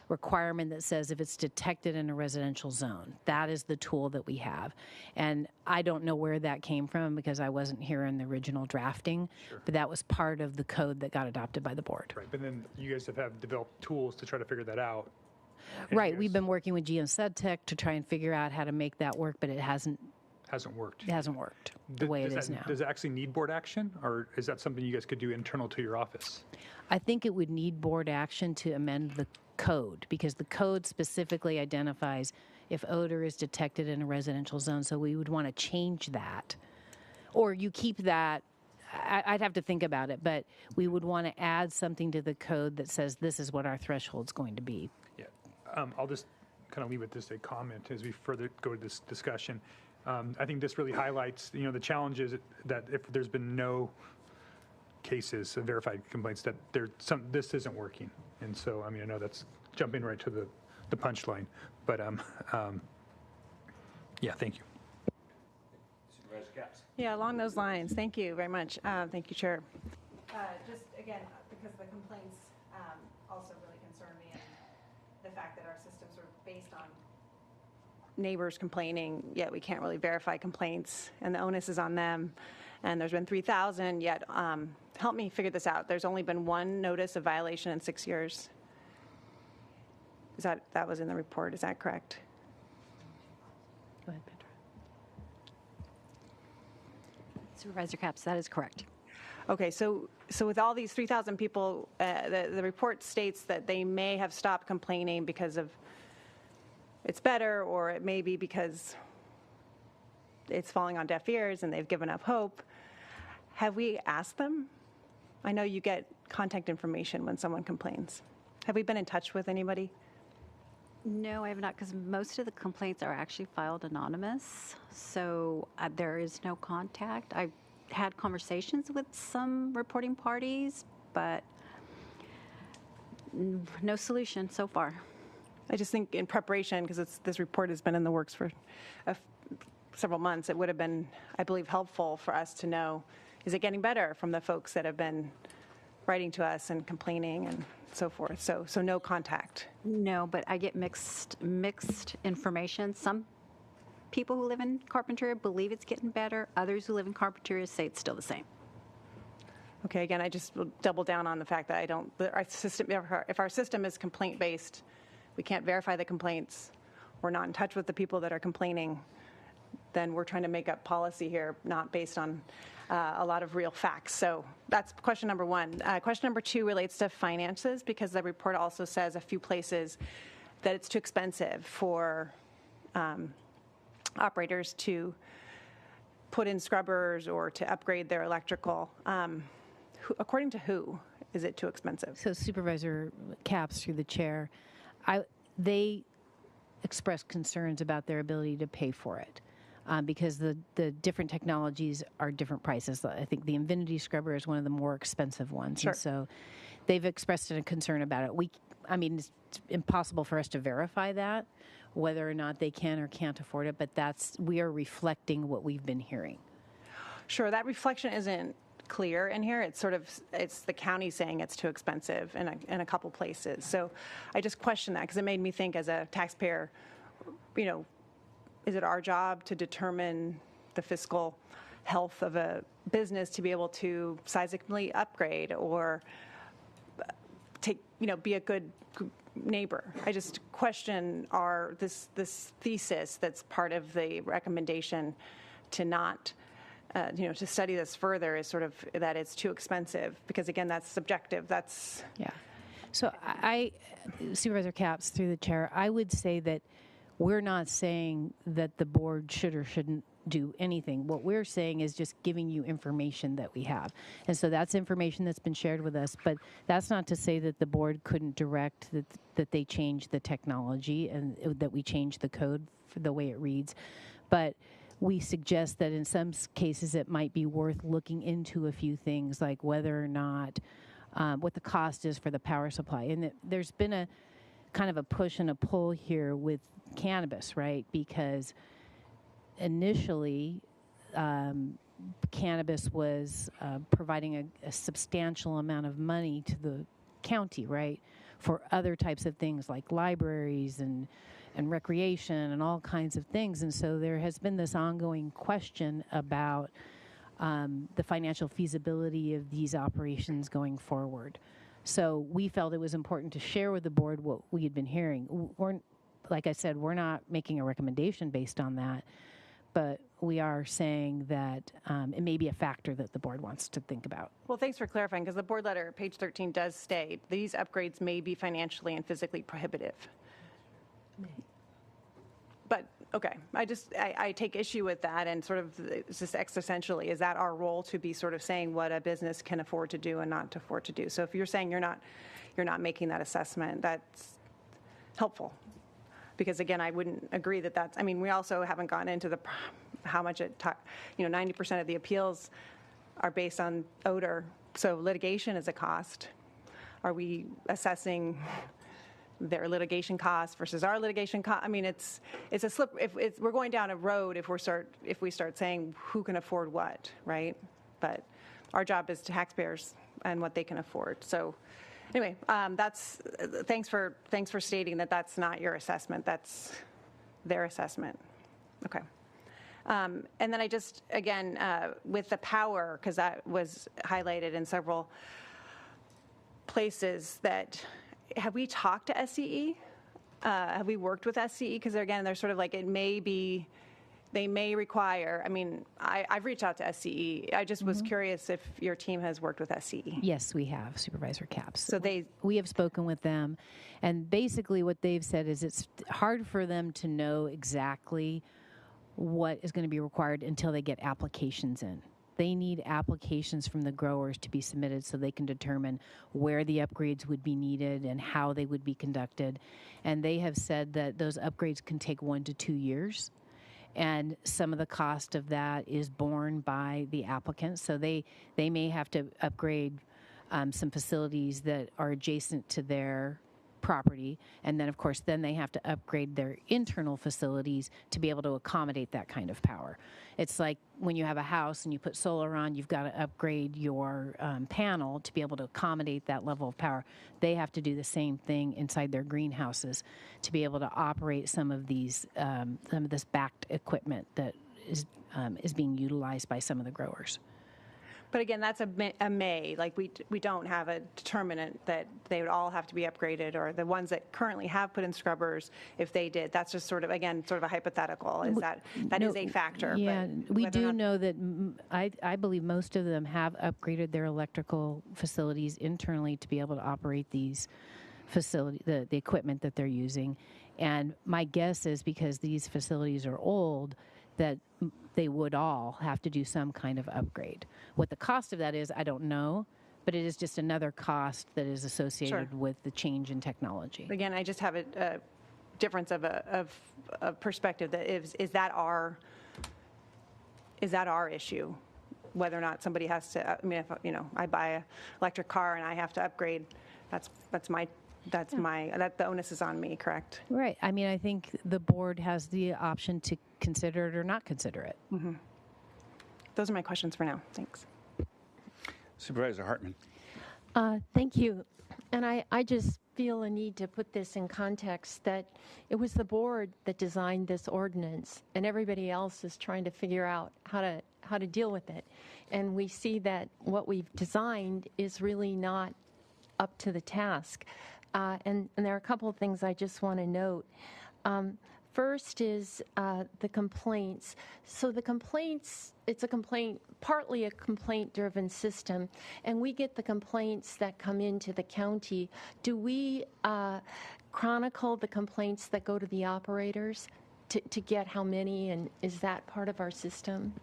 S13: requirement that says if it's detected in a residential zone, that is the tool that we have. And I don't know where that came from because I wasn't here in the original drafting, but that was part of the code that got adopted by the board.
S4: Right, but then you guys have developed tools to try to figure that out.
S13: Right, we've been working with Geosentech to try and figure out how to make that work, but it hasn't
S4: worked.
S13: It hasn't worked the way it is now.
S4: Does it actually need board action, or is that something you guys could do internal to your office?
S13: I think it would need board action to amend the code, because the code specifically identifies if odor is detected in a residential zone, so we would want to change that. Or you keep that, I'd have to think about it, but we would want to add something to the code that says this is what our threshold's going to be.
S4: Yeah, I'll just kind of leave it as a comment as we further go to this discussion. I think this really highlights, the challenges that if there's been no cases of verified complaints, that this isn't working. And so, I mean, I know that's jumping right to the punchline, but yeah, thank you.
S10: Supervisor Capps. Yeah, along those lines, thank you very much. Thank you, Chair. Just again, because the complaints also really concern me, and the fact that our systems are based on neighbors complaining, yet we can't really verify complaints, and the onus is on them. And there's been 3,000, yet help me figure this out. There's only been 1 notice of violation in 6 years. That was in the report, is that correct?
S13: Go ahead, Petra.
S12: Supervisor Capps, that is correct.
S10: Okay, so with all these 3,000 people, the report states that they may have stopped complaining because of it's better, or it may be because it's falling on deaf ears and they've given up hope. Have we asked them? I know you get contact information when someone complains. Have we been in touch with anybody?
S12: No, I have not, because most of the complaints are actually filed anonymous, so there is no contact. I've had conversations with some reporting parties, but no solution so far.
S10: I just think in preparation, because this report has been in the works for several months, it would have been, I believe, helpful for us to know, is it getting better from the folks that have been writing to us and complaining and so forth. So no contact.
S12: No, but I get mixed information. Some people who live in Carpinteria believe it's getting better. Others who live in Carpinteria say it's still the same.
S10: Okay, again, I just will double down on the fact that if our system is complaint-based, we can't verify the complaints, we're not in touch with the people that are complaining, then we're trying to make up policy here, not based on a lot of real facts. So that's question number one. Question number two relates to finances, because the report also says a few places that it's too expensive for operators to put in scrubbers or to upgrade their electrical. According to who is it too expensive?
S13: So Supervisor Capps, through the chair, they expressed concerns about their ability to pay for it. Because the different technologies are different prices. I think the Infinity scrubber is one of the more expensive ones.
S10: Sure.
S13: And so they've expressed a concern about it. It's impossible for us to verify that, whether or not they can or can't afford it, but we are reflecting what we've been hearing.
S10: Sure, that reflection isn't clear in here. It's the county saying it's too expensive in a couple places. So I just question that, because it made me think as a taxpayer, is it our job to determine the fiscal health of a business to be able to seismically upgrade or be a good neighbor? I just question this thesis that's part of the recommendation to not, to study this further is sort of that it's too expensive, because again, that's subjective.
S13: Yeah. So Supervisor Capps, through the chair, I would say that we're not saying that the board should or shouldn't do anything. What we're saying is just giving you information that we have. And so that's information that's been shared with us, but that's not to say that the board couldn't direct that they change the technology and that we change the code for the way it reads. But we suggest that in some cases it might be worth looking into a few things, like whether or not, what the cost is for the power supply. And there's been a kind of a push and a pull here with cannabis, right? Because initially, cannabis was providing a substantial amount of money to the county, right, for other types of things like libraries and recreation and all kinds of things. And so there has been this ongoing question about the financial feasibility of these operations going forward. So we felt it was important to share with the board what we had been hearing. Like I said, we're not making a recommendation based on that, but we are saying that it may be a factor that the board wants to think about.
S10: Well, thanks for clarifying, because the board letter, page 13, does state these upgrades may be financially and physically prohibitive. But, okay, I take issue with that, and sort of just existentially, is that our role to be sort of saying what a business can afford to do and not to afford to do? So if you're saying you're not making that assessment, that's helpful. Because again, I wouldn't agree that we also haven't gotten into how much 90% of the appeals are based on odor. So litigation is a cost. Are we assessing their litigation costs versus our litigation cost? It's a slip. We're going down a road if we start saying who can afford what, right? But our job is taxpayers and what they can afford. So anyway, thanks for stating that that's not your assessment. That's their assessment. Okay. And then I just, again, with the power, because that was highlighted in several places, have we talked to SCE? Have we worked with SCE? Because again, they're sort of like, it may be they may require, I mean, I've reached out to SCE. I just was curious if your team has worked with SCE.
S13: Yes, we have, Supervisor Capps.
S10: So
S13: we have spoken with them, and basically what they've said is it's hard for them to know exactly what is going to be required until they get applications in. They need applications from the growers to be submitted so they can determine where the upgrades would be needed and how they would be conducted. And they have said that those upgrades can take 1 to 2 years. And some of the cost of that is borne by the applicants. So they may have to upgrade some facilities that are adjacent to their property. And then, of course, then they have to upgrade their internal facilities to be able to accommodate that kind of power. It's like when you have a house and you put solar on, you've got to upgrade your panel to be able to accommodate that level of power. They have to do the same thing inside their greenhouses to be able to operate some of these, some of this backed equipment that is being utilized by some of the growers.
S10: But again, that's a may. Like we don't have a determinant that they would all have to be upgraded, or the ones that currently have put in scrubbers, if they did. That's just sort of, again, sort of a hypothetical. Is that is a factor?
S13: Yeah,
S10: but
S13: we do know that I believe most of them have upgraded their electrical facilities internally to be able to operate these facility, the equipment that they're using. And my guess is because these facilities are old, that they would all have to do some kind of upgrade. What the cost of that is, I don't know, but it is just another cost that is associated with the change in technology.
S10: Again, I just have a difference of perspective. That is that our issue, whether or not somebody has to. I mean, if I buy an electric car and I have to upgrade, that's the onus is on me, correct?
S13: Right. I mean, I think the board has the option to consider it or not consider it.
S10: Mm-hmm. Those are my questions for now. Thanks.
S1: Supervisor Hartman.
S3: Thank you. And I just feel a need to put this in context that it was the board that designed this ordinance, and everybody else is trying to figure out how to deal with it. And we see that what we've designed is really not up to the task. And there are a couple of things I just want to note. First is the complaints. So the complaints, it's partly a complaint-driven system, and we get the complaints that come into the county. Do we chronicle the complaints that go to the operators to get how many, and is that part of our system?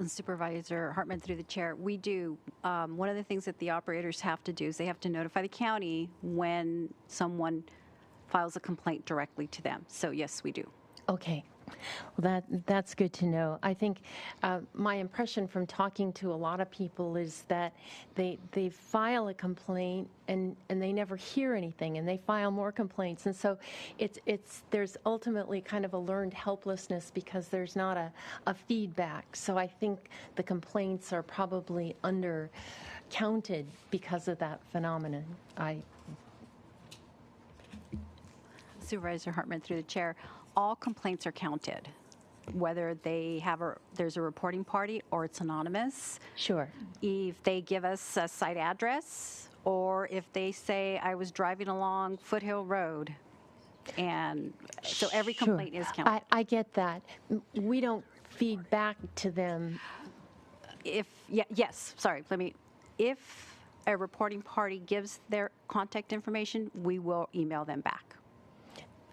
S12: Supervisor Hartman, through the chair, we do. One of the things that the operators have to do is they have to notify the county when someone files a complaint directly to them. So yes, we do.
S3: Okay. Well, that's good to know. I think my impression from talking to a lot of people is that they file a complaint and they never hear anything, and they file more complaints, and so there's ultimately kind of a learned helplessness because there's not a feedback. So I think the complaints are probably undercounted because of that phenomenon.
S12: Supervisor Hartman, through the chair, all complaints are counted, whether there's a reporting party or it's anonymous.
S3: Sure.
S12: If they give us a site address, or if they say I was driving along Foothill Road, and so every complaint is counted.
S3: I get that. We don't feed back to them.
S12: If a reporting party gives their contact information, we will email them back.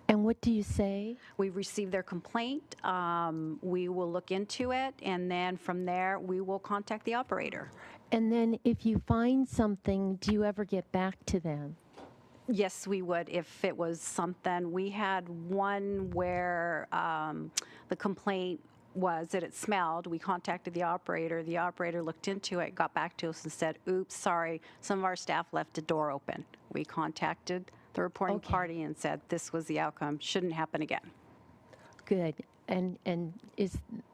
S3: And what do you say?
S12: We receive their complaint, we will look into it, and then from there, we will contact the operator.
S3: And then if you find something, do you ever get back to them?
S12: Yes, we would if it was something. We had one where the complaint was that it smelled. We contacted the operator. The operator looked into it, got back to us and said, oops, sorry, some of our staff left the door open. We contacted the reporting party and said this was the outcome, shouldn't happen again.
S3: Good. And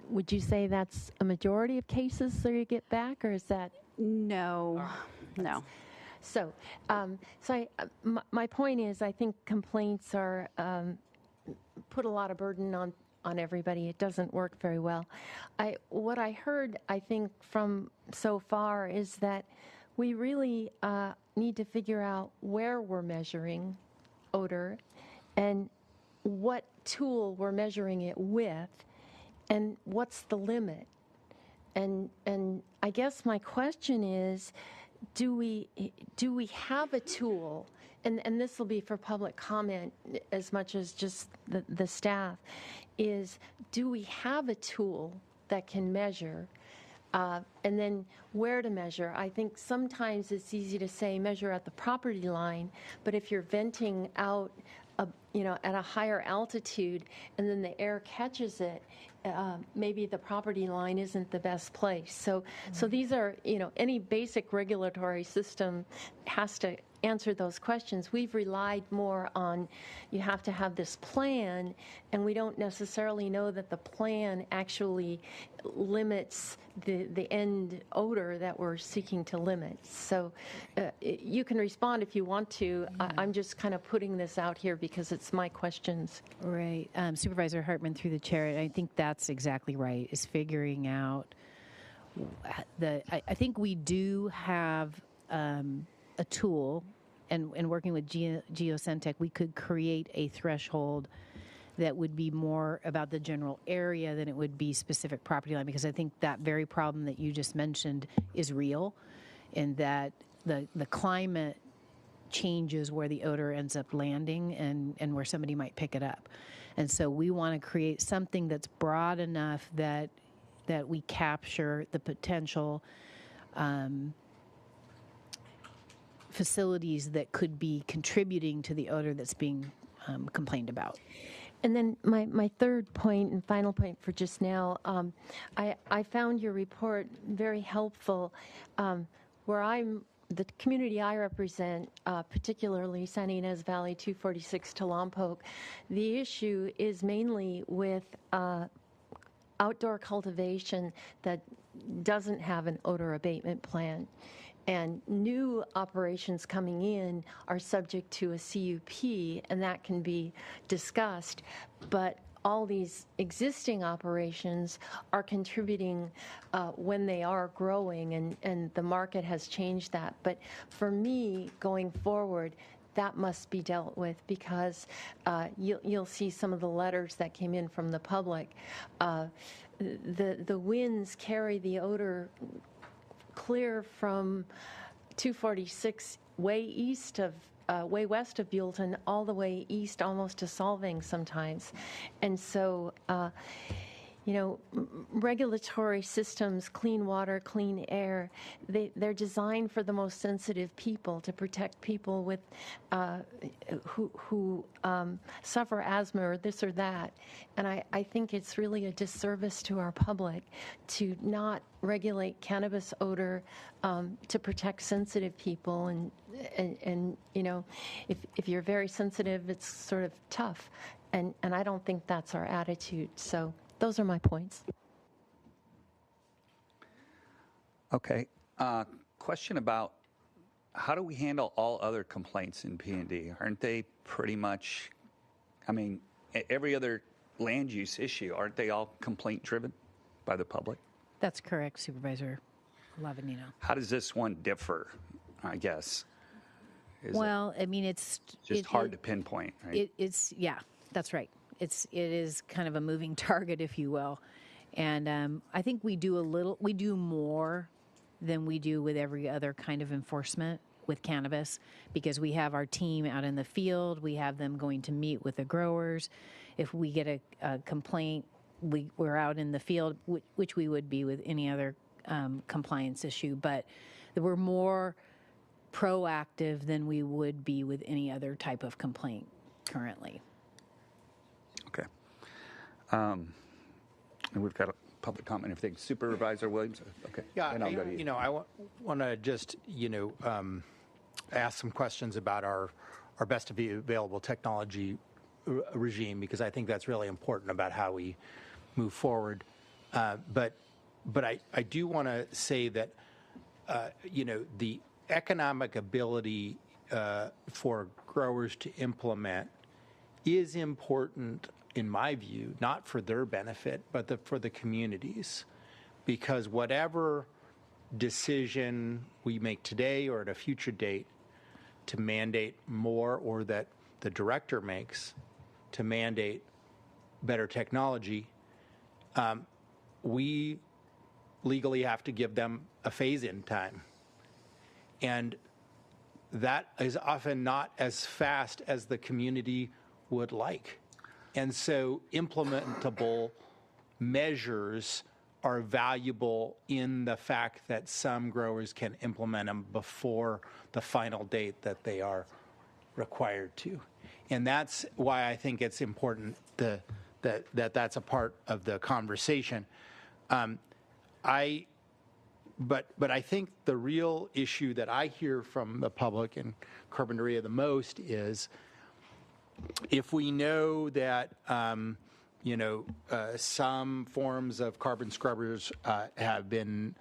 S3: would you say that's a majority of cases that you get back, or is that?
S12: No.
S3: So my point is, I think complaints are put a lot of burden on everybody. It doesn't work very well. What I heard, I think, from so far is that we really need to figure out where we're measuring odor and what tool we're measuring it with, and what's the limit. And I guess my question is, do we have a tool? And this will be for public comment as much as just the staff, is do we have a tool that can measure? And then where to measure. I think sometimes it's easy to say measure at the property line, but if you're venting out at a higher altitude and then the air catches it, maybe the property line isn't the best place. So these are, any basic regulatory system has to answer those questions. We've relied more on you have to have this plan, and we don't necessarily know that the plan actually limits the end odor that we're seeking to limit. So you can respond if you want to. I'm just kind of putting this out here because it's my questions.
S13: Right. Supervisor Hartman, through the chair, I think that's exactly right, is figuring out I think we do have a tool, and working with Geosentech, we could create a threshold that would be more about the general area than it would be specific property line, because I think that very problem that you just mentioned is real, and that the climate changes where the odor ends up landing and where somebody might pick it up. And so we want to create something that's broad enough that we capture the potential facilities that could be contributing to the odor that's being complained about.
S3: And then my third point and final point for just now, I found your report very helpful. The community I represent, particularly San Ynez Valley 246 to Lompoc, the issue is mainly with outdoor cultivation that doesn't have an odor abatement plan. And new operations coming in are subject to a CUP, and that can be discussed. But all these existing operations are contributing when they are growing, and the market has changed that. But for me, going forward, that must be dealt with, because you'll see some of the letters that came in from the public. The winds carry the odor clear from 246 way west of Buellton all the way east almost to Solvang sometimes. And so regulatory systems, clean water, clean air, they're designed for the most sensitive people, to protect people with who suffer asthma or this or that. And I think it's really a disservice to our public to not regulate cannabis odor to protect sensitive people. And if you're very sensitive, it's sort of tough. And I don't think that's our attitude. So those are my points.
S1: Okay. Question about how do we handle all other complaints in P&D? Aren't they pretty much, every other land use issue, aren't they all complaint driven by the public?
S13: That's correct, Supervisor Lavanino.
S1: How does this one differ, I guess?
S13: It's
S1: just hard to pinpoint, right?
S13: Yeah, that's right. It is kind of a moving target, if you will. And I think we do more than we do with every other kind of enforcement with cannabis, because we have our team out in the field. We have them going to meet with the growers. If we get a complaint, we're out in the field, which we would be with any other compliance issue. But we're more proactive than we would be with any other type of complaint currently.
S1: Okay. And we've got a public comment and everything. Supervisor Williams? Okay.
S17: Yeah,
S1: and I'll go to you.
S17: I want to just, ask some questions about our best available technology regime, because I think that's really important about how we move forward. But I do want to say that, the economic ability for growers to implement is important, in my view, not for their benefit, but for the communities. Because whatever decision we make today or at a future date to mandate more, or that the director makes to mandate better technology, we legally have to give them a phase-in time. And that is often not as fast as the community would like. And so implementable measures are valuable in the fact that some growers can implement them before the final date that they are required to. And that's why I think it's important that's a part of the conversation. But I think the real issue that I hear from the public and Carpinteria the most is if we know that some forms of carbon scrubbers have been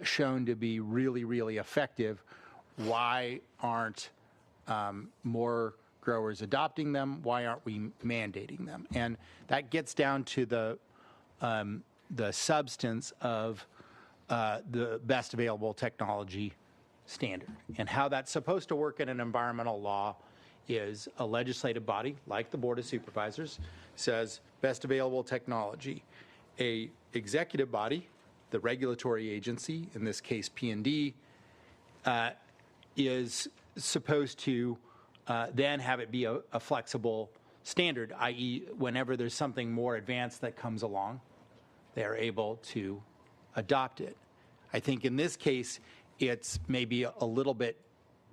S17: shown to be really, really effective, why aren't more growers adopting them? Why aren't we mandating them? And that gets down to the substance of the best available technology standard. And how that's supposed to work in an environmental law is a legislative body, like the Board of Supervisors, says best available technology. A executive body, the regulatory agency, in this case P&D, is supposed to then have it be a flexible standard, i.e. whenever there's something more advanced that comes along, they're able to adopt it. I think in this case, it's maybe a little bit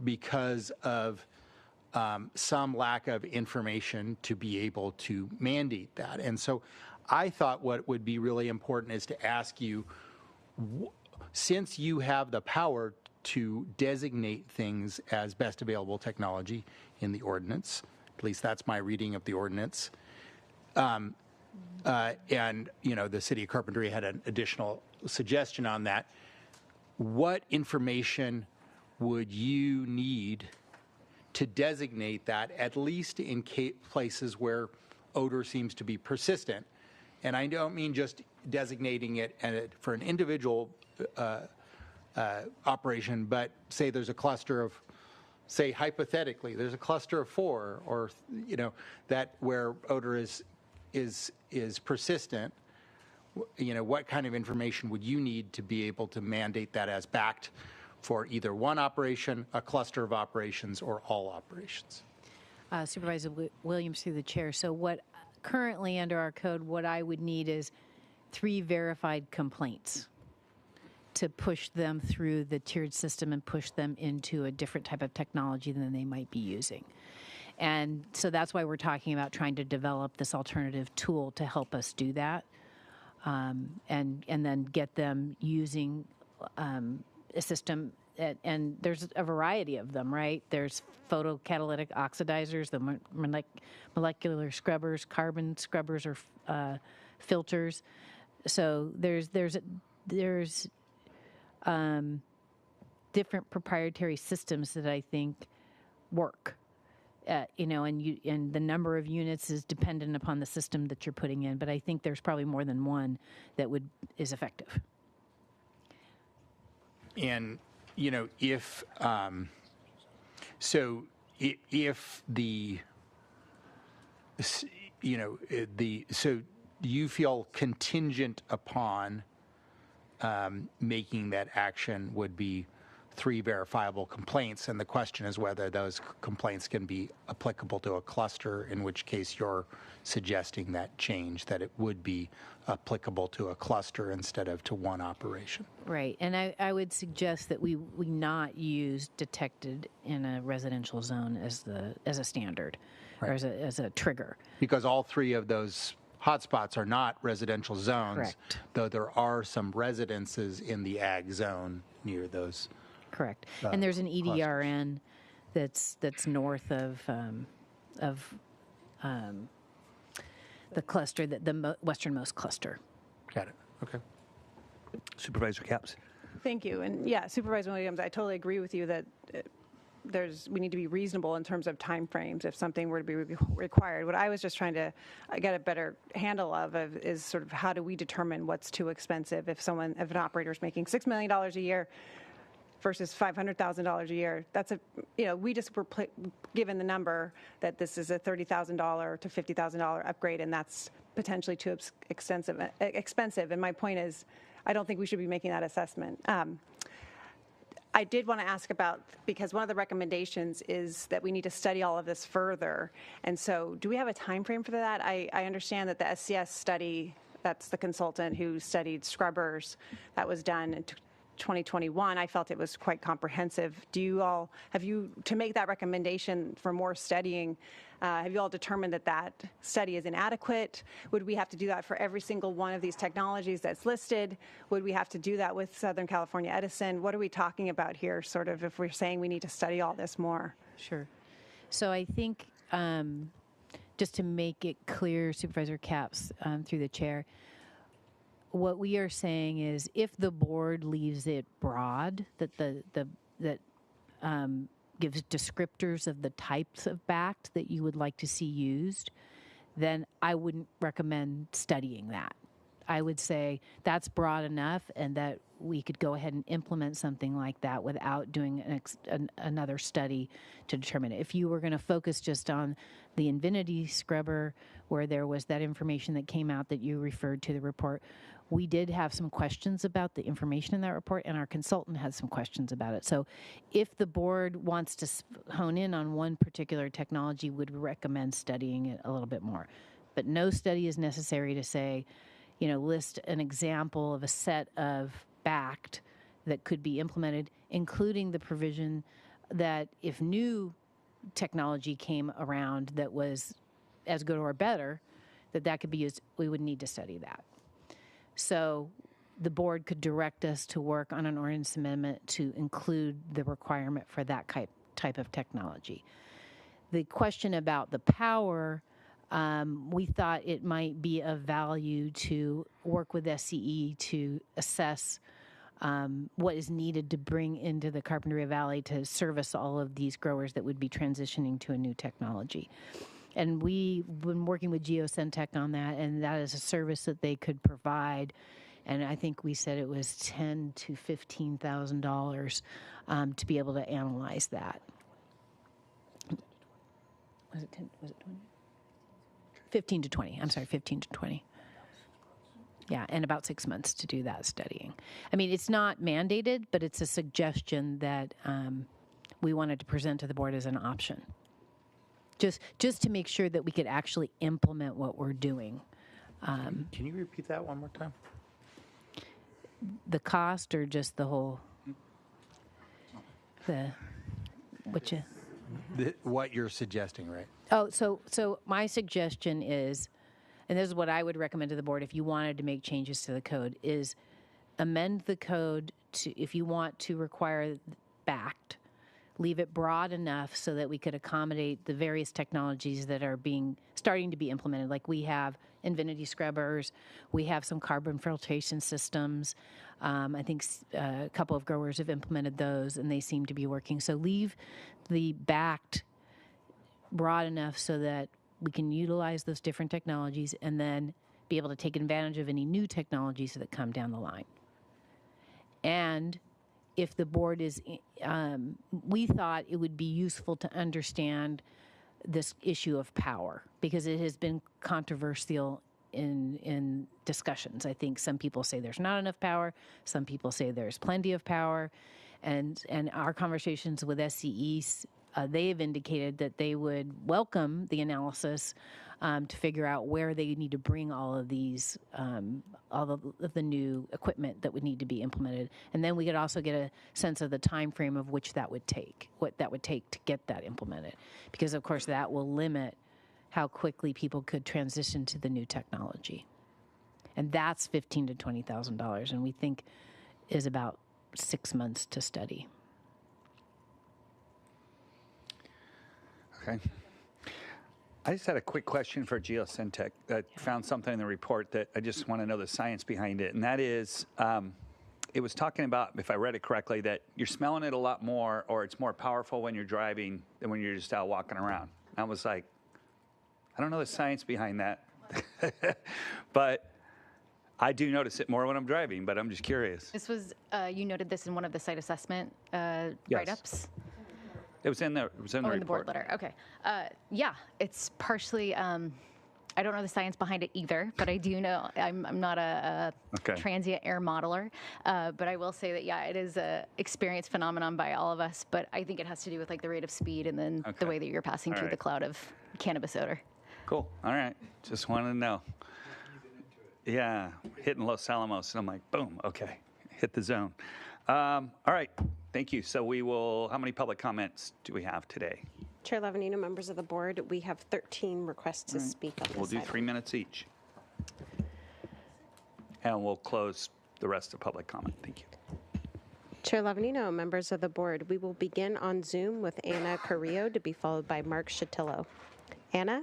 S17: because of some lack of information to be able to mandate that. And so I thought what would be really important is to ask you, since you have the power to designate things as best available technology in the ordinance, at least that's my reading of the ordinance, and the city of Carpinteria had an additional suggestion on that. What information would you need to designate that, at least in places where odor seems to be persistent? And I don't mean just designating it for an individual operation, but say there's a cluster of, say hypothetically, there's a cluster of 4, or that where odor is persistent. What kind of information would you need to be able to mandate that as backed for either one operation, a cluster of operations, or all operations?
S13: Supervisor Williams through the chair. So what currently under our code, what I would need is 3 verified complaints to push them through the tiered system and push them into a different type of technology than they might be using. And so that's why we're talking about trying to develop this alternative tool to help us do that, and then get them using a system. And there's a variety of them, right? There's photocatalytic oxidizers, the molecular scrubbers, carbon scrubbers, or filters. So there's different proprietary systems that I think work. And the number of units is dependent upon the system that you're putting in. But I think there's probably more than one that is effective.
S17: And if so you feel contingent upon making that action would be 3 verifiable complaints, and the question is whether those complaints can be applicable to a cluster, in which case you're suggesting that change, that it would be applicable to a cluster instead of to one operation.
S13: Right, and I would suggest that we not use detected in a residential zone as a standard, right, or as a trigger.
S17: Because all 3 of those hotspots are not residential zones,
S13: correct,
S17: though there are some residences in the ag zone near those.
S13: Correct, and there's an EDRN that's north of the cluster, the westernmost cluster.
S17: Got it. Okay.
S1: Supervisor Capps.
S10: Thank you. And yeah, Supervisor Williams, I totally agree with you that we need to be reasonable in terms of timeframes if something were to be required. What I was just trying to get a better handle of is sort of how do we determine what's too expensive? If an operator is making $6 million a year, versus $500,000 a year. That's we just were given the number that this is a $30,000 to $50,000 upgrade, and that's potentially too expensive. And my point is, I don't think we should be making that assessment. I did want to ask about, because one of the recommendations is that we need to study all of this further. And so do we have a time frame for that? I understand that the SCS study, that's the consultant who studied scrubbers, that was done in 2021. I felt it was quite comprehensive. To make that recommendation for more studying, have you all determined that that study is inadequate? Would we have to do that for every single one of these technologies that's listed? Would we have to do that with Southern California Edison? What are we talking about here, sort of, if we're saying we need to study all this more?
S13: Sure. So I think, just to make it clear, Supervisor Capps, through the chair, what we are saying is, if the board leaves it broad, that gives descriptors of the types of BACT that you would like to see used, then I wouldn't recommend studying that. I would say that's broad enough, and that we could go ahead and implement something like that without doing another study to determine it. If you were going to focus just on the Infinity scrubber, where there was that information that came out that you referred to the report, we did have some questions about the information in that report, and our consultant had some questions about it. So if the board wants to hone in on one particular technology, would recommend studying it a little bit more. But no study is necessary to say, list an example of a set of BACT that could be implemented, including the provision that if new technology came around that was as good or better, that could be used. We would need to study that. So the board could direct us to work on an ordinance amendment to include the requirement for that type of technology. The question about the power, we thought it might be of value to work with SCE to assess what is needed to bring into the Carpinteria Valley to service all of these growers that would be transitioning to a new technology. And we've been working with Geosyntec on that, and that is a service that they could provide. And I think we said it was $10,000 to $15,000 to be able to analyze that. Was it 10? Was it 20? 15 to 20. I'm sorry, 15 to 20. Yeah, and about 6 months to do that studying. I mean, it's not mandated, but it's a suggestion that we wanted to present to the board as an option. Just to make sure that we could actually implement what we're doing.
S17: Can you repeat that one more time?
S13: The cost, or just the whole,
S17: what you're suggesting, right?
S13: Oh, so my suggestion is, and this is what I would recommend to the board if you wanted to make changes to the code, is amend the code to, if you want to require BACT, leave it broad enough so that we could accommodate the various technologies that are starting to be implemented. Like we have Infinity scrubbers, we have some carbon filtration systems. I think a couple of growers have implemented those, and they seem to be working. So leave the BACT broad enough so that we can utilize those different technologies and then be able to take advantage of any new technologies that come down the line. And if the board is, we thought it would be useful to understand this issue of power, because it has been controversial in discussions. I think some people say there's not enough power, some people say there's plenty of power, and our conversations with SCE, they have indicated that they would welcome the analysis to figure out where they need to bring all of these, all of the new equipment that would need to be implemented. And then we could also get a sense of the time frame of which that would take, what that would take to get that implemented. Because of course that will limit how quickly people could transition to the new technology. And that's $15,000 to $20,000, and we think is about 6 months to study.
S1: Okay. I just had a quick question for Geosyntec. I found something in the report that I just want to know the science behind it, and that is, it was talking about, if I read it correctly, that you're smelling it a lot more, or it's more powerful when you're driving than when you're just out walking around. I was like, I don't know the science behind that, but I do notice it more when I'm driving, but I'm just curious.
S6: This was, you noted this in one of the site assessment write-ups?
S1: It was in the
S6: In the board letter. Okay. Yeah, it's partially. I don't know the science behind it either, but I do know I'm not a transient air modeler. But I will say that it is a experienced phenomenon by all of us. But I think it has to do with like the rate of speed and then the way that you're passing through the cloud of cannabis odor.
S1: Cool. All right. Just wanted to know. Yeah, hitting Los Alamos, and I'm like, boom. Okay, hit the zone. All right. Thank you. So we will. How many public comments do we have today?
S2: Chair Levanino, members of the board, we have 13 requests to speak on this
S1: We'll do
S2: item.
S1: 3 minutes each. And we'll close the rest of public comment. Thank you.
S2: Chair Levanino, members of the board, we will begin on Zoom with Anna Carrillo to be followed by Mark Shatillo. Anna?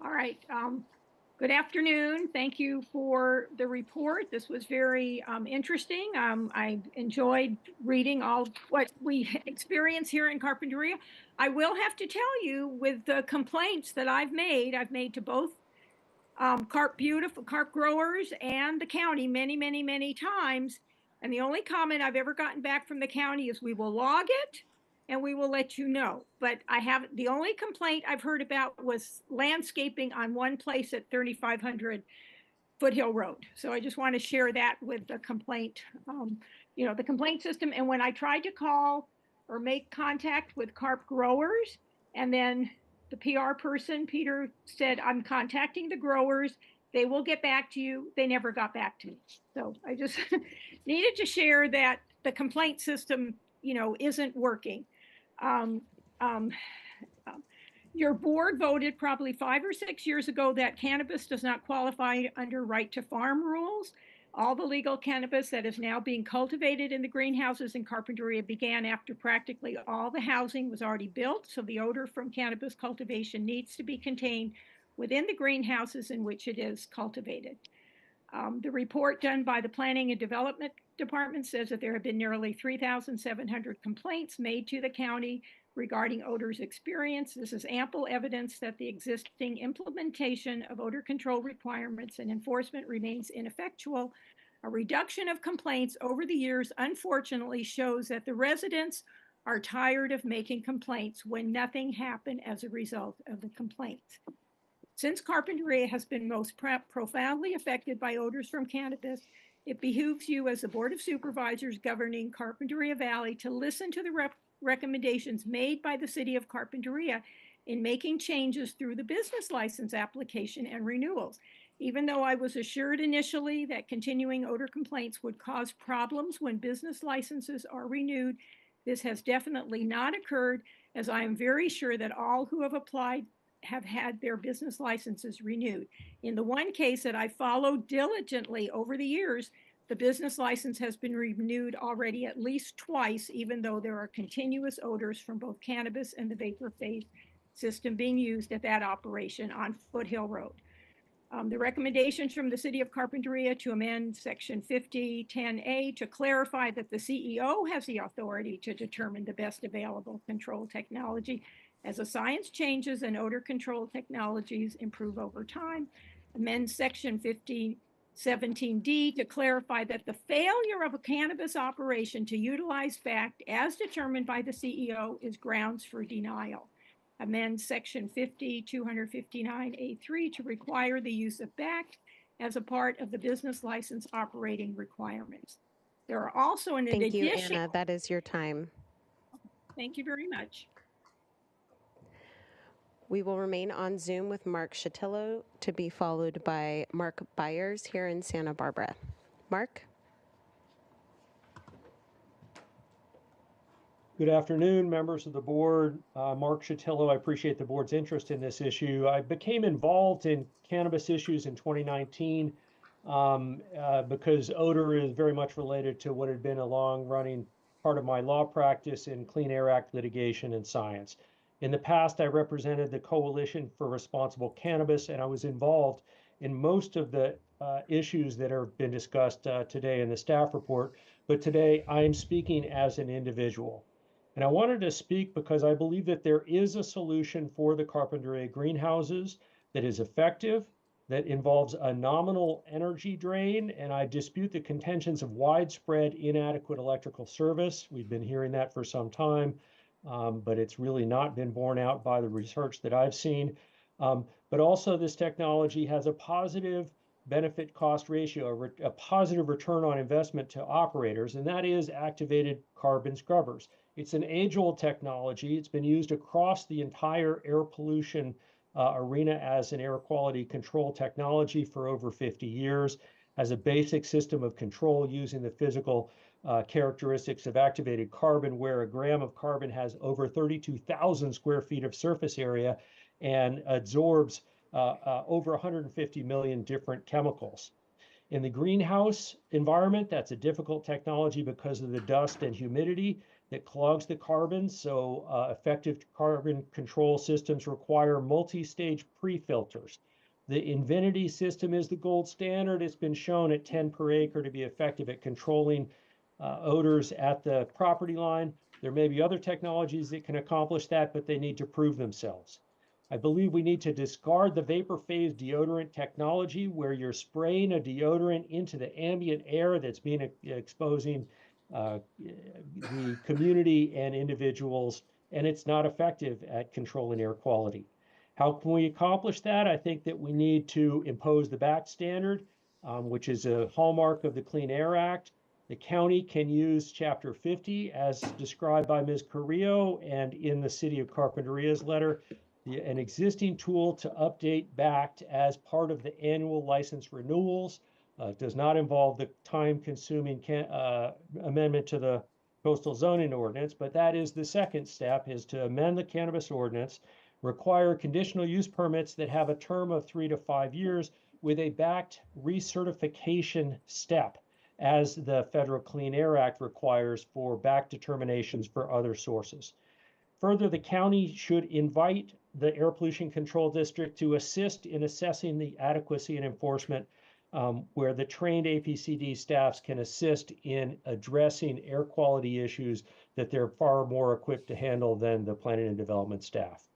S20: All right. Good afternoon. Thank you for the report. This was very interesting. I enjoyed reading all what we experience here in Carpinteria. I will have to tell you, with the complaints that I've made to both carp growers and the county many times. And the only comment I've ever gotten back from the county is we will log it and we will let you know. But the only complaint I've heard about was landscaping on one place at 3500 Foothill Road. So I just want to share that with the complaint, the complaint system. And when I tried to call or make contact with carp growers, and then the PR person, Peter, said, I'm contacting the growers. They will get back to you. They never got back to me. So I just needed to share that the complaint system, isn't working. Your board voted probably 5 or 6 years ago that cannabis does not qualify under right to farm rules. All the legal cannabis that is now being cultivated in the greenhouses in Carpinteria began after practically all the housing was already built, so the odor from cannabis cultivation needs to be contained within the greenhouses in which it is cultivated. The report done by the Planning and Development Department says that there have been nearly 3,700 complaints made to the county regarding odors experience. This is ample evidence that the existing implementation of odor control requirements and enforcement remains ineffectual. A reduction of complaints over the years, unfortunately, shows that the residents are tired of making complaints when nothing happened as a result of the complaints. Since Carpinteria has been most profoundly affected by odors from cannabis, it behooves you as the Board of Supervisors governing Carpinteria Valley to listen to the recommendations made by the City of Carpinteria in making changes through the business license application and renewals. Even though I was assured initially that continuing odor complaints would cause problems when business licenses are renewed, this has definitely not occurred, as I am very sure that all who have applied have had their business licenses renewed. In the one case that I followed diligently over the years, the business license has been renewed already at least twice, even though there are continuous odors from both cannabis and the vapor phase system being used at that operation on Foothill Road. The recommendations from the City of Carpinteria to amend Section 5010A to clarify that the CEO has the authority to determine the best available control technology as the science changes and odor control technologies improve over time. Amend Section 5017D to clarify that the failure of a cannabis operation to utilize fact as determined by the CEO is grounds for denial. Amend Section 50259A3 to require the use of BAC as a part of the business license operating requirements. There are also an addition.
S2: Thank you, Anna. That is your time.
S20: Thank you very much.
S2: We will remain on Zoom with Mark Shatillo to be followed by Mark Byers here in Santa Barbara. Mark?
S21: Good afternoon, members of the board. Mark Shatillo. I appreciate the board's interest in this issue. I became involved in cannabis issues in 2019 because odor is very much related to what had been a long-running part of my law practice in Clean Air Act litigation and science. In the past, I represented the Coalition for Responsible Cannabis, and I was involved in most of the issues that have been discussed today in the staff report. But today, I am speaking as an individual. And I wanted to speak because I believe that there is a solution for the Carpinteria greenhouses that is effective, that involves a nominal energy drain, and I dispute the contentions of widespread inadequate electrical service. We've been hearing that for some time, but it's really not been borne out by the research that I've seen. But also this technology has a positive benefit cost ratio, a positive return on investment to operators, and that is activated carbon scrubbers. It's an age-old technology. It's been used across the entire air pollution arena as an air quality control technology for over 50 years, as a basic system of control using the physical characteristics of activated carbon, where a gram of carbon has over 32,000 square feet of surface area and absorbs over 150 million different chemicals. In the greenhouse environment, that's a difficult technology because of the dust and humidity that clogs the carbon. So effective carbon control systems require multi-stage pre-filters. The Infinity system is the gold standard. It's been shown at 10 per acre to be effective at controlling odors at the property line. There may be other technologies that can accomplish that, but they need to prove themselves. I believe we need to discard the vapor phase deodorant technology where you're spraying a deodorant into the ambient air that's being exposing the community and individuals, and it's not effective at controlling air quality. How can we accomplish that? I think that we need to impose the BACT standard, which is a hallmark of the Clean Air Act. The county can use Chapter 50 as described by Ms. Carrillo and in the City of Carpinteria's letter, an existing tool to update BACT as part of the annual license renewals. Does not involve the time-consuming amendment to the coastal zoning ordinance, but that is the second step, is to amend the cannabis ordinance, require conditional use permits that have a term of 3 to 5 years with a BACT recertification step, as the Federal Clean Air Act requires for BACT determinations for other sources. Further, the county should invite the Air Pollution Control District to assist in assessing the adequacy and enforcement, where the trained APCD staffs can assist in addressing air quality issues that they're far more equipped to handle than the planning and development staff.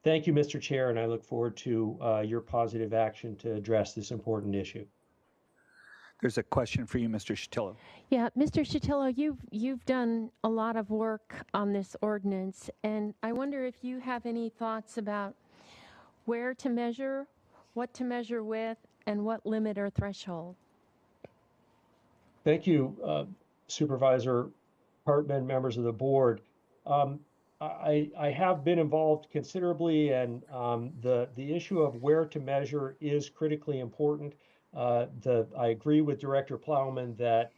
S21: Thank you, Mr. Chair, and I look forward to your positive action to address this important issue.
S1: There's a question for you, Mr. Shatillo.
S3: Yeah, Mr. Shatillo, you've done a lot of work on this ordinance, and I wonder if you have any thoughts about where to measure, what to measure with, and what limit or threshold.
S21: Thank you, Supervisor Hartman, members of the board. I have been involved considerably, and the issue of where to measure is critically important. I agree with Director Plowman that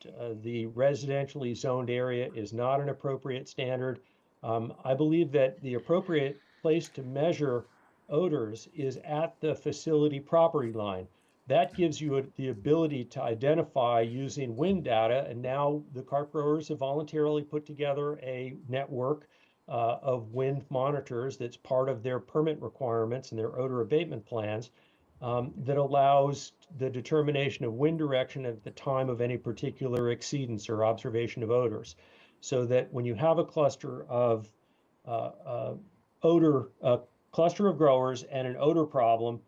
S21: the residentially zoned area is not an appropriate standard. I believe that the appropriate place to measure odors is at the facility property line. That gives you the ability to identify using wind data, and now the carp growers have voluntarily put together a network of wind monitors that's part of their permit requirements and their odor abatement plans. That allows the determination of wind direction at the time of any particular exceedance or observation of odors. So that when you have a cluster of cluster of growers and an odor problem,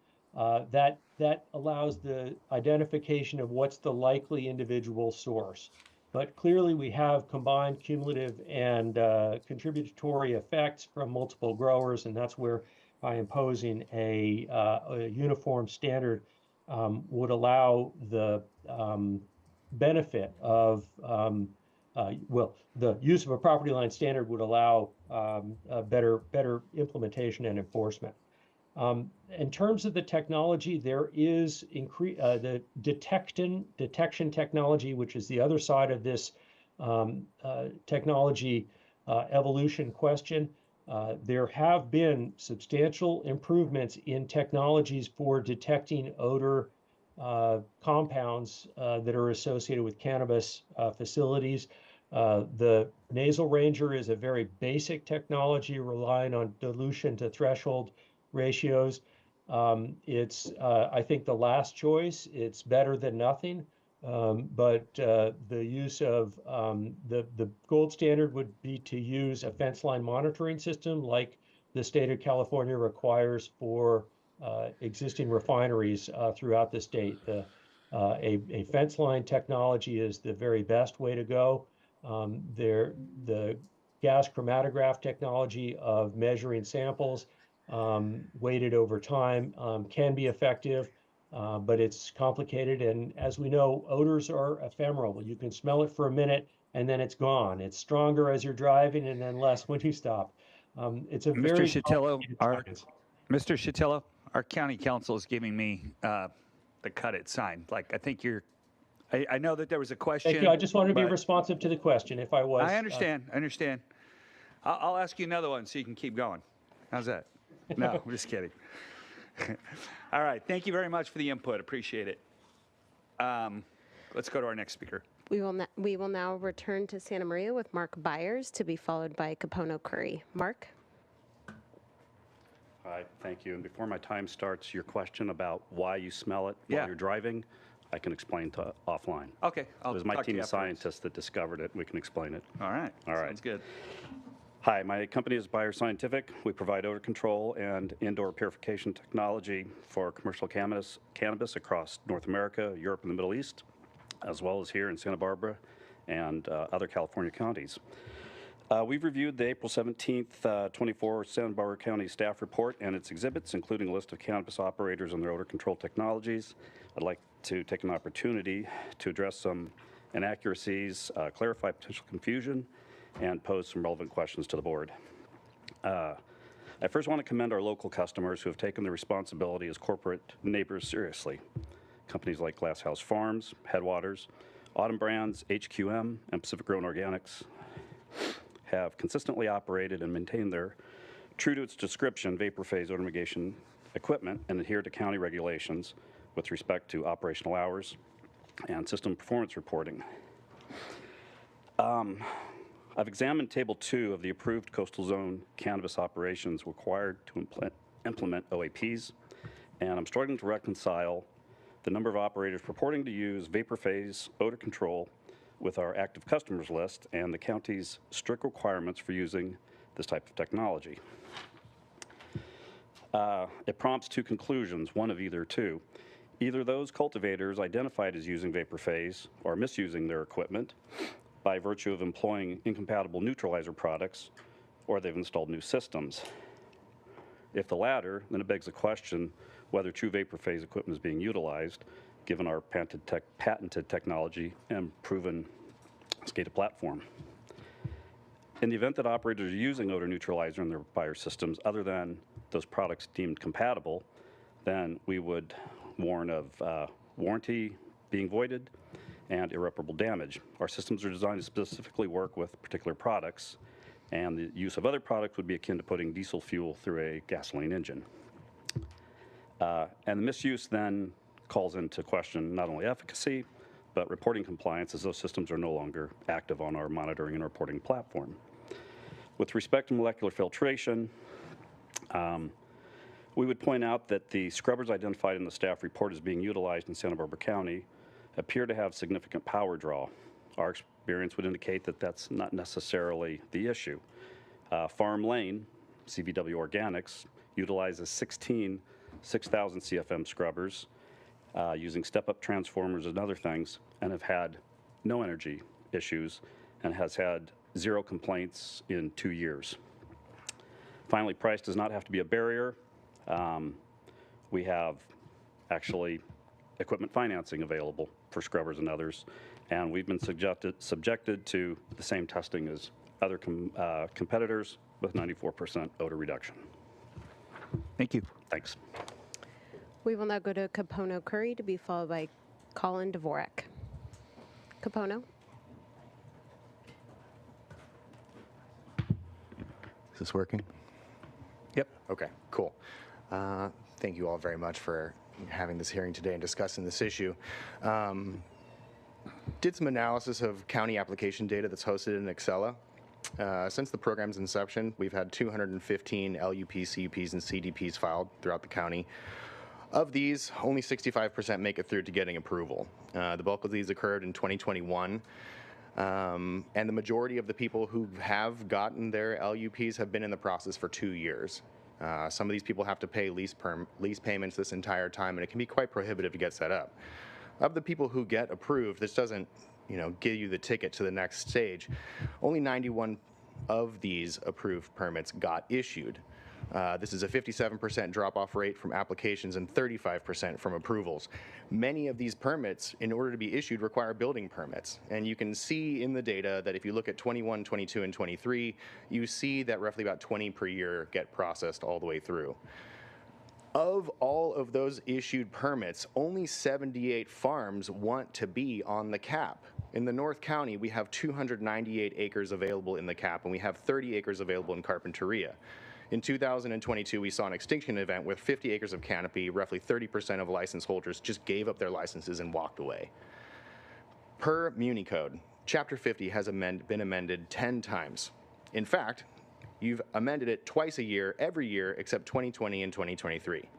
S21: that allows the identification of what's the likely individual source. But clearly we have combined cumulative and contributory effects from multiple growers, and that's where by imposing a uniform standard would allow the benefit of, the use of a property line standard would allow a better implementation and enforcement. In terms of the technology, there is the detection technology, which is the other side of this technology evolution question. There have been substantial improvements in technologies for detecting odor compounds that are associated with cannabis facilities. The nasal ranger is a very basic technology relying on dilution to threshold ratios. It's, I think, the last choice. It's better than nothing. but the use of the gold standard would be to use a fence line monitoring system like the state of California requires for existing refineries throughout the state. A fence line technology is the very best way to go. The gas chromatograph technology of measuring samples weighted over time can be effective, but it's complicated. And as we know, odors are ephemeral. You can smell it for a minute and then it's gone. It's stronger as you're driving and then less when you stop. It's a very complicated science.
S1: Mr. Shatillo, our county council is giving me the cut it sign. Like, I think you're, I know that there was a question.
S21: Thank you. I just wanted to be responsive to the question if I was.
S1: I understand. I understand. I'll ask you another one so you can keep going. How's that? No, I'm just kidding. All right. Thank you very much for the input. Appreciate it. Let's go to our next speaker.
S2: We will now return to Santa Maria with Mark Byers, to be followed by Capono Curry. Mark?
S7: Hi, thank you. And before my time starts, your question about why you smell it while you're driving, I can explain to offline.
S1: Okay.
S7: It was my team of scientists that discovered it. We can explain it.
S1: All right.
S7: All right.
S1: Sounds good.
S7: Hi, my company is Byers Scientific. We provide odor control and indoor purification technology for commercial cannabis across North America, Europe, and the Middle East, as well as here in Santa Barbara and other California counties. We've reviewed the April 17th, 24 Santa Barbara County staff report and its exhibits, including a list of cannabis operators and their odor control technologies. I'd like to take an opportunity to address some inaccuracies, clarify potential confusion, and pose some relevant questions to the board. I first want to commend our local customers who have taken their responsibility as corporate neighbors seriously. Companies like Glass House Farms, Headwaters, Autumn Brands, HQM, and Pacific Grown Organics have consistently operated and maintained their, true to its description, vapor phase odor mitigation equipment and adhere to county regulations with respect to operational hours and system performance reporting. I've examined Table 2 of the approved coastal zone cannabis operations required to implement OAPs, and I'm struggling to reconcile the number of operators purporting to use vapor phase odor control with our active customers list and the county's strict requirements for using this type of technology. It prompts two conclusions, one of either two. Either those cultivators identified as using vapor phase are misusing their equipment by virtue of employing incompatible neutralizer products, or they've installed new systems. If the latter, then it begs the question whether true vapor phase equipment is being utilized, given our patented technology and proven SCADA platform. In the event that operators are using odor neutralizer in their buyer systems other than those products deemed compatible, then we would warn of warranty being voided and irreparable damage. Our systems are designed to specifically work with particular products, and the use of other products would be akin to putting diesel fuel through a gasoline engine. And the misuse then calls into question not only efficacy, but reporting compliance, as those systems are no longer active on our monitoring and reporting platform. With respect to molecular filtration, we would point out that the scrubbers identified in the staff report as being utilized in Santa Barbara County appear to have significant power draw. Our experience would indicate that that's not necessarily the issue. Farm Lane, CVW Organics, utilizes 16 6,000 CFM scrubbers using step-up transformers and other things, and have had no energy issues and has had 0 complaints in 2 years. Finally, price does not have to be a barrier. We have actually equipment financing available for scrubbers and others, and we've been subjected to the same testing as other competitors with 94% odor reduction.
S1: Thank you.
S7: Thanks.
S2: We will now go to Capono Curry, to be followed by Colin Dvorak. Capono.
S19: Is this working?
S1: Yep.
S19: Okay, cool. Thank you all very much for having this hearing today and discussing this issue. Did some analysis of county application data that's hosted in Excella. Since the program's inception, we've had 215 LUPs, CUPs, and CDPs filed throughout the county. Of these, only 65% make it through to getting approval. The bulk of these occurred in 2021. And the majority of the people who have gotten their LUPs have been in the process for 2 years. Some of these people have to pay lease payments this entire time, and it can be quite prohibitive to get set up. Of the people who get approved, this doesn't, give you the ticket to the next stage. Only 91 of these approved permits got issued. This is a 57% drop-off rate from applications and 35% from approvals. Many of these permits, in order to be issued, require building permits. And you can see in the data that if you look at 21, 22, and 23, you see that roughly about 20 per year get processed all the way through. Of all of those issued permits, only 78 farms want to be on the cap. In the North County, we have 298 acres available in the cap, and we have 30 acres available in Carpinteria. In 2022, we saw an extinction event with 50 acres of canopy. Roughly 30% of license holders just gave up their licenses and walked away. Per Muni Code, Chapter 50 has been amended 10 times. In fact, you've amended it twice a year, every year, except 2020 and 2023.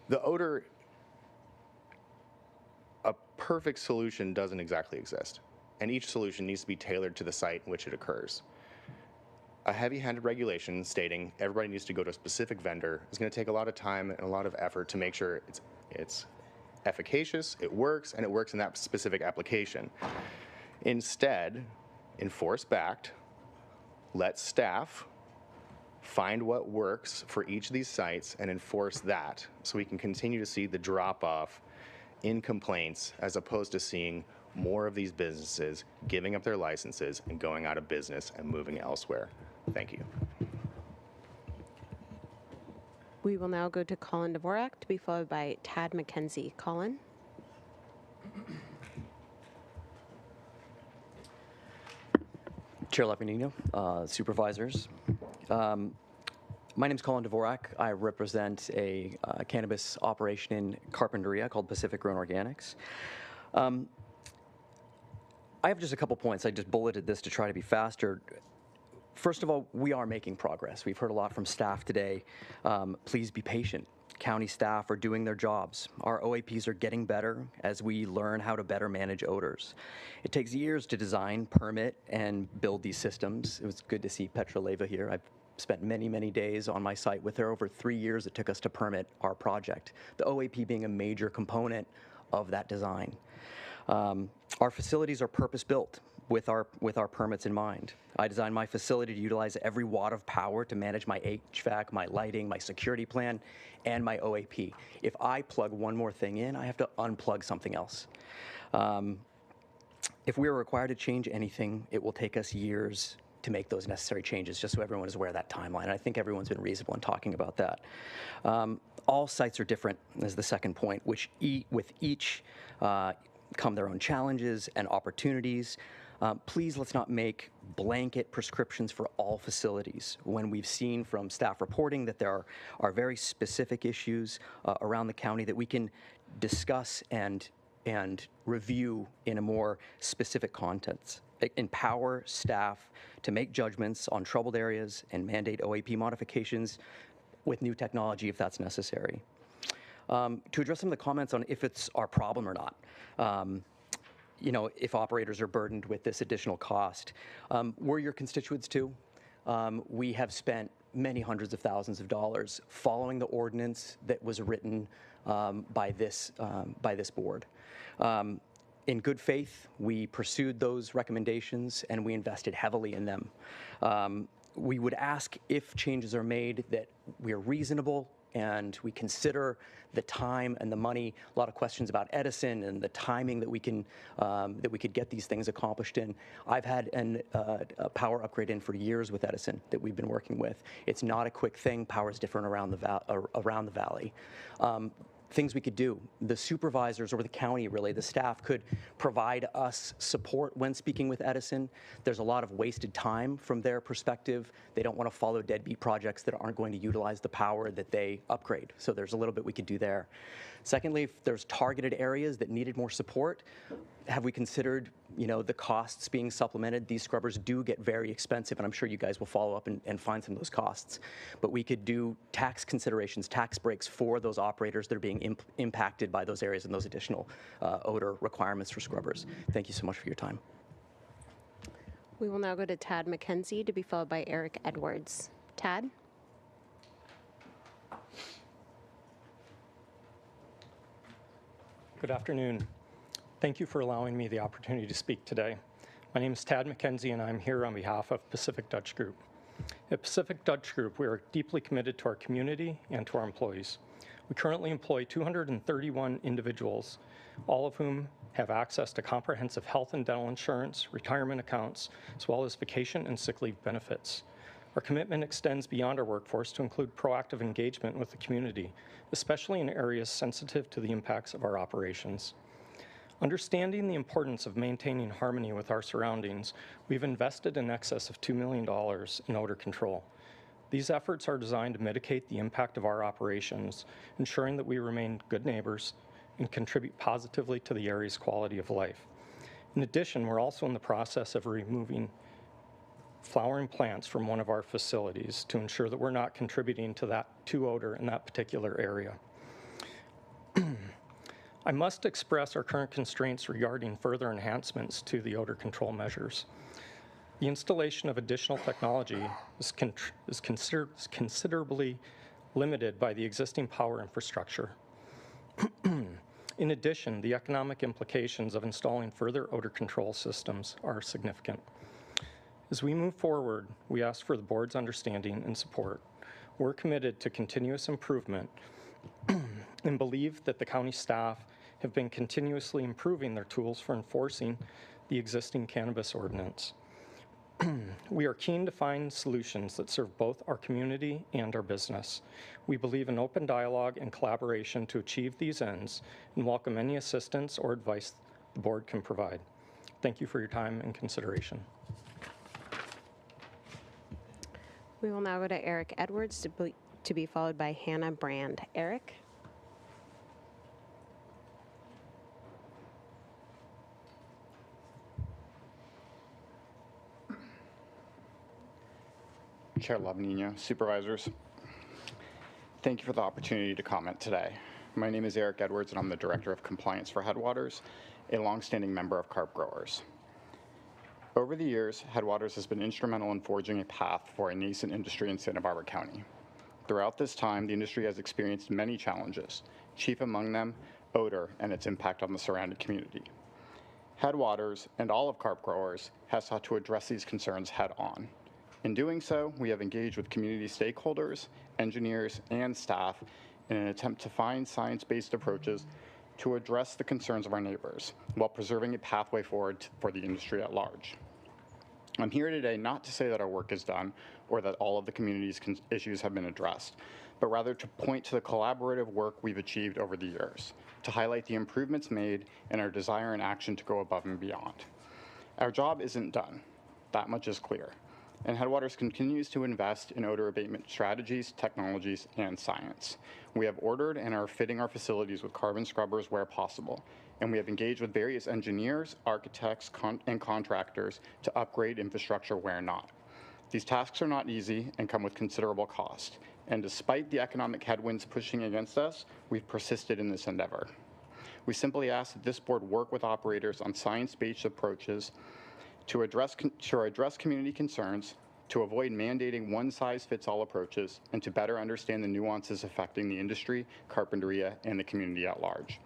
S19: The odor, a perfect solution doesn't exactly exist, and each solution needs to be tailored to the site in which it occurs. A heavy-handed regulation stating everybody needs to go to a specific vendor is going to take a lot of time and a lot of effort to make sure it's efficacious, it works in that specific application. Instead, enforce-backed, let staff find what works for each of these sites and enforce that so we can continue to see the drop-off in complaints as opposed to seeing more of these businesses giving up their licenses and going out of business and moving elsewhere. Thank you.
S2: We will now go to Colin Dvorak to be followed by Tad McKenzie. Colin?
S5: Chair Lepanino, Supervisors. My name is Colin Dvorak. I represent a cannabis operation in Carpinteria called Pacific Grown Organics. I have just a couple points. I just bulleted this to try to be faster. First of all, we are making progress. We've heard a lot from staff today. Please be patient. County staff are doing their jobs. Our OAPs are getting better as we learn how to better manage odors. It takes years to design, permit, and build these systems. It was good to see Petra Leva here. I've spent many, many days on my site with her. Over 3 years it took us to permit our project, the OAP being a major component of that design. Our facilities are purpose-built with our permits in mind. I designed my facility to utilize every watt of power to manage my HVAC, my lighting, my security plan, and my OAP. If I plug one more thing in, I have to unplug something else. If we are required to change anything, it will take us years to make those necessary changes, just so everyone is aware of that timeline. And I think everyone's been reasonable in talking about that. All sites are different, is the second point, which with each come their own challenges and opportunities. Please let's not make blanket prescriptions for all facilities when we've seen from staff reporting that there are very specific issues around the county that we can discuss and review in a more specific context. Empower staff to make judgments on troubled areas and mandate OAP modifications with new technology if that's necessary. To address some of the comments on if it's our problem or not, if operators are burdened with this additional cost. We're your constituents too. We have spent many hundreds of thousands of dollars following the ordinance that was written by this board. In good faith, we pursued those recommendations and we invested heavily in them. We would ask if changes are made that we are reasonable and we consider the time and the money. A lot of questions about Edison and the timing that we could get these things accomplished in. I've had a power upgrade in for years with Edison that we've been working with. It's not a quick thing. Power is different around the valley. Things we could do. The supervisors or the county, really, the staff could provide us support when speaking with Edison. There's a lot of wasted time from their perspective. They don't want to follow deadbeat projects that aren't going to utilize the power that they upgrade. So there's a little bit we could do there. Secondly, if there's targeted areas that needed more support, Have we considered, the costs being supplemented? These scrubbers do get very expensive, and I'm sure you guys will follow up and find some of those costs. But we could do tax considerations, tax breaks for those operators that are being impacted by those areas and those additional odor requirements for scrubbers. Thank you so much for your time.
S2: We will now go to Tad McKenzie to be followed by Eric Edwards. Tad?
S8: Good afternoon. Thank you for allowing me the opportunity to speak today. My name is Tad McKenzie, and I'm here on behalf of Pacific Dutch Group. At Pacific Dutch Group, we are deeply committed to our community and to our employees. We currently employ 231 individuals, all of whom have access to comprehensive health and dental insurance, retirement accounts, as well as vacation and sick leave benefits. Our commitment extends beyond our workforce to include proactive engagement with the community, especially in areas sensitive to the impacts of our operations. Understanding the importance of maintaining harmony with our surroundings, we've invested in excess of $2 million in odor control. These efforts are designed to mitigate the impact of our operations, ensuring that we remain good neighbors and contribute positively to the area's quality of life. In addition, we're also in the process of removing flowering plants from one of our facilities to ensure that we're not contributing to odor in that particular area. I must express our current constraints regarding further enhancements to the odor control measures. The installation of additional technology is considerably limited by the existing power infrastructure. In addition, the economic implications of installing further odor control systems are significant. As we move forward, we ask for the board's understanding and support. We're committed to continuous improvement and believe that the county staff have been continuously improving their tools for enforcing the existing cannabis ordinance. We are keen to find solutions that serve both our community and our business. We believe in open dialogue and collaboration to achieve these ends and welcome any assistance or advice the board can provide. Thank you for your time and consideration.
S2: We will now go to Eric Edwards to be followed by Hannah Brand. Eric?
S18: Chair Lavanino, Supervisors, thank you for the opportunity to comment today. My name is Eric Edwards, and I'm the Director of Compliance for Headwaters, a longstanding member of carp growers. Over the years, Headwaters has been instrumental in forging a path for a nascent industry in Santa Barbara County. Throughout this time, the industry has experienced many challenges, chief among them, odor and its impact on the surrounding community. Headwaters and all of carp growers has sought to address these concerns head-on. In doing so, we have engaged with community stakeholders, engineers, and staff in an attempt to find science-based approaches to address the concerns of our neighbors while preserving a pathway forward for the industry at large. I'm here today not to say that our work is done or that all of the community's issues have been addressed, but rather to point to the collaborative work we've achieved over the years, to highlight the improvements made and our desire and action to go above and beyond. Our job isn't done. That much is clear. And Headwaters continues to invest in odor abatement strategies, technologies, and science. We have ordered and are fitting our facilities with carbon scrubbers where possible, and we have engaged with various engineers, architects, and contractors to upgrade infrastructure where not. These tasks are not easy and come with considerable cost, and despite the economic headwinds pushing against us, we've persisted in this endeavor. We simply ask that this board work with operators on science-based approaches to address community concerns, to avoid mandating one-size-fits-all approaches, and to better understand the nuances affecting the industry, carpinteria, and the community at large.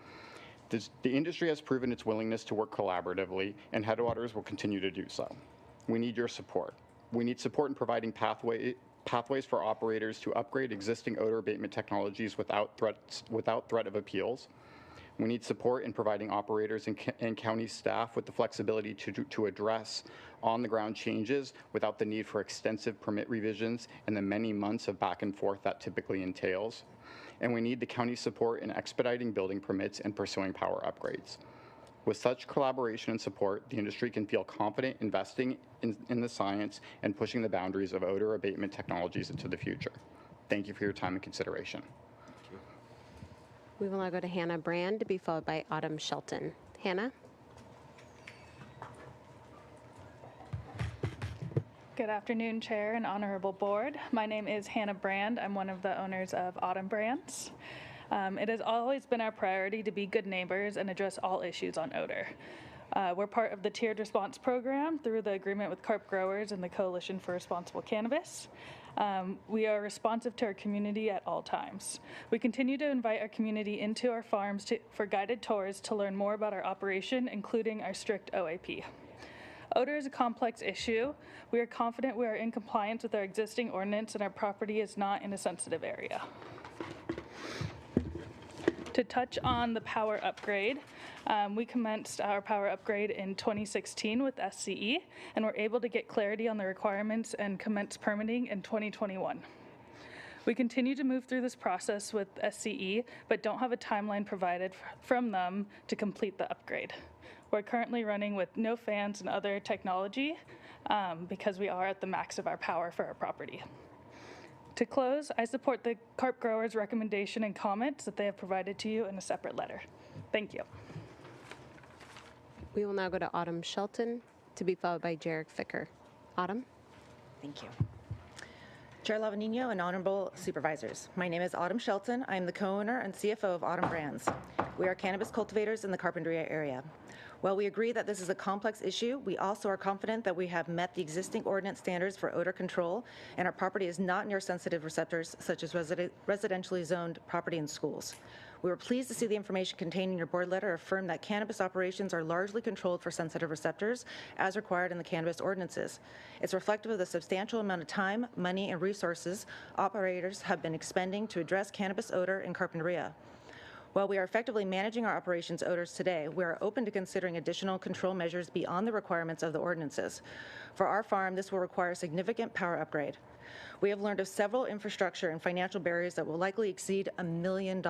S18: The industry has proven its willingness to work collaboratively, and Headwaters will continue to do so. We need your support. We need support in providing pathways for operators to upgrade existing odor abatement technologies without threat of appeals. We need support in providing operators and county staff with the flexibility to address on-the-ground changes without the need for extensive permit revisions and the many months of back and forth that typically entails. And we need the county support in expediting building permits and pursuing power upgrades. With such collaboration and support, the industry can feel confident investing in the science and pushing the boundaries of odor abatement technologies into the future. Thank you for your time and consideration.
S2: We will now go to Hannah Brand to be followed by Autumn Shelton. Hannah?
S9: Good afternoon, Chair and Honorable Board. My name is Hannah Brand. I'm one of the owners of Autumn Brands. It has always been our priority to be good neighbors and address all issues on odor. We're part of the tiered response program through the agreement with carp growers and the Coalition for Responsible Cannabis. We are responsive to our community at all times. We continue to invite our community into our farms for guided tours to learn more about our operation, including our strict OAP. Odor is a complex issue. We are confident we are in compliance with our existing ordinance and our property is not in a sensitive area. To touch on the power upgrade, we commenced our power upgrade in 2016 with SCE and were able to get clarity on the requirements and commence permitting in 2021. We continue to move through this process with SCE, but don't have a timeline provided from them to complete the upgrade. We're currently running with no fans and other technology because we are at the max of our power for our property. To close, I support the carp growers' recommendation and comments that they have provided to you in a separate letter. Thank you.
S2: We will now go to Autumn Shelton, to be followed by Jarek Ficker. Autumn?
S15: Thank you. Chair Lavanino and Honorable Supervisors, my name is Autumn Shelton. I am the co-owner and CFO of Autumn Brands. We are cannabis cultivators in the Carpinteria area. While we agree that this is a complex issue, we also are confident that we have met the existing ordinance standards for odor control, and our property is not near sensitive receptors such as residentially zoned property and schools. We were pleased to see the information contained in your board letter affirm that cannabis operations are largely controlled for sensitive receptors as required in the cannabis ordinances. It's reflective of the substantial amount of time, money, and resources operators have been expending to address cannabis odor in Carpinteria. While we are effectively managing our operations odors today, we are open to considering additional control measures beyond the requirements of the ordinances. For our farm, this will require a significant power upgrade. We have learned of several infrastructure and financial barriers that will likely exceed $1 million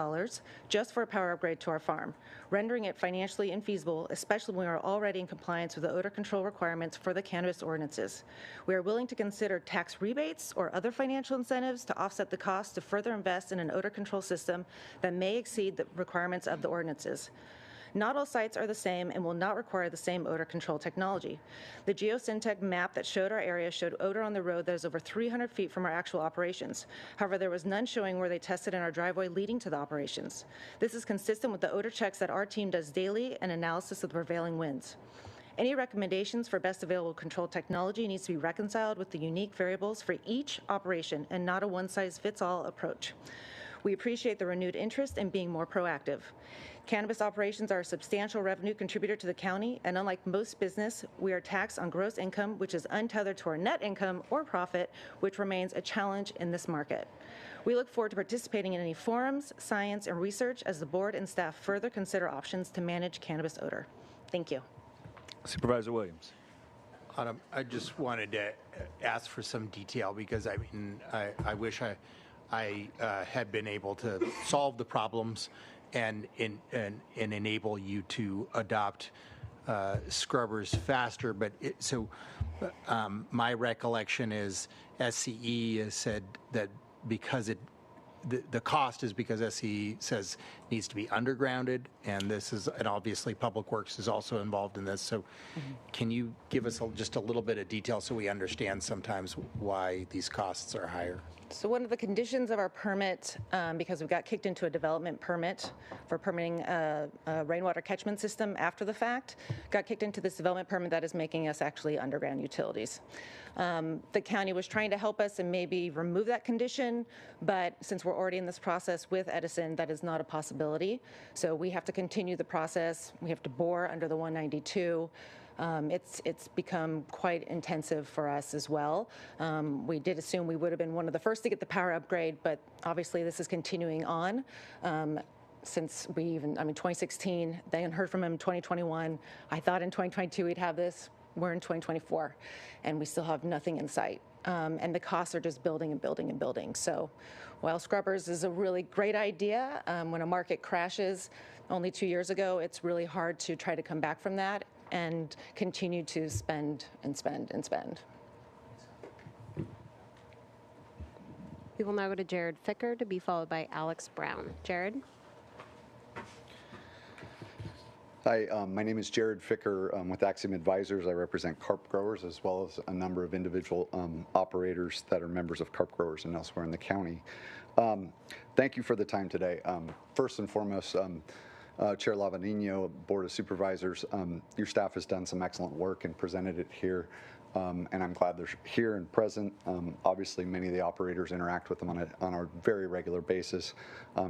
S15: just for a power upgrade to our farm, rendering it financially infeasible, especially when we are already in compliance with the odor control requirements for the cannabis ordinances. We are willing to consider tax rebates or other financial incentives to offset the cost to further invest in an odor control system that may exceed the requirements of the ordinances. Not all sites are the same and will not require the same odor control technology. The geosyntech map that showed our area showed odor on the road that is over 300 feet from our actual operations. However, there was none showing where they tested in our driveway leading to the operations. This is consistent with the odor checks that our team does daily and analysis of the prevailing winds. Any recommendations for best available control technology needs to be reconciled with the unique variables for each operation and not a one-size-fits-all approach. We appreciate the renewed interest in being more proactive. Cannabis operations are a substantial revenue contributor to the county, and unlike most business, we are taxed on gross income, which is untethered to our net income or profit, which remains a challenge in this market. We look forward to participating in any forums, science, and research as the board and staff further consider options to manage cannabis odor. Thank you.
S1: Supervisor Williams.
S17: Autumn, I just wanted to ask for some detail because I wish I had been able to solve the problems and enable you to adopt scrubbers faster. But my recollection is SCE has said that because the cost is because SCE says needs to be undergrounded, and obviously Public Works is also involved in this. So can you give us just a little bit of detail so we understand sometimes why these costs are higher?
S15: So one of the conditions of our permit, because we got kicked into a development permit for permitting a rainwater catchment system after the fact, got kicked into this development permit that is making us actually underground utilities. The county was trying to help us and maybe remove that condition, but since we're already in this process with Edison, that is not a possibility. So we have to continue the process. We have to bore under the 192. It's become quite intensive for us as well. We did assume we would have been one of the first to get the power upgrade, but obviously this is continuing on. Since 2016, they heard from him in 2021. I thought in 2022 we'd have this. We're in 2024, and we still have nothing in sight. And the costs are just building and building and building. So while scrubbers is a really great idea, when a market crashes only 2 years ago, it's really hard to try to come back from that and continue to spend and spend and spend.
S2: We will now go to Jared Ficker, to be followed by Alex Brown. Jared?
S14: Hi, my name is Jared Ficker with Axiom Advisors. I represent carp growers as well as a number of individual operators that are members of carp growers and elsewhere in the county. Thank you for the time today. First and foremost, Chair Lavanino, Board of Supervisors, your staff has done some excellent work and presented it here, and I'm glad they're here and present. Obviously, many of the operators interact with them on a very regular basis,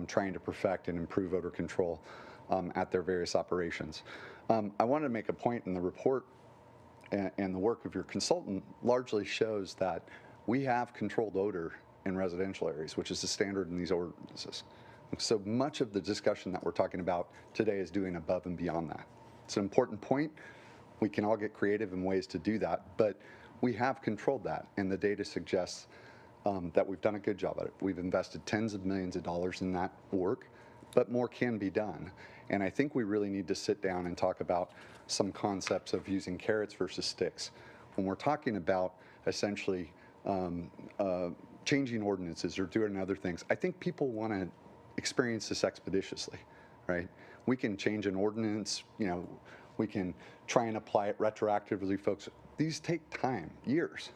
S14: trying to perfect and improve odor control at their various operations. I wanted to make a point in the report, and the work of your consultant largely shows that we have controlled odor in residential areas, which is the standard in these ordinances. So much of the discussion that we're talking about today is doing above and beyond that. It's an important point. We can all get creative in ways to do that, but we have controlled that, and the data suggests that we've done a good job at it. We've invested tens of millions of dollars in that work, but more can be done. And I think we really need to sit down and talk about some concepts of using carrots versus sticks. When we're talking about essentially changing ordinances or doing other things, I think people want to experience this expeditiously, right? We can change an ordinance, we can try and apply it retroactively, folks. These take time, years.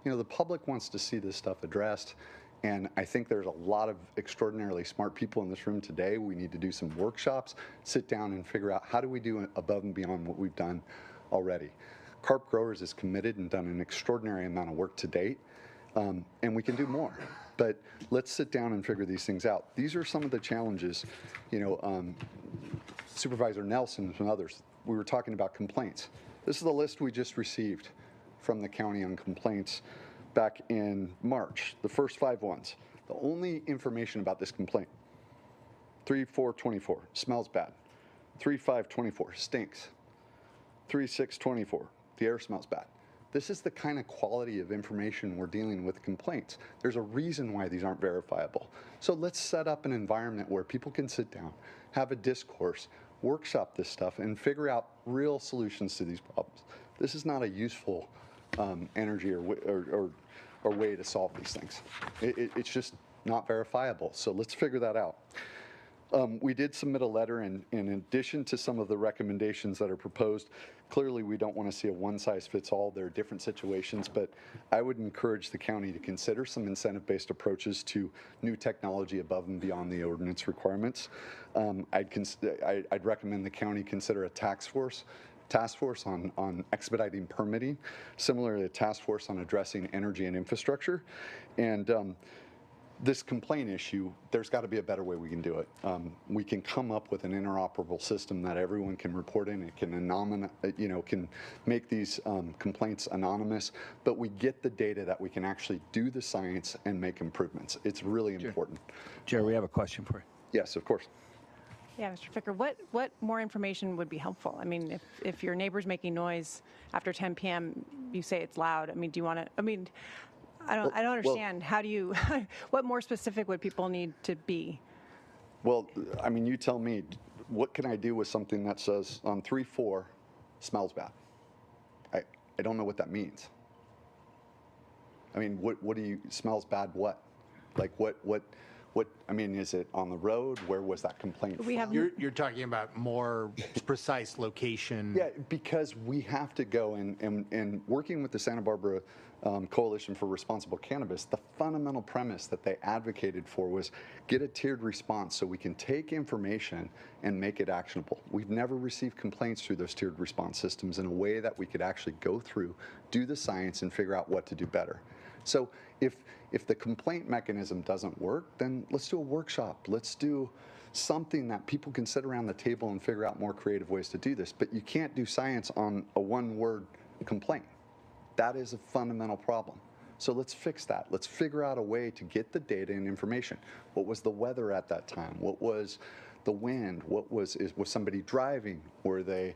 S14: The public wants to see this stuff addressed. And I think there's a lot of extraordinarily smart people in this room today. We need to do some workshops, sit down and figure out how do we do above and beyond what we've done already. Carp Growers is committed and done an extraordinary amount of work to date, and we can do more. But let's sit down and figure these things out. These are some of the challenges, Supervisor Nelson and others, we were talking about complaints. This is the list we just received from the county on complaints back in March, the first 5 ones. The only information about this complaint, 3/4/24, smells bad. 3/5/24, stinks. 3/6/24, the air smells bad. This is the kind of quality of information we're dealing with complaints. There's a reason why these aren't verifiable. So let's set up an environment where people can sit down, have a discourse, workshop this stuff, and figure out real solutions to these problems. This is not a useful energy or way to solve these things. It's just not verifiable. So let's figure that out. We did submit a letter, and in addition to some of the recommendations that are proposed, clearly we don't want to see a one-size-fits-all. There are different situations, but I would encourage the county to consider some incentive-based approaches to new technology above and beyond the ordinance requirements. I'd recommend the county consider a task force on expediting permitting, similarly a task force on addressing energy and infrastructure. And this complaint issue, there's got to be a better way we can do it. We can come up with an interoperable system that everyone can report in. It can can make these complaints anonymous, but we get the data that we can actually do the science and make improvements. It's really important.
S1: Jerry, we have a question for you.
S14: Yes, of course.
S10: Yeah, Mr. Ficker, what more information would be helpful? I mean, if your neighbor's making noise after 10 p.m., you say it's loud. I mean, do you want to? I mean, I don't understand. How do you? What more specific would people need to be?
S14: Well, I mean, you tell me. What can I do with something that says on 3/4 smells bad? I don't know what that means. I mean, what do you smells bad? What? Like what? I mean, is it on the road? Where was that complaint from?
S17: You're talking about more precise location.
S14: Yeah, because we have to go and working with the Santa Barbara Coalition for Responsible Cannabis, the fundamental premise that they advocated for was get a tiered response so we can take information and make it actionable. We've never received complaints through those tiered response systems in a way that we could actually go through, do the science, and figure out what to do better. So if the complaint mechanism doesn't work, then let's do a workshop. Let's do something that people can sit around the table and figure out more creative ways to do this. But you can't do science on a one-word complaint. That is a fundamental problem. So let's fix that. Let's figure out a way to get the data and information. What was the weather at that time? What was the wind? Was somebody driving? Were they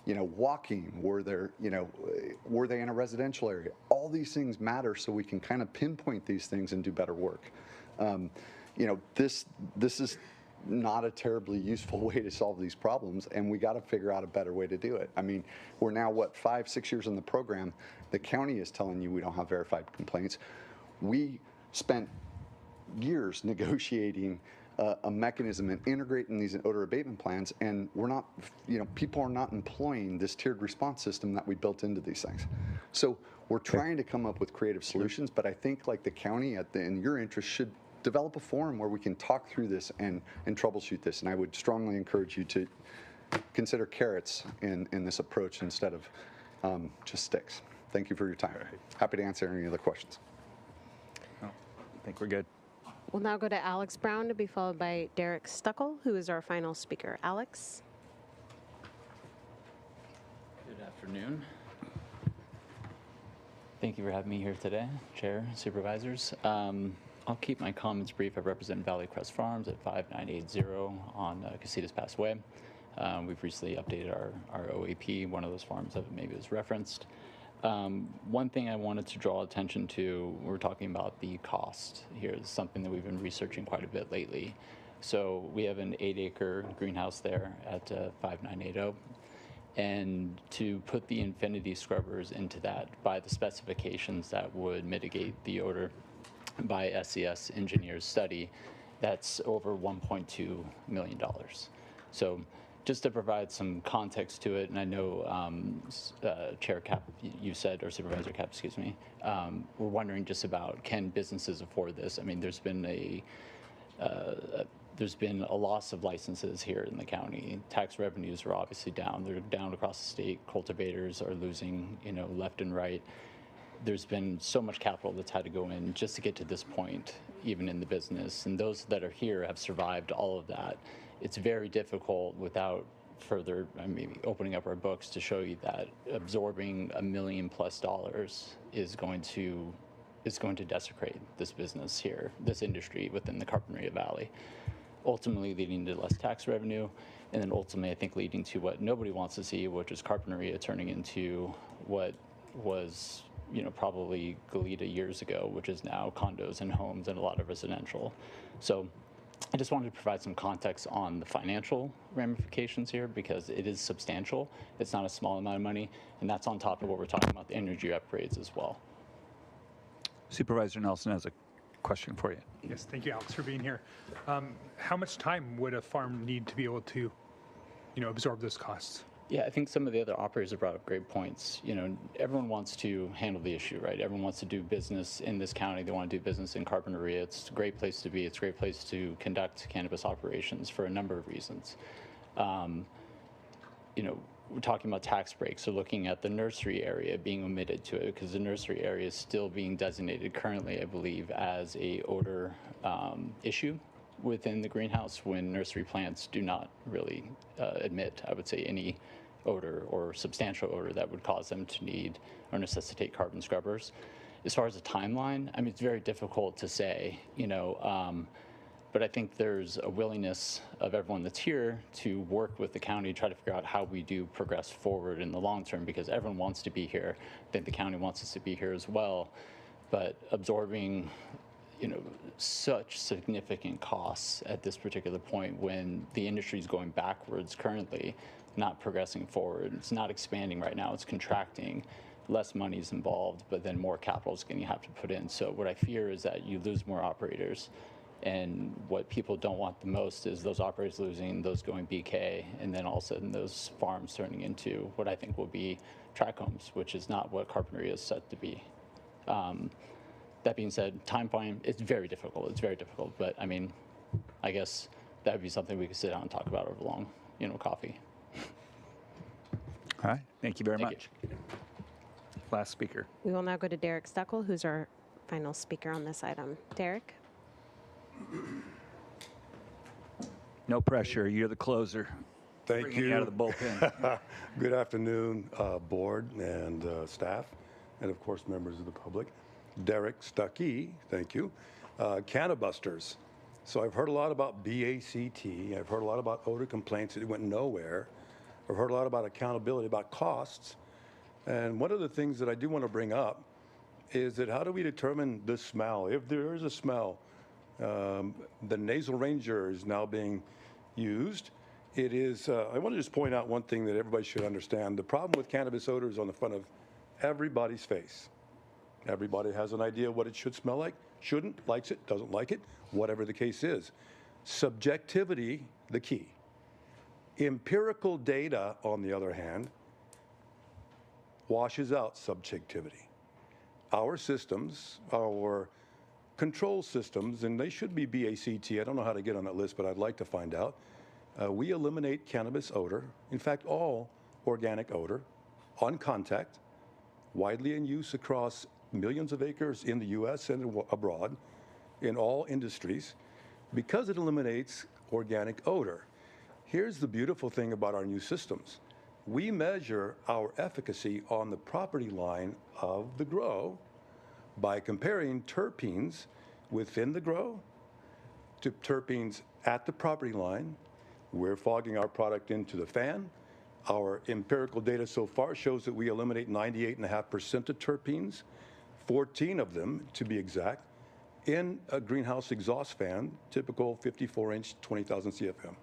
S14: walking? Were they in a residential area? All these things matter, so we can kind of pinpoint these things and do better work. This is not a terribly useful way to solve these problems, and we got to figure out a better way to do it. I mean, we're now 5-6 years in the program. The county is telling you we don't have verified complaints. We spent years negotiating a mechanism and integrate in these odor abatement plans, and we're not, people are not employing this tiered response system that we built into these things. So we're trying to come up with creative solutions, but I think like the county in your interest should develop a forum where we can talk through this and troubleshoot this. And I would strongly encourage you to consider carrots in this approach instead of just sticks. Thank you for your time. Happy to answer any other questions.
S1: I think we're good.
S2: We'll now go to Alex Brown to be followed by Derek Stuckel, who is our final speaker. Alex?
S11: Good afternoon. Thank you for having me here today, Chair, Supervisors. I'll keep my comments brief. I represent Valley Crest Farms at 5980 on Casitas Passway. We've recently updated our OAP. One of those farms that maybe was referenced. One thing I wanted to draw attention to, we're talking about the cost here. This is something that we've been researching quite a bit lately. So we have an 8-acre greenhouse there at 5980. And to put the infinity scrubbers into that by the specifications that would mitigate the odor by SCS engineers study, that's over $1.2 million. So just to provide some context to it, and I know Chair Cap, you said, or Supervisor Cap, excuse me, we're wondering just about, can businesses afford this? I mean, there's been a loss of licenses here in the county. Tax revenues are obviously down. They're down across the state. Cultivators are losing, left and right. There's been so much capital that's had to go in just to get to this point, even in the business. And those that are here have survived all of that. It's very difficult without further, opening up our books to show you that absorbing $1 million+ is going to desecrate this business here, this industry within the Carpinteria Valley, ultimately leading to less tax revenue, and then ultimately, I think, leading to what nobody wants to see, which is Carpinteria turning into what was, probably Goleta years ago, which is now condos and homes and a lot of residential. So I just wanted to provide some context on the financial ramifications here, because it is substantial. It's not a small amount of money, and that's on top of what we're talking about, the energy upgrades as well.
S1: Supervisor Nelson has a question for you.
S4: Yes, thank you, Alex, for being here. How much time would a farm need to be able to, absorb those costs?
S11: Yeah, I think some of the other operators have brought up great points. Everyone wants to handle the issue, right? Everyone wants to do business in this county. They want to do business in Carpinteria. It's a great place to be. It's a great place to conduct cannabis operations for a number of reasons. We're talking about tax breaks, so looking at the nursery area being omitted to it, because the nursery area is still being designated currently, I believe, as a odor issue within the greenhouse, when nursery plants do not really emit, I would say, any odor or substantial odor that would cause them to need or necessitate carbon scrubbers. As far as the timeline, it's very difficult to say, but I think there's a willingness of everyone that's here to work with the county, try to figure out how we do progress forward in the long term, because everyone wants to be here. I think the county wants us to be here as well, but absorbing such significant costs at this particular point, when the industry is going backwards currently, not progressing forward. It's not expanding right now, it's contracting. Less money is involved, but then more capital is going to have to put in. So what I fear is that you lose more operators. And what people don't want the most is those operators losing, those going BK, and then all of a sudden those farms turning into what I think will be tract homes, which is not what Carpinteria is set to be. That being said, timeline, it's very difficult. It's very difficult. But I guess that would be something we could sit down and talk about over long, coffee.
S1: All right. Thank you very much. Last speaker.
S2: We will now go to Derek Stuckel, who's our final speaker on this item. Derek?
S1: No pressure. You're the closer.
S22: Thank
S1: Bringing
S22: you.
S1: Out of the bullpen.
S22: Good afternoon, board and staff, and of course members of the public. Derek Stuckey, thank you. Cannabusters. So I've heard a lot about BACT. I've heard a lot about odor complaints that went nowhere. I've heard a lot about accountability, about costs. And one of the things that I do want to bring up is that how do we determine the smell? If there is a smell, the nasal ranger is now being used. It is, I want to just point out one thing that everybody should understand. The problem with cannabis odor is on the front of everybody's face. Everybody has an idea what it should smell like, shouldn't, likes it, doesn't like it, whatever the case is. Subjectivity, the key. Empirical data, on the other hand, washes out subjectivity. Our systems, our control systems, and they should be BACT. I don't know how to get on that list, but I'd like to find out. We eliminate cannabis odor, in fact, all organic odor, on contact, widely in use across millions of acres in the U.S. and abroad, in all industries, because it eliminates organic odor. Here's the beautiful thing about our new systems. We measure our efficacy on the property line of the grow by comparing terpenes within the grow to terpenes at the property line. We're fogging our product into the fan. Our empirical data so far shows that we eliminate 98.5% of terpenes, 14 of them to be exact, in a greenhouse exhaust fan, typical 54-inch, 20,000 CFM.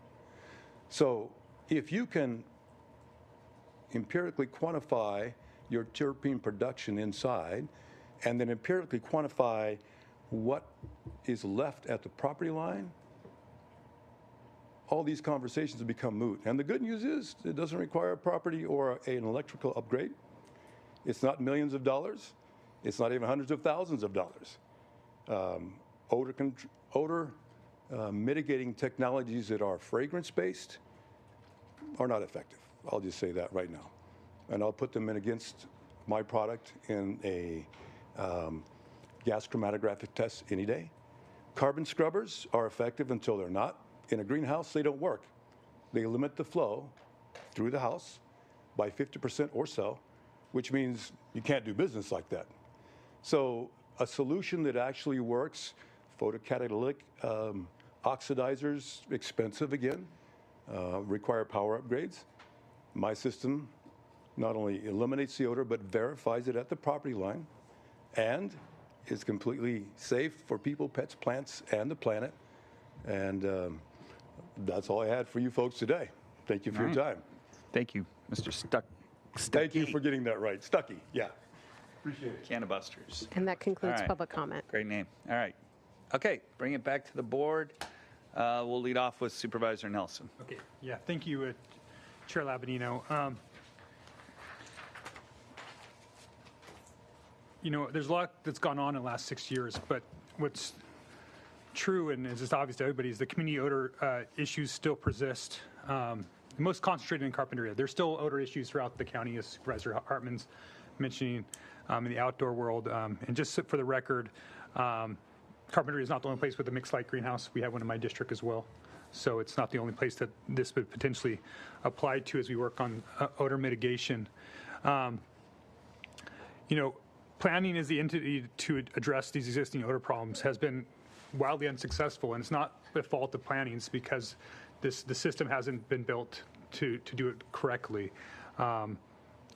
S22: So if you can empirically quantify your terpene production inside, and then empirically quantify what is left at the property line, all these conversations become moot. And the good news is it doesn't require a property or an electrical upgrade. It's not millions of dollars. It's not even hundreds of thousands of dollars. Odor mitigating technologies that are fragrance-based are not effective. I'll just say that right now. And I'll put them in against my product in a gas chromatographic test any day. Carbon scrubbers are effective until they're not. In a greenhouse, they don't work. They limit the flow through the house by 50% or so, which means you can't do business like that. So a solution that actually works, photocatalytic oxidizers, expensive again, require power upgrades. My system not only eliminates the odor, but verifies it at the property line and is completely safe for people, pets, plants, and the planet. And that's all I had for you folks today. Thank you for your time.
S1: Thank you, Mr. Stucky.
S22: Thank you for getting that right. Stucky, yeah. Appreciate it.
S1: Cannabusters.
S2: And that concludes
S1: All right.
S2: public comment.
S1: Great name. All right. Okay, bring it back to the board. We'll lead off with Supervisor Nelson.
S4: Okay, yeah, thank you, Chair Labadino. You know, there's a lot that's gone on in the last 6 years, but what's true and is just obvious to everybody is the community odor issues still persist. Most concentrated in Carpinteria. There's still odor issues throughout the county, as Supervisor Hartman's mentioning, in the outdoor world. And just for the record, Carpinteria is not the only place with a mixed light greenhouse. We have one in my district as well. So it's not the only place that this would potentially apply to as we work on odor mitigation. You know, planning as the entity to address these existing odor problems has been wildly unsuccessful, and it's not the fault of planning. It's because the system hasn't been built to do it correctly. You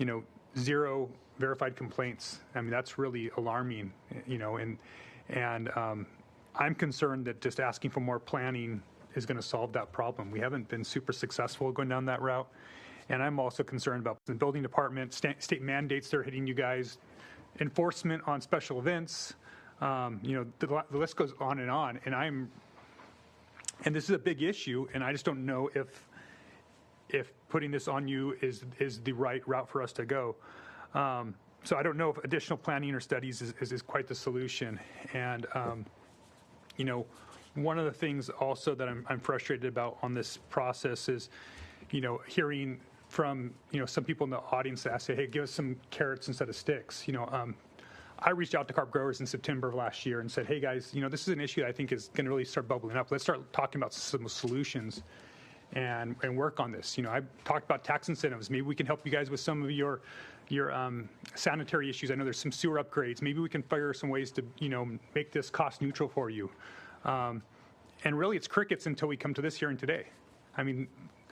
S4: know, 0 verified complaints. I mean, that's really alarming. You know, and I'm concerned that just asking for more planning is going to solve that problem. We haven't been super successful going down that route, and I'm also concerned about the building department, state mandates that are hitting you guys, enforcement on special events. You know, the list goes on, and this is a big issue, and I just don't know if putting this on you is the right route for us to go. So I don't know if additional planning or studies is quite the solution. And you know, one of the things also that I'm frustrated about on this process is, you know, hearing from, you know, some people in the audience that say, hey, give us some carrots instead of sticks. You know, I reached out to carp growers in September of last year and said, hey guys, you know, this is an issue that I think is going to really start bubbling up. Let's start talking about some solutions and work on this. You know, I talked about tax incentives. Maybe we can help you guys with some of your sanitary issues. I know there's some sewer upgrades. Maybe we can figure some ways to, you know, make this cost neutral for you. And really it's crickets until we come to this hearing today. I mean,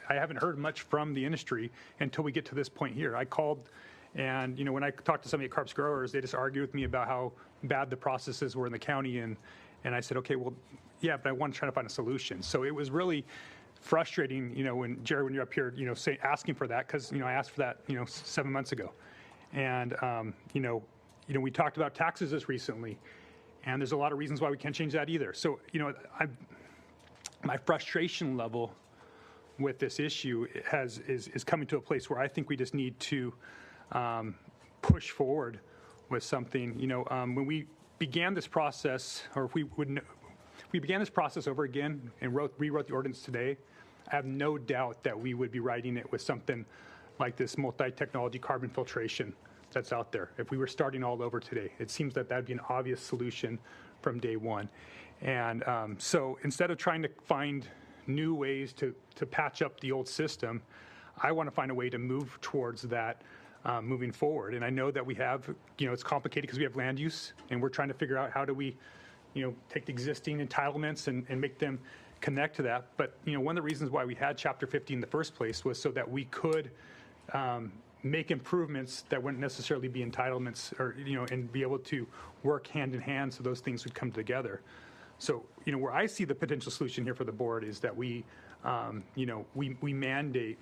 S4: I haven't heard much from the industry until we get to this point here. I called, and you know, when I talked to some of the carps growers, they just argued with me about how bad the processes were in the county, and I said, okay, well, yeah, but I want to try to find a solution. So it was really frustrating, you know, when Jerry, when you're up here, you know, asking for that, because, you know, I asked for that, you know, 7 months ago, and you know, we talked about taxes this recently, and there's a lot of reasons why we can't change that either. So, you know, my frustration level with this issue is coming to a place where I think we just need to push forward with something. When we began this process, or if we began this process over again and rewrote the ordinance today, I have no doubt that we would be writing it with something like this multi-technology carbon filtration that's out there. If we were starting all over today, it seems that that'd be an obvious solution from day one. And so instead of trying to find new ways to patch up the old system, I want to find a way to move towards that moving forward. And I know that we have, it's complicated because we have land use, and we're trying to figure out how do we, take the existing entitlements and make them connect to that. But, one of the reasons why we had Chapter 50 in the first place was so that we could make improvements that wouldn't necessarily be entitlements, or, and be able to work hand in hand so those things would come together. So, where I see the potential solution here for the board is that we mandate,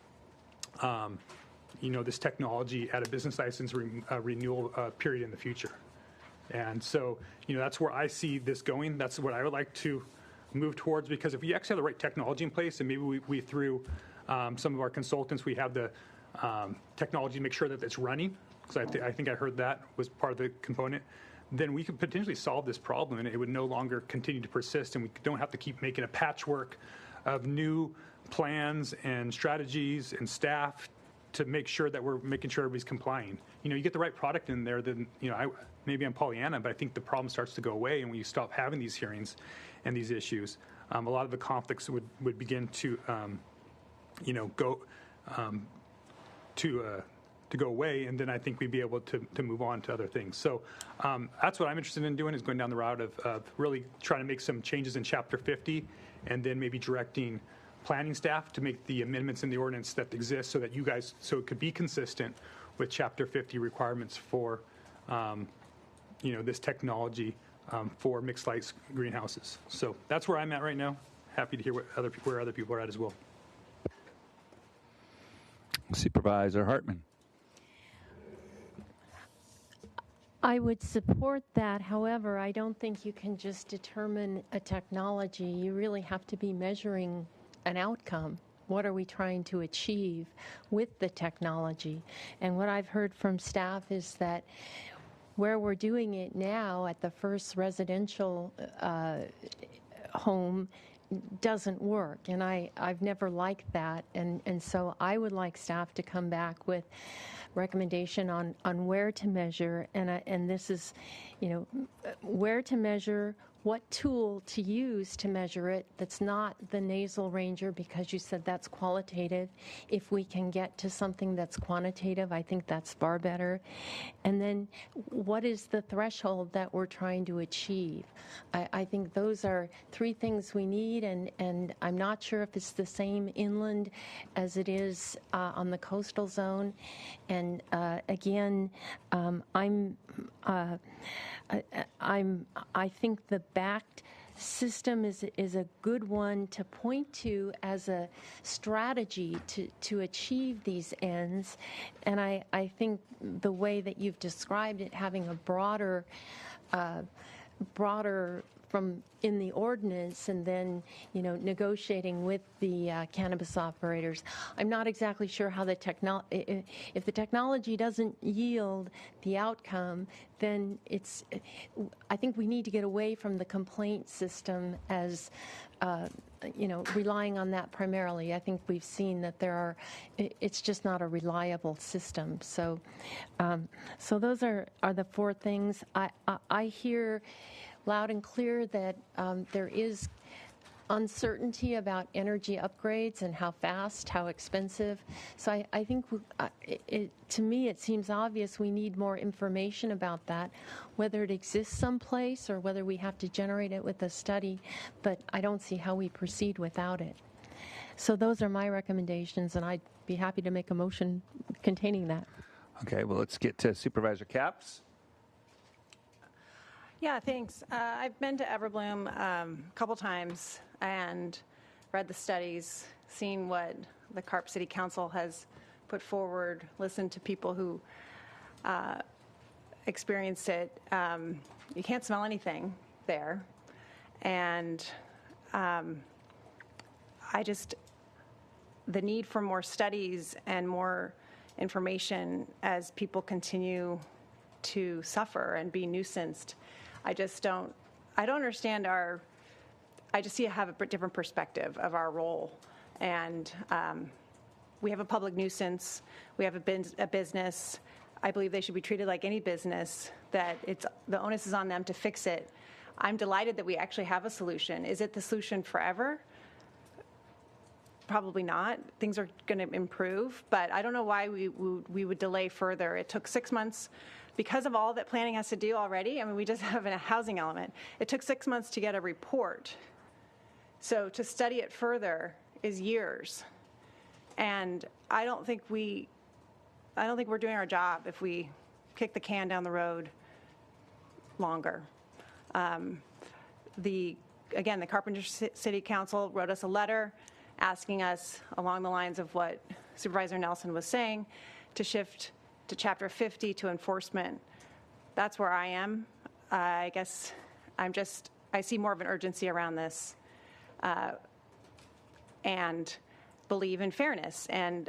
S4: this technology at a business license renewal period in the future. And so, that's where I see this going. That's what I would like to move towards, because if we actually have the right technology in place, and maybe we through some of our consultants, we have the technology to make sure that it's running, because I think I heard that was part of the component, then we could potentially solve this problem, and it would no longer continue to persist, and we don't have to keep making a patchwork of new plans and strategies and staff to make sure that we're making sure everybody's complying. You get the right product in there, then, maybe I'm Pollyanna, but I think the problem starts to go away, and when you stop having these hearings and these issues, a lot of the conflicts would begin to, go away, and then I think we'd be able to move on to other things. So that's what I'm interested in doing, is going down the route of really trying to make some changes in Chapter 50, and then maybe directing planning staff to make the amendments in the ordinance that exist so that so it could be consistent with Chapter 50 requirements for, this technology for mixed light greenhouses. So that's where I'm at right now. Happy to hear where other people are at as well.
S1: Supervisor Hartman.
S3: I would support that. However, I don't think you can just determine a technology. You really have to be measuring an outcome. What are we trying to achieve with the technology? And what I've heard from staff is that where we're doing it now at the first residential home doesn't work, and I've never liked that, and so I would like staff to come back with recommendation on where to measure, and this is, where to measure, what tool to use to measure it that's not the nasal ranger, because you said that's qualitative. If we can get to something that's quantitative, I think that's far better. And then what is the threshold that we're trying to achieve? I think those are three things we need, and I'm not sure if it's the same inland as it is on the coastal zone. And again, I think the backed system is a good one to point to as a strategy to achieve these ends. And I think the way that you've described it, having a broader from in the ordinance, and then negotiating with the cannabis operators. I'm not exactly sure how the if the technology doesn't yield the outcome, then I think we need to get away from the complaint system as relying on that primarily. I think we've seen that it's just not a reliable system. So those are the four things. I hear loud and clear that there is uncertainty about energy upgrades and how fast, how expensive. So I think to me it seems obvious we need more information about that, whether it exists someplace or whether we have to generate it with a study, but I don't see how we proceed without it. So those are my recommendations, and I'd be happy to make a motion containing that.
S1: Okay, well, let's get to Supervisor Capps.
S10: Yeah, thanks. I've been to Everbloom a couple times and read the studies, seen what the Carp City Council has put forward, listened to people who experienced it. You can't smell anything there. And the need for more studies and more information as people continue to suffer and be nuisanced. I don't understand I just have a different perspective of our role. And we have a public nuisance, we have a business. I believe they should be treated like any business, that the onus is on them to fix it. I'm delighted that we actually have a solution. Is it the solution forever? Probably not. Things are going to improve, but I don't know why we would delay further. It took 6 months because of all that planning has to do already. I mean, we just have a housing element. It took 6 months to get a report. So to study it further is years. And I don't think we're doing our job if we kick the can down the road longer. The Carpenter City Council wrote us a letter asking us, along the lines of what Supervisor Nelson was saying, to shift to Chapter 50 to enforcement. That's where I am. I guess I see more of an urgency around this and believe in fairness and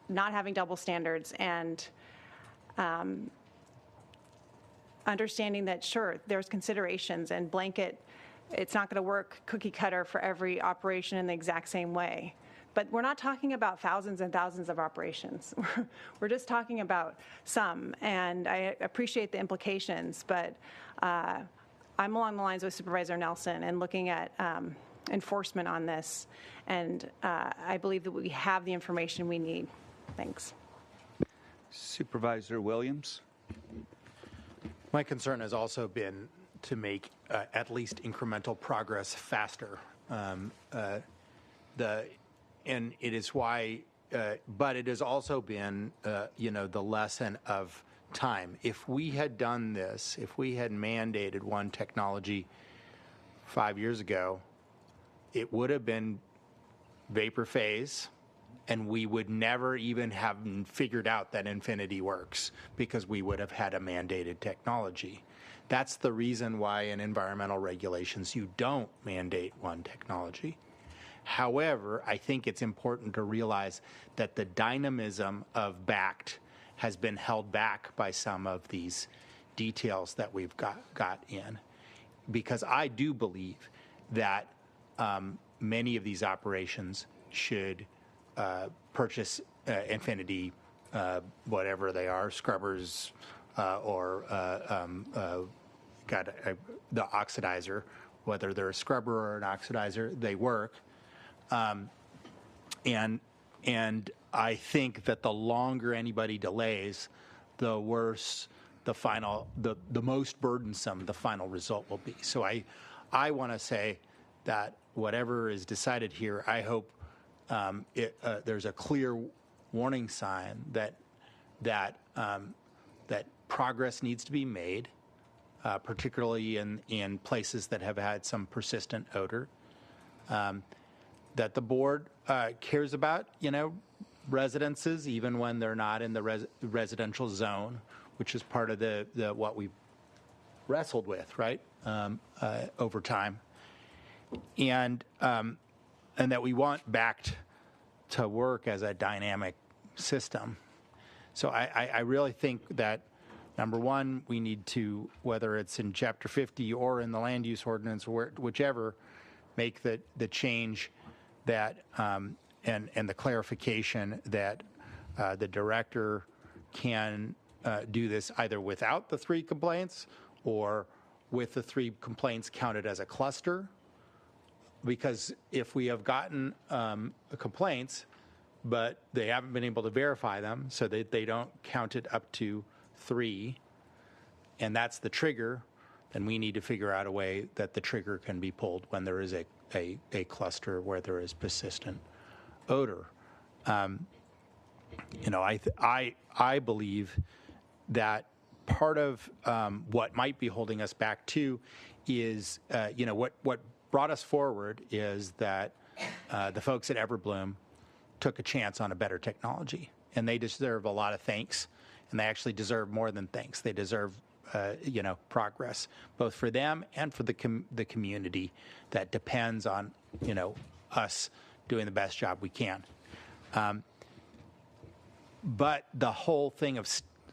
S10: not having double standards and understanding that, sure, there's considerations and blanket. It's not going to work cookie cutter for every operation in the exact same way. But we're not talking about thousands and thousands of operations. We're just talking about some. And I appreciate the implications, but I'm along the lines with Supervisor Nelson and looking at enforcement on this. And I believe that we have the information we need. Thanks.
S1: Supervisor Williams.
S17: My concern has also been to make at least incremental progress faster. And it is why, but it has also been, the lesson of time. If we had done this, if we had mandated one technology 5 years ago, it would have been vapor phase, and we would never even have figured out that infinity works because we would have had a mandated technology. That's the reason why in environmental regulations you don't mandate one technology. However, I think it's important to realize that the dynamism of BACT has been held back by some of these details that we've got in, because I do believe that many of these operations should purchase infinity, whatever they are, scrubbers or the oxidizer, whether they're a scrubber or an oxidizer, they work. And I think that the longer anybody delays, the worse the most burdensome the final result will be. So I want to say that whatever is decided here, I hope there's a clear warning sign that progress needs to be made, particularly in places that have had some persistent odor. That the board cares about, residences, even when they're not in the residential zone, which is part of the what we've wrestled with, right, over time, and that we want BACT to work as a dynamic system. So I really think that, number one, we need to, whether it's in Chapter 50 or in the land use ordinance, or whichever, make the change that and the clarification that the director can do this either without the 3 complaints or with the 3 complaints counted as a cluster. Because if we have gotten complaints, but they haven't been able to verify them, so that they don't count it up to 3, and that's the trigger, then we need to figure out a way that the trigger can be pulled when there is a cluster where there is persistent odor. I believe that part of what might be holding us back too is, what brought us forward is that the folks at Everbloom took a chance on a better technology, and they deserve a lot of thanks, and they actually deserve more than thanks. They deserve progress, both for them and for the community that depends on us doing the best job we can. But the whole thing of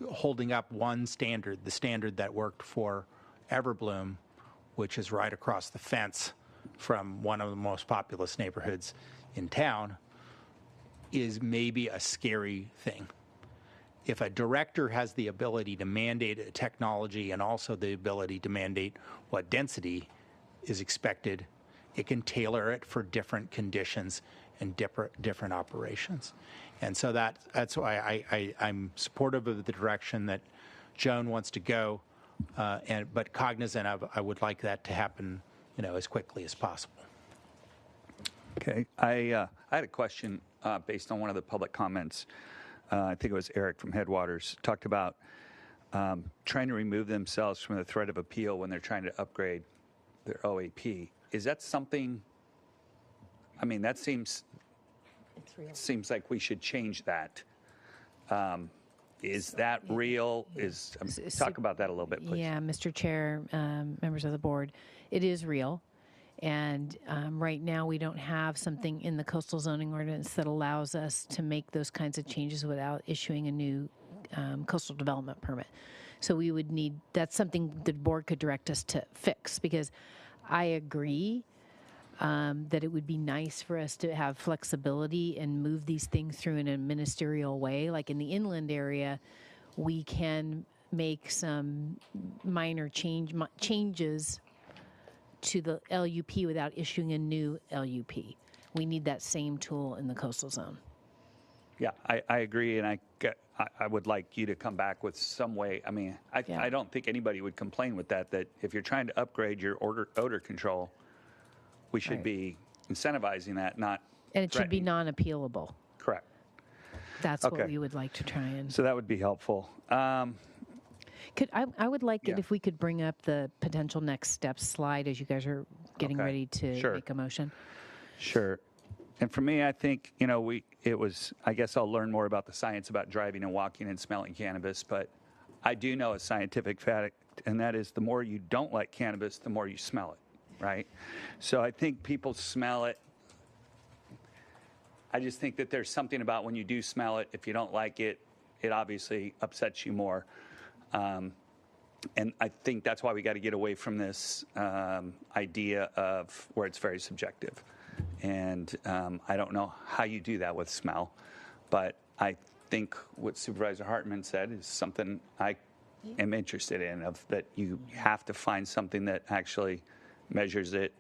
S17: holding up one standard, the standard that worked for Everbloom, which is right across the fence from one of the most populous neighborhoods in town, is maybe a scary thing. If a director has the ability to mandate a technology and also the ability to mandate what density is expected, it can tailor it for different conditions and different operations. And so that's why I'm supportive of the direction that Joan wants to go, but cognizant of I would like that to happen, as quickly as possible.
S1: Okay, I had a question based on one of the public comments. I think it was Eric from Headwaters talked about trying to remove themselves from the threat of appeal when they're trying to upgrade their OAP. Is that something? I mean, that seems like we should change that. Is that real? Talk about that a little bit, please.
S13: Yeah, Mr. Chair, members of the board, it is real. And right now, we don't have something in the coastal zoning ordinance that allows us to make those kinds of changes without issuing a new coastal development permit. So we would need, that's something the board could direct us to fix, because I agree that it would be nice for us to have flexibility and move these things through in a ministerial way. Like in the inland area, we can make some minor changes to the LUP without issuing a new LUP. We need that same tool in the coastal zone.
S1: Yeah, I agree, and I would like you to come back with some way. I mean, I don't think anybody would complain with that if you're trying to upgrade your odor control, we should be incentivizing that, not
S13: And it should be non-appealable.
S1: Correct.
S13: That's what we would like to try and.
S1: So that would be helpful.
S13: I would like it if we could bring up the potential next steps slide as you guys are getting ready to make a motion.
S1: Sure. And for me, I think, I guess I'll learn more about the science about driving and walking and smelling cannabis, but I do know a scientific fact, and that is the more you don't like cannabis, the more you smell it, right? So I think people smell it. I just think that there's something about when you do smell it, if you don't like it, it obviously upsets you more. And I think that's why we got to get away from this idea of where it's very subjective. And I don't know how you do that with smell, but I think what Supervisor Hartman said is something I am interested in, of that you have to find something that actually measures it,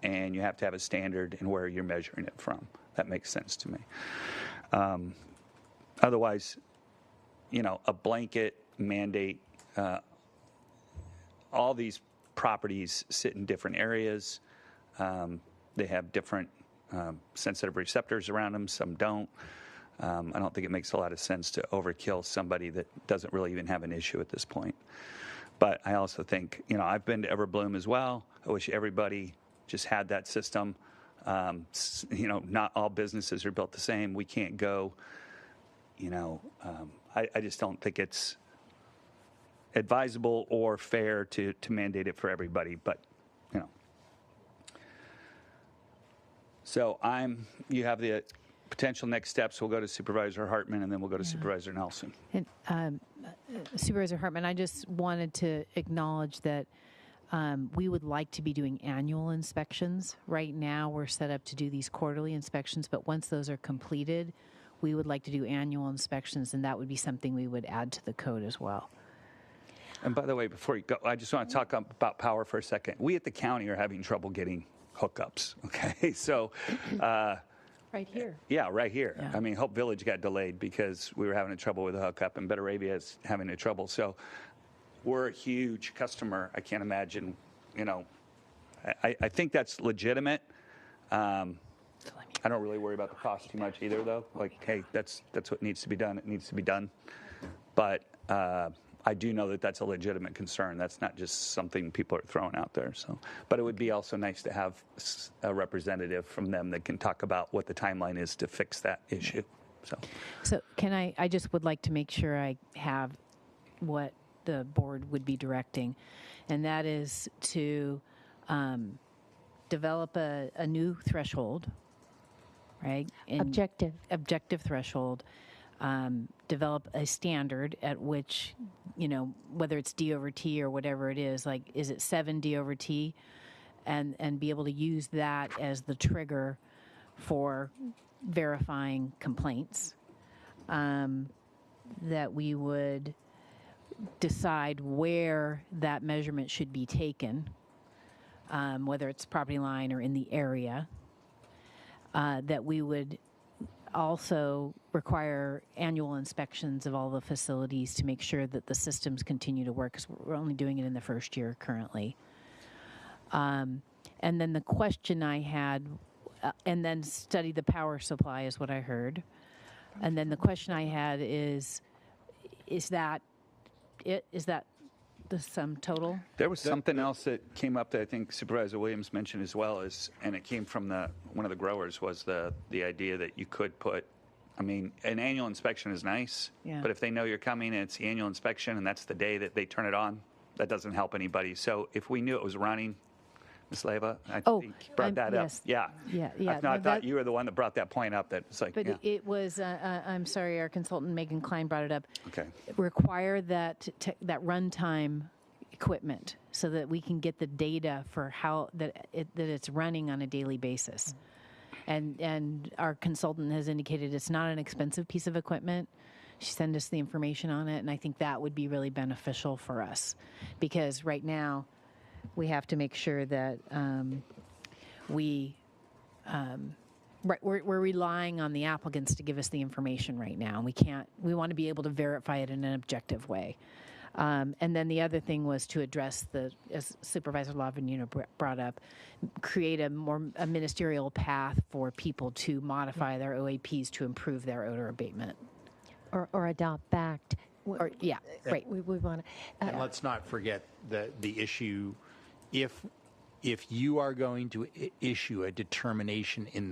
S1: and you have to have a standard in where you're measuring it from. That makes sense to me. Otherwise, a blanket mandate, all these properties sit in different areas. They have different sensitive receptors around them. Some don't. I don't think it makes a lot of sense to overkill somebody that doesn't really even have an issue at this point. But I also think, I've been to Everbloom as well. I wish everybody just had that system. Not all businesses are built the same. We can't go, I just don't think it's advisable or fair to mandate it for everybody, but so you have the potential next steps. We'll go to Supervisor Hartman, and then we'll go to Supervisor Nelson.
S13: And Supervisor Hartman, I just wanted to acknowledge that we would like to be doing annual inspections. Right now, we're set up to do these quarterly inspections, but once those are completed, we would like to do annual inspections, and that would be something we would add to the code as well.
S1: And by the way, before you go, I just want to talk about power for a second. We at the county are having trouble getting hookups, okay? So...
S13: right here.
S1: Yeah, right here. Yeah. I mean, Hope Village got delayed because we were having trouble with the hookup, and Betteravia is having a trouble. So we're a huge customer. I can't imagine, I think that's legitimate. I don't really worry about the cost too much either, though. Like, hey, that's what needs to be done. It needs to be done. But I do know that that's a legitimate concern. That's not just something people are throwing out there. So, but it would be also nice to have a representative from them that can talk about what the timeline is to fix that issue.
S13: So can I just would like to make sure I have what the board would be directing, and that is to develop a new threshold, right? Objective threshold. Develop a standard at which, whether it's D over T or whatever it is, like, is it 7 D over T? And be able to use that as the trigger for verifying complaints. That we would decide where that measurement should be taken, whether it's property line or in the area. That we would also require annual inspections of all the facilities to make sure that the systems continue to work, because we're only doing it in the first year currently. And then the question I had, and then study the power supply is what I heard. And then the question I had is that it? Is that the sum total?
S1: There was something else that came up that I think Supervisor Williams mentioned as well, and it came from one of the growers, was the idea that you could put, an annual inspection is nice, but if they know you're coming and it's the annual inspection and that's the day that they turn it on, that doesn't help anybody. So if we knew it was running, Ms. Leyva, I think brought that up.
S13: Yeah.
S1: I thought you were the one that brought that point up. That it's like,
S13: but it was. I'm sorry, our consultant Megan Klein brought it up.
S1: Okay.
S13: Require that runtime equipment so that we can get the data for how that it's running on a daily basis. And our consultant has indicated it's not an expensive piece of equipment. She sent us the information on it, and I think that would be really beneficial for us, because right now we have to make sure that we're relying on the applicants to give us the information right now. We want to be able to verify it in an objective way. And then the other thing was to address as Supervisor Lavanino brought up, create a ministerial path for people to modify their OAPs to improve their odor abatement.
S12: Or adopt BACT.
S13: Right.
S12: We want to.
S17: And let's not forget the issue. If you are going to issue a determination in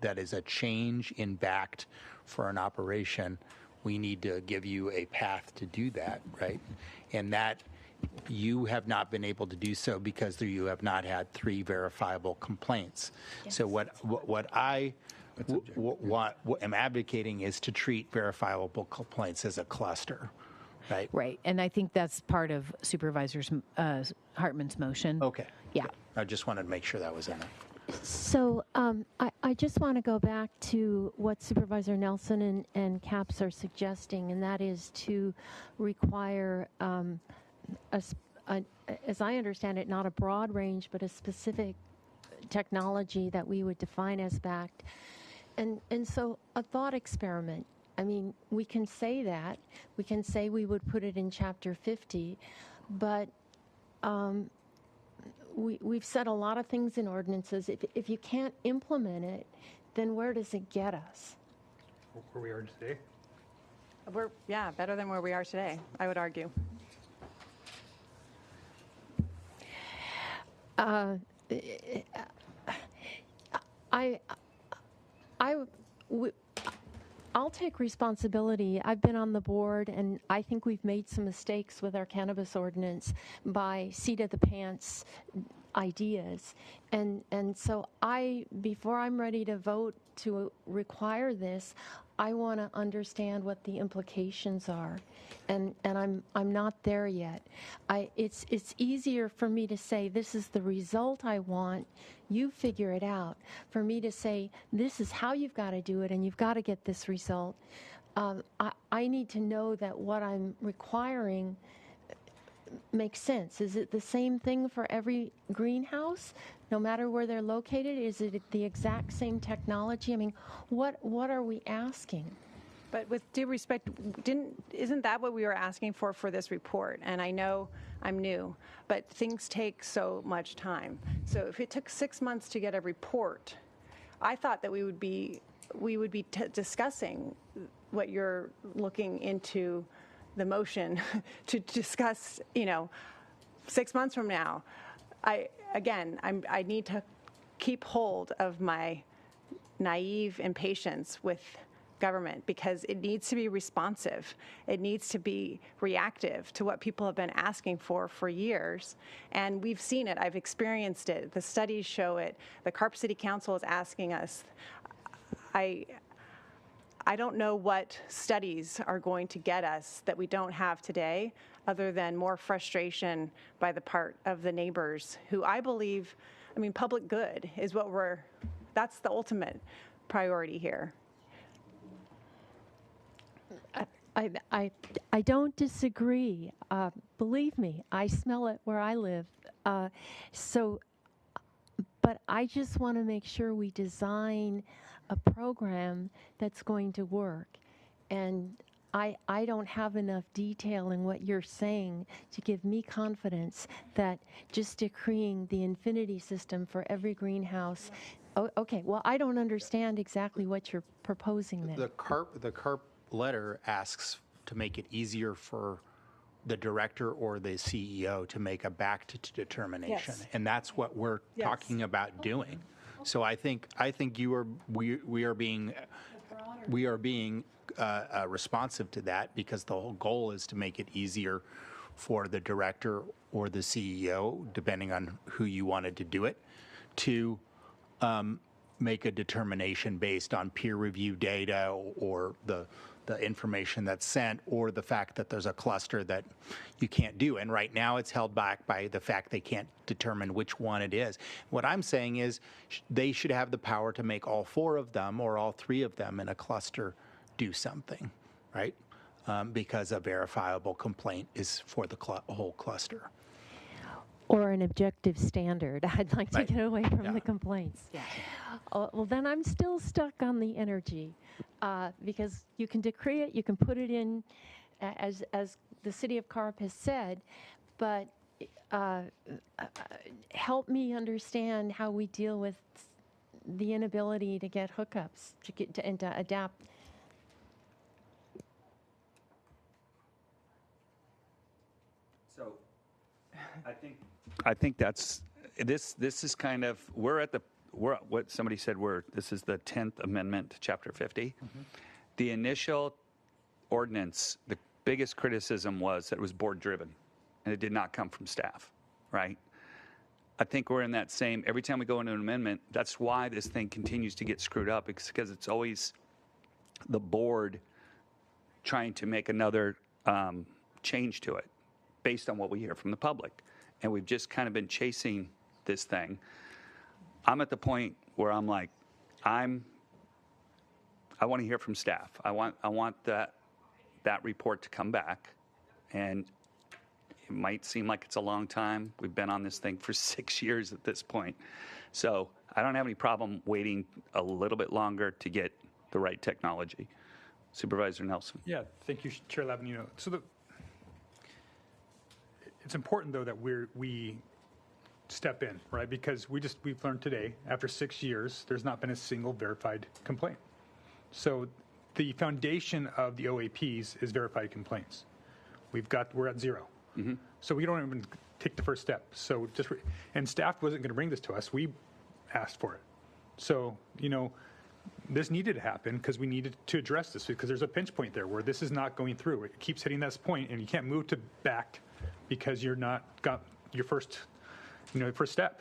S17: that is a change in BACT for an operation, we need to give you a path to do that, right? And that you have not been able to do so because you have not had 3 verifiable complaints. Yes. So what I am advocating is to treat verifiable complaints as a cluster.
S13: Right, and I think that's part of Supervisor Hartman's motion.
S17: Okay.
S13: Yeah.
S17: I just wanted to make sure that was in it.
S12: So I just want to go back to what Supervisor Nelson and CAPS are suggesting, and that is to require, as I understand it, not a broad range, but a specific technology that we would define as BACT. And so a thought experiment. We can say that. We can say we would put it in Chapter 50, but we've said a lot of things in ordinances. If you can't implement it, then where does it get us?
S4: Where we are today?
S10: We're better than where we are today, I would argue.
S12: I'll take responsibility. I've been on the board, and I think we've made some mistakes with our cannabis ordinance by seat of the pants ideas. And so before I'm ready to vote to require this, I want to understand what the implications are. And I'm not there yet. It's easier for me to say, this is the result I want, you figure it out. For me to say, this is how you've got to do it, and you've got to get this result. I need to know that what I'm requiring makes sense. Is it the same thing for every greenhouse, no matter where they're located? Is it the exact same technology? What are we asking?
S10: But with due respect, isn't that what we were asking for this report? And I know I'm new, but things take so much time. So if it took 6 months to get a report, I thought that we would be discussing what you're looking into the motion to discuss, 6 months from now. I need to keep hold of my naive impatience with government, because it needs to be responsive. It needs to be reactive to what people have been asking for years. And we've seen it. I've experienced it. The studies show it. The Carp City Council is asking us. I don't know what studies are going to get us that we don't have today, other than more frustration by the part of the neighbors who I believe, I mean, public good is what that's the ultimate priority here.
S12: I don't disagree. Believe me, I smell it where I live. But I just want to make sure we design a program that's going to work. And I don't have enough detail in what you're saying to give me confidence that just decreeing the infinity system for every greenhouse. Oh, okay, well, I don't understand exactly what you're proposing then.
S17: The CARP letter asks to make it easier for the director or the CEO to make a back determination,
S10: Yes.
S17: and that's what we're talking about doing. So I think we are being responsive to that, because the whole goal is to make it easier for the director or the CEO, depending on who you wanted to do it, to make a determination based on peer review data or the information that's sent, or the fact that there's a cluster that you can't do. And right now it's held back by the fact they can't determine which one it is. What I'm saying is they should have the power to make all 4 of them or all 3 of them in a cluster do something, right? Because a verifiable complaint is for the whole cluster.
S12: Or an objective standard. I'd like to
S17: Right.
S12: get away from the complaints. Yeah. Well, then I'm still stuck on the energy, because you can decree it, you can put it in, as the city of Carp has said, but help me understand how we deal with the inability to get hookups, and to adapt.
S1: So I think that's this is kind of we're at what somebody said this is the 10th amendment to chapter 50. The initial ordinance, the biggest criticism was that it was board driven and it did not come from staff, right? I think we're in that same, every time we go into an amendment, that's why this thing continues to get screwed up, because it's always the board trying to make another change to it based on what we hear from the public. And we've just kind of been chasing this thing. I'm at the point where I'm like, I want to hear from staff. I want that report to come back. And it might seem like it's a long time. We've been on this thing for 6 years at this point. So I don't have any problem waiting a little bit longer to get the right technology. Supervisor Nelson.
S4: Yeah, thank you, Chair Lavanino. So it's important, though, that we step in, right? Because we've learned today, after 6 years, there's not been a single verified complaint. So the foundation of the OAPs is verified complaints. We're at 0. Mm-hmm. So we don't even take the first step. So and staff wasn't going to bring this to us. We asked for it. So, this needed to happen because we needed to address this, because there's a pinch point there where this is not going through. It keeps hitting this point, and you can't move to back because you're not got your first step.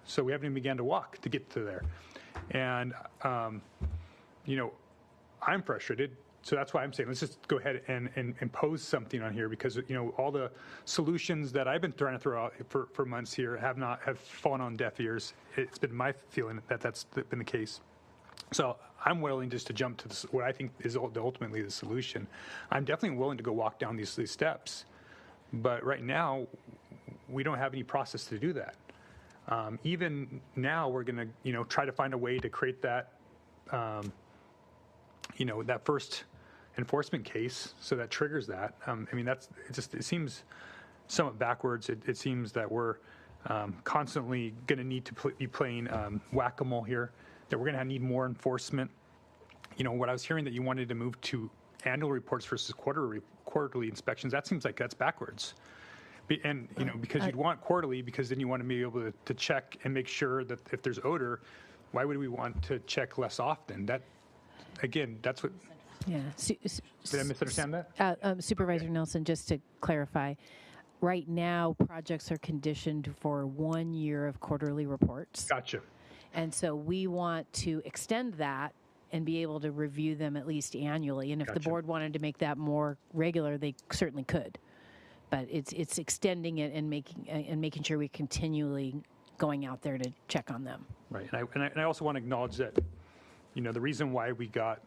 S4: So we haven't even began to walk to get to there. And, I'm frustrated. So that's why I'm saying let's just go ahead and impose something on here, because all the solutions that I've been trying to throw out for months here have fallen on deaf ears. It's been my feeling that that's been the case. So I'm willing just to jump to what I think is ultimately the solution. I'm definitely willing to go walk down these steps, but right now we don't have any process to do that. Even now we're going to try to find a way to create that that first enforcement case, so that triggers that. It seems somewhat backwards. It seems that we're constantly going to need to be playing whack-a-mole here, that we're going to need more enforcement. What I was hearing, that you wanted to move to annual reports versus quarterly inspections, that seems like that's backwards. And, because you'd want quarterly, because then you want to be able to check and make sure that if there's odor, why would we want to check less often? That's what...
S13: Yeah.
S4: Did I misunderstand that?
S13: Supervisor Nelson, just to clarify, right now projects are conditioned for 1 year of quarterly reports.
S4: Gotcha.
S13: And so we want to extend that and be able to review them at least annually. And if the
S4: Gotcha.
S13: board wanted to make that more regular, they certainly could. But it's extending it and making sure we're continually going out there to check on them.
S4: Right, and I also want to acknowledge that, the reason why we got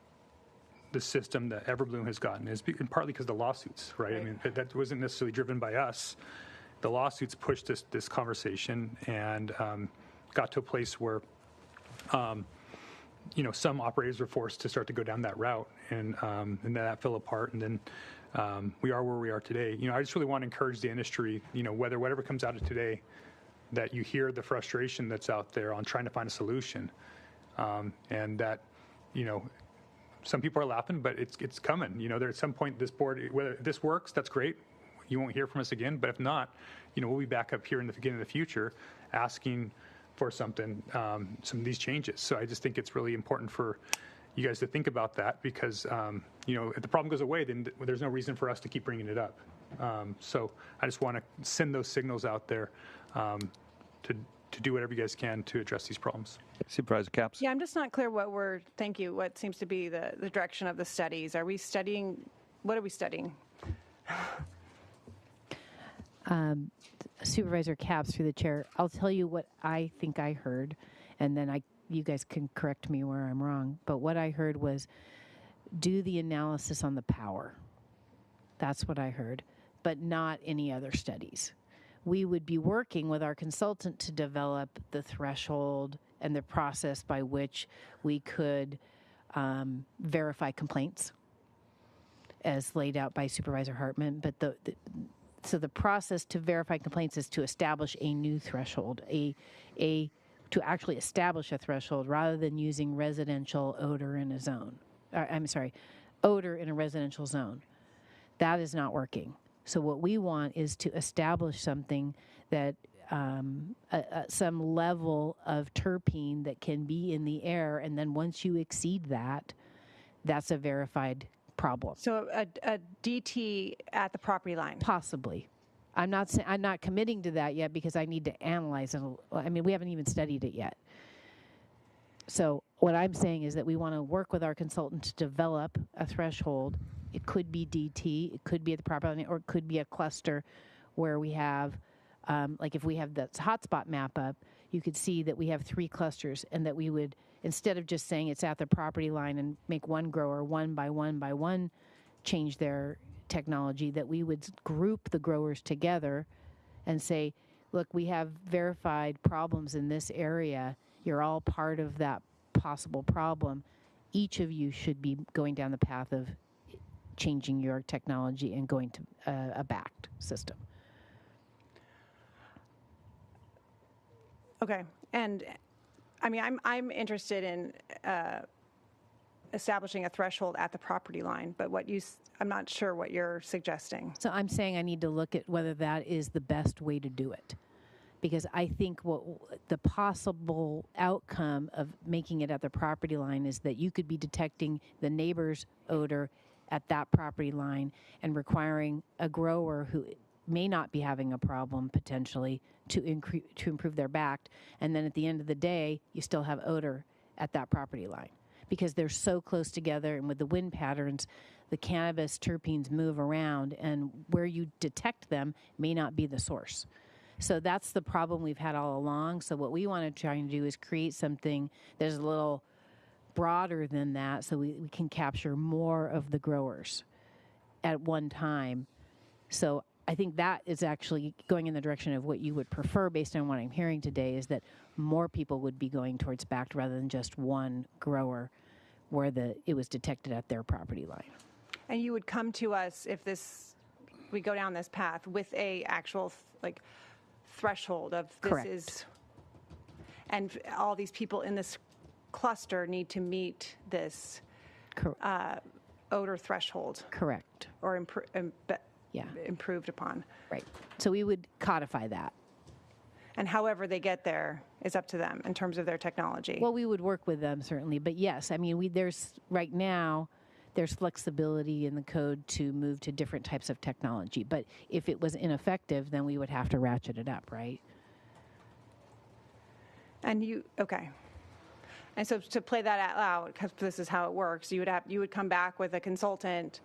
S4: the system that Everbloom has gotten is partly because of the lawsuits, right? I mean, that wasn't necessarily driven by us. The lawsuits pushed this conversation and got to a place where, some operators were forced to start to go down that route, and then that fell apart, and then we are where we are today. I just really want to encourage the industry, whatever comes out of today, that you hear the frustration that's out there on trying to find a solution, and that, some people are laughing, but it's coming. There at some point this board, whether this works, that's great. You won't hear from us again, but if not, we'll be back up here in the future asking for something, some of these changes. So I just think it's really important for you guys to think about that, because if the problem goes away, then there's no reason for us to keep bringing it up. So I just want to send those signals out there to do whatever you guys can to address these problems.
S1: Supervisor Capps?
S10: Yeah, I'm just not clear what seems to be the direction of the studies. Are we studying, what are we studying?
S13: Supervisor Capps, through the chair, I'll tell you what I think I heard, and then you guys can correct me where I'm wrong. But what I heard was do the analysis on the power. That's what I heard, but not any other studies. We would be working with our consultant to develop the threshold and the process by which we could verify complaints as laid out by Supervisor Hartman. But so the process to verify complaints is to establish a new threshold, to actually establish a threshold rather than using residential odor in a zone. Odor in a residential zone. That is not working. So what we want is to establish something that some level of terpene that can be in the air, and then once you exceed that, that's a verified problem.
S10: So a DT at the property line?
S13: Possibly. I'm not committing to that yet because I need to analyze it. I mean, we haven't even studied it yet. So what I'm saying is that we want to work with our consultant to develop a threshold. It could be DT, it could be at the property line, or it could be a cluster where we have, like if we have the hotspot map up, you could see that we have 3 clusters, and that we would, instead of just saying it's at the property line and make one grower one by one change their technology, that we would group the growers together and say, look, we have verified problems in this area. You're all part of that possible problem. Each of you should be going down the path of changing your technology and going to a backed system.
S10: Okay, and I mean, I'm interested in establishing a threshold at the property line, but I'm not sure what you're suggesting.
S13: So I'm saying I need to look at whether that is the best way to do it, because I think what the possible outcome of making it at the property line is that you could be detecting the neighbor's odor at that property line and requiring a grower who may not be having a problem potentially to improve their backed, and then at the end of the day you still have odor at that property line because they're so close together, and with the wind patterns the cannabis terpenes move around, and where you detect them may not be the source. So that's the problem we've had all along. So what we want to try and do is create something that's a little broader than that, so we can capture more of the growers at one time. So I think that is actually going in the direction of what you would prefer based on what I'm hearing today, is that more people would be going towards backed rather than just one grower where it was detected at their property line.
S10: And you would come to us if we go down this path with a actual threshold of this.
S13: Correct.
S10: Is, and all these people in this cluster need to meet this odor threshold.
S13: Correct.
S10: Or improved upon.
S13: Right. So we would codify that.
S10: And however they get there is up to them in terms of their technology.
S13: Well, we would work with them certainly, but yes, I mean, right now there's flexibility in the code to move to different types of technology. But if it was ineffective, then we would have to ratchet it up, right?
S10: And okay. And so to play that out, because this is how it works, you would come back with a consultant,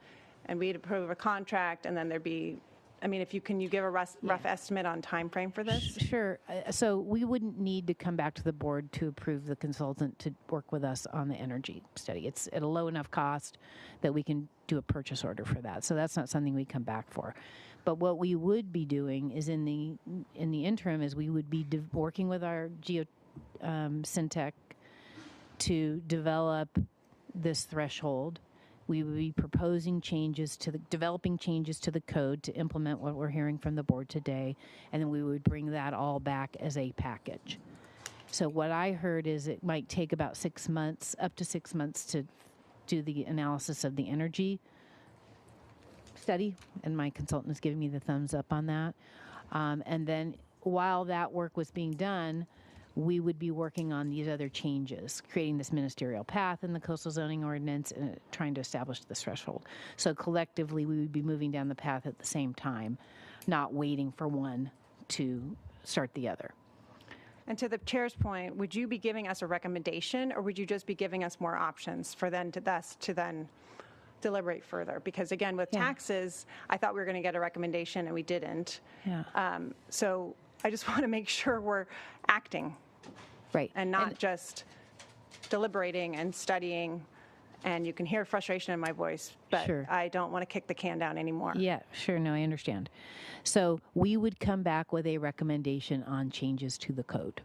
S10: and we'd approve a contract, and then there'd be, I mean, can you give a rough estimate on time frame for this?
S13: Sure. So we wouldn't need to come back to the board to approve the consultant to work with us on the energy study. It's at a low enough cost that we can do a purchase order for that. So that's not something we come back for. But what we would be doing is in the interim is we would be working with our Syntec to develop this threshold. We would be proposing developing changes to the code to implement what we're hearing from the board today, and then we would bring that all back as a package. So what I heard is it might take about 6 months, up to 6 months, to do the analysis of the energy study, and my consultant is giving me the thumbs up on that. And then while that work was being done, we would be working on these other changes, creating this ministerial path in the coastal zoning ordinance and trying to establish this threshold. So collectively, we would be moving down the path at the same time, not waiting for one to start the other.
S10: And to the chair's point, would you be giving us a recommendation, or would you just be giving us more options for then to then deliberate further? Because again, with taxes, I thought we were going to get a recommendation and we didn't.
S13: Yeah.
S10: So I just want to make sure we're acting.
S13: Right.
S10: And not just deliberating and studying. And you can hear frustration in my voice, but
S13: Sure.
S10: I don't want to kick the can down anymore.
S13: Yeah, sure. No, I understand. So we would come back with a recommendation on changes to the code.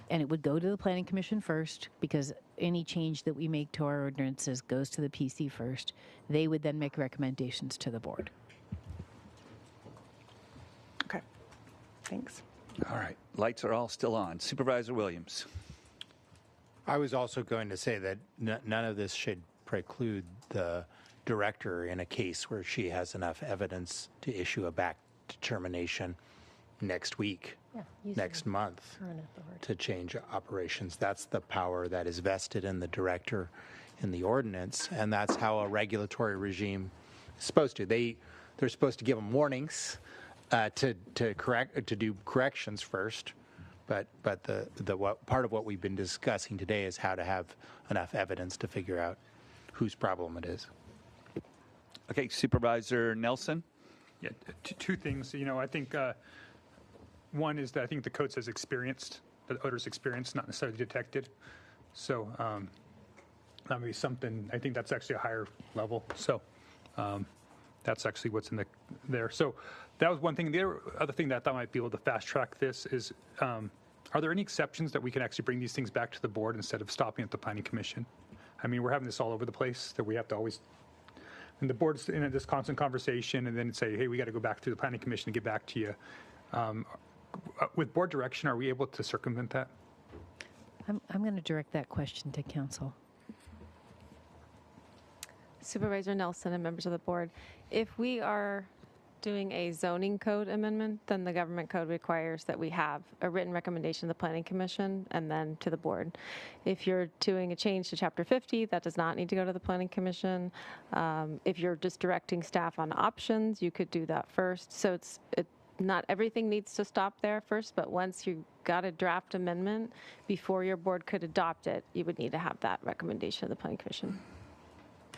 S13: And it would go to the Planning Commission first, because any change that we make to our ordinances goes to the PC first. They would then make recommendations to the board.
S10: Okay. Thanks.
S1: All right, lights are all still on. Supervisor Williams.
S17: I was also going to say that none of this should preclude the director in a case where she has enough evidence to issue a back determination next week, next month, to change operations. That's the power that is vested in the director in the ordinance, and that's how a regulatory regime is supposed to. They're supposed to give them warnings to do corrections first. But part of what we've been discussing today is how to have enough evidence to figure out whose problem it is.
S1: Okay, Supervisor Nelson.
S4: Yeah, two things. I think one is that I think the code says experienced, that odor's experienced, not necessarily detected. So that may be something. I think that's actually a higher level. So that's actually what's in there. So that was one thing. The other thing that I thought might be able to fast track this is, are there any exceptions that we can actually bring these things back to the board instead of stopping at the Planning Commission? I mean, we're having this all over the place that we have to always, and the board's in this constant conversation, and then say, hey, we got to go back to the Planning Commission to get back to you. With board direction, are we able to circumvent that?
S13: I'm going to direct that question to council.
S2: Supervisor Nelson and members of the board, if we are doing a zoning code amendment, then the government code requires that we have a written recommendation to the Planning Commission and then to the board. If you're doing a change to Chapter 50, that does not need to go to the Planning Commission. If you're just directing staff on options, you could do that first. So not everything needs to stop there first, but once you got a draft amendment, before your board could adopt it, you would need to have that recommendation of the Planning Commission.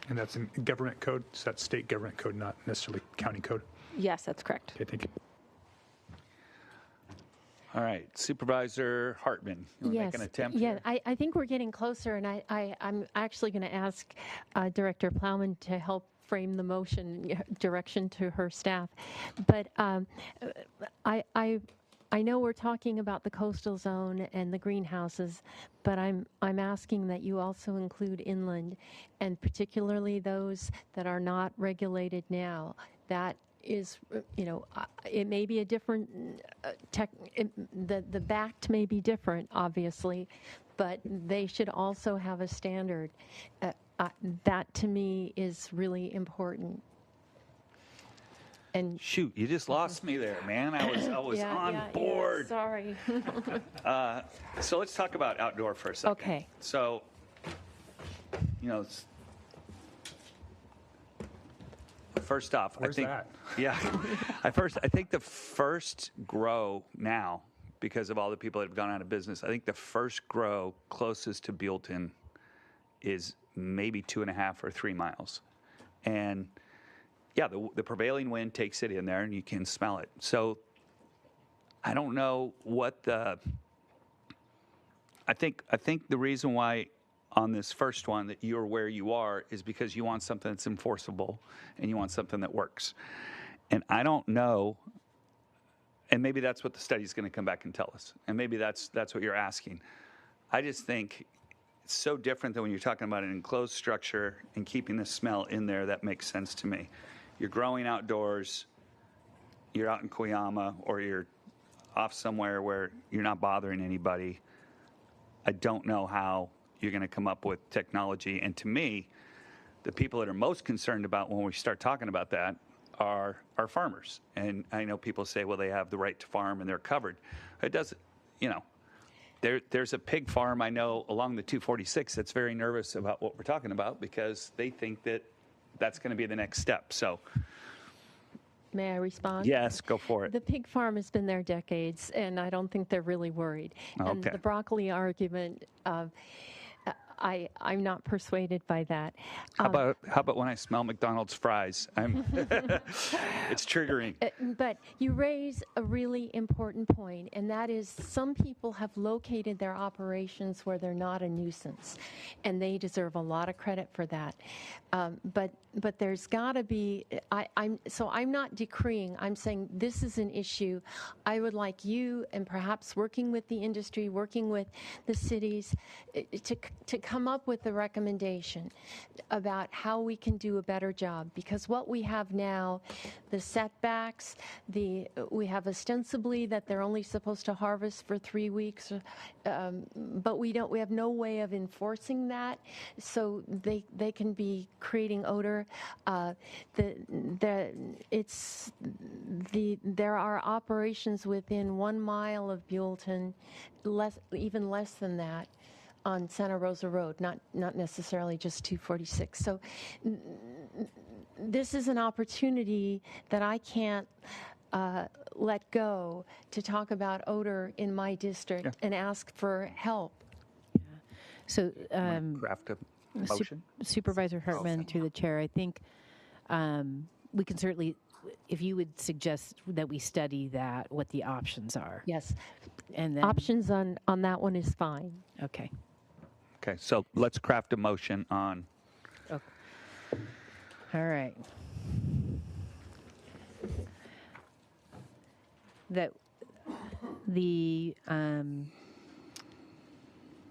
S4: And that's in government code, so that's state government code, not necessarily county code.
S2: Yes, that's correct.
S4: Okay, thank you.
S1: All right, Supervisor Hartman, you want to make an attempt?
S12: Yeah, I think we're getting closer, and I'm actually going to ask Director Plowman to help frame the motion direction to her staff. But I know we're talking about the coastal zone and the greenhouses, but I'm asking that you also include inland, and particularly those that are not regulated now. That is, it may be a different the BACT may be different, obviously, but they should also have a standard. That to me is really important. And
S1: shoot, you just lost me there, man. I was on board.
S12: Sorry.
S1: So let's talk about outdoor for a second.
S12: Okay.
S1: So, first off,
S4: Where's that?
S1: Yeah. I think the first grow now, because of all the people that have gone out of business. I think the first grow closest to Buellton is maybe 2.5 or 3 miles. And yeah, the prevailing wind takes it in there and you can smell it. So I don't know what I think the reason why on this first one that you're where you are is because you want something that's enforceable and you want something that works. And I don't know, and maybe that's what the study's going to come back and tell us. And maybe that's what you're asking. I just think it's so different than when you're talking about an enclosed structure and keeping the smell in there. That makes sense to me. You're growing outdoors, you're out in Koyama, or you're off somewhere where you're not bothering anybody. I don't know how you're going to come up with technology. And to me, the people that are most concerned about when we start talking about that are farmers. And I know people say, well, they have the right to farm and they're covered. It doesn't, there's a pig farm I know along the 246 that's very nervous about what we're talking about because they think that that's going to be the next step. So,
S12: may I respond?
S1: Yes, go for it.
S12: The pig farm has been there decades, and I don't think they're really worried.
S1: Okay.
S12: And the broccoli argument, I'm not persuaded by that.
S1: How about when I smell McDonald's fries? It's triggering.
S12: But you raise a really important point, and that is some people have located their operations where they're not a nuisance, and they deserve a lot of credit for that. But there's got to be. I'm not decreeing. I'm saying this is an issue. I would like you, and perhaps working with the industry, working with the cities, to come up with a recommendation about how we can do a better job. Because what we have now, the setbacks, we have ostensibly that they're only supposed to harvest for 3 weeks, but we have no way of enforcing that, so they can be creating odor. There are operations within 1 mile of Buellton, even less than that, on Santa Rosa Road, not necessarily just 246. So this is an opportunity that I can't let go to talk about odor in my district and ask for help.
S13: So,
S1: craft a motion?
S13: Supervisor Hartman, through the chair, I think we can certainly, if you would suggest that we study that, what the options are.
S12: Yes.
S13: And then,
S12: options on that one is fine.
S13: Okay.
S1: Okay, so let's craft a motion on.
S13: Okay. All right. That the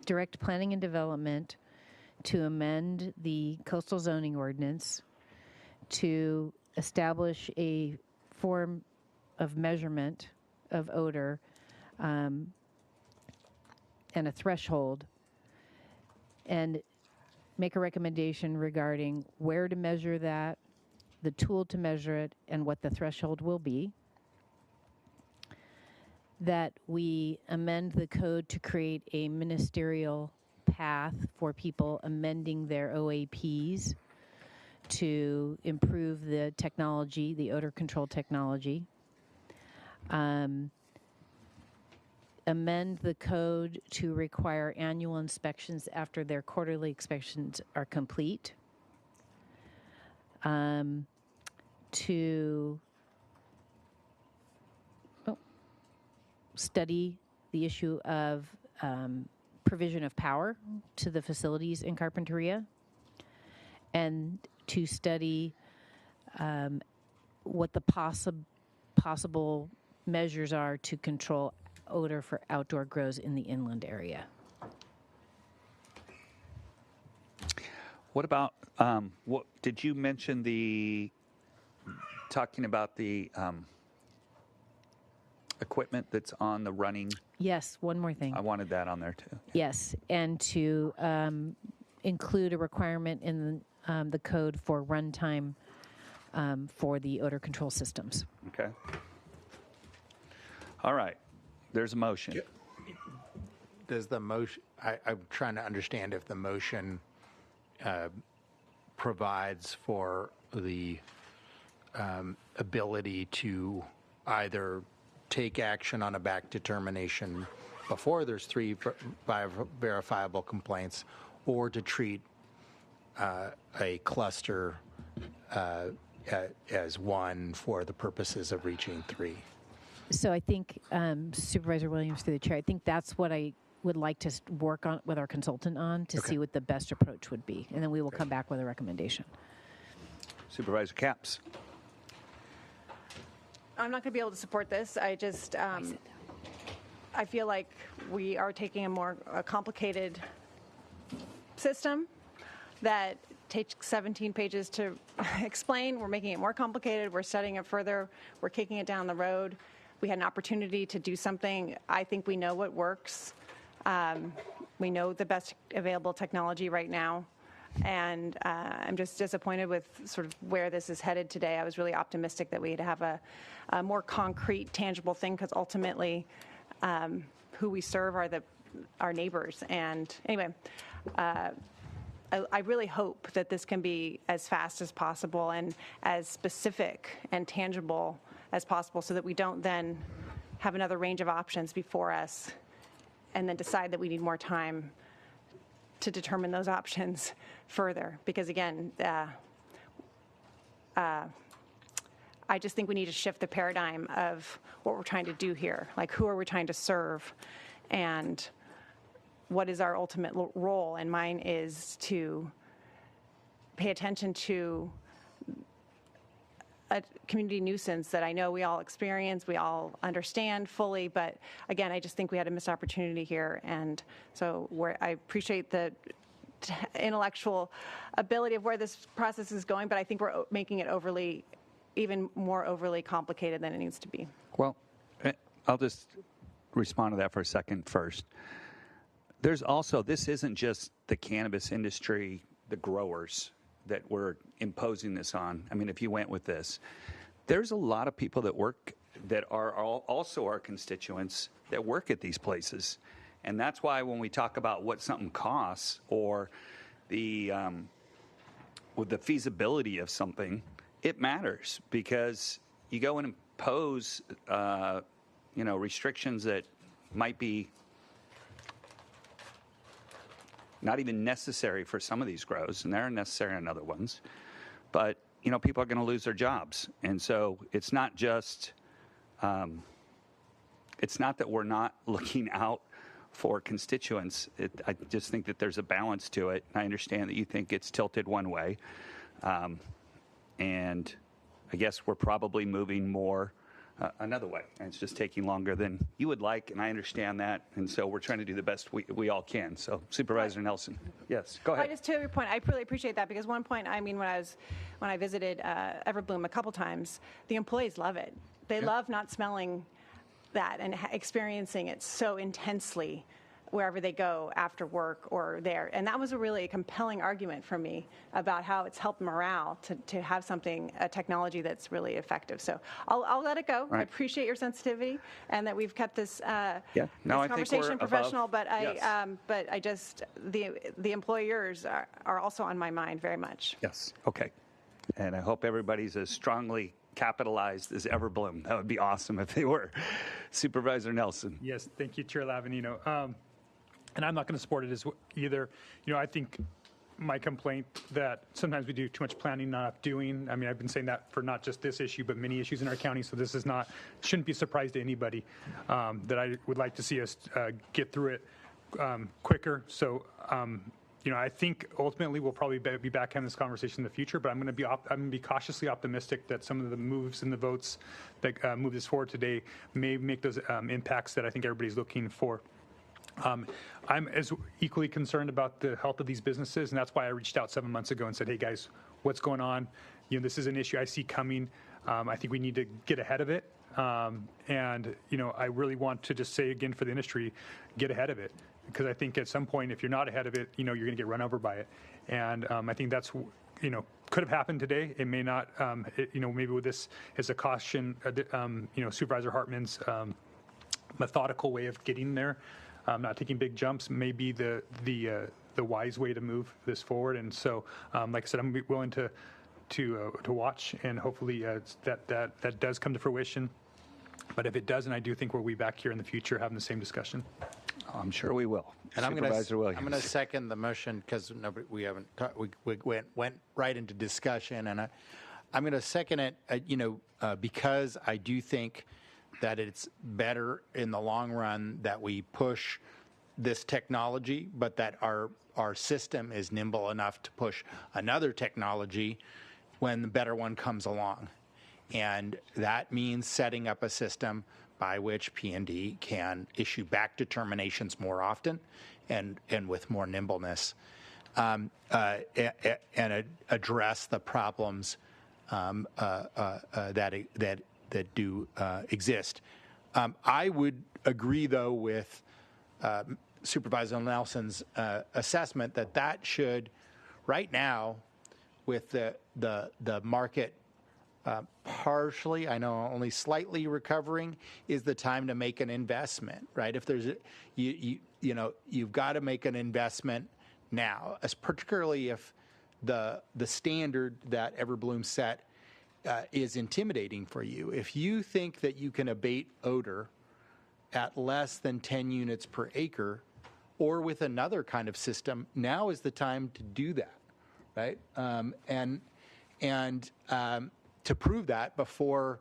S13: direct planning and development to amend the coastal zoning ordinance to establish a form of measurement of odor and a threshold, and make a recommendation regarding where to measure that, the tool to measure it, and what the threshold will be. That we amend the code to create a ministerial path for people amending their OAPs to improve the technology, the odor control technology. Amend the code to require annual inspections after their quarterly inspections are complete. To study the issue of provision of power to the facilities in Carpinteria, and to study what the possible measures are to control odor for outdoor grows in the inland area.
S1: What about, what did you mention talking about the equipment that's on the running?
S13: Yes, one more thing.
S1: I wanted that on there too.
S13: Yes, and to include a requirement in the code for runtime for the odor control systems.
S1: Okay. All right. There's a motion.
S17: Does the motion, I'm trying to understand if the motion provides for the ability to either take action on a back determination before there's 3 verifiable complaints, or to treat a cluster as one for the purposes of reaching 3.
S13: So I think, Supervisor Williams, through the chair, I think that's what I would like to work on with our consultant on to see what the best approach would be. And then we will come back with a recommendation.
S1: Supervisor Capps.
S10: I'm not going to be able to support this. I just, I feel like we are taking a more complicated system that takes 17 pages to explain. We're making it more complicated. We're studying it further. We're kicking it down the road. We had an opportunity to do something. I think we know what works. We know the best available technology right now. And I'm just disappointed with sort of where this is headed today. I was really optimistic that we'd have a more concrete, tangible thing, because ultimately who we serve are our neighbors. And anyway, I really hope that this can be as fast as possible and as specific and tangible as possible, so that we don't then have another range of options before us and then decide that we need more time to determine those options further. Because again, I just think we need to shift the paradigm of what we're trying to do here. Like, who are we trying to serve? And what is our ultimate role? And mine is to pay attention to a community nuisance that I know we all experience, we all understand fully, but again, I just think we had a missed opportunity here. And so I appreciate the intellectual ability of where this process is going, but I think we're making it even more overly complicated than it needs to be.
S1: Well, I'll just respond to that for a second first. There's also, this isn't just the cannabis industry, the growers that we're imposing this on. I mean, if you went with this, there's a lot of people that work, that are also our constituents, that work at these places. And that's why when we talk about what something costs, or with the feasibility of something, it matters, because you go and impose, restrictions that might be not even necessary for some of these grows, and they're necessary on other ones. But, people are going to lose their jobs. And so it's not just, it's not that we're not looking out for constituents. I just think that there's a balance to it. I understand that you think it's tilted one way. And I guess we're probably moving more another way, and it's just taking longer than you would like, and I understand that, and so we're trying to do the best we all can. So, Supervisor Nelson, yes, go ahead.
S10: Just to your point, I really appreciate that, because one point, I mean, when I visited Everbloom a couple times, the employees love it. They love not smelling that and experiencing it so intensely wherever they go after work or there. And that was a really compelling argument for me about how it's helped morale to have a technology that's really effective. So I'll let it go. Right. I appreciate your sensitivity and that we've kept this, this conversation professional, but I just, the employers are also on my mind very much.
S1: Yes, okay. And I hope everybody's as strongly capitalized as Everbloom. That would be awesome if they were. Supervisor Nelson.
S4: Yes, thank you, Chair Lavanino. And I'm not going to support it either. I think my complaint that sometimes we do too much planning, not doing. I mean, I've been saying that for not just this issue, but many issues in our county. So this shouldn't be a surprise to anybody that I would like to see us get through it quicker. So, I think ultimately we'll probably be back having this conversation in the future. But I'm going to be cautiously optimistic that some of the moves and the votes that move this forward today may make those impacts that I think everybody's looking for. I'm as equally concerned about the health of these businesses, and that's why I reached out 7 months ago and said, hey guys, what's going on? This is an issue I see coming. I think we need to get ahead of it. And I really want to just say again for the industry, get ahead of it. Because I think at some point, if you're not ahead of it, you're going to get run over by it. And I think that's, could have happened today. It may not, maybe with this as a caution, Supervisor Hartman's methodical way of getting there. Not taking big jumps may be the wise way to move this forward. And so, like I said, I'm willing to watch, and hopefully that does come to fruition. But if it doesn't, I do think we'll be back here in the future having the same discussion.
S1: I'm sure we will.
S17: And
S1: Supervisor Williams.
S17: I'm going to second the motion because we haven't we went right into discussion, and I'm going to second it. Because I do think that it's better in the long run that we push this technology, but that our system is nimble enough to push another technology when the better one comes along, and that means setting up a system by which P&D can issue back determinations more often and with more nimbleness, and address the problems that do exist. I would agree, though, with Supervisor Nelson's assessment that should, right now, with the market partially, I know only slightly recovering, is the time to make an investment, right? If there's you've got to make an investment now, as particularly if the standard that Everbloom set is intimidating for you. If you think that you can abate odor at less than 10 units per acre, or with another kind of system, now is the time to do that, right? And to prove that before,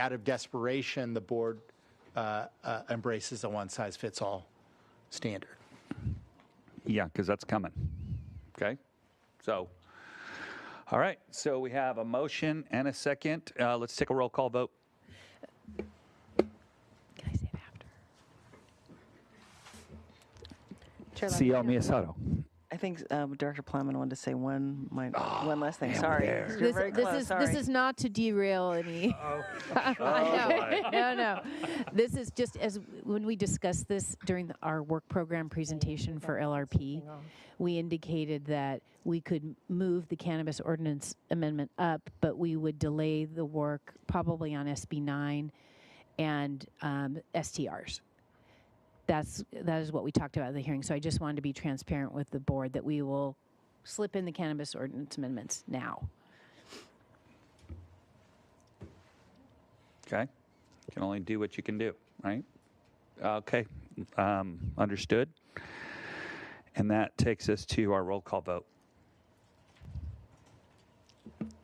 S17: out of desperation, the board embraces a one-size-fits-all standard.
S1: Yeah, because that's coming. Okay? So, all right. So we have a motion and a second. Let's take a roll call vote.
S12: Can I say it after?
S1: CL Miyasato.
S6: I think Director Plowman wanted to say one last thing. Sorry.
S13: This is not to derail any. No. This is just as when we discussed this during our work program presentation for LRP, we indicated that we could move the cannabis ordinance amendment up, but we would delay the work probably on SB 9 and STRs. That is what we talked about at the hearing. So I just wanted to be transparent with the board that we will slip in the cannabis ordinance amendments now.
S1: Okay. You can only do what you can do, right? Okay. Understood. And that takes us to our roll call vote.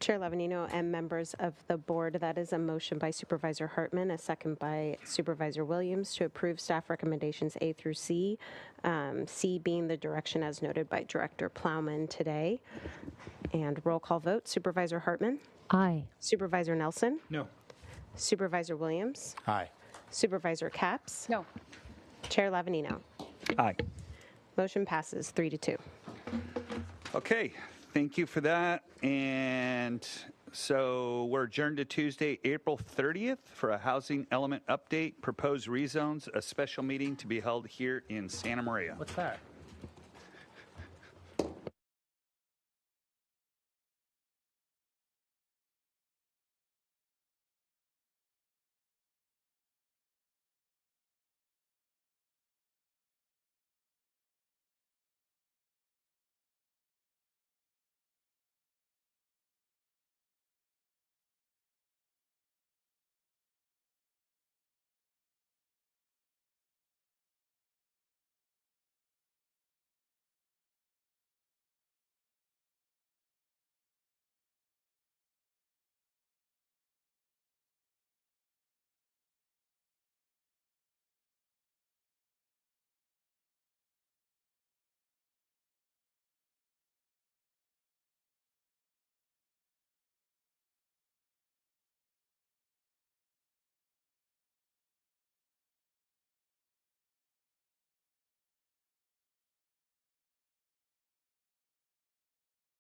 S2: Chair Levanino and members of the board, that is a motion by Supervisor Hartman, a second by Supervisor Williams to approve staff recommendations A through C, C being the direction as noted by Director Plowman today. And roll call vote, Supervisor Hartman?
S12: Aye.
S2: Supervisor Nelson?
S4: No.
S2: Supervisor Williams?
S17: Aye.
S2: Supervisor Capps?
S10: No.
S2: Chair Levanino?
S1: Aye.
S2: Motion passes 3-2.
S1: Okay. Thank you for that. And so we're adjourned to Tuesday, April 30th for a housing element update, proposed rezones, a special meeting to be held here in Santa Maria.
S17: What's that?